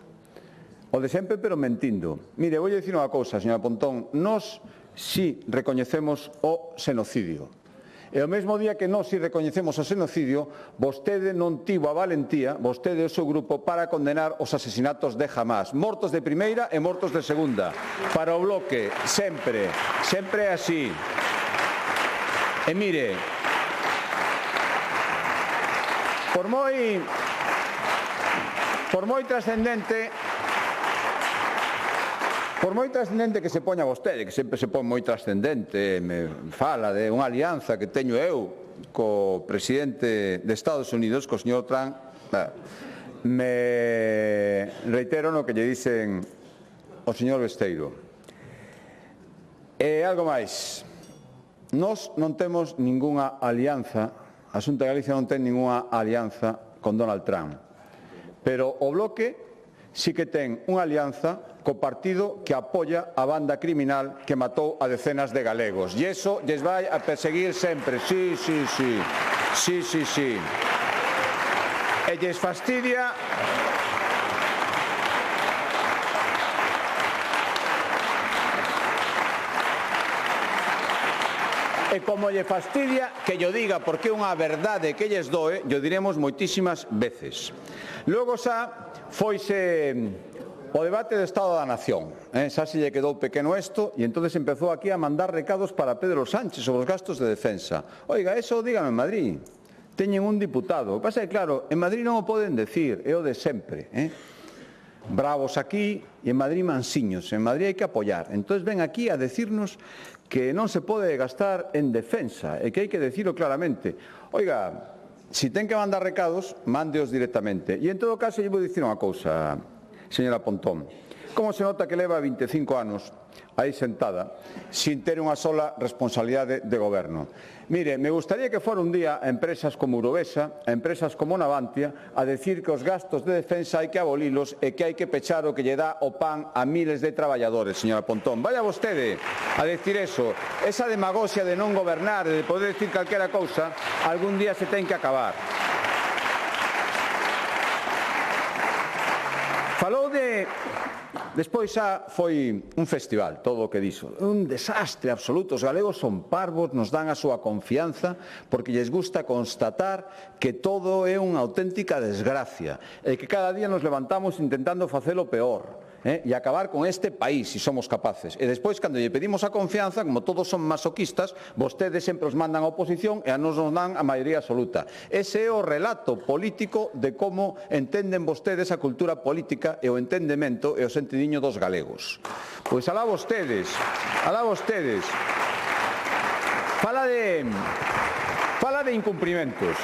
O de sempre, pero mentindo. Mire, vou dicir unha cousa, señora Pontón, nós si recoñecemos o xenocidio. E o mesmo día que nós si recoñecemos o xenocidio, vostede non tivo a valentía, vostede e o seu grupo, para condenar os asesinatos de Hamás. Mortos de primeira e mortos de segunda. Para o bloque, sempre, sempre é así. E mire, por moi trascendente... Por moi trascendente que se poña vostede, que sempre se pon moi trascendente, me fala de unha alianza que teño eu co presidente de Estados Unidos, co señor Trump, me reitero no que lle dicen o señor Besteiro. E algo máis. Nós non temos ningunha alianza, a Xunta de Galicia non ten ningunha alianza con Donald Trump. Pero o Bloque sí que ten unha alianza co partido que apoia a banda criminal que matou a decenas de galegos. E iso lles vai a perseguir sempre. Sí. E lles fastidia... E como lle fastidia que yo diga porque é unha verdade que lles doe, yo diremos moitísimas veces. Logo xa foise o debate do Estado da Nación. Xa se lle quedou pequeno isto e entonces empezou aquí a mandar recados para Pedro Sánchez sobre os gastos de defensa. Oiga, eso dígame en Madrid. Teñen un diputado. O que pasa é que, claro, en Madrid non o poden decir, é o de sempre. Bravos aquí e en Madrid mansiños. En Madrid hai que apoiar. Entón ven aquí a decirnos que non se pode gastar en defensa e que hai que decirlo claramente. Oiga, se ten que mandar recados, mándeos directamente. E en todo caso, eu vou dicir unha cousa, señora Pontón. Como se nota que leva 25 anos aí sentada, sin ter unha sola responsabilidade de goberno. Mire, me gustaría que fora un día a empresas como Eurovesa, a empresas como Navantia, a decir que os gastos de defensa hai que abolilos e que hai que pechar o que lle dá o pan a miles de traballadores, señora Pontón. Vaya vostede a decir eso. Esa demagoxia de non gobernar, de poder decir calquera cousa, algún día se ten que acabar. Falou de... Despois xa foi un festival, todo o que dixo. Un desastre absoluto. Os galegos son parvos, nos dan a súa confianza porque lles gusta constatar que todo é unha auténtica desgracia e que cada día nos levantamos intentando facelo peor. E acabar con este país, se somos capaces. E despois, cando lle pedimos a confianza, como todos son masoquistas, vostedes sempre os mandan a oposición e a nos dan a maioría absoluta. Ese é o relato político de como entenden vostedes a cultura política e o entendemento e o sentidiño dos galegos. Pois alá vostedes, alá vostedes. Fala de incumprimentos.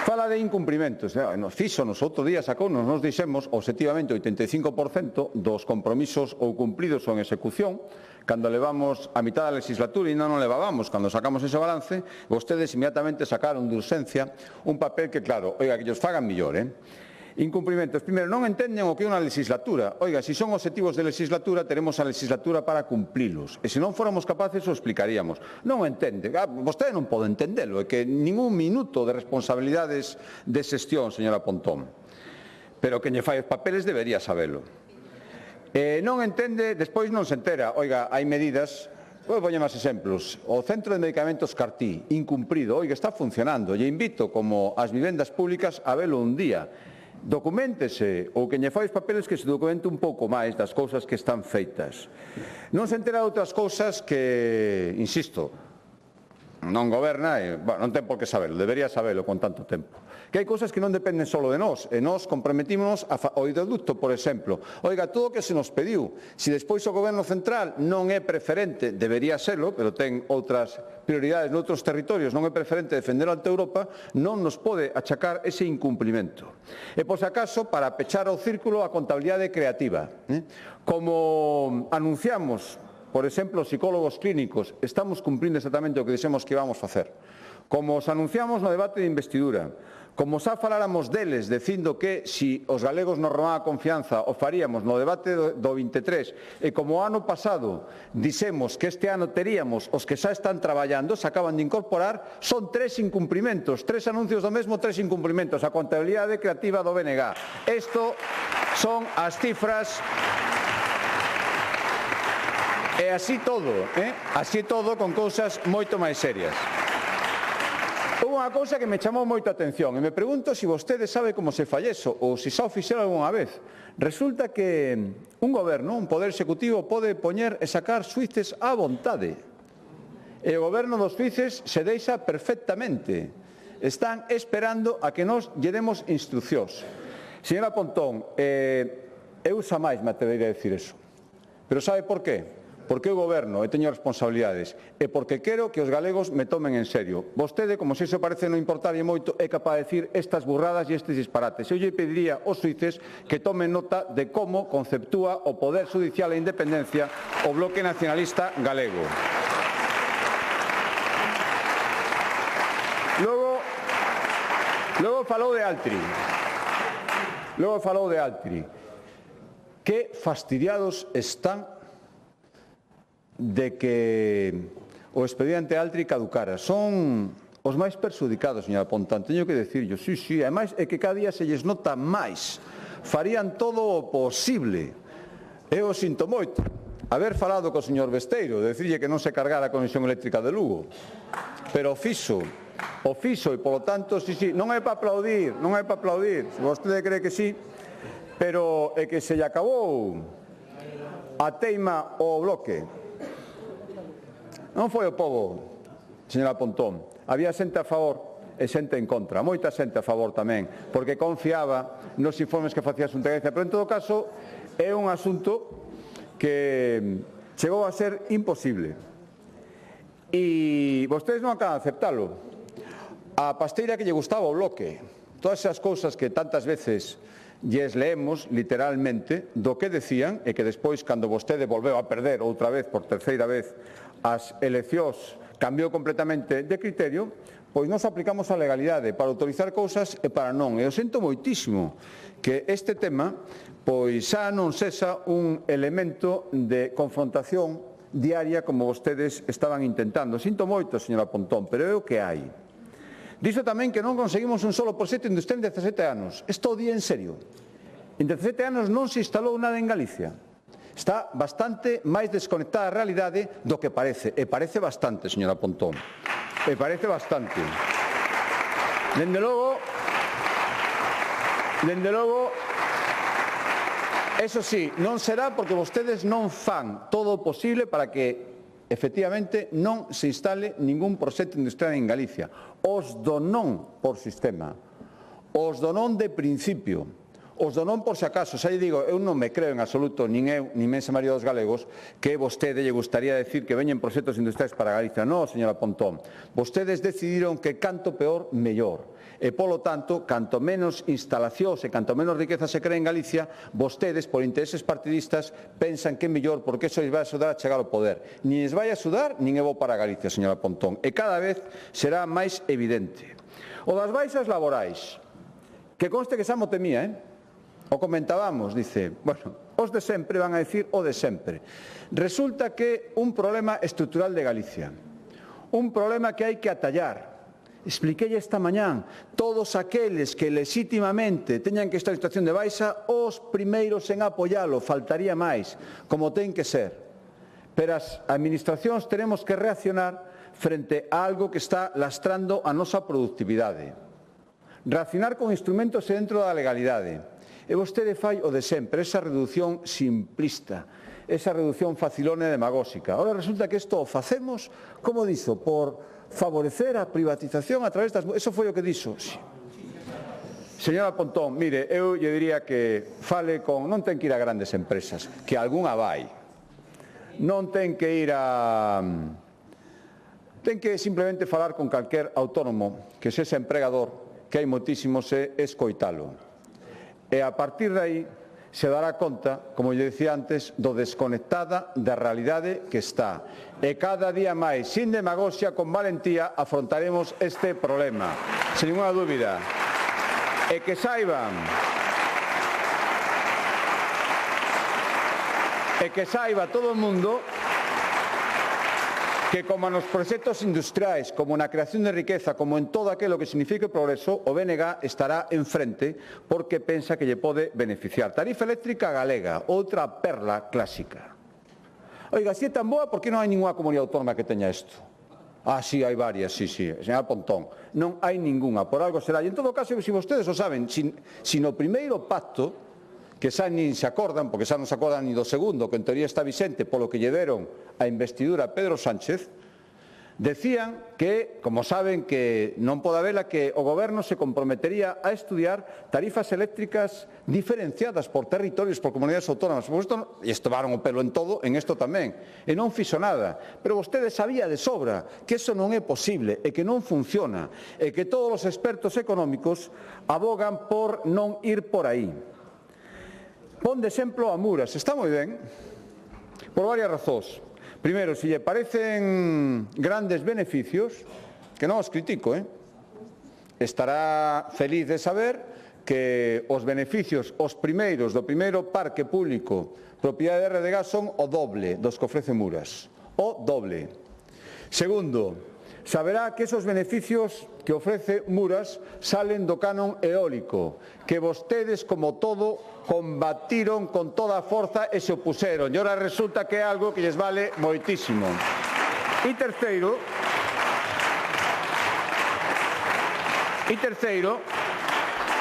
Fala de incumprimentos. Nos fixo nos outro día sacounos, nos dixemos objetivamente 85% dos compromisos ou cumplidos ou en execución. Cando levamos a mitad da legislatura e non levábamos, cando sacamos ese balance, vostedes inmediatamente sacaron de urxencia un papel que, claro, oiga, que ellos fagan millor, Incumprimentos. Primeiro, non entenden o que é unha legislatura. Oiga, se son objetivos de legislatura, teremos a legislatura para cumplilos. E se non fóramos capaces, o explicaríamos. Non entende. Vostede non pode entendelo. É que ningún minuto de responsabilidades de xestión, señora Pontón. Pero que lle fai os papeles debería sabelo. Non entende, despois non se entera. Oiga, hai medidas... Vou poñer máis exemplos. O Centro de Medicamentos Cartí, incumprido. Oiga, está funcionando. Lle invito, como as vivendas públicas, a velo un día. Documéntese, ou que lle fai os papeles que se documente un pouco máis das cousas que están feitas. Non se entera de outras cousas que, insisto, non goberna e non ten por que saberlo, debería saberlo con tanto tempo. Que hai cousas que non dependen só de nós, e nós comprometímonos ao hidroducto, por exemplo. Oiga, todo o que se nos pediu, se despois o goberno central non é preferente, debería serlo, pero ten outras prioridades noutros territorios, non é preferente defender ante Europa, non nos pode achacar ese incumprimento. E, por se acaso, para pechar o círculo, a contabilidade creativa. Como anunciamos, por exemplo, os psicólogos clínicos, estamos cumprindo exactamente o que dixemos que íbamos a facer. Como os anunciamos no debate de investidura, como xa faláramos deles, dicindo que se os galegos nos robaban a confianza o faríamos no debate do 23, e como o ano pasado dixemos que este ano teríamos os que xa están traballando, se acaban de incorporar, son 3 incumprimentos, 3 anuncios do mesmo, 3 incumprimentos, a contabilidade creativa do BNG. Isto son as cifras. E así todo con cousas moito máis serias. Houve unha cousa que me chamou moito a atención e me pregunto se vostede sabe como se fai eso ou se xa o fixeron algunha vez. Resulta que un goberno, un poder executivo, pode poñer e sacar xuíces á vontade. E o goberno dos xuíces se deixa perfectamente. Están esperando a que nos lle demos instruccións. Señora Pontón, eu xa máis me atrevería a decir eso. Pero sabe por qué? porque eu goberno e teño responsabilidades e porque quero que os galegos me tomen en serio. Vostede, como se iso parece non importarlle moito, é capaz de decir estas burradas e estes disparates. Eu lle pediría aos xuíces que tomen nota de como conceptúa o Poder Judicial e a independencia o Bloque Nacionalista Galego. Logo falou de Altri. Que fastidiados están de que o expediente Altri caducara. Son os máis perxudicados, señora Pontán, teño que decirlo. Sí, ademais é que cada día se lles nota máis. Farían todo o posible. Eu o sinto moito. Haber falado co señor Besteiro, decirlle que non se cargara a Comisión Eléctrica de Lugo. Pero o fixo, e polo tanto, non é para aplaudir, se vostede cree que sí, pero é que se lle acabou a teima o bloque. Non foi o pobo, señora Pontón. Había xente a favor e xente en contra. Moita xente a favor tamén, porque confiaba nos informes que facía a Xunta de Galicia. Pero, en todo caso, é un asunto que chegou a ser imposible. E vostedes non acaban de aceptalo. A pasteira que lle gustaba o bloque, todas esas cousas que tantas veces lles leemos literalmente do que decían e que despois, cando vostede volveu a perder outra vez, por terceira vez, as eleccións cambiou completamente de criterio, pois nos aplicamos a legalidade para autorizar cousas e para non. E eu sinto moitísimo que este tema pois xa non sexa un elemento de confrontación diaria como vostedes estaban intentando. Sinto moito, señora Pontón, pero é o que hai. Dixo tamén que non conseguimos un solo proxecto industrial en 17 anos. Isto o día en serio. En 17 anos non se instalou nada en Galicia. Está bastante máis desconectada da realidade do que parece. E parece bastante, señora Pontón. E parece bastante. Dende logo, eso sí, non será porque vostedes non fan todo o posible para que efectivamente non se instale ningún proxecto industrial en Galicia. Os do non por sistema, os do non de principio, os do non por si acaso. Xa lle digo, eu non me creo en absoluto, nin eu, nin mensa maioría dos galegos, que vostede lle gustaría decir que veñen proxectos industriais para Galicia. Non, señora Pontón. Vostedes decidiron que canto peor, mellor. E, polo tanto, canto menos instalacións e canto menos riqueza se crea en Galicia, vostedes, por intereses partidistas, pensan que é mellor porque iso lles vai axudar a chegar ao poder. Nin lles vai axudar, nin é bo para Galicia, señora Pontón. E cada vez será máis evidente. O das baixas laborais, que conste que xa mo temía, o comentábamos, dice, bueno, os de sempre van a decir o de sempre. Resulta que un problema estrutural de Galicia, un problema que hai que atallar. Expliquei esta mañán, todos aqueles que legitimamente teñan que estar en situación de baixa, os primeiros en apoialo, faltaría máis, como ten que ser. Pero as administracións tenemos que reaccionar frente a algo que está lastrando a nosa productividade. Reaccionar con instrumentos dentro da legalidade. E vostede fai o de sempre, esa reducción simplista, esa reducción facilona e demagóxica. Ahora resulta que isto o facemos, como dixo, por favorecer a privatización a través das... Eso foi o que dixo. Sí. Señora Pontón, mire, eu lle diría que fale con... Non ten que ir a grandes empresas, que algunha vai. Non ten que ir a... Ten que simplemente falar con calquer autónomo que sexa empregador, que hai moitísimos, e escoitalo. E a partir de aí se dará conta, como lle dicía antes, do desconectada da realidade que está. E cada día máis, sin demagoxia, con valentía, afrontaremos este problema. Sin ninguna dúbida. E que saiba todo o mundo que como nos proxectos industriais, como na creación de riqueza, como en todo aquilo que signifique progreso, o BNG estará en frente porque pensa que lle pode beneficiar. Tarifa eléctrica galega, outra perla clásica. Oiga, se é tan boa, por que non hai ninguna comunidade autónoma que teña isto? Ah, sí, hai varias, sí, señora Pontón. Non hai ninguna, por algo será. E en todo caso, se vostedes o saben, si no primeiro pacto, que xa nin se acordan, porque xa non se acordan ni do segundo, que en teoría está vixente polo que lle deron a investidura a Pedro Sánchez, Decían que, como saben, que non pode habela que o Goberno se comprometería a estudiar tarifas eléctricas diferenciadas por territorios, por comunidades autónomas. Por isto, e tomaron o pelo en todo, en isto tamén. E non fixo nada. Pero vostede sabía de sobra que iso non é posible e que non funciona e que todos os expertos económicos abogan por non ir por aí. Pon de exemplo a Muras. Está moi ben, por varias razóns. Primeiro, se lle parecen grandes beneficios, que non os critico, estará feliz de saber que os beneficios, os primeiros do primeiro parque público propiedade de RDG son o doble dos que ofrece Muras. O doble. Segundo, saberá que esos beneficios que ofrece Muras salen do canon eólico, que vostedes, como todo, combatiron con toda a forza e se opuseron. E ora resulta que é algo que lles vale moitísimo. E terceiro,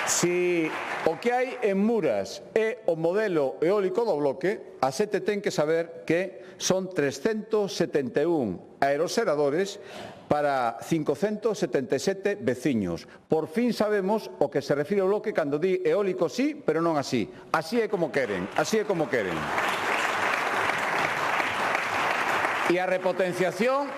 si o que hai en Muras é o modelo eólico do bloque, a SETE ten que saber que son 371 aeroxeradores para 577 veciños. Por fin sabemos o que se refire ao bloque cando di eólico sí, pero non así. Así é como queren, así é como queren. E a repotenciación,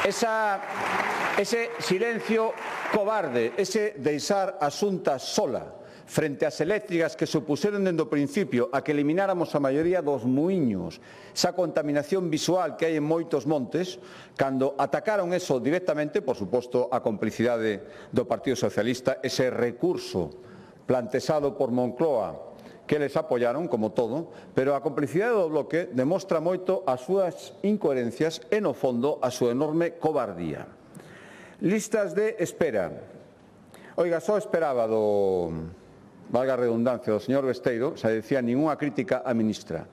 ese silencio cobarde, ese deixar a Xunta sola frente ás eléctricas que se opuseron dende o principio a que elimináramos a maioría dos muiños, esa contaminación visual que hai en moitos montes, cando atacaron eso directamente, por suposto, a complicidade do Partido Socialista, ese recurso plantexado por Moncloa, que les apoyaron, como todo, pero a complicidade do bloque demostra moito as súas incoherencias e, no fondo, a súa enorme cobardía. Listas de espera. Oiga, só esperaba valga a redundancia, do señor Besteiro, se decía ninguna crítica á ministra,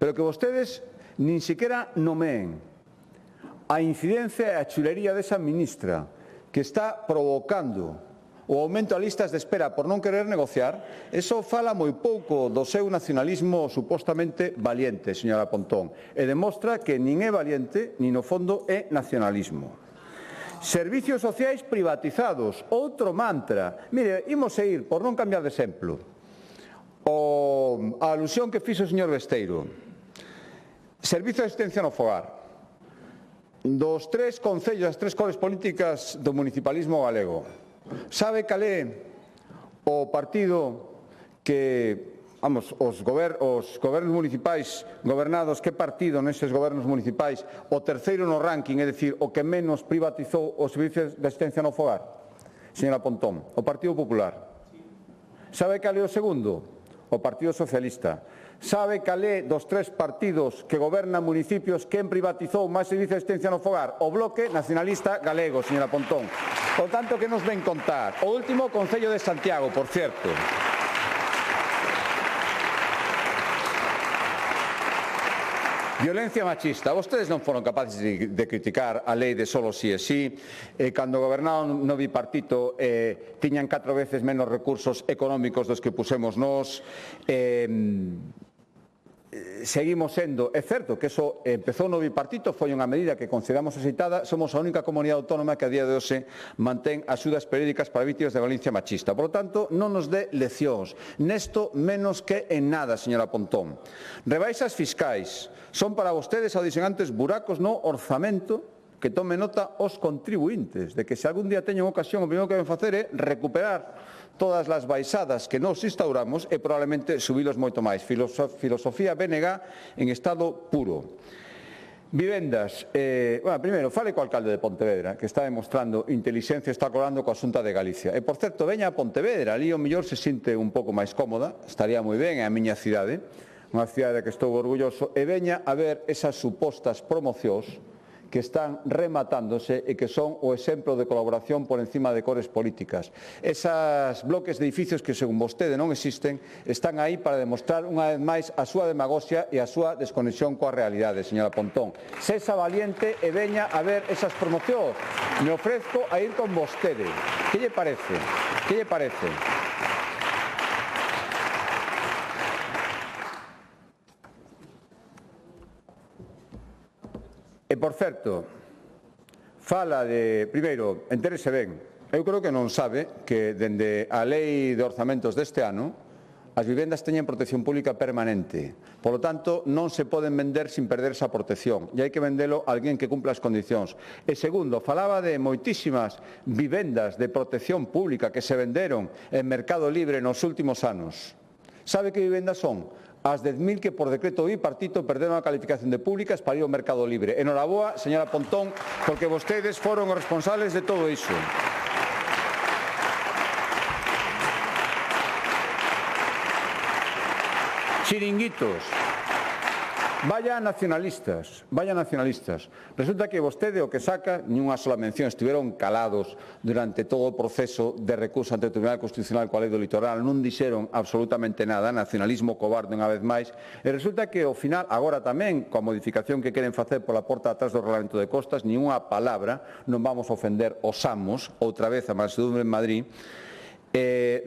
pero que vostedes nin siquiera nomeen a incidencia e a chulería desa ministra que está provocando o aumento de listas de espera por non querer negociar, eso fala moi pouco do seu nacionalismo supostamente valiente, señora Pontón, e demostra que nin é valiente, nin no fondo é nacionalismo. Servicios sociais privatizados, outro mantra. Mire, imos a ir, por non cambiar de exemplo, a alusión que fixo o señor Besteiro. Servicio de asistencia no fogar. Dos tres concellos, das tres cores políticas do municipalismo galego. Sabe cal é o partido que, os gobernos municipais gobernados, que partido neses gobernos municipais o terceiro no ranking, é dicir, o que menos privatizou os servicios de asistencia no fogar? Señora Pontón, o Partido Popular. Sabe cal é o segundo? O Partido Socialista. Sabe cal é dos tres partidos que gobernan municipios quen privatizou máis servicios de asistencia no fogar? O Bloque Nacionalista Galego, señora Pontón. Por tanto, que nos ven contar? O último, Concello de Santiago, por certo. Violencia machista. Vostedes non foron capaces de criticar a lei de solo sí e sí. Cando gobernaron no bipartito tiñan 4 veces menos recursos económicos dos que pusemos nós. Seguimos sendo, é certo que eso empezou no bipartito, foi unha medida que consideramos aceitada, somos a única comunidade autónoma que a día de hoxe mantén axudas periódicas para vítimas de violencia machista. Por lo tanto, non nos dé leccións. Nesto menos que en nada, señora Pontón. Rebaixas fiscais son para vostedes, ao dixen antes, buracos no orzamento que tome nota os contribuintes, de que se algún día teñen ocasión, o primeiro que deben facer é recuperar todas as baixadas que nos instauramos e probablemente subilos moito máis. Filosofía BNG en estado puro. Vivendas. Primeiro, fale co alcalde de Pontevedra, que está demostrando inteligencia, está colaborando coa Xunta de Galicia. E, por certo, veña a Pontevedra, ali o mellor se sinte un pouco máis cómoda, estaría moi ben, é a miña cidade, unha cidade que estou orgulloso, e veña a ver esas supostas promocións que están rematándose e que son o exemplo de colaboración por encima de cores políticas. Esas bloques de edificios que, según vostede, non existen, están aí para demostrar unha vez máis a súa demagoxia e a súa desconexión coa realidade, señora Pontón. Sexa valiente e veña a ver esas promocións. Me ofrezco a ir con vostede. Que lle parece? Que lle parece? E, por certo, fala de, primeiro, entérese ben, eu creo que non sabe que dende a Lei de Orzamentos deste ano as vivendas teñen protección pública permanente. Por lo tanto, non se poden vender sin perder esa protección e hai que vendelo a alguén que cumpla as condicións. E segundo, falaba de moitísimas vivendas de protección pública que se venderon en Mercado Libre nos últimos anos. Sabe que vivendas son? As 10.000 que por decreto bipartito perderon a calificación de públicas para ir ao Mercado Libre. Enhoraboa, señora Pontón, porque vostedes foron os responsables de todo iso. Chiringuitos. Vaya nacionalistas, vaya nacionalistas. Resulta que vostede o que saca, ni unha sola mención, estiveron calados durante todo o proceso de recurso ante o Tribunal Constitucional coa Lei do Litoral, non dixeron absolutamente nada, nacionalismo cobarde unha vez máis, e resulta que ao final, agora tamén, coa modificación que queren facer pola porta atrás do Regulamento de Costas, ni unha palabra, non vamos a ofender os amos, outra vez a mansedumbre en Madrid,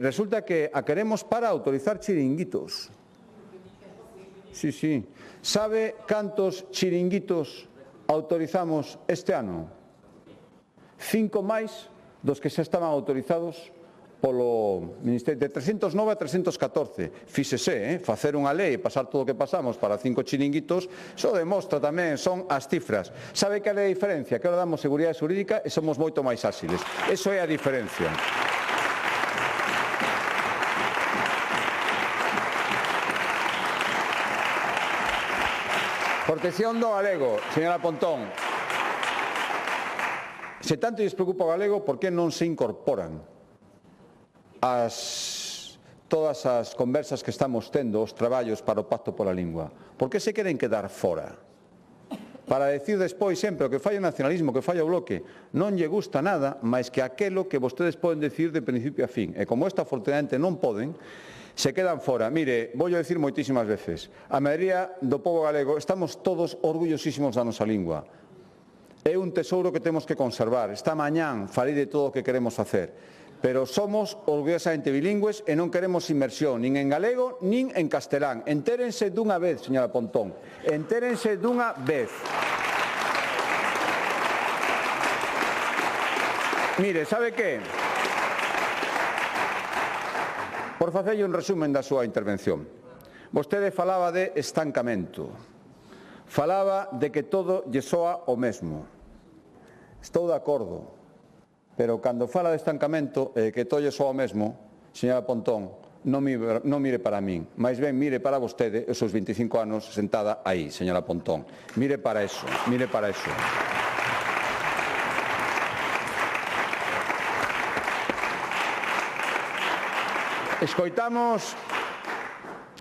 resulta que a queremos para autorizar chiringuitos. Sí, sí. ¿Sabe cantos chiringuitos autorizamos este ano? 5 máis dos que xa estaban autorizados polo Ministerio, de 309 a 314. Fíxese, facer unha lei e pasar todo o que pasamos para 5 chiringuitos, iso demostra tamén, son as cifras. Sabe que é a diferencia? Que ahora damos seguridade xurídica e somos moito máis áxiles. Eso é a diferencia. Protección do galego, señora Pontón. Se tanto lles preocupa o galego, por que non se incorporan todas as conversas que estamos tendo, os traballos para o Pacto pola Lingua? Por que se queren quedar fora? Para decir despois sempre o que falla o nacionalismo, que falla o bloque, non lle gusta nada máis que aquelo que vostedes poden decir de principio a fin. E como esta, afortunadamente, non poden, se quedan fora. Mire, vou a decir moitísimas veces, a maioría do pobo galego estamos todos orgullosísimos da nosa lingua. É un tesouro que temos que conservar. Esta mañán falei de todo o que queremos facer, pero somos orgullosamente bilingües e non queremos inmersión, nin en galego, nin en castelán. Entérense dunha vez, señora Pontón, entérense dunha vez. Mire, sabe que? Por facerlle un resumen da súa intervención. Vostede falaba de estancamento. Falaba de que todo lle soa o mesmo. Estou de acordo. Pero cando fala de estancamento e que todo lle soa o mesmo, señora Pontón, non mire para min. Mais ben mire para vostede os seus 25 anos sentada aí, señora Pontón. Mire para eso, mire para eso. Escoitamos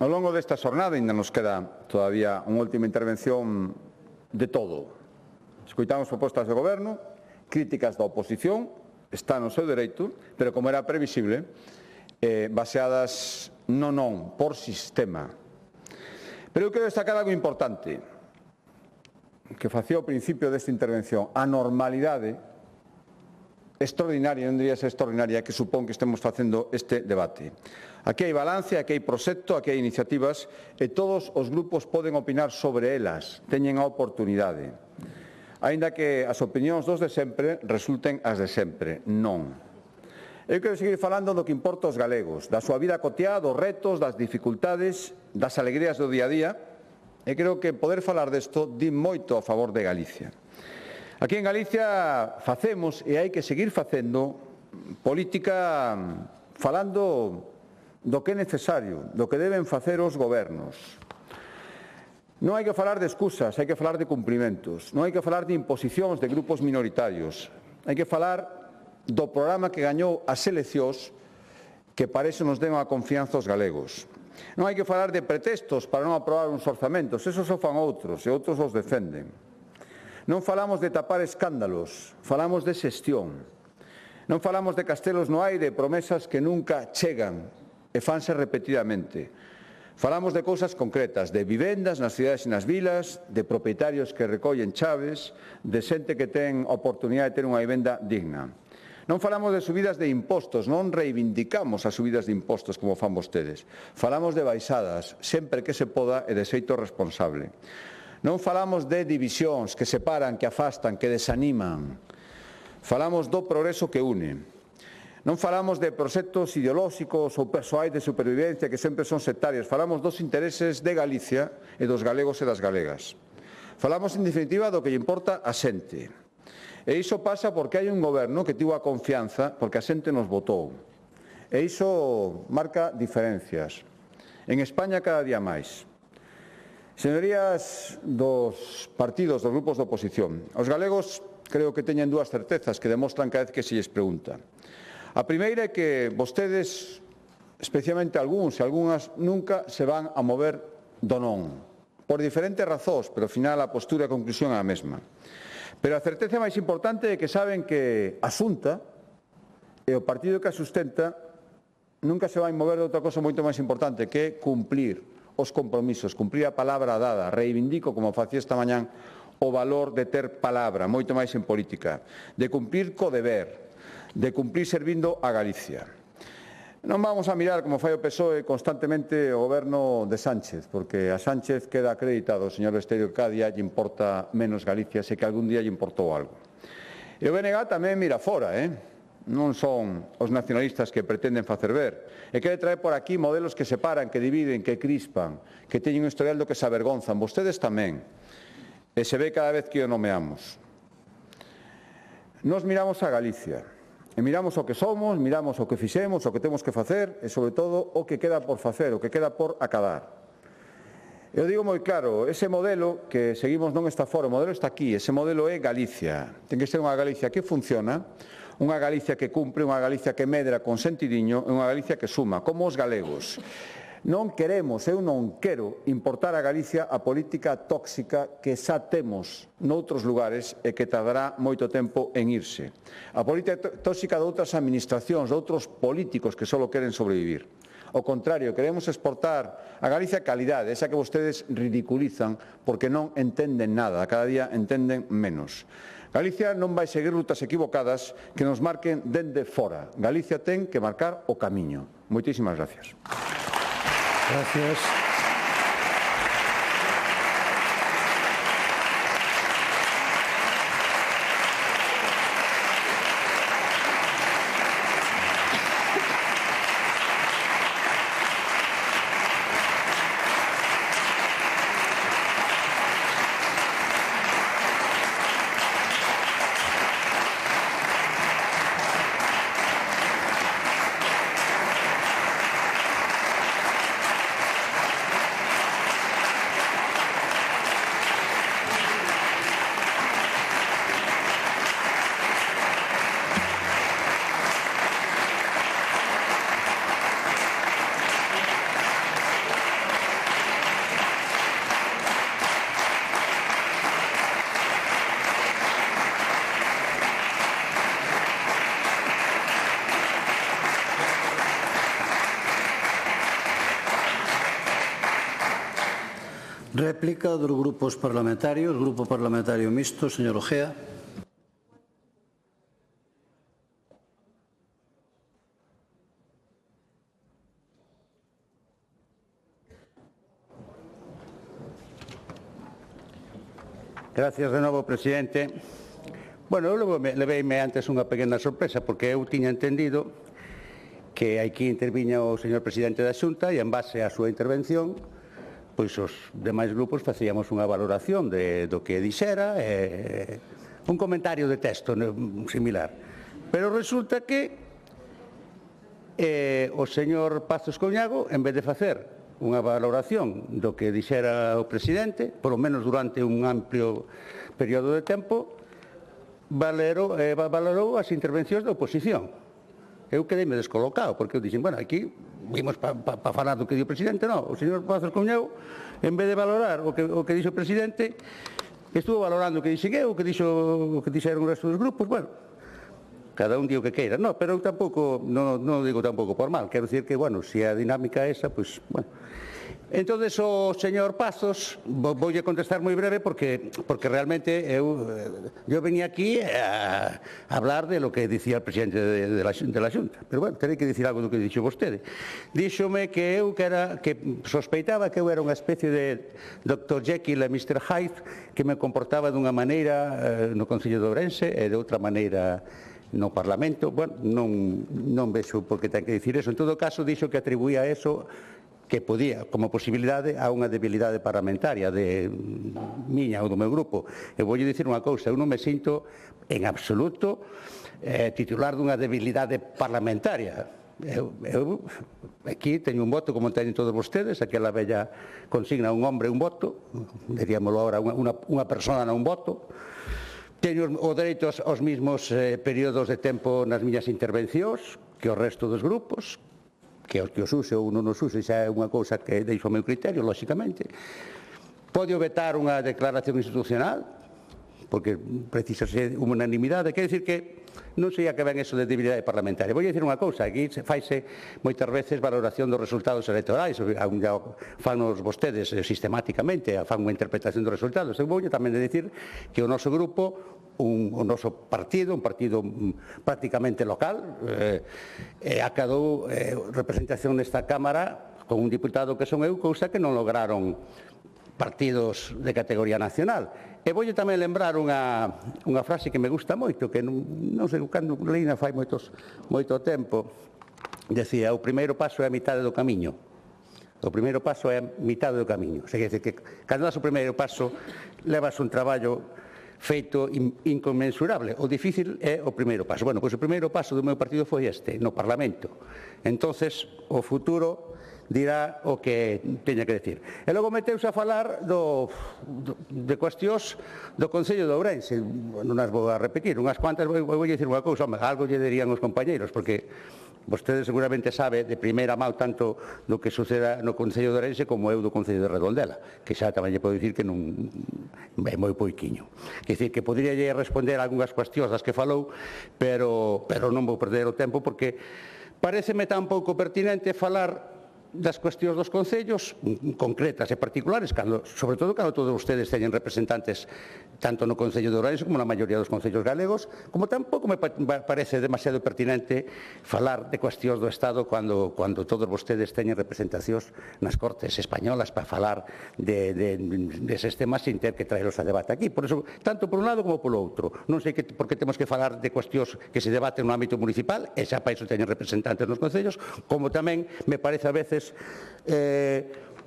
ao longo desta xornada, ainda nos queda todavía unha última intervención de todo. Escoitamos propostas do Goberno, críticas da oposición, está no seu dereito, pero como era previsible, baseadas non por sistema. Pero eu quero destacar algo importante, que facía ao principio desta intervención, a normalidade extraordinaria, non diría ser extraordinaria, que supón que estemos facendo este debate. Aquí hai balance, aquí hai proxecto, aquí hai iniciativas e todos os grupos poden opinar sobre elas, teñen a oportunidade. Aínda que as opinións dos de sempre resulten as de sempre, non. Eu quero seguir falando do que importa aos galegos, da súa vida cotiá, dos retos, das dificultades, das alegrías do día a día, e creo que poder falar desto di moito a favor de Galicia. Aquí en Galicia facemos e hai que seguir facendo política falando do que é necesario, do que deben facer os gobernos. Non hai que falar de excusas, hai que falar de cumprimentos. Non hai que falar de imposicións de grupos minoritarios. Hai que falar do programa que gañou as eleccións que para iso nos den a confianza os galegos. Non hai que falar de pretextos para non aprobar uns orzamentos, esos o fan outros e outros os defenden. Non falamos de tapar escándalos, falamos de xestión. Non falamos de castelos no aire, promesas que nunca chegan e fanse repetidamente. Falamos de cousas concretas, de vivendas nas cidades e nas vilas, de propietarios que recollen chaves, de xente que ten oportunidade de ter unha vivenda digna. Non falamos de subidas de impostos, non reivindicamos as subidas de impostos como fan vostedes. Falamos de baixadas, sempre que se poda e de xeito responsable. Non falamos de divisións que separan, que afastan, que desaniman. falamos do progreso que une. Non falamos de proxectos ideolóxicos ou persoais de supervivencia que sempre son sectarios, falamos dos intereses de Galicia e dos galegos e das galegas. Falamos, en definitiva, do que lle importa a xente. E iso pasa porque hai un goberno que tivo a confianza porque a xente nos votou. E iso marca diferencias. En España cada día máis. Señorías dos partidos, dos grupos de oposición, os galegos creo que teñen dúas certezas que demostran cada vez que se lles pregunta. A primeira é que vostedes, especialmente algúns e algunhas, nunca se van a mover do non. Por diferentes razóns, pero ao final a postura e a conclusión é a mesma. Pero a certeza máis importante é que saben que a Xunta e o partido que a sustenta nunca se vai mover de outra cosa moito máis importante, que é cumplir os compromisos, cumplir a palabra dada. Reivindico, como facía esta mañán, o valor de ter palabra, moito máis en política, de cumplir co deber, de cumplir servindo a Galicia. Non vamos a mirar, como fai o PSOE, constantemente o goberno de Sánchez, porque a Sánchez queda acreditado, señor Esterio, que cada día lle importa menos Galicia, sei que algún día lle importou algo. E o BNG tamén mira fora, non son os nacionalistas que pretenden facer ver. E quere traer por aquí modelos que separan, que dividen, que crispan, que teñen un historial do que se avergonzan. Vostedes tamén. E se ve cada vez que o nomeamos. Nos miramos a Galicia. E miramos o que somos, miramos o que fixemos, o que temos que facer e, sobre todo, o que queda por facer, o que queda por acadar. Eu digo moi claro, ese modelo que seguimos non está fora, o modelo está aquí, ese modelo é Galicia. Ten que ser unha Galicia que funciona, unha Galicia que cumpre, unha Galicia que medra con sentidiño e unha Galicia que suma, como os galegos. Non queremos, eu non quero importar a Galicia a política tóxica que xa temos noutros lugares e que tardará moito tempo en irse. A política tóxica de outras administracións, de outros políticos que só queren sobrevivir. Ao contrario, queremos exportar a Galicia calidade, esa que vostedes ridiculizan porque non entenden nada, cada día entenden menos. Galicia non vai seguir rutas equivocadas que nos marquen dende fora. Galicia ten que marcar o camiño. Moitísimas gracias. Gracias. Réplica dos grupos parlamentarios. Grupo Parlamentario Mixto, señor Ojea. Gracias de novo, presidente. Bueno, eu leveime antes unha pequena sorpresa, porque eu tiña entendido que aquí interviña o señor presidente da Xunta e en base á súa intervención pois os demais grupos facíamos unha valoración do que dixera, un comentario de texto similar. Pero resulta que o señor Pazos Couñago, en vez de facer unha valoración do que dixera o presidente, polo menos durante un amplio período de tempo, valorou as intervencións da oposición. Eu quedeime descolocado, porque eu dixen, bueno, aquí vimos para falar do que di o presidente, non. O señor Pazos Couñago, en vez de valorar o que dixo o presidente, estuvo valorando o que dixen eu, o que dixeron o resto dos grupos, bueno, cada un di o que queira. No, pero eu tampouco, non digo tampouco por mal, quero dicir que, bueno, se a dinámica é esa, pois, bueno. Entonces, o señor Pazos, voulle contestar moi breve porque realmente eu venía aquí a hablar de lo que dicía o presidente de la Xunta. Pero, bueno, terei que dicir algo do que dixo vostede. Díxome que eu que sospeitaba que eu era unha especie de Dr. Jekyll e Mr. Hyde, que me comportaba dunha maneira no Concello de Ourense e de outra maneira no Parlamento. Bueno, non vexo por que ten que dicir eso. En todo caso, dixo que atribuía eso que podía, como posibilidade, a unha debilidade parlamentaria de miña ou do meu grupo. Eu voulle dicir unha cousa, eu non me sinto en absoluto titular dunha debilidade parlamentaria. Eu aquí teño un voto como teñen todos vostedes, aquela bella consigna, un hombre un voto, diríamoslo agora, unha persona non un voto. Teño o dereito aos mesmos períodos de tempo nas miñas intervencións que o resto dos grupos, que os use ou non os use xa é unha cousa que deixo ao meu criterio, lóxicamente. Pode vetar unha declaración institucional, porque precisa ser unanimidade, quer dicir que non sei a que ven eso de debilidade parlamentaria. Vou dicir unha cousa, aquí faise moitas veces valoración dos resultados electorais, fan os vostedes sistemáticamente, fan unha interpretación dos resultados. Eu vou tamén dicir que o noso grupo, o noso partido, un partido prácticamente local, acadou representación nesta Cámara con un diputado que son eu, cousa que non lograron partidos de categoría nacional. E voulle tamén lembrar unha frase que me gusta moito, que non sei cando leína fai moito tempo, decía, o primeiro paso é a mitade do camiño. O primeiro paso é a mitade do camiño. O sea, que cando das o primeiro paso, levas un traballo feito inconmensurable. O difícil é o primeiro paso. Bueno, pois o primeiro paso do meu partido foi este, no Parlamento. Entonces, o futuro dirá o que teña que decir. E logo meteuse a falar de cuestións do Concello de Ourense. Non as vou a repetir, unhas cuantas vou dicir unha cousa, algo lle dirían os compañeiros, porque vostede seguramente sabe de primeira mão tanto do que suceda no Concello de Ourense como eu do Concello de Redondela, que xa tamén lle podo dicir que non é moi poiquiño. Quer dicir que podría responder a algunhas cuestións das que falou, pero non vou perder o tempo porque pareceme tan pouco pertinente falar das cuestións dos concellos concretas e particulares, sobre todo cando todos ustedes teñen representantes tanto no Concello de Ourense como na maioría dos concellos galegos, como tampouco me parece demasiado pertinente falar de cuestións do Estado cando todos vostedes teñen representacións nas Cortes españolas para falar deses temas sin ter que traelos a debate aquí. Por eso, tanto por un lado como polo outro. Non sei por que temos que falar de cuestións que se debaten no ámbito municipal, e xa para iso teñen representantes nos concellos, como tamén me parece a veces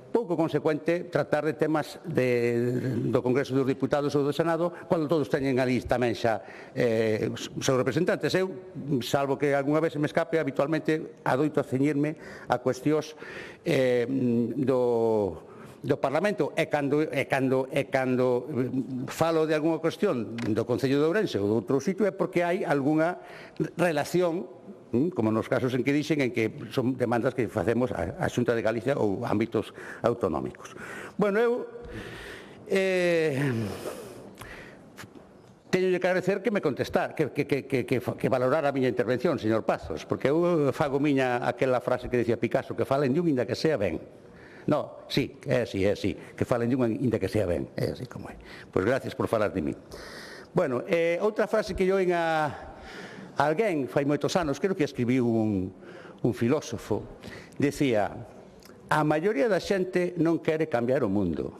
pouco consecuente tratar de temas do Congreso dos Diputados ou do Senado cando todos teñen ali tamén xa seus representantes. Eu, salvo que algunha vez me escape, habitualmente adoito a ceñirme a cuestións do Parlamento e cando falo de algunha cuestión do Concello de Ourense ou de outro sitio é porque hai algunha relación, como nos casos en que dixen, en que son demandas que facemos a Xunta de Galicia ou ámbitos autonómicos. Bueno, eu teño que agradecer que me contestar, que valorara a miña intervención, señor Pazos, porque eu fago miña aquela frase que decía Picasso, que falen de un inda que sea ben. No, sí, é así, que falen de un inda que sea ben, é así como é. Pois gracias por falar de mí. Bueno, outra frase que yo oín alguén, fai moitos anos, creo que escribiu un filósofo, decía, a maioría da xente non quere cambiar o mundo,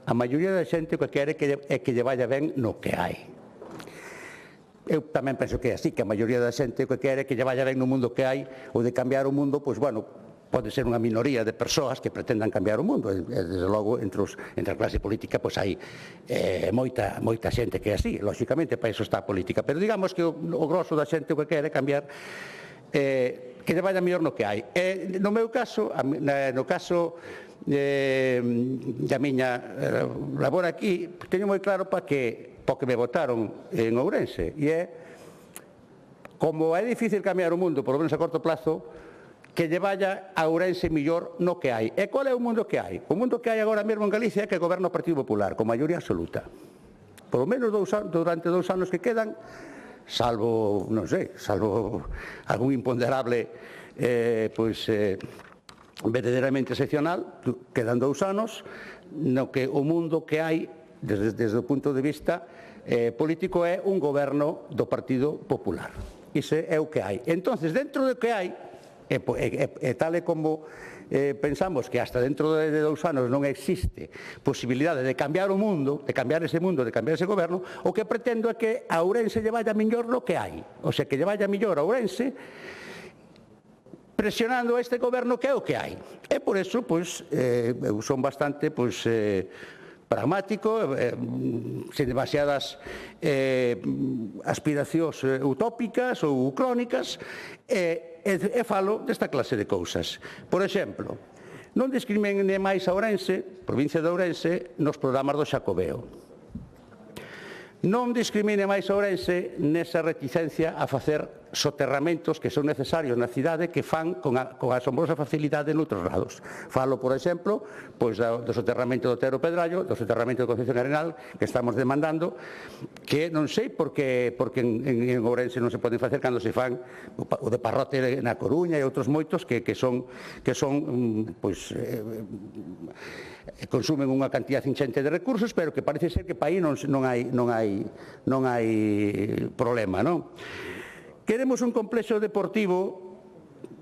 a maioría da xente o que quere é que lle vaya ben no que hai. Eu tamén penso que é así, que a maioría da xente o que quere é que lle vaya ben no mundo que hai, ou de cambiar o mundo, pois, bueno, pode ser unha minoría de persoas que pretendan cambiar o mundo, e desde logo entre a clase política pois hai moita xente que é así, lóxicamente para iso está a política, pero digamos que o grosso da xente o que quere é cambiar, que lle vaya mellor no que hai. No meu caso, no caso da miña labor aquí, teño moi claro para que me votaron en Ourense, e é como é difícil cambiar o mundo, por lo menos a corto plazo, que lle vaya a Ourense millor no que hai. E qual é o mundo que hai? O mundo que hai agora mesmo en Galicia é que goberna o Partido Popular, con maioría absoluta. Por lo menos durante 2 anos que quedan, salvo algún imponderable verdadeiramente excepcional, quedan 2 anos, no que o mundo que hai, desde o punto de vista político, é un goberno do Partido Popular. Iso é o que hai. Entonces, dentro do que hai, e tal e como pensamos que hasta dentro de 2 anos non existe posibilidade de cambiar o mundo, de cambiar ese mundo, de cambiar ese goberno, o que pretendo é que a Ourense lle vaya mellor no que hai. O sea, que lle vaya mellor a Ourense presionando a este goberno que é o que hai. E por eso, pois, eu son bastante, pois, pragmático, sen demasiadas aspiracións utópicas ou crónicas, e falo desta clase de cousas. Por exemplo, non discrimine máis a Ourense, provincia de Ourense, nos programas do Xacobeo. Non discrimine máis a Ourense nesa reticencia a facer soterramentos que son necesarios na cidade que fan con asombrosa facilidade noutros lados. Falo, por exemplo, pois do soterramento do Otero Pedrallo, do soterramento do Concepción Arenal, que estamos demandando, que non sei por que en Ourense non se poden facer cando se fan o de Parrote na Coruña e outros moitos que son pois consumen unha cantidad inxente de recursos, pero que parece ser que para aí non hai problema, non? Queremos un complexo deportivo,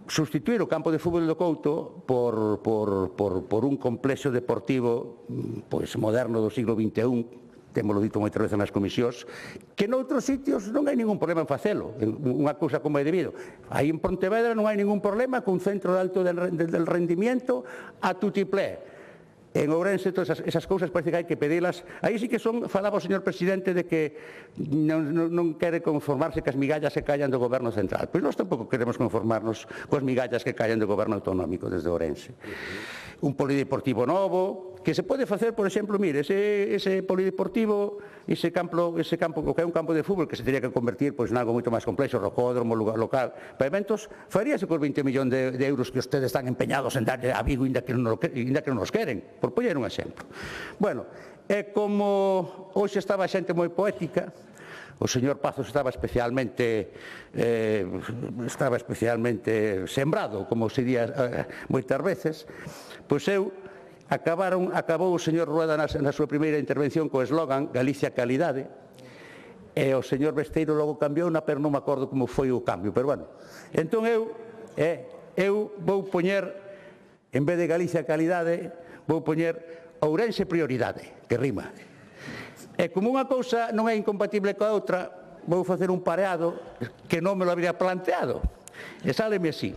sustituir o campo de fútbol do Couto por un complexo deportivo pois moderno do siglo XXI, témolo dito moitas veces nas comisións, que noutros sitios non hai ningún problema en facelo, unha cousa como é debido. Aí en Pontevedra non hai ningún problema con un centro de alto del rendimiento a tutiplé. En Ourense, todas esas cousas parece que hai que pedilas. Aí sí que falaba o señor presidente de que non quere conformarse que as migallas que callan do goberno central. Pois nós tampouco queremos conformarnos coas migallas que callan do goberno autonómico desde Ourense. Un polideportivo novo, que se pode facer, por exemplo, mire, ese polideportivo, ese campo, que é un campo de fútbol que se teria que convertir pois nalgo moito máis complexo, rocódromo, lugar local, para eventos, faríase por 20 millóns de euros que ustedes están empeñados en darle a Vigo, inda que non nos queren, por poñer un exemplo. Bueno, e como hoxe estaba xente moi poética, o señor Pazos estaba especialmente sembrado, como se día moitas veces, pois acabou o señor Rueda na súa primeira intervención co eslogan Galicia calidade, e o señor Besteiro logo cambiou, pero non me acordo como foi o cambio, pero bueno. Entón eu vou poñer, en vez de Galicia calidade, vou poñer Ourense prioridade, que rima. E como unha cousa non é incompatible coa outra, vou facer un pareado que non me lo habría planteado. E sáleme así: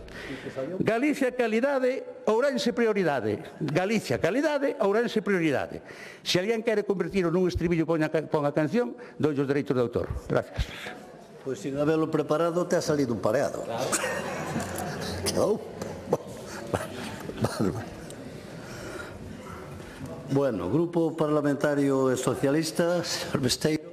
Galicia calidade, Ourense prioridade. Galicia calidade, Ourense prioridade. Se alguén quere convertirlo nun estribillo pon a canción, doy os dereitos de autor. Gracias. Pois sin haberlo preparado te ha salido un pareado. Bueno, Grupo Parlamentario Socialista, señor Besteiro.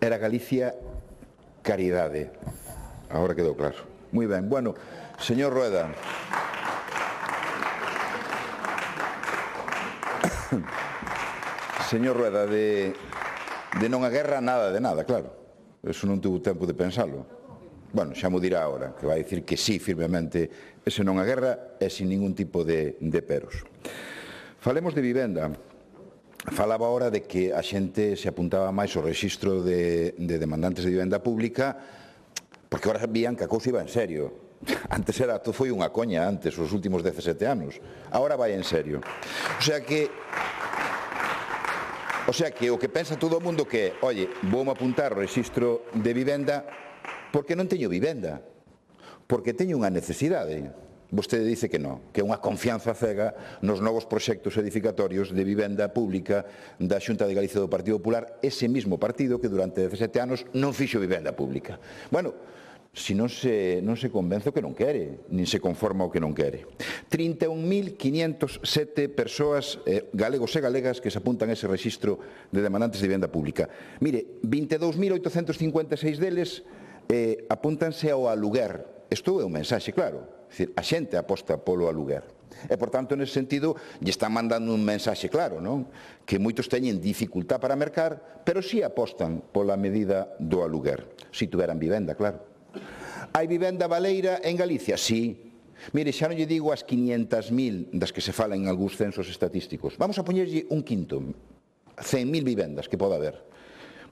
Era Galicia caridade. Agora quedou claro. Moi ben. Bueno, señor Rueda. Señor Rueda, de non a guerra, nada de nada, claro. Eso non tuvo tempo de pensalo. Bueno, xa mo dirá agora, que vai dicir que sí, firmemente, ese non a guerra e sin ningún tipo de peros. Falemos de vivenda. Falaba ahora de que a xente se apuntaba máis ao rexistro de demandantes de vivenda pública porque ahora sabían que a cousa iba en serio. Antes foi unha coña antes, os últimos 17 anos. Ahora vai en serio. O sea que o que pensa todo o mundo que, oye, voume apuntar ao rexistro de vivenda porque non teño vivenda, porque teño unha necesidade. Vostede dice que non, que é unha confianza cega nos novos proxectos edificatorios de vivenda pública da Xunta de Galicia do Partido Popular, ese mismo partido que durante 17 anos non fixo vivenda pública. Bueno, si non se convence o que non quere, nin se conforma o que non quere. 31.507 persoas, galegos e galegas, que se apuntan a ese rexistro de demandantes de vivenda pública. Mire, 22.856 deles apúntanse ao aluguer. Isto é un mensaxe claro. A xente aposta polo aluguer. E, por tanto, nese sentido, lle están mandando un mensaxe claro, non? Que moitos teñen dificultad para mercar, pero si apostan pola medida do aluguer. Si tuveran vivenda, claro. Hai vivenda baleira en Galicia? Sí. Mire, xa non lle digo as 500.000 das que se falan en algúns censos estatísticos. Vamos a poñerlle un quinto, 100.000 vivendas que pode haber.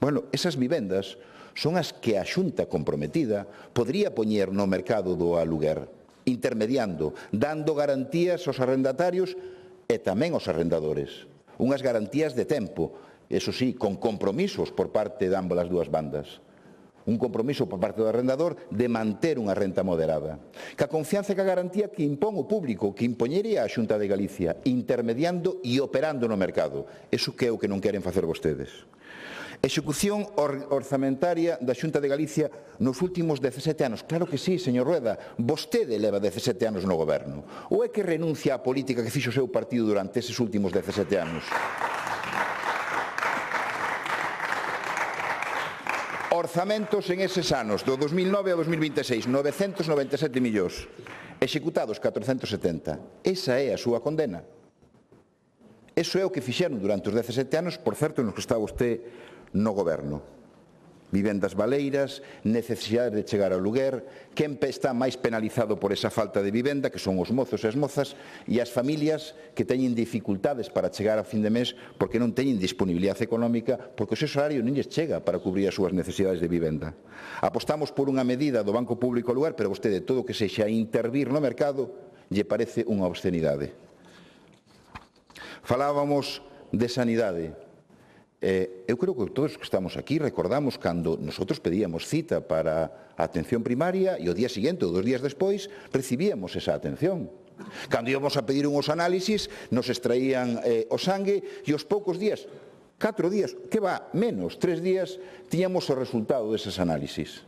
Bueno, esas vivendas son as que a Xunta comprometida podría poñer no mercado do aluguer, intermediando, dando garantías aos arrendatarios e tamén aos arrendadores. Unhas garantías de tempo, eso sí, con compromisos por parte de ambas as dúas bandas. Un compromiso por parte do arrendador de manter unha renta moderada. Que a confianza e que a garantía que impón o público, que impoñería a Xunta de Galicia, intermediando e operando no mercado. Eso que é o que non queren facer vostedes. Execución orzamentaria da Xunta de Galicia nos últimos 17 anos. Claro que sí, señor Rueda, vostede leva 17 anos no goberno. Ou é que renuncia á política que fixo o seu partido durante eses últimos 17 anos? Orzamentos en eses anos, do 2009 ao 2026, 997 millóns. Executados 470. Esa é a súa condena. Eso é o que fixeron durante os 17 anos, por certo, nos que está vostede no goberno. Vivendas baleiras, necesidade de chegar ao lugar, quen está máis penalizado por esa falta de vivenda, que son os mozos e as mozas, e as familias que teñen dificultades para chegar a fin de mes porque non teñen disponibilidade económica, porque o seu salario non lles chega para cubrir as súas necesidades de vivenda. Apostamos por unha medida do Banco Público ao lugar, pero vostede todo o que sexa intervir no mercado lle parece unha obscenidade. Falábamos de sanidade. Eu creo que todos que estamos aquí recordamos cando nosotros pedíamos cita para a atención primaria e o día seguinte ou 2 días despois recibíamos esa atención. Cando íbamos a pedir unhos análisis nos extraían o sangue e aos poucos días, 4 días, que va, menos, 3 días, tiñamos o resultado desas análisis.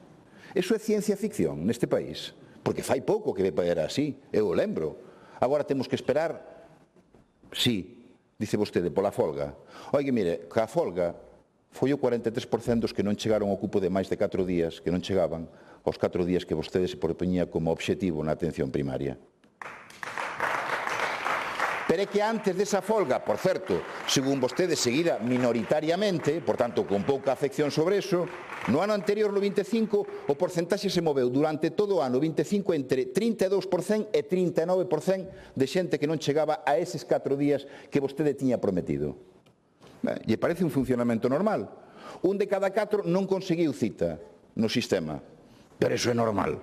Eso é ciencia ficción neste país, porque fai pouco que era así, eu o lembro. Agora temos que esperar, sí, dice vostede, pola folga. Oiga, mire, que a folga foi o 43% dos que non chegaron ao cupo de máis de 4 días, que non chegaban aos 4 días que vostede se propoñía como obxectivo na atención primaria. Pero é que antes desa folga, por certo, según vostede seguida minoritariamente, por tanto, con pouca afección sobre eso, no ano anterior, no 25, o porcentaxe se moveu durante todo o ano 25 entre 32% e 39% de xente que non chegaba a eses 4 días que vostede tiña prometido. Lle parece un funcionamento normal. Un de cada 4 non conseguiu cita no sistema, pero iso é normal.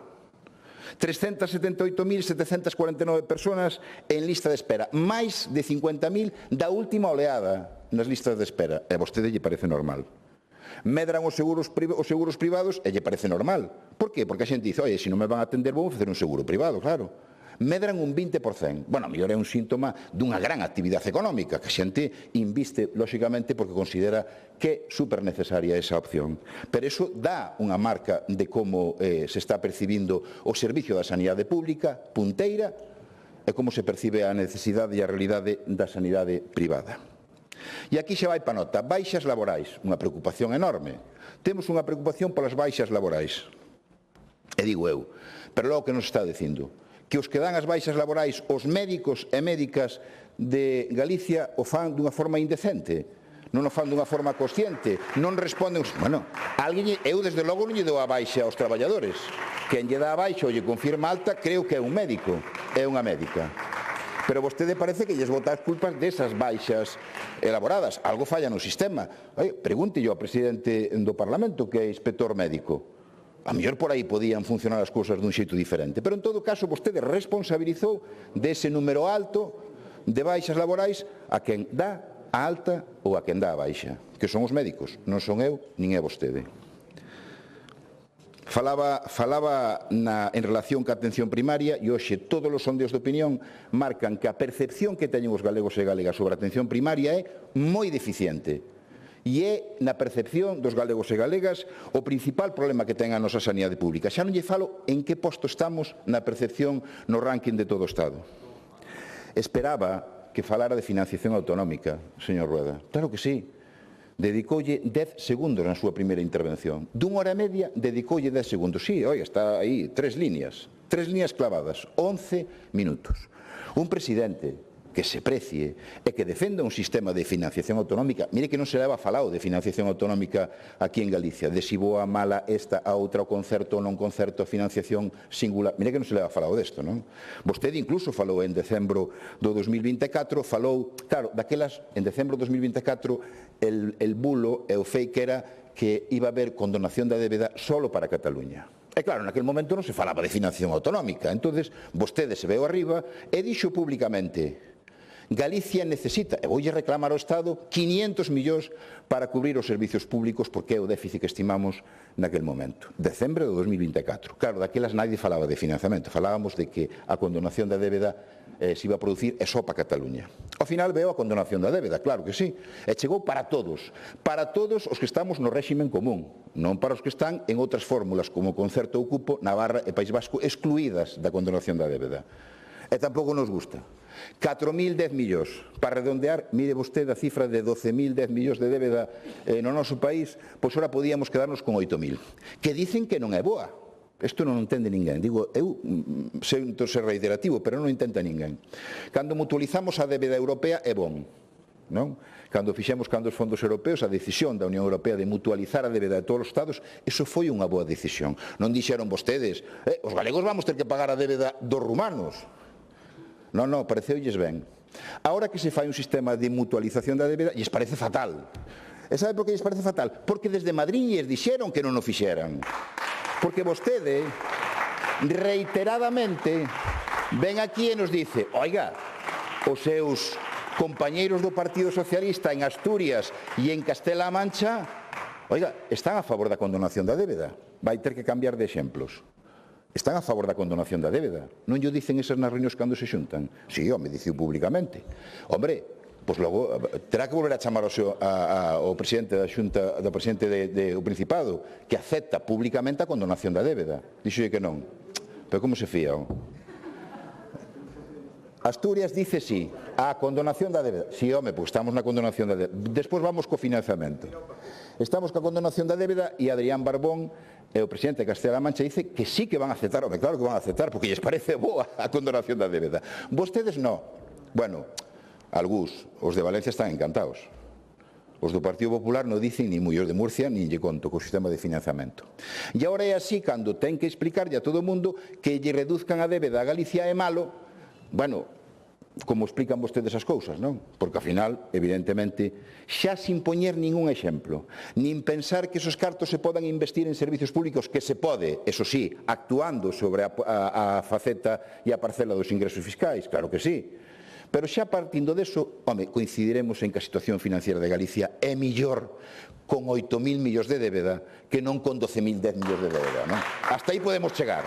378.749 personas en lista de espera, máis de 50.000 da última oleada nas listas de espera, e a vostede lle parece normal. Medran os seguros privados e lle parece normal. Por qué? Porque a xente dice, oye, se non me van a atender, vou facer un seguro privado, claro. Medran un 20%. Bueno, a mellor é un síntoma dunha gran actividade económica, que a xente inviste, lóxicamente, porque considera que é super necesaria esa opción. Pero iso dá unha marca de como se está percibindo o servicio da sanidade pública, punteira, e como se percibe a necesidade e a realidade da sanidade privada. E aquí xa vai pa nota, baixas laborais, unha preocupación enorme. Temos unha preocupación polas baixas laborais. E digo eu, pero logo que nos está dicindo, que os que dan as baixas laborais, os médicos e médicas de Galicia, o fan dunha forma indecente, non o fan dunha forma consciente, non responden... Bueno, eu desde logo non lle dou a baixa aos traballadores. Quen lle dá a baixa ou lle confirma alta, creo que é un médico, é unha médica. Pero vostede parece que lles bota as culpas desas baixas elaboradas. Algo falla no sistema. Pregunte ao presidente do Parlamento, que é inspector médico. A mellor por aí podían funcionar as cousas dun xeito diferente. Pero en todo caso, vostede responsabilizou dese número alto de baixas laborais a quen dá a alta ou a quen dá a baixa, que son os médicos, non son eu, nin é vostede. Falaba en relación ca atención primaria e hoxe todos os sondeos de opinión marcan que a percepción que teñen os galegos e galegas sobre a atención primaria é moi deficiente. E é, na percepción dos galegos e galegas, o principal problema que ten a nosa sanidade pública. Xa non lle falo en que posto estamos na percepción no ranking de todo o Estado. Esperaba que falara de financiación autonómica, señor Rueda. Claro que sí. Dedicoulle 10 segundos na súa primeira intervención. Dunha hora e media, dedicoulle 10 segundos. Sí, oi, está aí, 3 líneas clavadas, 11 minutos. Un presidente que se precie e que defenda un sistema de financiación autonómica. Mire que non se leva falado de financiación autonómica aquí en Galicia, de si boa, mala, esta, a outra, o concerto, non concerto, a financiación singular. Mire que non se leva falado desto, non? Vostede incluso falou en decembro do 2024, falou, claro, daquelas, en decembro do 2024, el bulo e o fake era que iba a haber condonación da débeda solo para Cataluña. E claro, naquele momento non se falaba de financiación autonómica. Entonces, vostede se veu arriba e dixo públicamente: Galicia necesita, e voulle reclamar ao Estado, 500 millóns para cubrir os servicios públicos, porque é o déficit que estimamos naquele momento. Decembre do 2024. Claro, daquelas nadie falaba de financiamento, falábamos de que a condonación da débeda se iba a producir e só para Cataluña. Ao final veo a condonación da débeda, claro que sí, e chegou para todos os que estamos no réximen común, non para os que están en outras fórmulas, como o concerto ou cupo, Navarra e País Vasco, excluídas da condonación da débeda. E tampouco nos gusta. 4.010 millóns. Para redondear, mire vostede a cifra de 12.010 millóns de débeda no noso país, pois ora podíamos quedarnos con 8.000. Que dicen que non é boa. Isto non entende ninguén. Digo, eu sento ser reiterativo, pero non entende ninguén. Cando mutualizamos a débeda europea é bon, non? Cando fixemos os fondos europeos, a decisión da Unión Europea de mutualizar a débeda de todos os Estados, iso foi unha boa decisión. Non dixeron vostedes, os galegos vamos ter que pagar a débeda dos rumanos. Non, pareceulles ben. Ahora que se fai un sistema de mutualización da débeda, lles parece fatal. E sabe por que lles parece fatal? Porque desde Madrid lles dixeron que non o fixeran. Porque vostede, reiteradamente, ven aquí e nos dice: oiga, os seus compañeiros do Partido Socialista en Asturias e en Castela-A Mancha, oiga, están a favor da condonación da débeda. Vai ter que cambiar de exemplos. Están a favor da condonación da débeda. Non lle dicen esas nas reunións cando se xuntan? Si, home, diciu públicamente. Hombre, pois logo terá que volver a chamar ao presidente da Xunta, do presidente do Principado, que acepta públicamente a condonación da débeda. Dixolle que non. Pero como se fía? Asturias dice sí, a condonación da débeda. Si, home, pois estamos na condonación da débeda. Despois vamos co financiamento. Estamos coa condonación da débeda e Adrián Barbón, o presidente de Castela-A Mancha, dice que sí que van a aceptar. Home, claro que van a aceptar, porque lles parece boa a condonación da débeda. Vostedes non. Bueno, algúns, os de Valencia están encantados. Os do Partido Popular non dicen ni moi, os de Murcia nin lle conto co sistema de financiamento. E agora é así, cando ten que explicarlle a todo o mundo que lle reduzcan a débeda a Galicia é malo, bueno, como explican vostedes as cousas, non? Porque, ao final, evidentemente, xa sin poñer ningún exemplo, nin pensar que esos cartos se podan investir en servicios públicos, que se pode, eso sí, actuando sobre a faceta e a parcela dos ingresos fiscais, claro que sí. Pero xa partindo deso, home, coincidiremos en que a situación financiera de Galicia é millor con 8.000 millóns de débeda que non con 12.010 millóns de débeda, non? Hasta aí podemos chegar.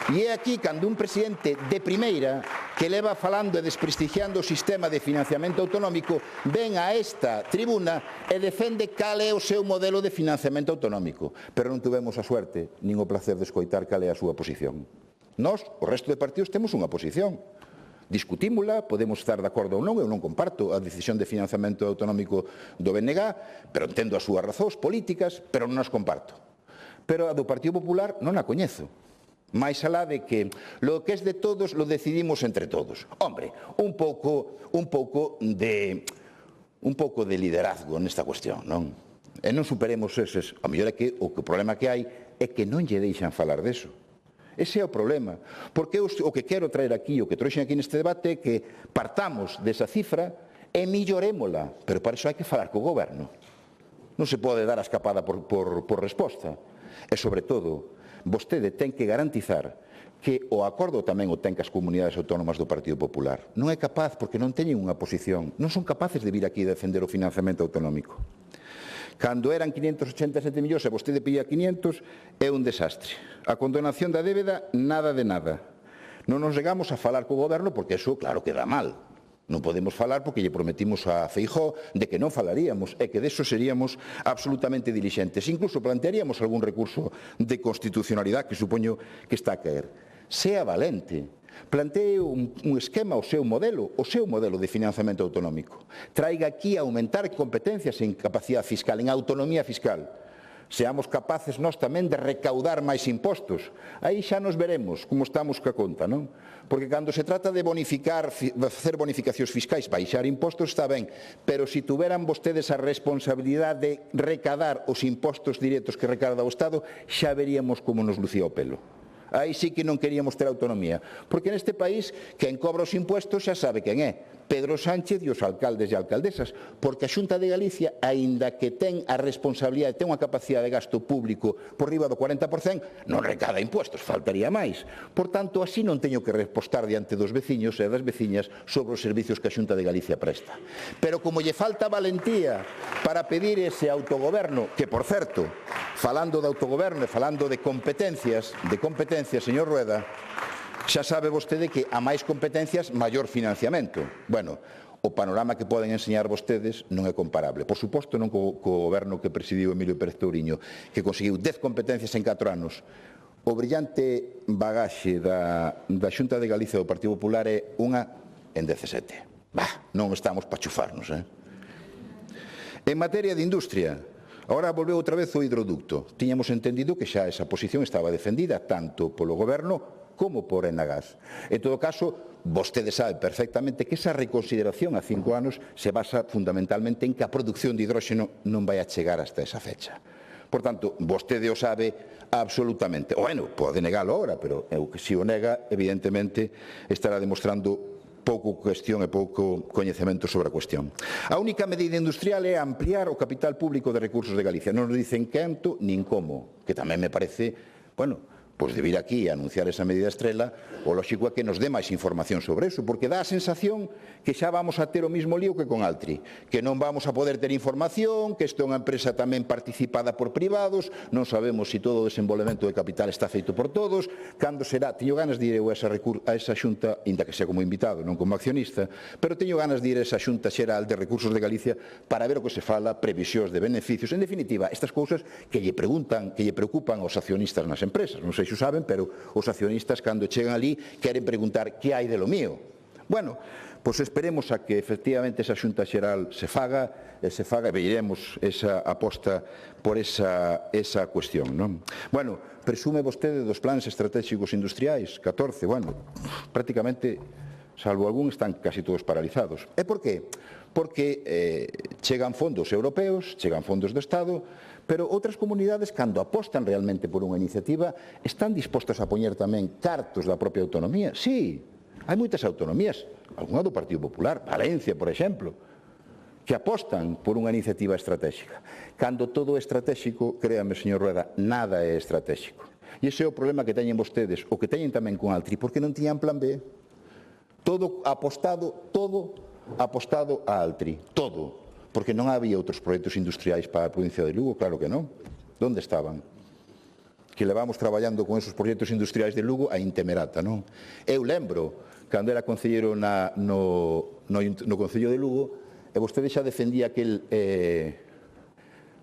E é aquí cando un presidente de primeira que leva falando e desprestigiando o sistema de financiamento autonómico ven a esta tribuna e defende cal é o seu modelo de financiamento autonómico. Pero non tuvemos a suerte nin o placer de escoitar cal é a súa posición. Nós, o resto de partidos, temos unha posición. Discutímola, podemos estar de acordo ou non, eu non comparto a decisión de financiamento autonómico do BNG, pero entendo as súas razóns políticas, pero non as comparto. Pero a do Partido Popular non a coñezo. máis alá de que lo que es de todos lo decidimos entre todos. Hombre, un pouco de liderazgo nesta cuestión, non? E non superemos eses. A mellor é que o problema que hai é que non lle deixan falar deso. Ese é o problema. Porque o que quero traer aquí, o que trouxen aquí neste debate é que partamos desa cifra e mellorémola. Pero para iso hai que falar co goberno. Non se pode dar a escapada por resposta. E, sobre todo, vostede ten que garantizar que o acordo tamén o ten que as comunidades autónomas do Partido Popular. Non é capaz, porque non teñen unha posición, non son capaces de vir aquí a defender o financiamento autonómico. Cando eran 587 millóns e vostede pedía 500, é un desastre. A condonación da débeda, nada de nada. Non nos chegamos a falar co goberno porque eso, claro, queda mal. Non podemos falar porque lle prometimos a Feijóo de que non falaríamos e que deso seríamos absolutamente dilixentes. Incluso plantearíamos algún recurso de constitucionalidade que supoño que está a caer. Sea valente. Plantee un esquema, o seu modelo de financiamento autonómico. Traiga aquí a aumentar competencias en capacidade fiscal, en autonomía fiscal. Seamos capaces nós tamén de recaudar máis impostos. Aí xa nos veremos como estamos ca conta, non? Porque cando se trata de bonificar, facer bonificacións fiscais, baixar impostos está ben, pero se tuveran vostedes a responsabilidade de recadar os impostos directos que recada o Estado, xa veríamos como nos lucía o pelo. Aí sí que non queríamos ter autonomía, porque neste país quen cobra os impostos xa sabe quen é, Pedro Sánchez e os alcaldes e alcaldesas, porque a Xunta de Galicia, aínda que ten a responsabilidade, ten unha capacidade de gasto público por riba do 40%, non recada impostos, faltaría máis. Por tanto, así non teño que repostar diante dos veciños e das veciñas sobre os servizos que a Xunta de Galicia presta. Pero como lle falta valentía para pedir ese autogoberno, que, por certo, falando de autogoberno e falando de competencias, señor Rueda, xa sabe vostede que a máis competencias, maior financiamento. Bueno, o panorama que poden enseñar vostedes non é comparable. Por suposto, non co goberno que presidiu Emilio Pérez Touriño, que conseguiu 10 competencias en 4 anos. O brillante bagaxe da Xunta de Galicia do Partido Popular é unha en 17. Non estamos para chufarnos, En materia de industria, agora volveu outra vez o hidroducto. Tiñamos entendido que xa esa posición estaba defendida tanto polo goberno como por Enagás. En todo caso, vostede sabe perfectamente que esa reconsideración a 5 anos se basa fundamentalmente en que a produción de hidróxeno non vai a chegar hasta esa fecha. Por tanto, vostede o sabe absolutamente. Bueno, pode negalo ahora, pero se o nega, evidentemente, estará demostrando pouco cuestión e pouco coñecemento sobre a cuestión. A única medida industrial é ampliar o capital público de recursos de Galicia. Non nos dicen quento nin como, que tamén me parece, bueno, pois de vir aquí a anunciar esa medida estrela, o lóxico é que nos dé máis información sobre eso, porque dá a sensación que xa vamos a ter o mismo lío que con Altri, que non vamos a poder ter información, que isto é unha empresa tamén participada por privados, non sabemos se todo o desenvolvemento de capital está feito por todos, cando será, teño ganas de ir a esa xunta, inda que sea como invitado, non como accionista, pero teño ganas de ir a esa xunta xeral de recursos de Galicia para ver o que se fala, previsións de beneficios, en definitiva, estas cousas que lle preocupan aos accionistas nas empresas, non sei se o saben, pero os accionistas cando chegan ali queren preguntar que hai de lo mío. Bueno, pois esperemos a que efectivamente esa xunta xeral se faga e veiremos esa aposta por esa cuestión, non? Bueno, presume vostede dos plans estratégicos industriais, 14, bueno, prácticamente, salvo algún, están casi todos paralizados. E por qué? Porque chegan fondos europeos, chegan fondos do Estado, pero outras comunidades, cando apostan realmente por unha iniciativa, están dispostas a poñer tamén cartos da propia autonomía. Sí, hai moitas autonomías, algunha do Partido Popular, Valencia, por exemplo, que apostan por unha iniciativa estratégica. Cando todo é estratégico, créame, señor Rueda, nada é estratégico. E ese é o problema que teñen vostedes, o que teñen tamén con Altri, porque non tiñan plan B. Todo apostado a Altri, todo. Porque non había outros proxectos industriais para a provincia de Lugo, claro que non. Onde estaban? Que levamos traballando con esos proxectos industriais de Lugo a intemerata, non? Eu lembro, cando era concelleiro no Concello de Lugo, e vostede xa defendía aquel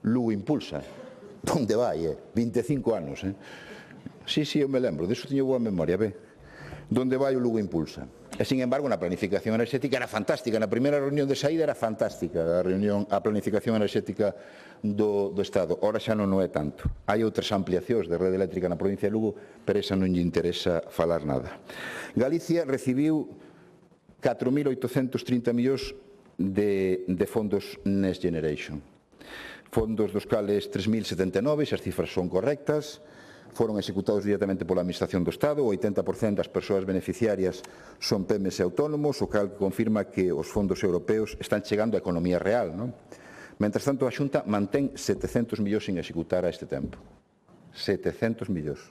Lugo Impulsa. Onde vai, 25 anos, Sí, eu me lembro, deso teño boa memoria, Onde vai o Lugo Impulsa? E, sin embargo, na planificación enerxética era fantástica. Na primeira reunión de saída era fantástica a planificación enerxética do Estado. Ora xa non é tanto. Hai outras ampliacións de rede eléctrica na provincia de Lugo, pero esa non lle interesa falar nada. Galicia recibiu 4.830 millóns de fondos Next Generation. Fondos dos cales 3.079, se as cifras son correctas, foron executados directamente pola Administración do Estado, o 80% das persoas beneficiarias son PEMES e autónomos, o cal confirma que os fondos europeos están chegando á economía real, non? Mentres tanto, a Xunta mantén 700 millóns sin executar a este tempo. 700 millóns.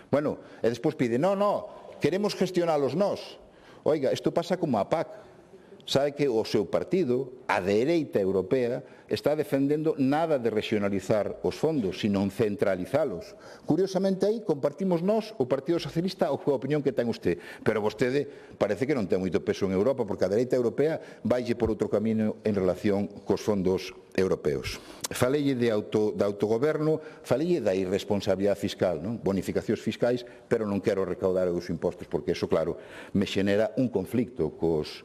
Bueno, e despois pide, queremos gestionalos nós. Oiga, isto pasa como a PAC. sabe que o seu partido, a dereita europea, está defendendo nada de regionalizar os fondos, sino centralizalos. Curiosamente, aí compartimos nós, o Partido Socialista, a opinión que ten usted. Pero vostede parece que non ten moito peso en Europa, porque a dereita europea vaille por outro camiño en relación cos fondos europeos. Faleille de autogoberno, faleille da irresponsabilidade fiscal, non? Bonificacións fiscais, pero non quero recaudar os impostos, porque eso, claro, me xenera un conflicto cos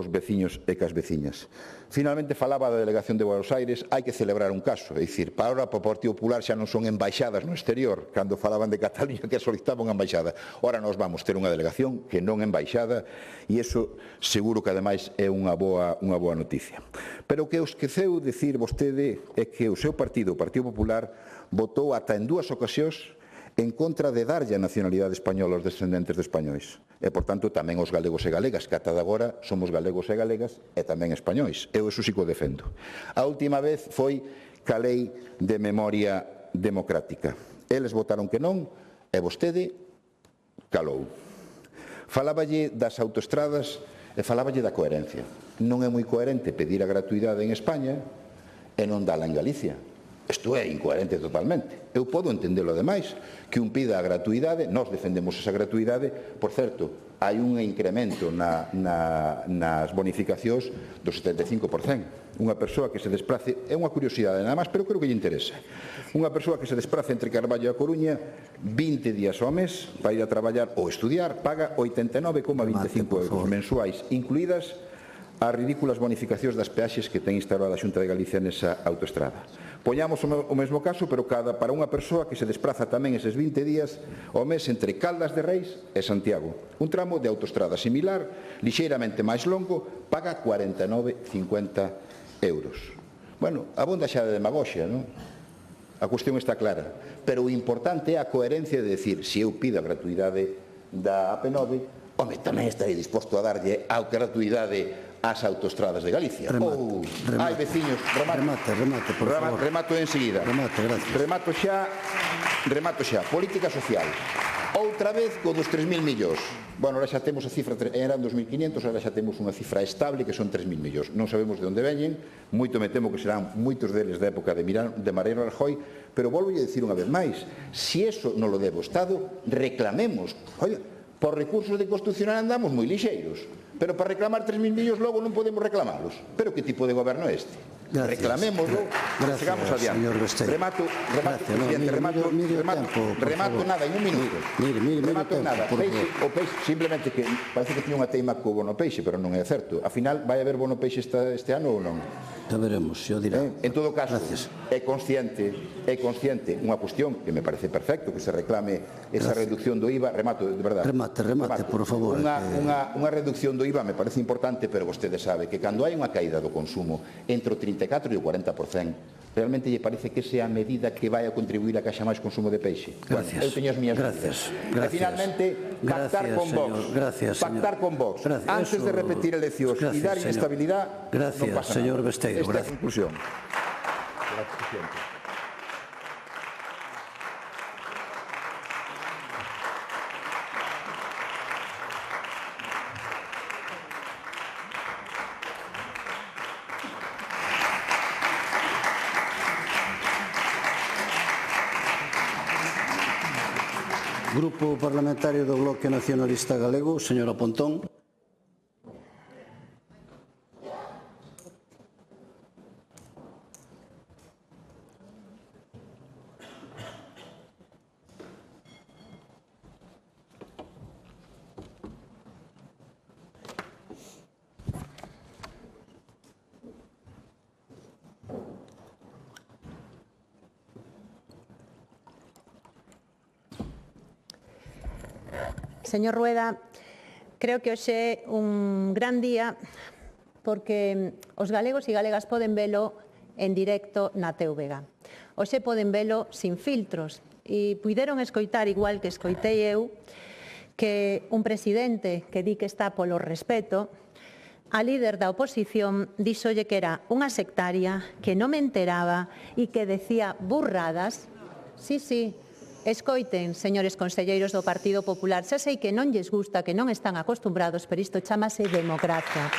veciños e cas veciñas. Finalmente, falaba da delegación de Buenos Aires, hai que celebrar un caso, é dicir, para o Partido Popular xa non son embaixadas no exterior, cando falaban de Cataluña que solicitaban unha embaixada. Ora nós vamos ter unha delegación que non é embaixada e iso seguro que ademais é unha boa noticia. Pero o que esqueceu dicir vostede é que o seu partido, o Partido Popular, votou ata en 2 ocasións en contra de darlle a nacionalidade española aos descendentes de españois. E, por tanto, tamén os galegos e galegas, que ata de agora somos galegos e galegas e tamén españois. Eu eso sí que o defendo. A última vez foi ca lei de memoria democrática. Eles votaron que non e vostede calou. Faláballe das autoestradas e faláballe da coherencia. Non é moi coherente pedir a gratuidade en España e non dala en Galicia. Isto é incoherente totalmente. Eu podo entendelo ademais, que un pida a gratuidade, nós defendemos esa gratuidade, por certo, hai un incremento nas bonificacións do 75%. Unha persoa que se desplace, é unha curiosidade nada máis, pero creo que lle interesa. Unha persoa que se desplace entre Carballo e a Coruña 20 días ao mes para ir a traballar ou estudiar, paga 89,25 euros mensuais, incluídas as ridículas bonificacións das peaxes que ten instalada a Xunta de Galicia nesa autoestrada. Poñamos o mesmo caso, pero para unha persoa que se desplaza tamén eses 20 días ao mes entre Caldas de Reis e Santiago. Un tramo de autoestrada similar, lixeiramente máis longo, paga 49,50 euros. Bueno, abonda xa de demagoxia, non? A cuestión está clara. Pero o importante é a coherencia de decir, se eu pido a gratuidade da AP9, home, tamén estarei disposto a darlle a gratuidade ás autoestradas de Galicia. Ou hai veciños... Remate, por favor. Remato enseguida. Remate, gracias. Remato xa. Política social. Outra vez con dos 3.000 millóns. Bueno, ahora xa temos a cifra, eran 2.500, ahora xa temos unha cifra estable que son 3.000 millóns. Non sabemos de onde veñen, moito me temo que serán moitos deles da época de Mariano Rajoy, pero volvo a dicir unha vez máis, se iso non lo debe o Estado, reclamemos. Oye, por recursos de constitucional andamos moi lixeiros, pero para reclamar 3.000 millóns logo non podemos reclamalos. Pero que tipo de goberno é este? Reclamémoslo e chegamos adiante. Remato, presidente, remato nada, en un minuto. Remato nada. O peixe, simplemente que parece que tiña unha teima co bono peixe, pero non é certo. A final, vai haber bono peixe este ano ou non? Ya veremos, yo dirá. En todo caso, é consciente unha cuestión que me parece perfecto, que se reclame esa reducción do IVA, remato, de verdade. Remate, por favor. Unha reducción do IVA me parece importante, pero vostede sabe que cando hai unha caída do consumo entre o 34% e o 40%, realmente lle parece que esa é a medida que vai a contribuir a que haxa máis consumo de peixe. Gracias. Eu teño as miñas dúbidas. E finalmente, pactar con Vox. Pactar con Vox. Antes de repetir eleccións e dar inestabilidade, non pasa nada. Señor Besteiro. Esta é a conclusión. Gracias, presidente. Grupo Parlamentario do Bloque Nacionalista Galego, señora Pontón. Señor Rueda, creo que hoxe é un gran día porque os galegos e galegas poden velo en directo na TVG. Hoxe poden velo sin filtros e puideron escoitar, igual que escoitei eu, que un presidente que di que está polo respeto, a líder da oposición díxolle que era unha sectaria, que non me enteraba e que decía burradas. Sí, escoiten, señores conselleiros do Partido Popular, xa sei que non lles gusta, que non están acostumbrados, pero isto chámase democracia.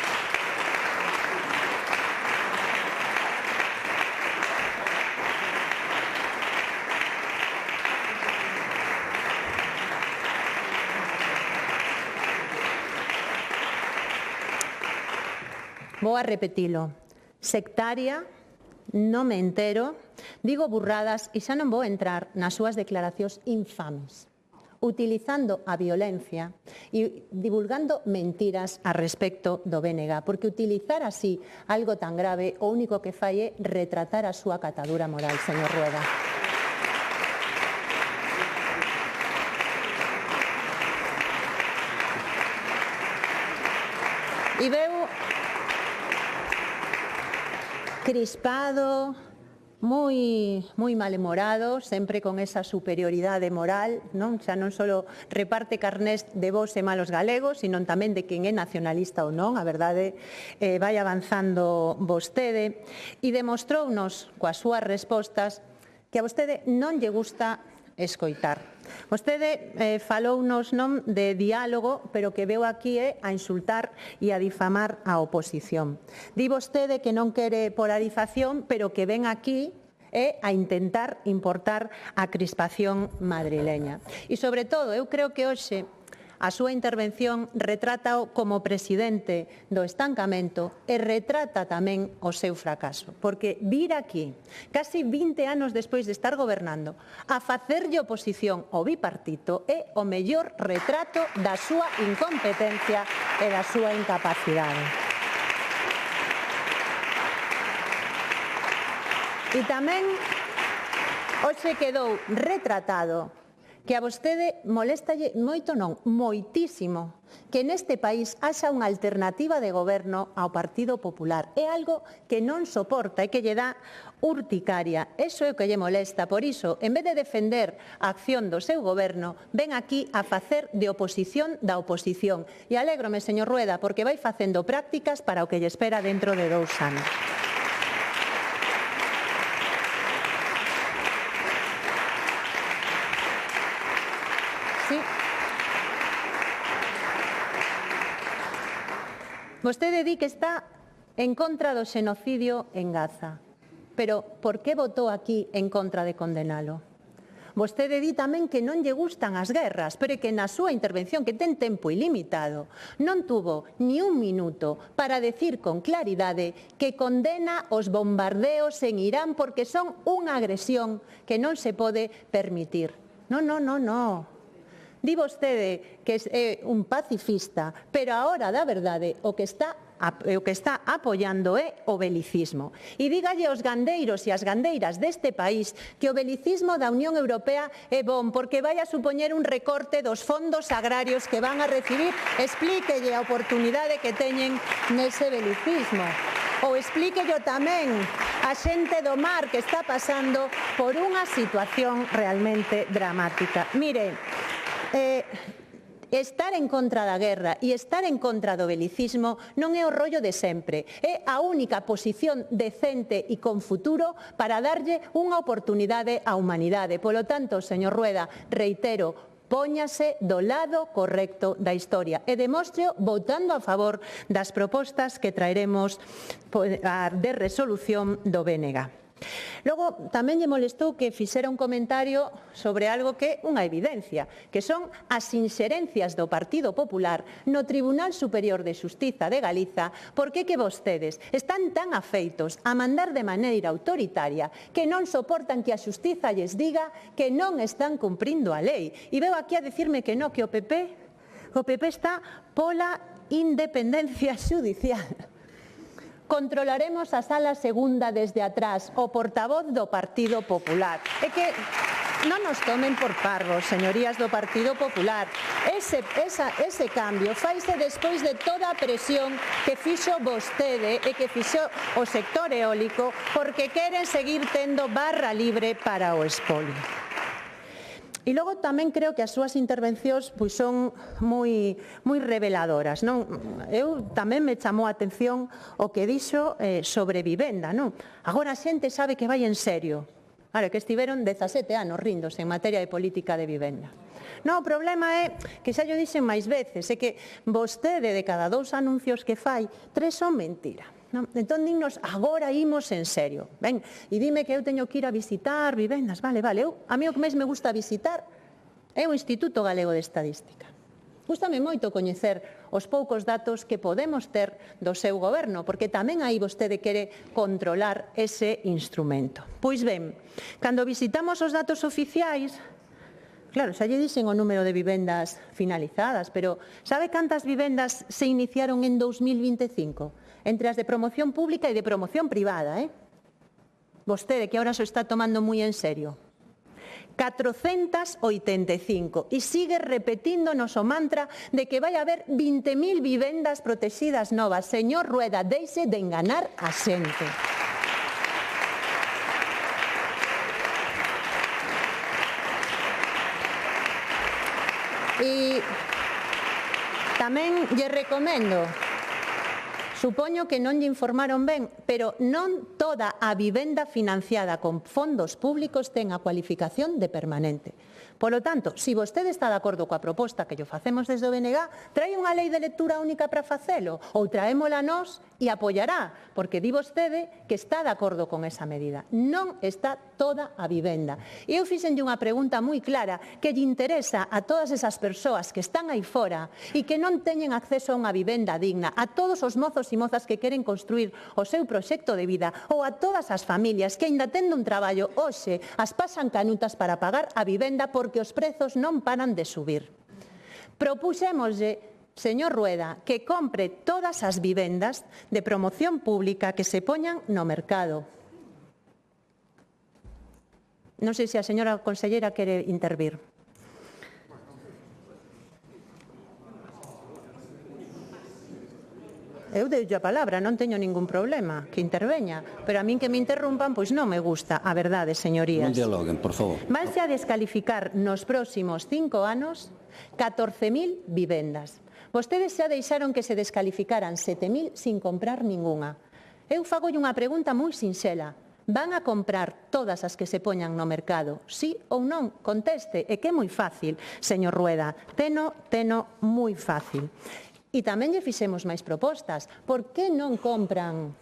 Vou a repetilo. Sectaria, non me entero, digo burradas e xa non vou entrar nas súas declaracións infames, utilizando a violencia e divulgando mentiras a respecto do BNG, porque utilizar así algo tan grave o único que fai é retratar a súa catadura moral, señor Rueda. E veu crispado, moi malhumorado, sempre con esa superioridade moral, non? Xa non só reparte carnés de vos e malos galegos, sino tamén de quen é nacionalista ou non. A verdade, vai avanzando vostede e demostrounos coas súas respostas que a vostede non lle gusta escoitar. Vostede falounos non de diálogo, pero que veu aquí é a insultar e a difamar a oposición. Di vostede que non quere polarización, pero que ven aquí é a intentar importar a crispación madrileña. E, sobre todo, eu creo que hoxe a súa intervención retrata como presidente do estancamento e retrata tamén o seu fracaso. Porque vir aquí, casi 20 anos despois de estar gobernando, a facerlle oposición ao bipartito é o mellor retrato da súa incompetencia e da súa incapacidade. E tamén hoxe quedou retratado que a vostede moléstalle moito, non, moitísimo, que neste país haxa unha alternativa de goberno ao Partido Popular. É algo que non soporta e que lle dá urticaria. Eso é o que lle molesta. Por iso, en vez de defender a acción do seu goberno, ven aquí a facer de oposición da oposición. E alégrome, señor Rueda, porque vai facendo prácticas para o que lle espera dentro de 2 anos. Sí. Vostede di que está en contra do xenocidio en Gaza, pero por que votou aquí en contra de condenalo? Vostede di tamén que non lle gustan as guerras, pero que na súa intervención, que ten tempo ilimitado, non tuvo ni un minuto para decir con claridade que condena os bombardeos en Irán porque son unha agresión que non se pode permitir. Non. Di vostede que é un pacifista, pero a hora da verdade o que está apoiando é o belicismo. E dígalle aos gandeiros e as gandeiras deste país que o belicismo da Unión Europea é bon, porque vai a supoñer un recorte dos fondos agrarios que van a recibir. Explíquelle a oportunidade que teñen nese belicismo. Ou explíquello tamén a xente do mar que está pasando por unha situación realmente dramática. Mire, estar en contra da guerra e estar en contra do belicismo non é o rollo de sempre. É a única posición decente e con futuro para darlle unha oportunidade á humanidade. Polo tanto, señor Rueda, reitero, póñase do lado correcto da historia e demóstreo votando a favor das propostas que traeremos de resolución do BNG. Logo, tamén lle molestou que fixera un comentario sobre algo que é unha evidencia, que son as inxerencias do Partido Popular no Tribunal Superior de Xustiza de Galiza, porque que vostedes están tan afeitos a mandar de maneira autoritaria que non soportan que a xustiza lles diga que non están cumprindo a lei. E veu aquí a dicirme que non, que o PP está pola independencia xudicial. Controlaremos a sala segunda desde atrás, o portavoz do Partido Popular. É que non nos tomen por parvos, señorías do Partido Popular. Ese cambio faise despois de toda a presión que fixo vostede e que fixo o sector eólico porque queren seguir tendo barra libre para o espolio. E logo tamén creo que as súas intervencións son moi reveladoras. Eu tamén me chamou a atención o que dixo sobre vivenda. Agora a xente sabe que vai en serio. Que estiveron 17 anos rindos en materia de política de vivenda. O problema é que xa llo dixen máis veces, é que vostede de cada 2 anuncios que fai, 3 son mentira. Entón, dignos, agora imos en serio. Ben, e dime que eu teño que ir a visitar vivendas. Vale. A mí o que máis me gusta visitar é o Instituto Galego de Estadística. Gústame moito coñecer os poucos datos que podemos ter do seu goberno, porque tamén aí vostede quere controlar ese instrumento. Pois ben, cando visitamos os datos oficiais, claro, xa lle dixen o número de vivendas finalizadas, pero sabe cantas vivendas se iniciaron en 2025? Entre as de promoción pública e de promoción privada, Vostede, que ahora se está tomando moi en serio. 485 e sigue repetíndonos o mantra de que vai haber 20.000 vivendas protegidas novas. Señor Rueda, deixe de enganar a xente. E tamén lle recomendo, supoño que non lle informaron ben, pero non toda a vivenda financiada con fondos públicos ten a cualificación de permanente. Polo tanto, se vostede está de acordo coa proposta que lle facemos desde o BNG, trae unha lei de lectura única para facelo, ou traémola nós e apoiará, porque di vostede que está de acordo con esa medida. Non está toda a vivenda. E eu fixenlle unha pregunta moi clara que lle interesa a todas esas persoas que están aí fora e que non teñen acceso a unha vivenda digna, a todos os mozos e mozas que queren construir o seu proxecto de vida, ou a todas as familias que, aínda tendo un traballo, hoxe as pasan canutas para pagar a vivenda porque os prezos non paran de subir. Propuxémoslle, señor Rueda, que compre todas as vivendas de promoción pública que se poñan no mercado. Non sei se a señora conselleira quere intervir. Eu deulle a palabra, non teño ningún problema que interveña, pero a min que me interrumpan, pois non me gusta, a verdade, señorías. Non dialoguen, por favor. Vanse a descalificar nos próximos 5 anos 14.000 vivendas. Vostedes xa deixaron que se descalificaran 7.000 sin comprar ningunha. Eu fagolle unha pregunta moi sinxela. Van a comprar todas as que se poñan no mercado? Sí ou non? Conteste, é que é moi fácil, señor Rueda. Teno moi fácil. E tamén lle fixemos máis propostas. Por que non compran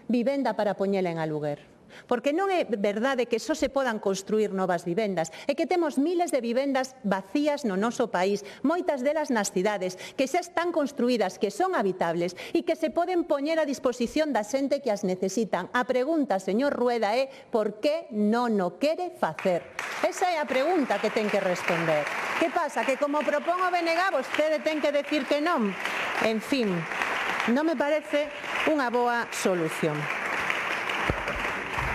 vivenda para poñela en aluguer? Porque non é verdade que só se podan construir novas vivendas. É que temos miles de vivendas vacías no noso país, moitas delas nas cidades, que xa están construídas, que son habitables e que se poden poñer a disposición da xente que as necesitan. A pregunta, señor Rueda, é por que non o quere facer? Esa é a pregunta que ten que responder. Que pasa? Que como propón o BNG, vostede ten que decir que non? En fin, non me parece unha boa solución.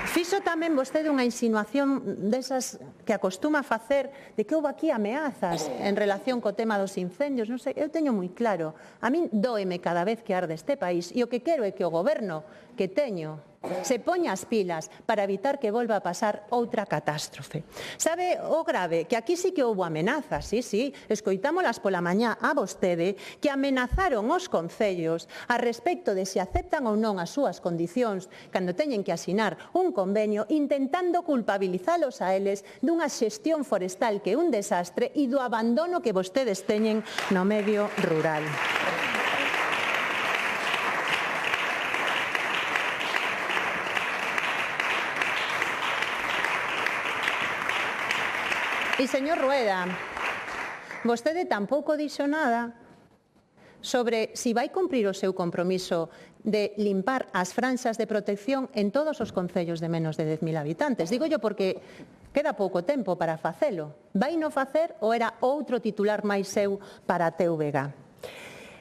Fixo tamén vostede unha insinuación desas que acostuma facer de que houve aquí ameazas en relación co tema dos incendios. Non sei, eu teño moi claro. A min dóeme cada vez que arde este país e o que quero é que o goberno que teño se poña as pilas para evitar que volva a pasar outra catástrofe. Sabe o grave? Que aquí sí que houve amenazas, sí, escoitámolas pola mañá a vostede, que amenazaron os concellos a respecto de se aceptan ou non as súas condicións cando teñen que asinar un convenio, intentando culpabilizalos a eles dunha xestión forestal que é un desastre e do abandono que vostedes teñen no medio rural. E, señor Rueda, vostede tampouco dixo nada sobre si vai cumprir o seu compromiso de limpar as franxas de protección en todos os concellos de menos de 10.000 habitantes. Dígollo porque queda pouco tempo para facelo. Vai non facer ou era outro titular máis seu para a TVG?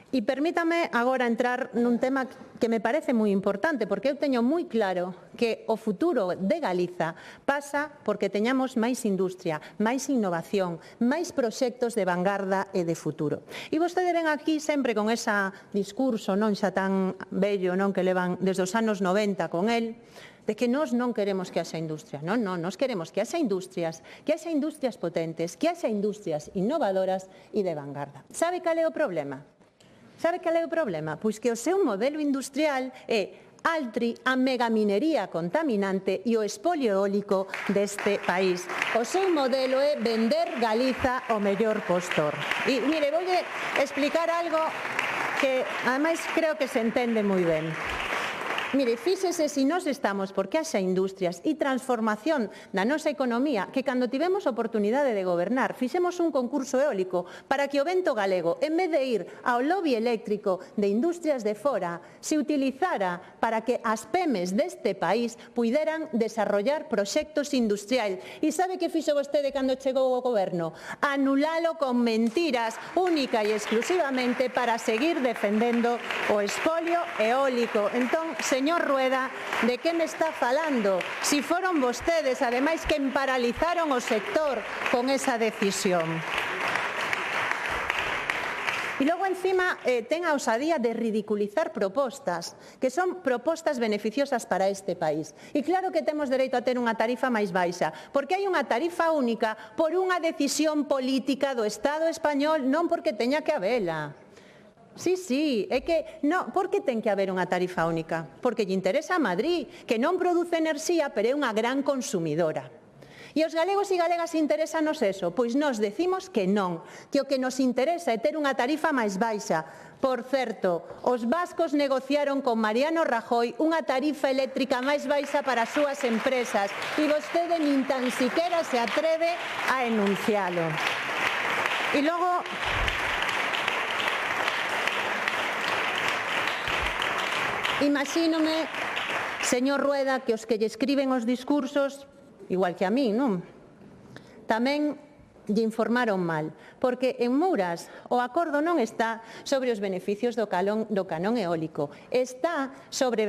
E permítame agora entrar nun tema que me parece moi importante, porque eu teño moi claro que o futuro de Galiza pasa porque teñamos máis industria, máis innovación, máis proxectos de vanguarda e de futuro. E vostede ven aquí sempre con ese discurso non xa tan bello, non, que levan desde os anos 90 con el, de que nós non queremos que haxa industria. Non, nós queremos que haxa industrias potentes, que haxa industrias innovadoras e de vanguarda. Sabe cal é o problema? Pois que o seu modelo industrial é Altri, a megaminería contaminante e o espolio eólico deste país. O seu modelo é vender Galiza ao mellor postor. E, mire, voulle explicar algo que, ademais, creo que se entende moi ben. Mire, fíxese se nós estamos porque haxa industrias e transformación da nosa economía, que cando tivemos oportunidade de gobernar, fixemos un concurso eólico para que o vento galego, en vez de ir ao lobby eléctrico de industrias de fora, se utilizara para que as PEMES deste país puideran desarrollar proxectos industriais. E sabe que fixo vostede cando chegou ao goberno? Anulalo con mentiras, única e exclusivamente para seguir defendendo o espolio eólico. Entón, señor Rueda, de que me está falando? Si foron vostedes, ademais, quen paralizaron o sector con esa decisión. E logo, encima, ten a osadía de ridiculizar propostas, que son propostas beneficiosas para este país. E claro que temos dereito a ter unha tarifa máis baixa, porque hai unha tarifa única por unha decisión política do Estado español, non porque teña que habela. Sí, é que, non, por que ten que haber unha tarifa única? Porque lle interesa a Madrid, que non produce enerxía, pero é unha gran consumidora. E os galegos e galegas interésanos eso? Pois nós decimos que non, que o que nos interesa é ter unha tarifa máis baixa. Por certo, os vascos negociaron con Mariano Rajoy unha tarifa eléctrica máis baixa para as súas empresas e vostede nin tan siquiera se atreve a enuncialo. E logo, imagínome, señor Rueda, que os que lle escriben os discursos, igual que a mí, non? Tamén lle informaron mal, porque en Muras o acordo non está sobre os beneficios do canón eólico, está sobre,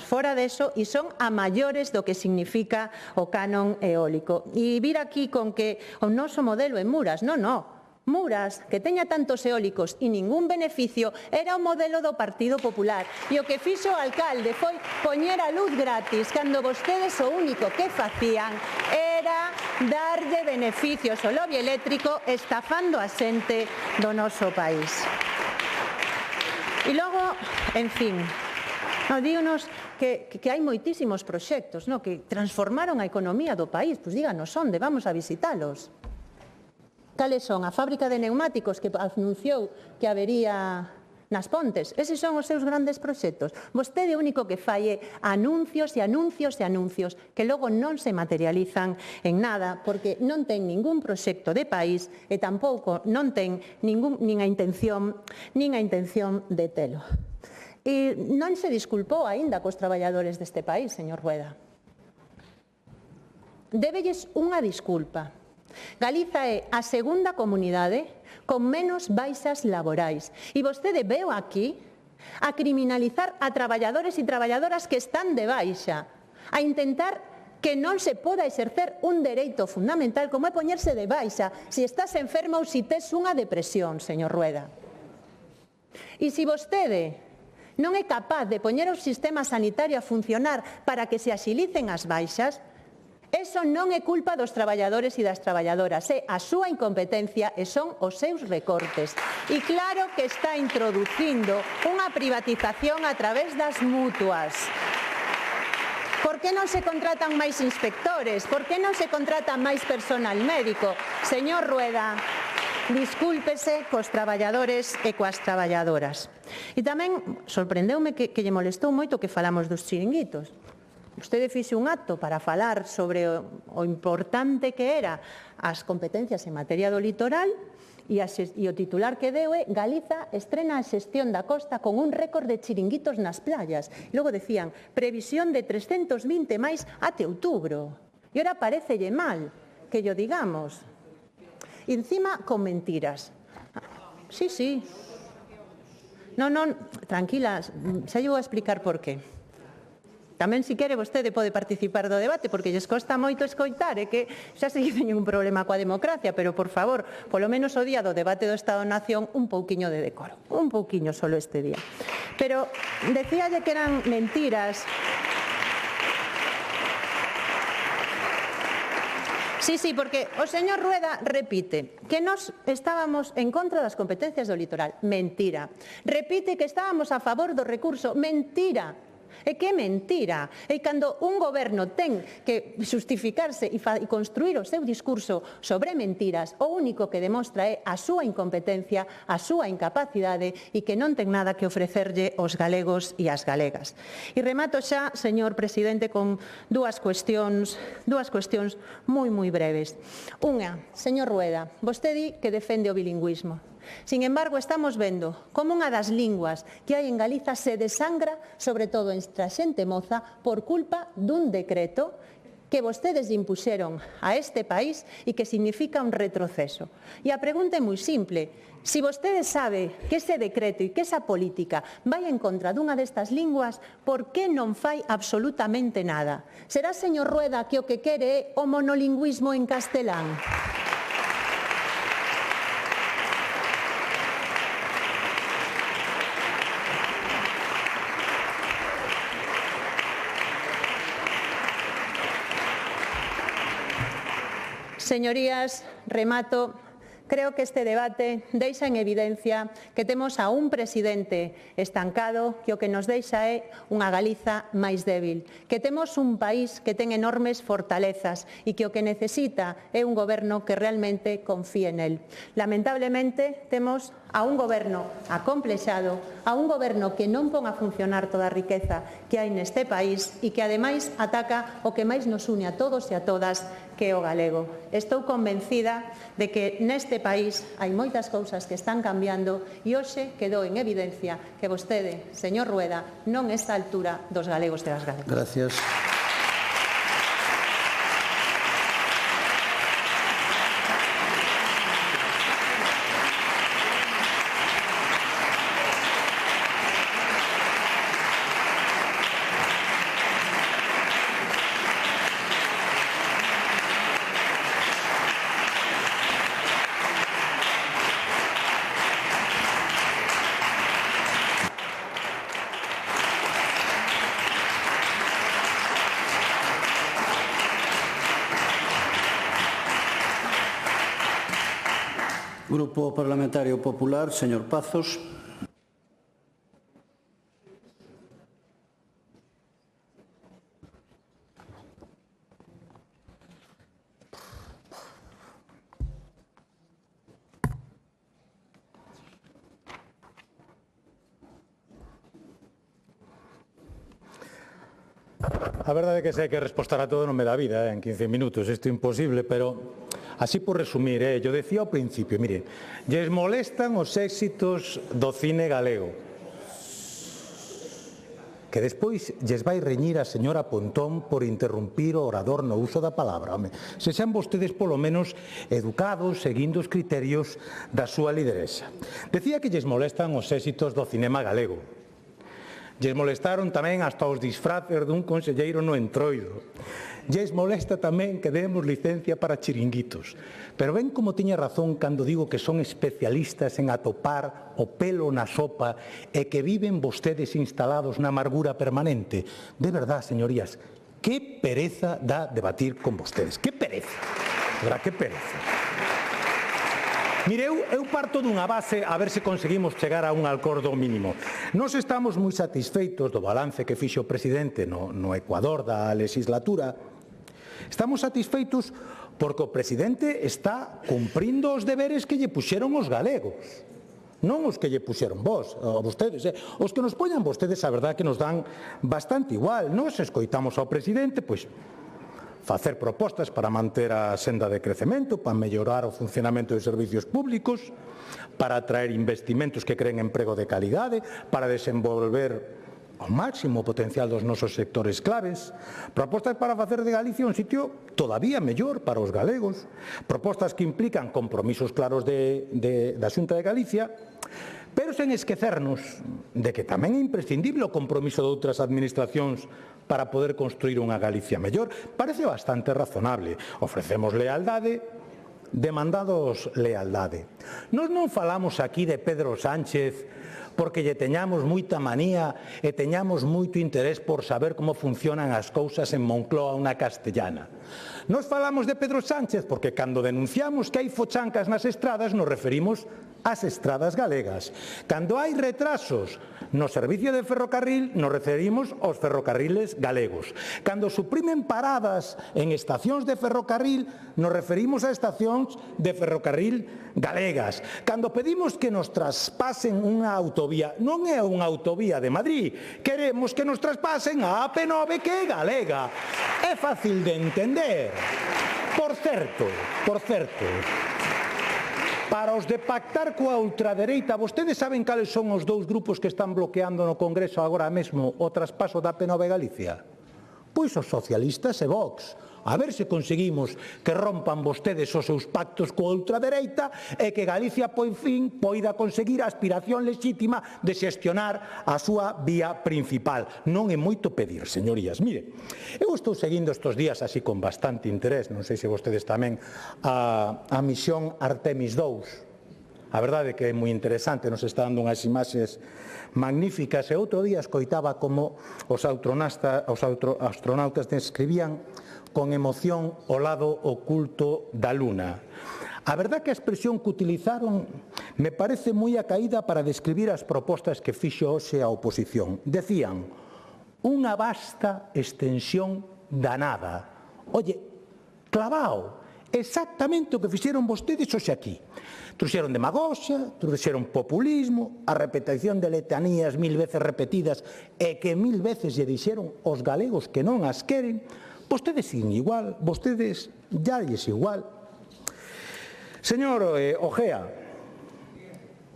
fora deso, e son a maiores do que significa o canón eólico. E vir aquí con que o noso modelo en Muras, non. Muras, que teña tantos eólicos e ningún beneficio, era o modelo do Partido Popular. E o que fixo o alcalde foi poñer a luz gratis, cando vostedes o único que facían era darlle beneficios ao lobby eléctrico, estafando a xente do noso país. E logo, en fin, dígonos que hai moitísimos proxectos que transformaron a economía do país. Pois díganos onde, vamos a visitalos. Cales son? A fábrica de neumáticos que anunciou que habería nas Pontes. Eses son os seus grandes proxectos. Vostede o único que fai é anuncios e anuncios e anuncios que logo non se materializan en nada porque non ten ningún proxecto de país e tampouco non ten nin a intención de telo. E non se disculpou aínda cos traballadores deste país, señor Rueda. Débelles unha disculpa. Galiza é a segunda comunidade con menos baixas laborais. E vostede veu aquí a criminalizar a traballadores e traballadoras que están de baixa, a intentar que non se poda exercer un dereito fundamental como é poñerse de baixa se estás enferma ou se tes unha depresión, señor Rueda. E se vostede non é capaz de poñer o sistema sanitario a funcionar para que se axilicen as baixas, eso non é culpa dos traballadores e das traballadoras, é a súa incompetencia e son os seus recortes. E claro que está introducindo unha privatización a través das mutuas. Por que non se contratan máis inspectores? Por que non se contrata máis personal médico? Señor Rueda, discúlpese cos traballadores e coas traballadoras. E tamén sorprendeume que lle molestou moito que falamos dos chiringuitos. Vostede fixe un acto para falar sobre o importante que era as competencias en materia do litoral e o titular que deu é Galiza estrena a xestión da costa con un récord de chiringuitos nas playas. E logo decían, previsión de 320 máis até outubro. E ora parecelle mal que llo digamos. E encima con mentiras. Sí. Non, tranquila, xa lle vou a explicar por qué. Tamén, se quere, vostede pode participar do debate, porque lles costa moito escoitar, e que xa se teñen un problema coa democracia, pero, por favor, polo menos o día do debate do Estado-Nación, un pouquiño de decoro. Un pouquiño solo este día. Pero decíalle que eran mentiras. Sí, porque o señor Rueda repite que nós estábamos en contra das competencias do litoral. Mentira. Repite que estábamos a favor do recurso. Mentira. É que é mentira. E cando un goberno ten que justificarse e construir o seu discurso sobre mentiras, o único que demostra é a súa incompetencia, a súa incapacidade e que non ten nada que ofrecerlle aos galegos e ás galegas. E remato xa, señor presidente, con dúas cuestións moi breves. Unha, señor Rueda, vostede di que defende o bilingüismo. Sin embargo, estamos vendo como unha das linguas que hai en Galiza se desangra, sobre todo entre a xente moza, por culpa dun decreto que vostedes impuxeron a este país e que significa un retroceso. E a pregunta é moi simple. Si vostede sabe que ese decreto e que esa política vai en contra dunha destas linguas, por que non fai absolutamente nada? Será, señor Rueda, que o que quere é o monolingüismo en castelán? Señorías, remato. Creo que este debate deixa en evidencia que temos a un presidente estancado que o que nos deixa é unha Galiza máis débil, que temos un país que ten enormes fortalezas e que o que necesita é un goberno que realmente confíe nel. Lamentablemente, temos a un goberno acomplexado, a un goberno que non pon a funcionar toda a riqueza que hai neste país e que, ademais, ataca o que máis nos une a todos e a todas, que é o galego. Estou convencida de que neste país hai moitas cousas que están cambiando e hoxe quedou en evidencia que vostede, señor Rueda, non está á altura dos galegos e das galegas. Gracias. Grupo Parlamentario Popular, señor Pazos. A verdade é que se hai que respostar a todo non me dá vida en 15 minutos, isto é imposible, pero así por resumir, yo decía ao principio, mire, lles molestan os éxitos do cine galego, que despois lles vai reñir a señora Pontón por interrumpir o orador no uso da palabra. Home, se xan vostedes polo menos educados, seguindo os criterios da súa lideresa. Decía que lles molestan os éxitos do cinema galego. Lles molestaron tamén hasta os disfraces dun conselleiro no Entroido. Lles molesta tamén que demos licencia para chiringuitos. Pero ven como tiña razón cando digo que son especialistas en atopar o pelo na sopa e que viven vostedes instalados na amargura permanente. De verdad, señorías, que pereza dá debatir con vostedes. Que pereza. Verdad, que pereza. Mire, eu parto dunha base a ver se conseguimos chegar a un acordo mínimo. Nós estamos moi satisfeitos do balance que fixo o presidente no Ecuador da legislatura. Estamos satisfeitos porque o presidente está cumprindo os deberes que lle puxeron os galegos. Non os que lle puxeron vos, a vostedes. Os que nos poñan vostedes, a verdade que nos dan bastante igual. Nos escoitamos ao presidente, pois, facer propostas para manter a senda de crecemento, para mellorar o funcionamento de servicios públicos, para atraer investimentos que creen emprego de calidade, para desenvolver ao máximo o potencial dos nosos sectores claves, propostas para facer de Galicia un sitio todavía mellor para os galegos, propostas que implican compromisos claros da Xunta de Galicia, pero sen esquecernos de que tamén é imprescindible o compromiso de outras administracións para poder construir unha Galicia mellor. Parece bastante razonable. Ofrecemos lealdade, demandados lealdade. Nós non falamos aquí de Pedro Sánchez porque lle teñamos moita manía e teñamos moito interés por saber como funcionan as cousas en Moncloa ou na Castellana. Nos falamos de Pedro Sánchez porque cando denunciamos que hai fochancas nas estradas nos referimos ás estradas galegas. Cando hai retrasos no servicio de ferrocarril nos referimos aos ferrocarriles galegos. Cando suprimen paradas en estacións de ferrocarril nos referimos a estacións de ferrocarril galegas. Cando pedimos que nos traspasen unha autovía, non é unha autovía de Madrid, queremos que nos traspasen a AP9 que é galega. É fácil de entender. Por certo, para os de pactar coa ultradereita, vostedes saben cales son os dous grupos que están bloqueando no Congreso agora mesmo o traspaso da AP9 Galicia? Pois os socialistas e Vox. A ver se conseguimos que rompan vostedes os seus pactos coa ultradereita e que Galicia, por fin, poida conseguir a aspiración lexítima de xestionar a súa vía principal. Non é moito pedir, señorías. Mire, eu estou seguindo estes días así con bastante interés, non sei se vostedes tamén, a misión Artemis 2. A verdade é que é moi interesante, nos está dando unhas imaxes magníficas e outro día escoitaba como os astronautas describían con emoción o lado oculto da Luna. A verdade que a expresión que utilizaron me parece moi acaída para describir as propostas que fixo hoxe a oposición. Decían, unha vasta extensión da nada. Oye, clavao, exactamente o que fixeron vostedes hoxe aquí. Trouxeron demagoxia, trouxeron populismo, a repetición de letanías 1000 veces repetidas e que 1000 veces lle dixeron os galegos que non as queren. Vostedes siguen igual, vostedes ya lles igual. Señor Ojea,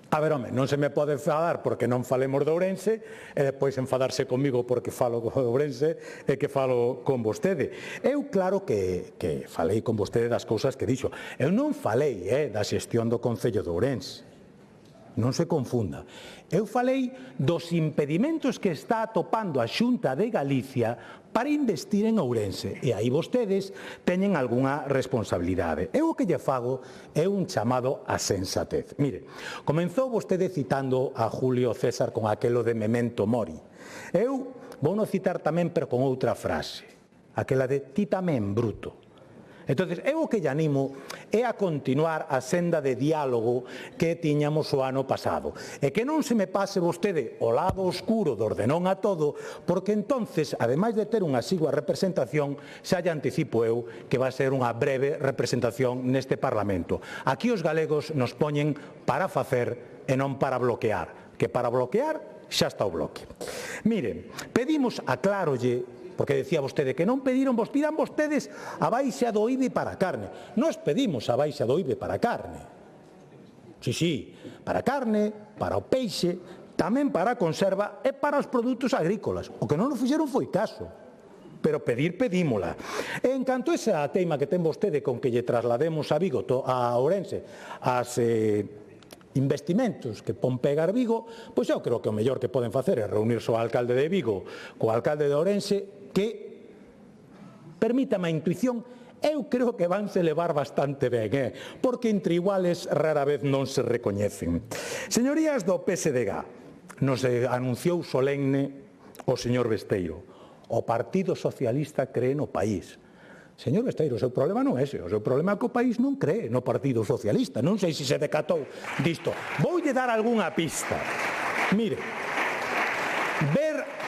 a ver, home, non se me pode enfadar porque non falemos de Ourense e depois enfadarse comigo porque falo de Ourense e que falo con vostede. Eu claro que falei con vostede das cousas que dixo. Eu non falei da xestión do Concello de Ourense. Non se confunda. Eu falei dos impedimentos que está atopando a Xunta de Galicia para investir en Ourense. E aí vostedes teñen algunha responsabilidade. Eu o que lle fago é un chamado a sensatez. Mire, comenzou vostede citando a Julio César con aquelo de Memento Mori. Eu vou no citar tamén, pero con outra frase. Aquela de ti tamén, bruto. Entonces, eu o que lle animo é a continuar a senda de diálogo que tiñamos o ano pasado. E que non se me pase vostede o lado oscuro do ordenón a todo, porque entonces, ademais de ter unha asigua representación, xa lle anticipo eu que vai ser unha breve representación neste Parlamento. Aquí os galegos nos poñen para facer e non para bloquear. Que para bloquear xa está o bloque. Miren, pedimos, aclárolle, porque decía vostede que non pediron, pidan vostedes a baixa do IBI para a carne. Nós pedimos a baixa do IBI para a carne. Sí, para a carne, para o peixe, tamén para a conserva e para os produtos agrícolas. O que non nos fixeron foi caso. Pero pedímola. E en canto a esa teima que ten vostede con que lle traslademos a Vigo, a Ourense, as investimentos que pon pegar Vigo, pois eu creo que o mellor que poden facer é reunirse o alcalde de Vigo co alcalde de Ourense, que, permítame a intuición, eu creo que vanse levar bastante ben, porque entre iguales rara vez non se recoñecen. Señorías do PSDG, nos anunciou solemne o señor Besteiro, o Partido Socialista cree no país. Señor Besteiro, o seu problema non é ese, o seu problema é que o país non cree no Partido Socialista. Non sei se se decatou disto. Voulle dar algunha pista. Mire, ver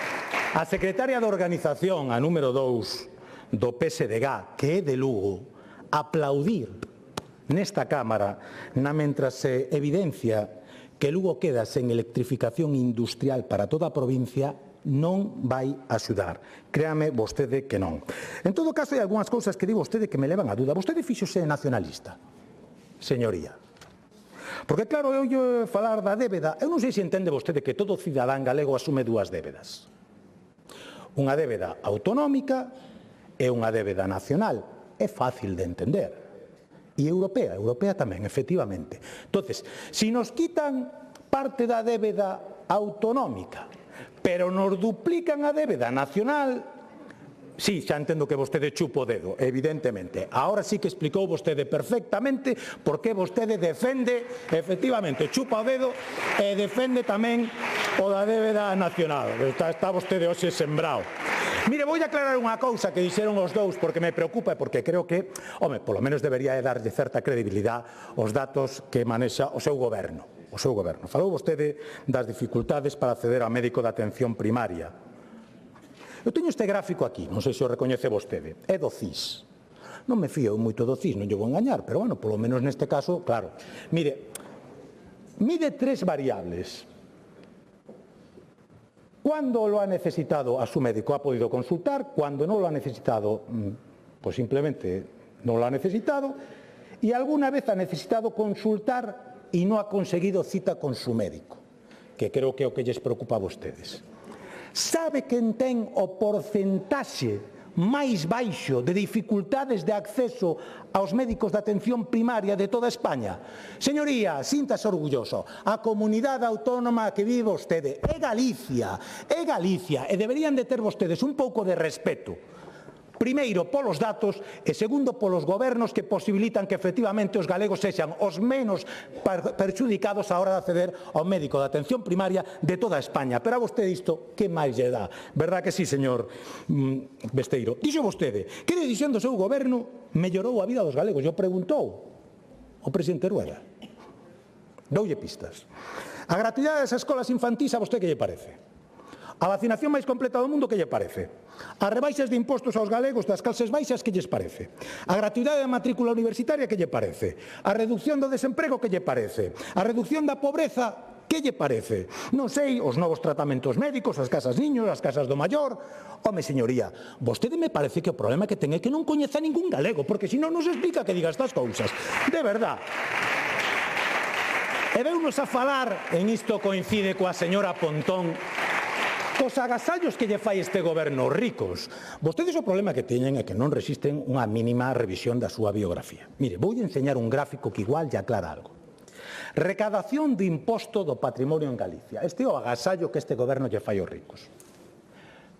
a secretaria de Organización, a número 2 do PSDG, que é de Lugo, aplaudir nesta Cámara mentras se evidencia que Lugo queda sen electrificación industrial para toda a provincia, non vai axudar. Créame vostede que non. En todo caso, hai algunhas cousas que di vostede que me levan a duda. Vostede fíxose nacionalista, señoría. Porque, claro, eu falar da débeda, eu non sei se entende vostede que todo cidadán galego asume dúas débedas. Unha débeda autonómica e unha débeda nacional. É fácil de entender. E europea tamén, efectivamente. Entonces, se nos quitan parte da débeda autonómica, pero nos duplican a débeda nacional, sí, xa entendo que vostede chupa o dedo, evidentemente. Ahora sí que explicou vostede perfectamente por que vostede defende, efectivamente, chupa o dedo e defende tamén o da débeda nacional. Está vostede hoxe sembrado. Mire, vou aclarar unha cousa que dixeron os dous porque me preocupa e porque creo que, home, polo menos debería darlle certa credibilidade aos datos que manexa o seu goberno. O seu goberno. Falou vostede das dificultades para acceder ao médico de atención primaria. Eu teño este gráfico aquí, non sei se o recoñece vostede, é do CIS. Non me fío moito do CIS, non lle vou engañar, pero, bueno, polo menos neste caso, claro. Mire, mide 3 variables. Cuando lo ha necesitado a su médico ha podido consultar, cuando no lo ha necesitado, pues simplemente no lo ha necesitado, y alguna vez ha necesitado consultar y no ha conseguido cita con su médico, que creo que é o que lles preocupa a vostedes. Sabe quen ten o porcentaxe máis baixo de dificultades de acceso aos médicos de atención primaria de toda España? Señoría, síntase orgulloso. A comunidade autónoma que vive vostede é Galicia, e deberían de ter vostedes un pouco de respeto. Primeiro, polos datos e segundo, polos gobernos que posibilitan que efectivamente os galegos sexan os menos perxudicados a hora de acceder ao médico de atención primaria de toda España. Pero a vostede isto, que máis lle dá? Verdad que sí, señor Besteiro? Dixo vostede que a decisión do seu goberno mellorou a vida dos galegos. Eu preguntou o presidente Rueda. Doulle pistas. A gratuidade das escolas infantís, a vostede que lle parece? A vacinación máis completa do mundo, que lle parece? As rebaixas de impostos aos galegos das clases baixas, que lles parece? A gratuidade da matrícula universitaria, que lle parece? A reducción do desemprego, que lle parece? A reducción da pobreza, que lle parece? Non sei, os novos tratamentos médicos, as casas niños, as casas do maior. Home, señoría, vostede me parece que o problema que ten é que non coñeza ningún galego, porque senón non se explica que diga estas cousas. De verdad. E veunos a falar, en isto coincide coa señora Pontón, cos agasallos que lle fai este goberno ricos. Vostedes o problema que teñen é que non resisten unha mínima revisión da súa biografía. Mire, vou enseñar un gráfico que igual lle aclara algo. Recadación de imposto do patrimonio en Galicia. Este é o agasallo que este goberno lle fai aos ricos.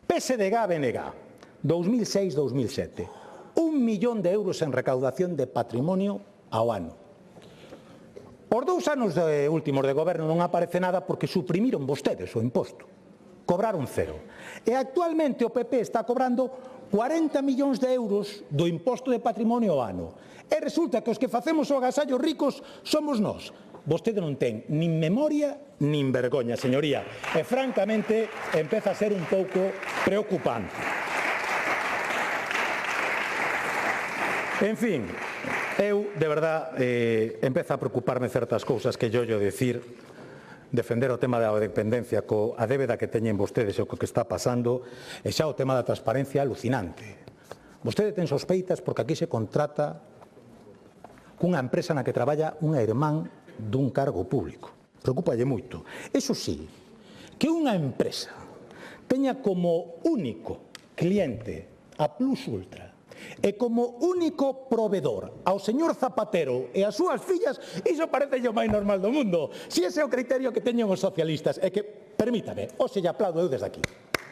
PSDG-BNG, 2006-2007. 1 millón de euros en recaudación de patrimonio ao ano. Os 2 anos últimos de goberno non aparece nada porque suprimiron vostedes o imposto. Cobraron 0. E actualmente o PP está cobrando 40 millóns de euros do imposto de patrimonio ao ano. E resulta que os que facemos o agasallo ricos somos nós. Vostede non ten nin memoria nin vergoña, señoría. E francamente empeza a ser un pouco preocupante. En fin, eu de verdad empeza a preocuparme certas cousas que yo decir. Defender o tema da dependencia coa débeda que teñen vostedes e o que está pasando, e xa o tema da transparencia alucinante. Vostede ten sospeitas porque aquí se contrata cunha empresa na que traballa unha irmán dun cargo público. Preocúpalle moito. Eso sí, que unha empresa teña como único cliente a Plus Ultra e como único provedor ao señor Zapatero e as súas fillas, iso parece o máis normal do mundo. Si ese é o criterio que teñen os socialistas, é que, permítame, hoxe lle aplaudo eu desde aquí.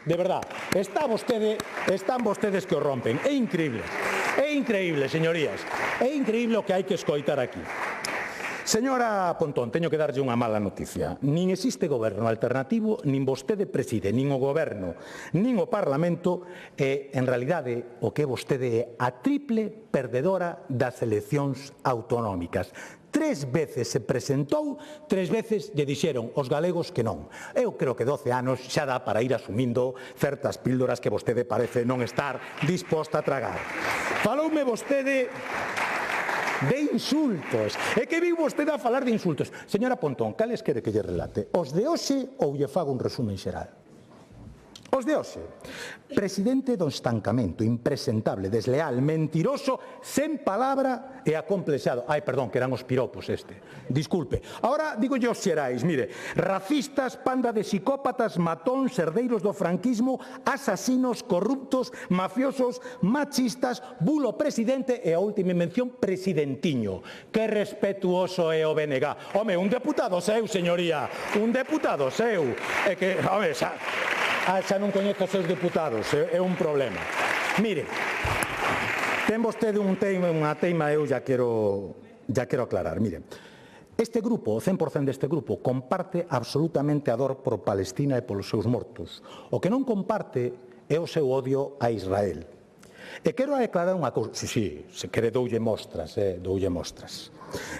De verdad, están vostedes que o rompen. É increíble, señorías. É increíble o que hai que escoitar aquí. Señora Pontón, teño que darlle unha mala noticia. Nin existe goberno alternativo, nin vostede preside, nin o goberno, nin o Parlamento, e, en realidade, o que vostede é a triple perdedora das eleccións autonómicas. 3 veces se presentou, 3 veces lle dixeron os galegos que non. Eu creo que 12 anos xa dá para ir asumindo certas píldoras que vostede parece non estar disposta a tragar. Faloume vostede de insultos. É que viu vostede a falar de insultos. Señora Pontón, cales quere que lle relate? Os de hoxe ou lle fago un resumen xeral? Os de hoxe. Presidente do estancamento, impresentable, desleal, mentiroso, sen palabra e acomplexado. Ai, perdón, que eran os piropos este. Disculpe. Ahora digo yo os xerais, mire, racistas, panda de psicópatas, matóns, herdeiros do franquismo, asasinos, corruptos, mafiosos, machistas, bulo presidente e a última mención, presidentiño. Que respetuoso é o BNG. Home, un deputado seu, señoría, un deputado seu. É que, home, xa non coñezo os seus deputados, é un problema. Mire, ten vostede unha teima, eu ya quero aclarar. Mire, este grupo, o 100% deste grupo, comparte absolutamente a dor por Palestina e polos seus mortos. O que non comparte é o seu odio a Israel. E quero aclarar unha cousa. Si, se quere doulle mostras, doulle mostras.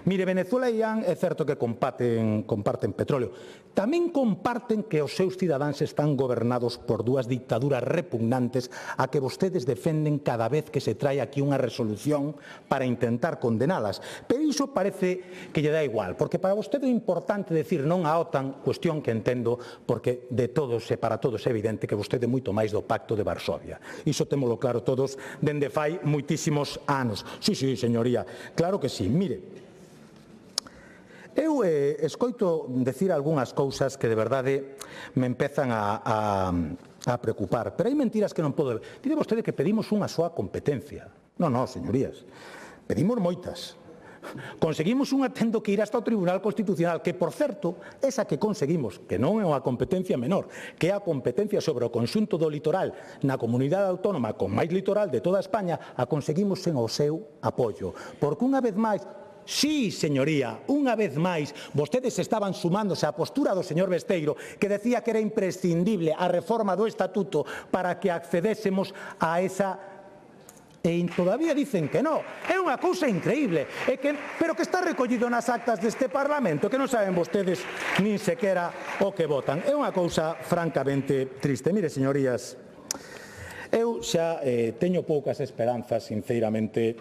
Mire, Venezuela e Irán é certo que comparten petróleo. Tamén comparten que os seus cidadáns están gobernados por dúas dictaduras repugnantes a que vostedes defenden cada vez que se trae aquí unha resolución para intentar condenalas. Pero iso parece que lle dá igual, porque para vostede é importante decir non á OTAN, cuestión que entendo, porque de todos e para todos é evidente que vostede é moito máis do Pacto de Varsovia. Iso témolo claro todos dende fai moitísimos anos. Sí, señoría, claro que sí. Mire, eu escoito decir algunhas cousas que de verdade me empezan a preocupar, pero hai mentiras que non podo ver. Dite vostede que pedimos unha soa competencia. Non, señorías, pedimos moitas. Conseguimos unha tendo que ir hasta o Tribunal Constitucional, que, por certo, esa que conseguimos, que non é unha competencia menor, que é a competencia sobre o conxunto do litoral na comunidade autónoma con máis litoral de toda España, a conseguimos sen o seu apoio. Porque unha vez máis, sí, señoría, unha vez máis, vostedes estaban sumándose á postura do señor Besteiro, que decía que era imprescindible a reforma do Estatuto para que accedésemos a esa... E todavía dicen que non. É unha cousa increíble, pero que está recollido nas actas deste Parlamento, que non saben vostedes nin sequera o que votan. É unha cousa francamente triste. Mire, señorías, eu xa teño poucas esperanzas, sinceramente,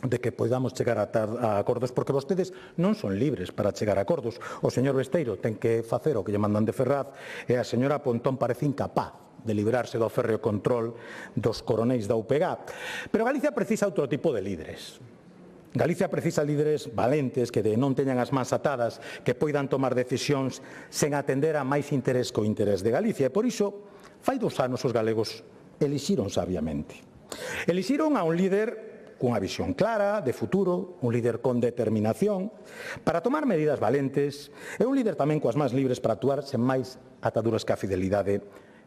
de que podamos chegar a acordos, porque vostedes non son libres para chegar a acordos. O señor Besteiro ten que facer o que lle mandan de Ferraz e a señora Pontón parece incapaz de librarse do férreo control dos coronéis da UPG. Pero Galicia precisa outro tipo de líderes. Galicia precisa líderes valentes que non teñan as mans atadas, que poidan tomar decisións sen atender a máis interés co interés de Galicia. E por iso, fai 2 anos os galegos elixiron sabiamente. Elixiron a un líder cunha visión clara, de futuro, un líder con determinación, para tomar medidas valentes, e un líder tamén coas mans libres para actuar sen máis ataduras que a fidelidade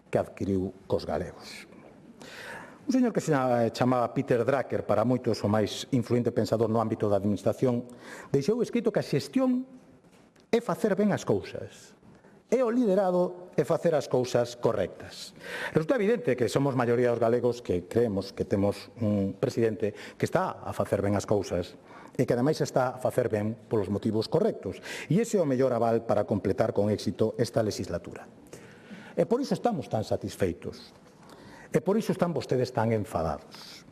que adquiriu cos galegos. Un señor que se chamaba Peter Drucker, para moitos o máis influente pensador no ámbito da administración, deixou escrito que a xestión é facer ben as cousas, e o liderado é facer as cousas correctas. Resulta evidente que somos maioría dos galegos que creemos que temos un presidente que está a facer ben as cousas e que ademais está a facer ben polos motivos correctos. E ese é o mellor aval para completar con éxito esta legislatura. E por iso estamos tan satisfeitos. E por iso están vostedes tan enfadados.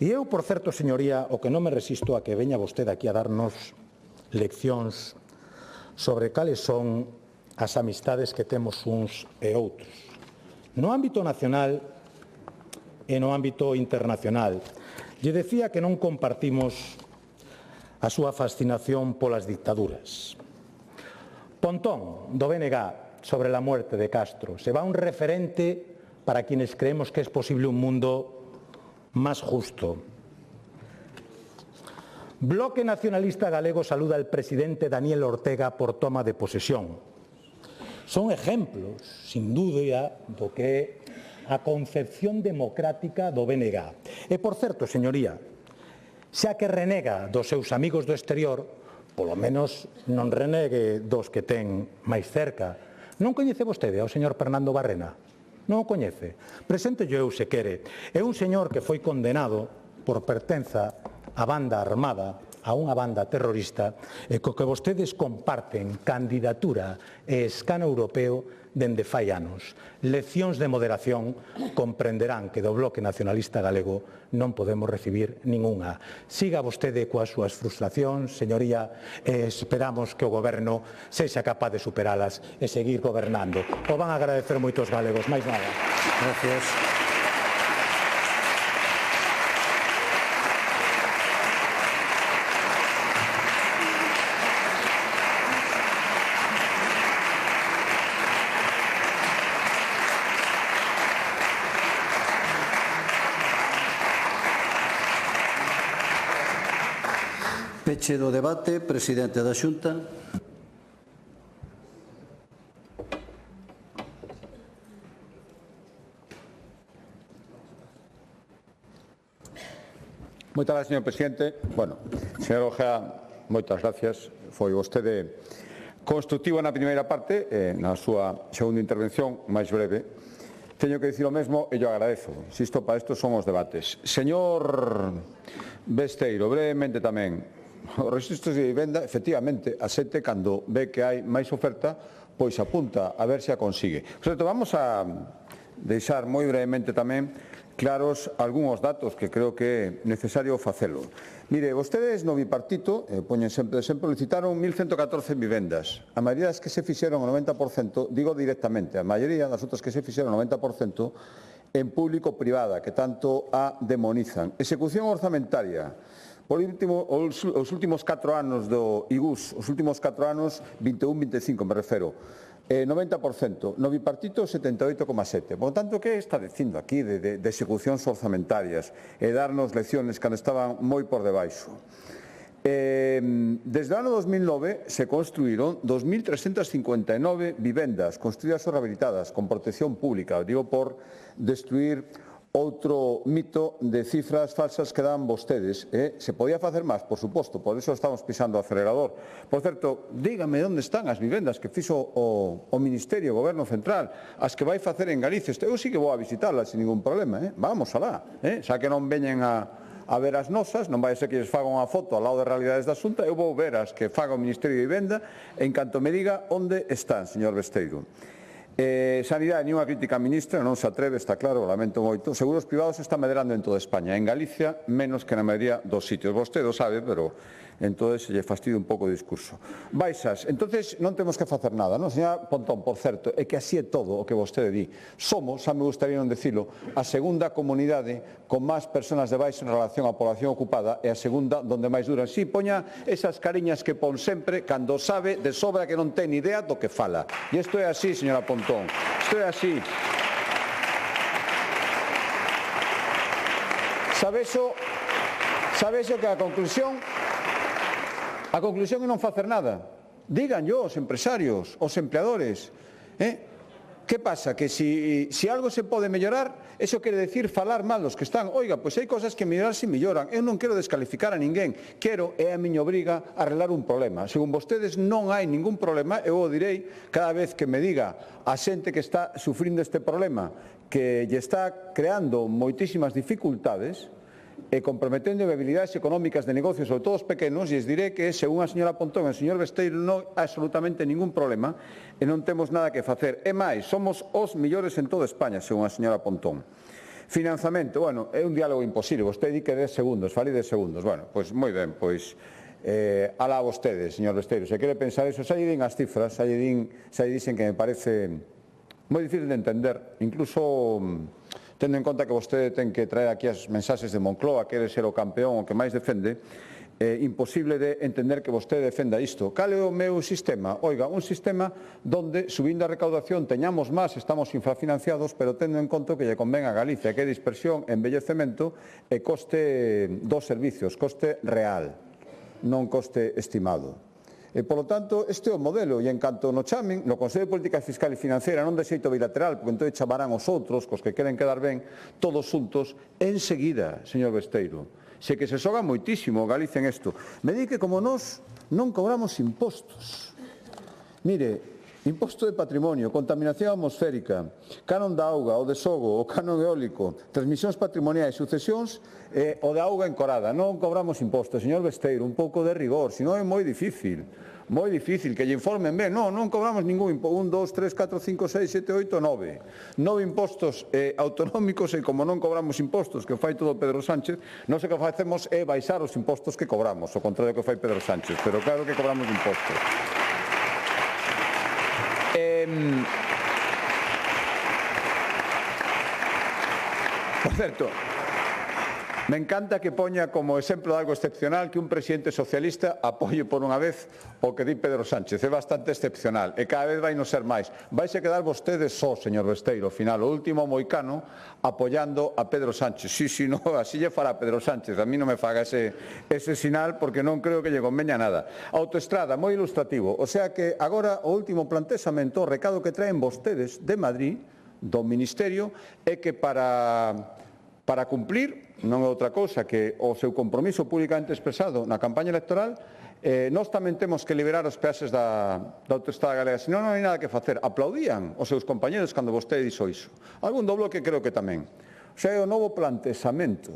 E eu, por certo, señoría, o que non me resisto a que veña vostede aquí a darnos leccións sobre cales son as amistades que temos uns e outros. No ámbito nacional e no ámbito internacional. Lle decía que non compartimos a súa fascinación polas dictaduras. Pontón, do BNG, sobre la muerte de Castro. Se va un referente para quienes creemos que es posible un mundo más justo. Bloque Nacionalista Galego saluda al presidente Daniel Ortega por toma de posesión. Son ejemplos, sin duda, do que é a concepción democrática do BNG. E, por certo, señoría, xa que renega dos seus amigos do exterior, polo menos non renegue dos que ten máis cerca. Non coñece vostede ao señor Fernando Barrena? Non o coñece? Preséntollo eu se quere. É un señor que foi condenado por pertenza a banda armada, a unha banda terrorista, e co que vostedes comparten candidatura e escano europeo dende fai anos. Leccións de moderación comprenderán que do Bloque Nacionalista Galego non podemos recibir ningunha. Siga vostede coas súas frustracións, señoría, e esperamos que o Goberno sexa capaz de superalas e seguir gobernando. O van a agradecer moitos galegos, máis nada. Gracias. Peche do debate, presidente da Xunta. Moitas gracias, señor presidente. Bueno, señor Ojea, moitas gracias. Foi vostede constructivo na primeira parte, na súa segunda intervención, máis breve. Teño que dicir o mesmo e yo agradezo. Insisto, para isto son os debates. Señor Besteiro, brevemente tamén. Os registros de vivenda, efectivamente, a xente cando ve que hai máis oferta, pois apunta a ver se a consigue. Por certo, vamos a deixar moi brevemente tamén claros algúns datos que creo que é necesario facelo. Mire, vostedes no bipartito, poñen sempre de exemplo, licitaron 1.114 vivendas. A maioría das que se fixeron o 90%, digo directamente, a maioría das outras que se fixeron o 90% en público-privada, que tanto a demonizan. Execución orzamentaria. Os últimos 4 anos do IGUS, os últimos 4 anos, 21-25 me refero. 90%, no bipartito 78,7%. Por tanto, que está dicindo aquí de execucións orzamentarias e darnos lecciones cando estaban moi por debaixo? Desde o ano 2009 se construíron 2.359 vivendas construídas ou rehabilitadas con protección pública, digo por destruir outro mito de cifras falsas que dan vostedes. Se podía facer máis, por suposto, por iso estamos pisando o acelerador. Por certo, dígame onde están as vivendas que fixo o Ministerio, o Goberno Central, as que vai facer en Galicia. Eu sí que vou a visitarlas sin ningún problema, vamos alá, xa que non veñen a ver as nosas, non vai ser que lles faga unha foto ao lado de realidades da Xunta, eu vou ver as que faga o Ministerio de Vivenda en canto me diga onde están, señor Besteiro. Sanidade, ni unha crítica a ministra, non se atreve, está claro, lamento moito. Seguros privados está medrando en toda España. En Galicia, menos que na maioría dos sitios. Vostede o sabe, pero entonces se lle fastidia un pouco o discurso. Baixas, entonces non temos que facer nada, non? Señora Pontón, por certo, é que así é todo o que vostede di. Somos, xa me gustaría non dicilo, a segunda comunidade con máis persoas de baixo en relación á población ocupada e a segunda donde máis duran. Si, poña esas cariñas que pon sempre cando sabe de sobra que non ten idea do que fala. E isto é así, señora Pontón, isto é así. Sabe iso que a conclusión é non facer nada. Díganllo os empresarios, os empleadores. Que pasa? Que si algo se pode mellorar, eso quere decir falar mal dos que están. Oiga, pois hai cosas que mellorar se melloran. Eu non quero descalificar a ninguén. Quero, é a miña obriga, arreglar un problema. Según vostedes non hai ningún problema, eu o direi cada vez que me diga a xente que está sufrindo este problema, que lle está creando moitísimas dificultades, e comprometendo viabilidades económicas de negocios, sobre todo os pequenos, e les diré que, según a señora Pontón e o señor Besteiro, non hai absolutamente ningún problema e non temos nada que facer. E máis, somos os millores en toda España, según a señora Pontón. Financiamento, bueno, é un diálogo imposible. Vostede di que 10 segundos, fale 10 segundos. Bueno, pois moi ben, pois alá vostedes, señor Besteiro. Se quere pensar eso, xa lle din as cifras, xa lle dicen que me parece moi difícil de entender, incluso tendo en conta que vostede ten que traer aquí as mensaxes de Moncloa, quere ser o campeón, o que máis defende, imposible de entender que vostede defenda isto. Cal é o meu sistema? Oiga, un sistema donde, subindo a recaudación, teñamos máis, estamos infrafinanciados, pero tendo en conta que lle convén a Galicia, que é dispersión, envellecemento e coste dos servicios, coste real, non coste estimado. E, polo tanto, este é o modelo, e en canto no chamen, no Consello de Política Fiscal e Financiera, non de xeito bilateral, porque entón chamarán os outros, cos que queren quedar ben, todos xuntos, enseguida, señor Besteiro. Se que se xoga moitísimo Galicia en isto. Me di que como nós non cobramos impostos. Mire, imposto de patrimonio, contaminación atmosférica, canon da auga, o de sogo, o canon eólico, transmisións patrimoniais, sucesións, o de auga encorada. Non cobramos impostos, señor Besteiro, un pouco de rigor, senón é moi difícil, que lle informen ben. Non cobramos ningún imposto, 1, 2, 3, 4, 5, 6, 7, 8, 9. 9 impostos autonómicos e como non cobramos impostos, que fai todo Pedro Sánchez, non sei que facemos é baixar os impostos que cobramos, o contrario que fai Pedro Sánchez, pero claro que cobramos impostos. Por certo, me encanta que poña como exemplo de algo excepcional que un presidente socialista apoie por unha vez o que di Pedro Sánchez. É bastante excepcional e cada vez vai non ser máis. Vaise quedar vostedes só, señor Besteiro, ao final, o último moicano apoiando a Pedro Sánchez. Sí, no, así lle fará Pedro Sánchez. A mí non me faga ese sinal porque non creo que lle conveña nada. Autoestrada, moi ilustrativo. O sea que agora o último plantexamento, o recado que traen vostedes de Madrid, do Ministerio, é que para para cumplir, non é outra cousa que o seu compromiso públicamente expresado na campaña electoral, nós tamén temos que liberar os peaxes da autoestrada galega, senón non hai nada que facer. Aplaudían os seus compañeros cando vostede dixo iso. Algún do bloque creo que tamén. O sea, é o novo planteamento,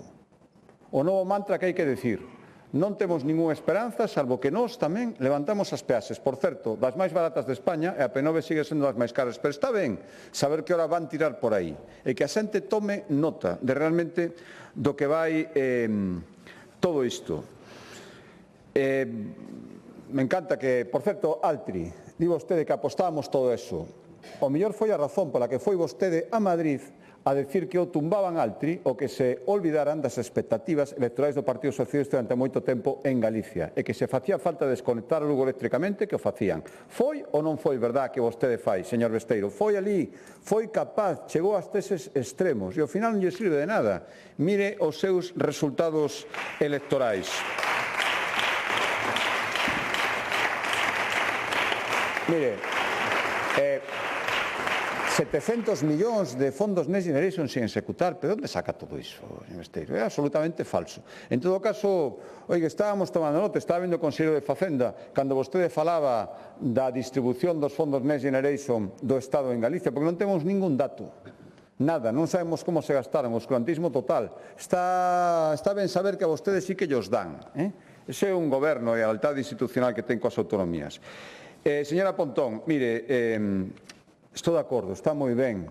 o novo mantra que hai que decir. Non temos ninguna esperanza, salvo que nós tamén levantamos as peaxes. Por certo, das máis baratas de España, e a P9 sigue sendo das máis caras. Pero está ben saber que hora van tirar por aí. E que a xente tome nota de realmente do que vai todo isto. Me encanta que, por certo, Altri, di vostede que apostábamos todo eso. O mellor foi a razón pola que foi vostede a Madrid a decir que o tumbaban Altri o que se olvidaran das expectativas electorais do Partido Socialista durante moito tempo en Galicia e que se facía falta desconectar o Lugo eléctricamente, que o facían. Foi ou non foi verdad que vostede fai, señor Besteiro? Foi ali, foi capaz, chegou a teses extremos e ao final non lle sirve de nada. Mire os seus resultados electorais. Mire, 700 millóns de fondos Next Generation sin executar, pero onde saca todo iso, señor Besteiro? É absolutamente falso. En todo caso, oiga, estábamos tomando nota, estaba vendo o Consello de Facenda, cando vostede falaba da distribución dos fondos Next Generation do Estado en Galicia, porque non temos ningún dato. Nada, non sabemos como se gastaron, o oscurantismo total. Está ben saber que a vostedes sí que llos dan. Ese é un goberno e a lealtade institucional que ten coas autonomías. Señora Pontón, mire, estou de acordo, está moi ben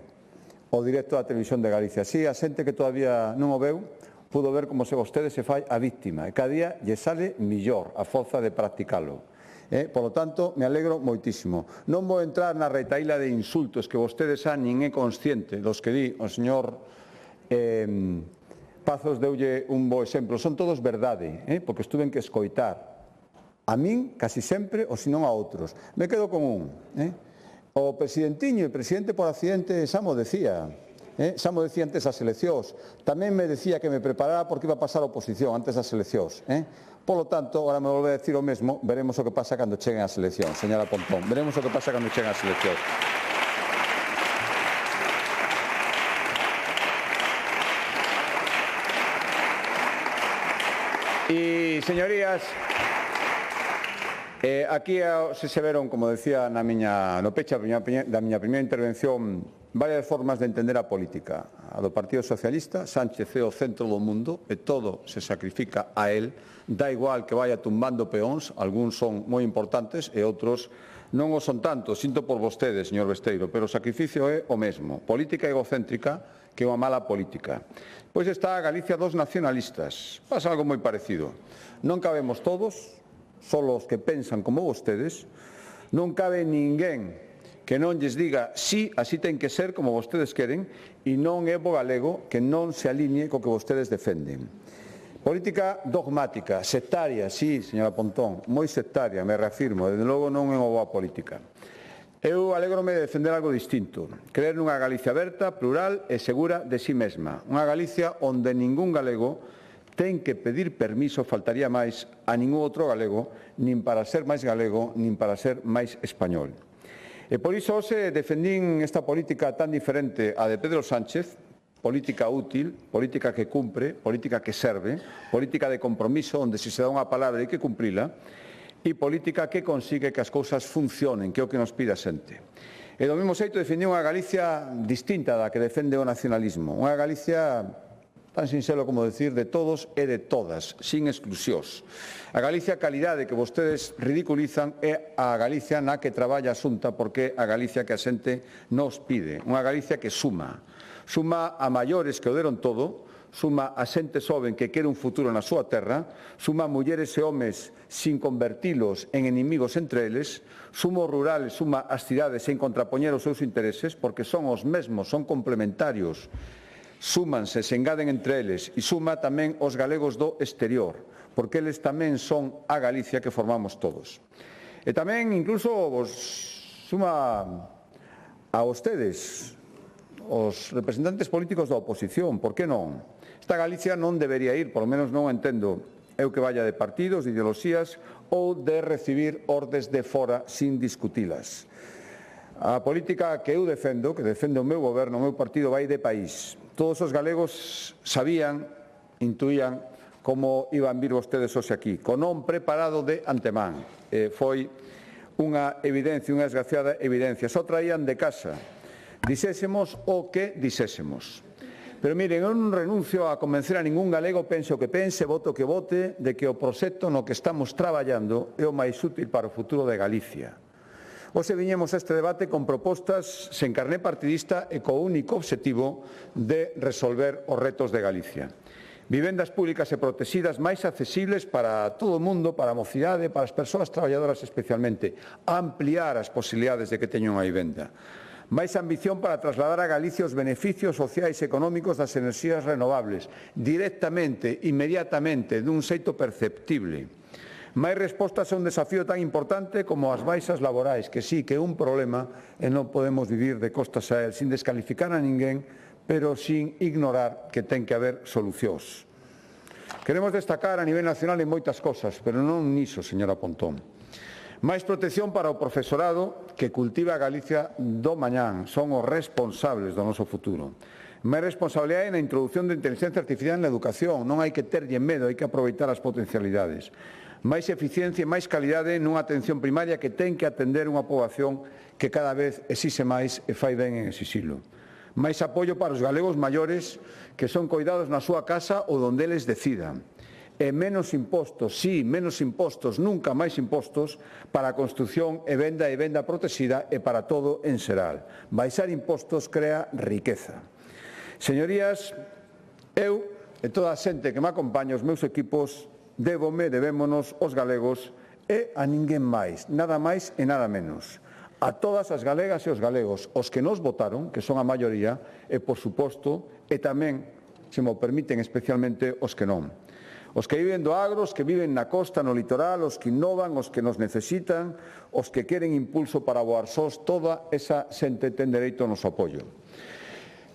o directo da Televisión de Galicia. Si, a xente que todavía non o veu, pudo ver como se vostede se fai a víctima. E cada día lle sale millor a forza de practicalo. Por lo tanto, me alegro moitísimo. Non vou entrar na retaíla de insultos que vostede xa nin é consciente dos que di o señor Pazos deulle un bo exemplo. Son todos verdade, porque estuven que escoitar. A min, casi sempre, ou senón a outros. Me quedo con un. O presidentiño e presidente por accidente xa mo decía. Xa mo decía antes das eleccións. Tamén me decía que me preparara porque iba a pasar a oposición antes das eleccións. Por lo tanto, ahora me volve a decir o mesmo, veremos o que pasa cando cheguen as eleccións, señora Pontón. Veremos o que pasa cando cheguen as eleccións. E, señorías, aquí se veron, como decía no peche da miña primeira intervención, varias formas de entender a política. A do Partido Socialista, Sánchez é o centro do mundo e todo se sacrifica a él. Dá igual que vaya tumbando peóns, algúns son moi importantes e outros non o son tanto. Sinto por vostede, señor Besteiro, pero o sacrificio é o mesmo. Política egocéntrica que é unha mala política. Pois está a Galicia dos nacionalistas. Pasa algo moi parecido. Non cabemos todos, só os que pensan como vostedes, non cabe ninguén que non lles diga sí, así ten que ser como vostedes queren e non é bo galego que non se alinee co que vostedes defenden. Política dogmática, sectaria, sí, señora Pontón, moi sectaria, me reafirmo, desde logo non é unha boa política. Eu alégrome de defender algo distinto, creer nunha Galicia aberta, plural e segura de sí mesma, unha Galicia onde ningún galego ten que pedir permiso, faltaría máis, a ningún outro galego, nin para ser máis galego, nin para ser máis español. E por iso hoxe defendín esta política tan diferente a de Pedro Sánchez, política útil, política que cumpre, política que serve, política de compromiso, onde se dá unha palabra hai que cumprila, e política que consigue que as cousas funcionen, que é o que nos pide a xente. E do mesmo xeito defendín unha Galicia distinta da que defende o nacionalismo, unha Galicia tan sinxelo como decir de todos e de todas, sin exclusións. A Galicia calidade que vostedes ridiculizan é a Galicia na que traballa a Xunta porque a Galicia que a xente nos pide. Unha Galicia que suma. Suma a maiores que o deron todo, suma a xente xoven que quere un futuro na súa terra, suma a mulleres e homes sin convertilos en inimigos entre eles, suma os rurales, suma as cidades sen contrapoñer os seus intereses porque son os mesmos, son complementarios. Súmanse, se engaden entre eles e suma tamén os galegos do exterior, porque eles tamén son a Galicia que formamos todos. E tamén incluso suma a vostedes, os representantes políticos da oposición, por que non? Esta Galicia non debería ir, por lo menos non entendo eu que vaya de partidos, de ideoloxías ou de recibir ordes de fora sin discutilas. A política que eu defendo, que defende o meu goberno, o meu partido, vai de país. todos os galegos sabían, intuían como iban vir vostedes hoxe aquí, con non preparado de antemán. Foi unha evidencia, unha desgraciada evidencia. Só traían de casa, dixésemos o que dixésemos. Pero miren, eu non renuncio a convencer a ningún galego, pense o que pense, vote o que vote, de que o proxecto no que estamos traballando é o máis útil para o futuro de Galicia. Hoxe viñemos a este debate con propostas sen carné partidista e co único obxectivo de resolver os retos de Galicia. Vivendas públicas e protegidas máis accesibles para todo o mundo, para a mocidade, para as persoas traballadoras especialmente. Ampliar as posibilidades de que teñan unha vivenda. Máis ambición para trasladar a Galicia os beneficios sociais e económicos das enerxías renovables, directamente, inmediatamente, dun xeito perceptible. Máis respostas a un desafío tan importante como as baixas laborais, que sí que é un problema e non podemos vivir de costas a él, sin descalificar a ninguén, pero sin ignorar que ten que haber solucións. Queremos destacar a nivel nacional en moitas cosas, pero non niso, señora Pontón. Máis protección para o profesorado que cultiva a Galicia do mañán, son os responsables do noso futuro. Máis responsabilidade na introdución de inteligencia artificial na educación, non hai que terlle medo, hai que aproveitar as potencialidades. Máis eficiencia e máis calidade nunha atención primaria que ten que atender unha poboación que cada vez exixe máis e fai ben en exixilo. Máis apoio para os galegos maiores que son coidados na súa casa ou donde eles decidan. E menos impostos, sí, menos impostos, nunca máis impostos para a construción e venda protexida e para todo en xeral. Baixar impostos crea riqueza. Señorías, eu e toda a xente que me acompaña, os meus equipos, debémonos os galegos e a ninguén máis, nada máis e nada menos. A todas as galegas e os galegos, os que nos votaron, que son a maioría, e, por suposto, e tamén, se mo permiten, especialmente os que non. Os que viven do agro, os que viven na costa, no litoral, os que innovan, os que nos necesitan, os que queren impulso para voar sós, toda esa xente ten dereito ao noso apoio.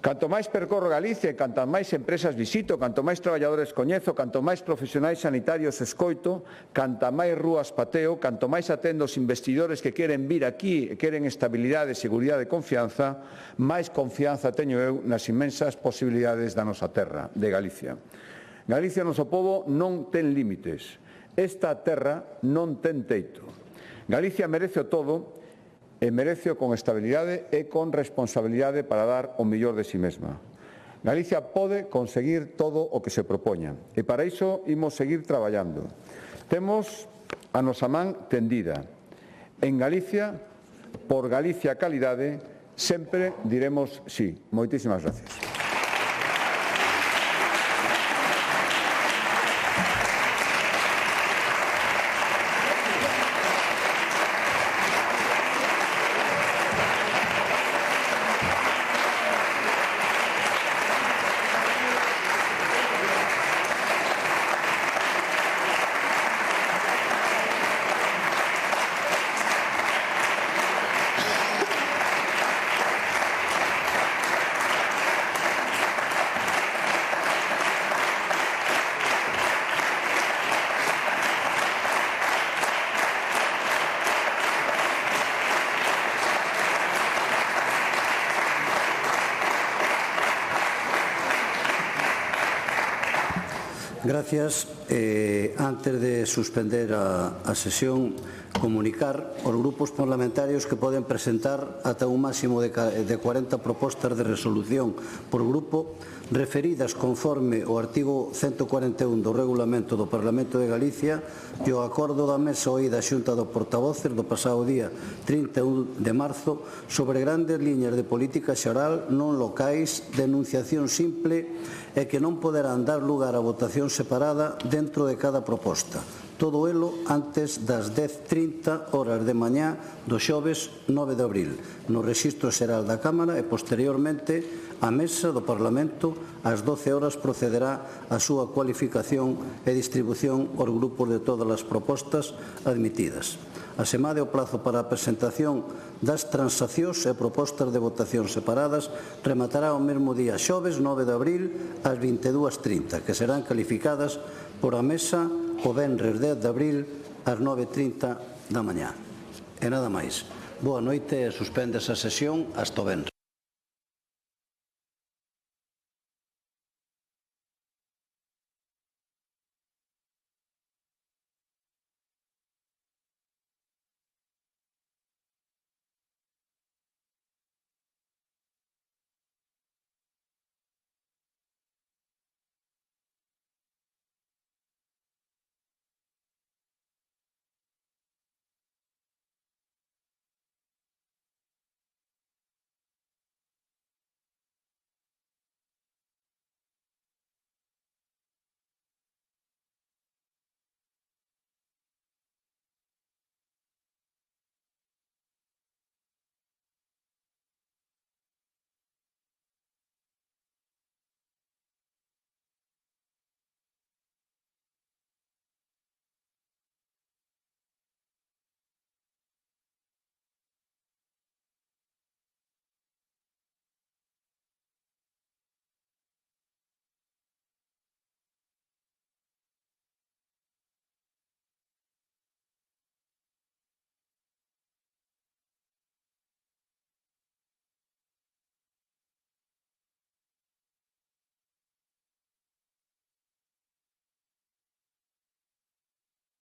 Canto máis percorro Galicia, canto máis empresas visito, canto máis traballadores coñezo, canto máis profesionais sanitarios escoito, canto máis rúas pateo, canto máis atendo os investidores que queren vir aquí e queren estabilidade, seguridade e confianza, máis confianza teño eu nas inmensas posibilidades da nosa terra, de Galicia. Galicia, noso pobo, non ten límites. Esta terra non ten teito. Galicia merece o todo e merece con estabilidade e con responsabilidade para dar o mellor de si mesma. Galicia pode conseguir todo o que se propoña e para iso imos seguir traballando. Temos a nosa man tendida. En Galicia, por Galicia calidade, sempre diremos sí. Moitísimas gracias. Gracias. Antes de suspender a sesión, comunicar aos grupos parlamentarios que poden presentar ata un máximo de 40 propostas de resolución por grupo referidas conforme o artigo 141 do Regulamento do Parlamento de Galicia e o acordo da mesa oída a Xunta dos Portavoces do pasado día 31 de marzo sobre grandes liñas de política xeral non locais de enunciación simple e que non poderán dar lugar a votación separada dentro de cada proposta. Todo elo antes das 10:30 horas de mañá do xoves 9 de abril, no Rexistro Xeral da Cámara e, posteriormente, a Mesa do Parlamento ás 12 horas procederá a súa cualificación e distribución aos grupos de todas as propostas admitidas. Asemade o plazo para a presentación das transaccións e propostas de votación separadas rematará o mesmo día xoves 9 de abril ás 22:30, que serán calificadas por a Mesa o venres 10 de abril ás 9:30 da mañá. E nada máis. Boa noite e suspende esa sesión hasta o venres.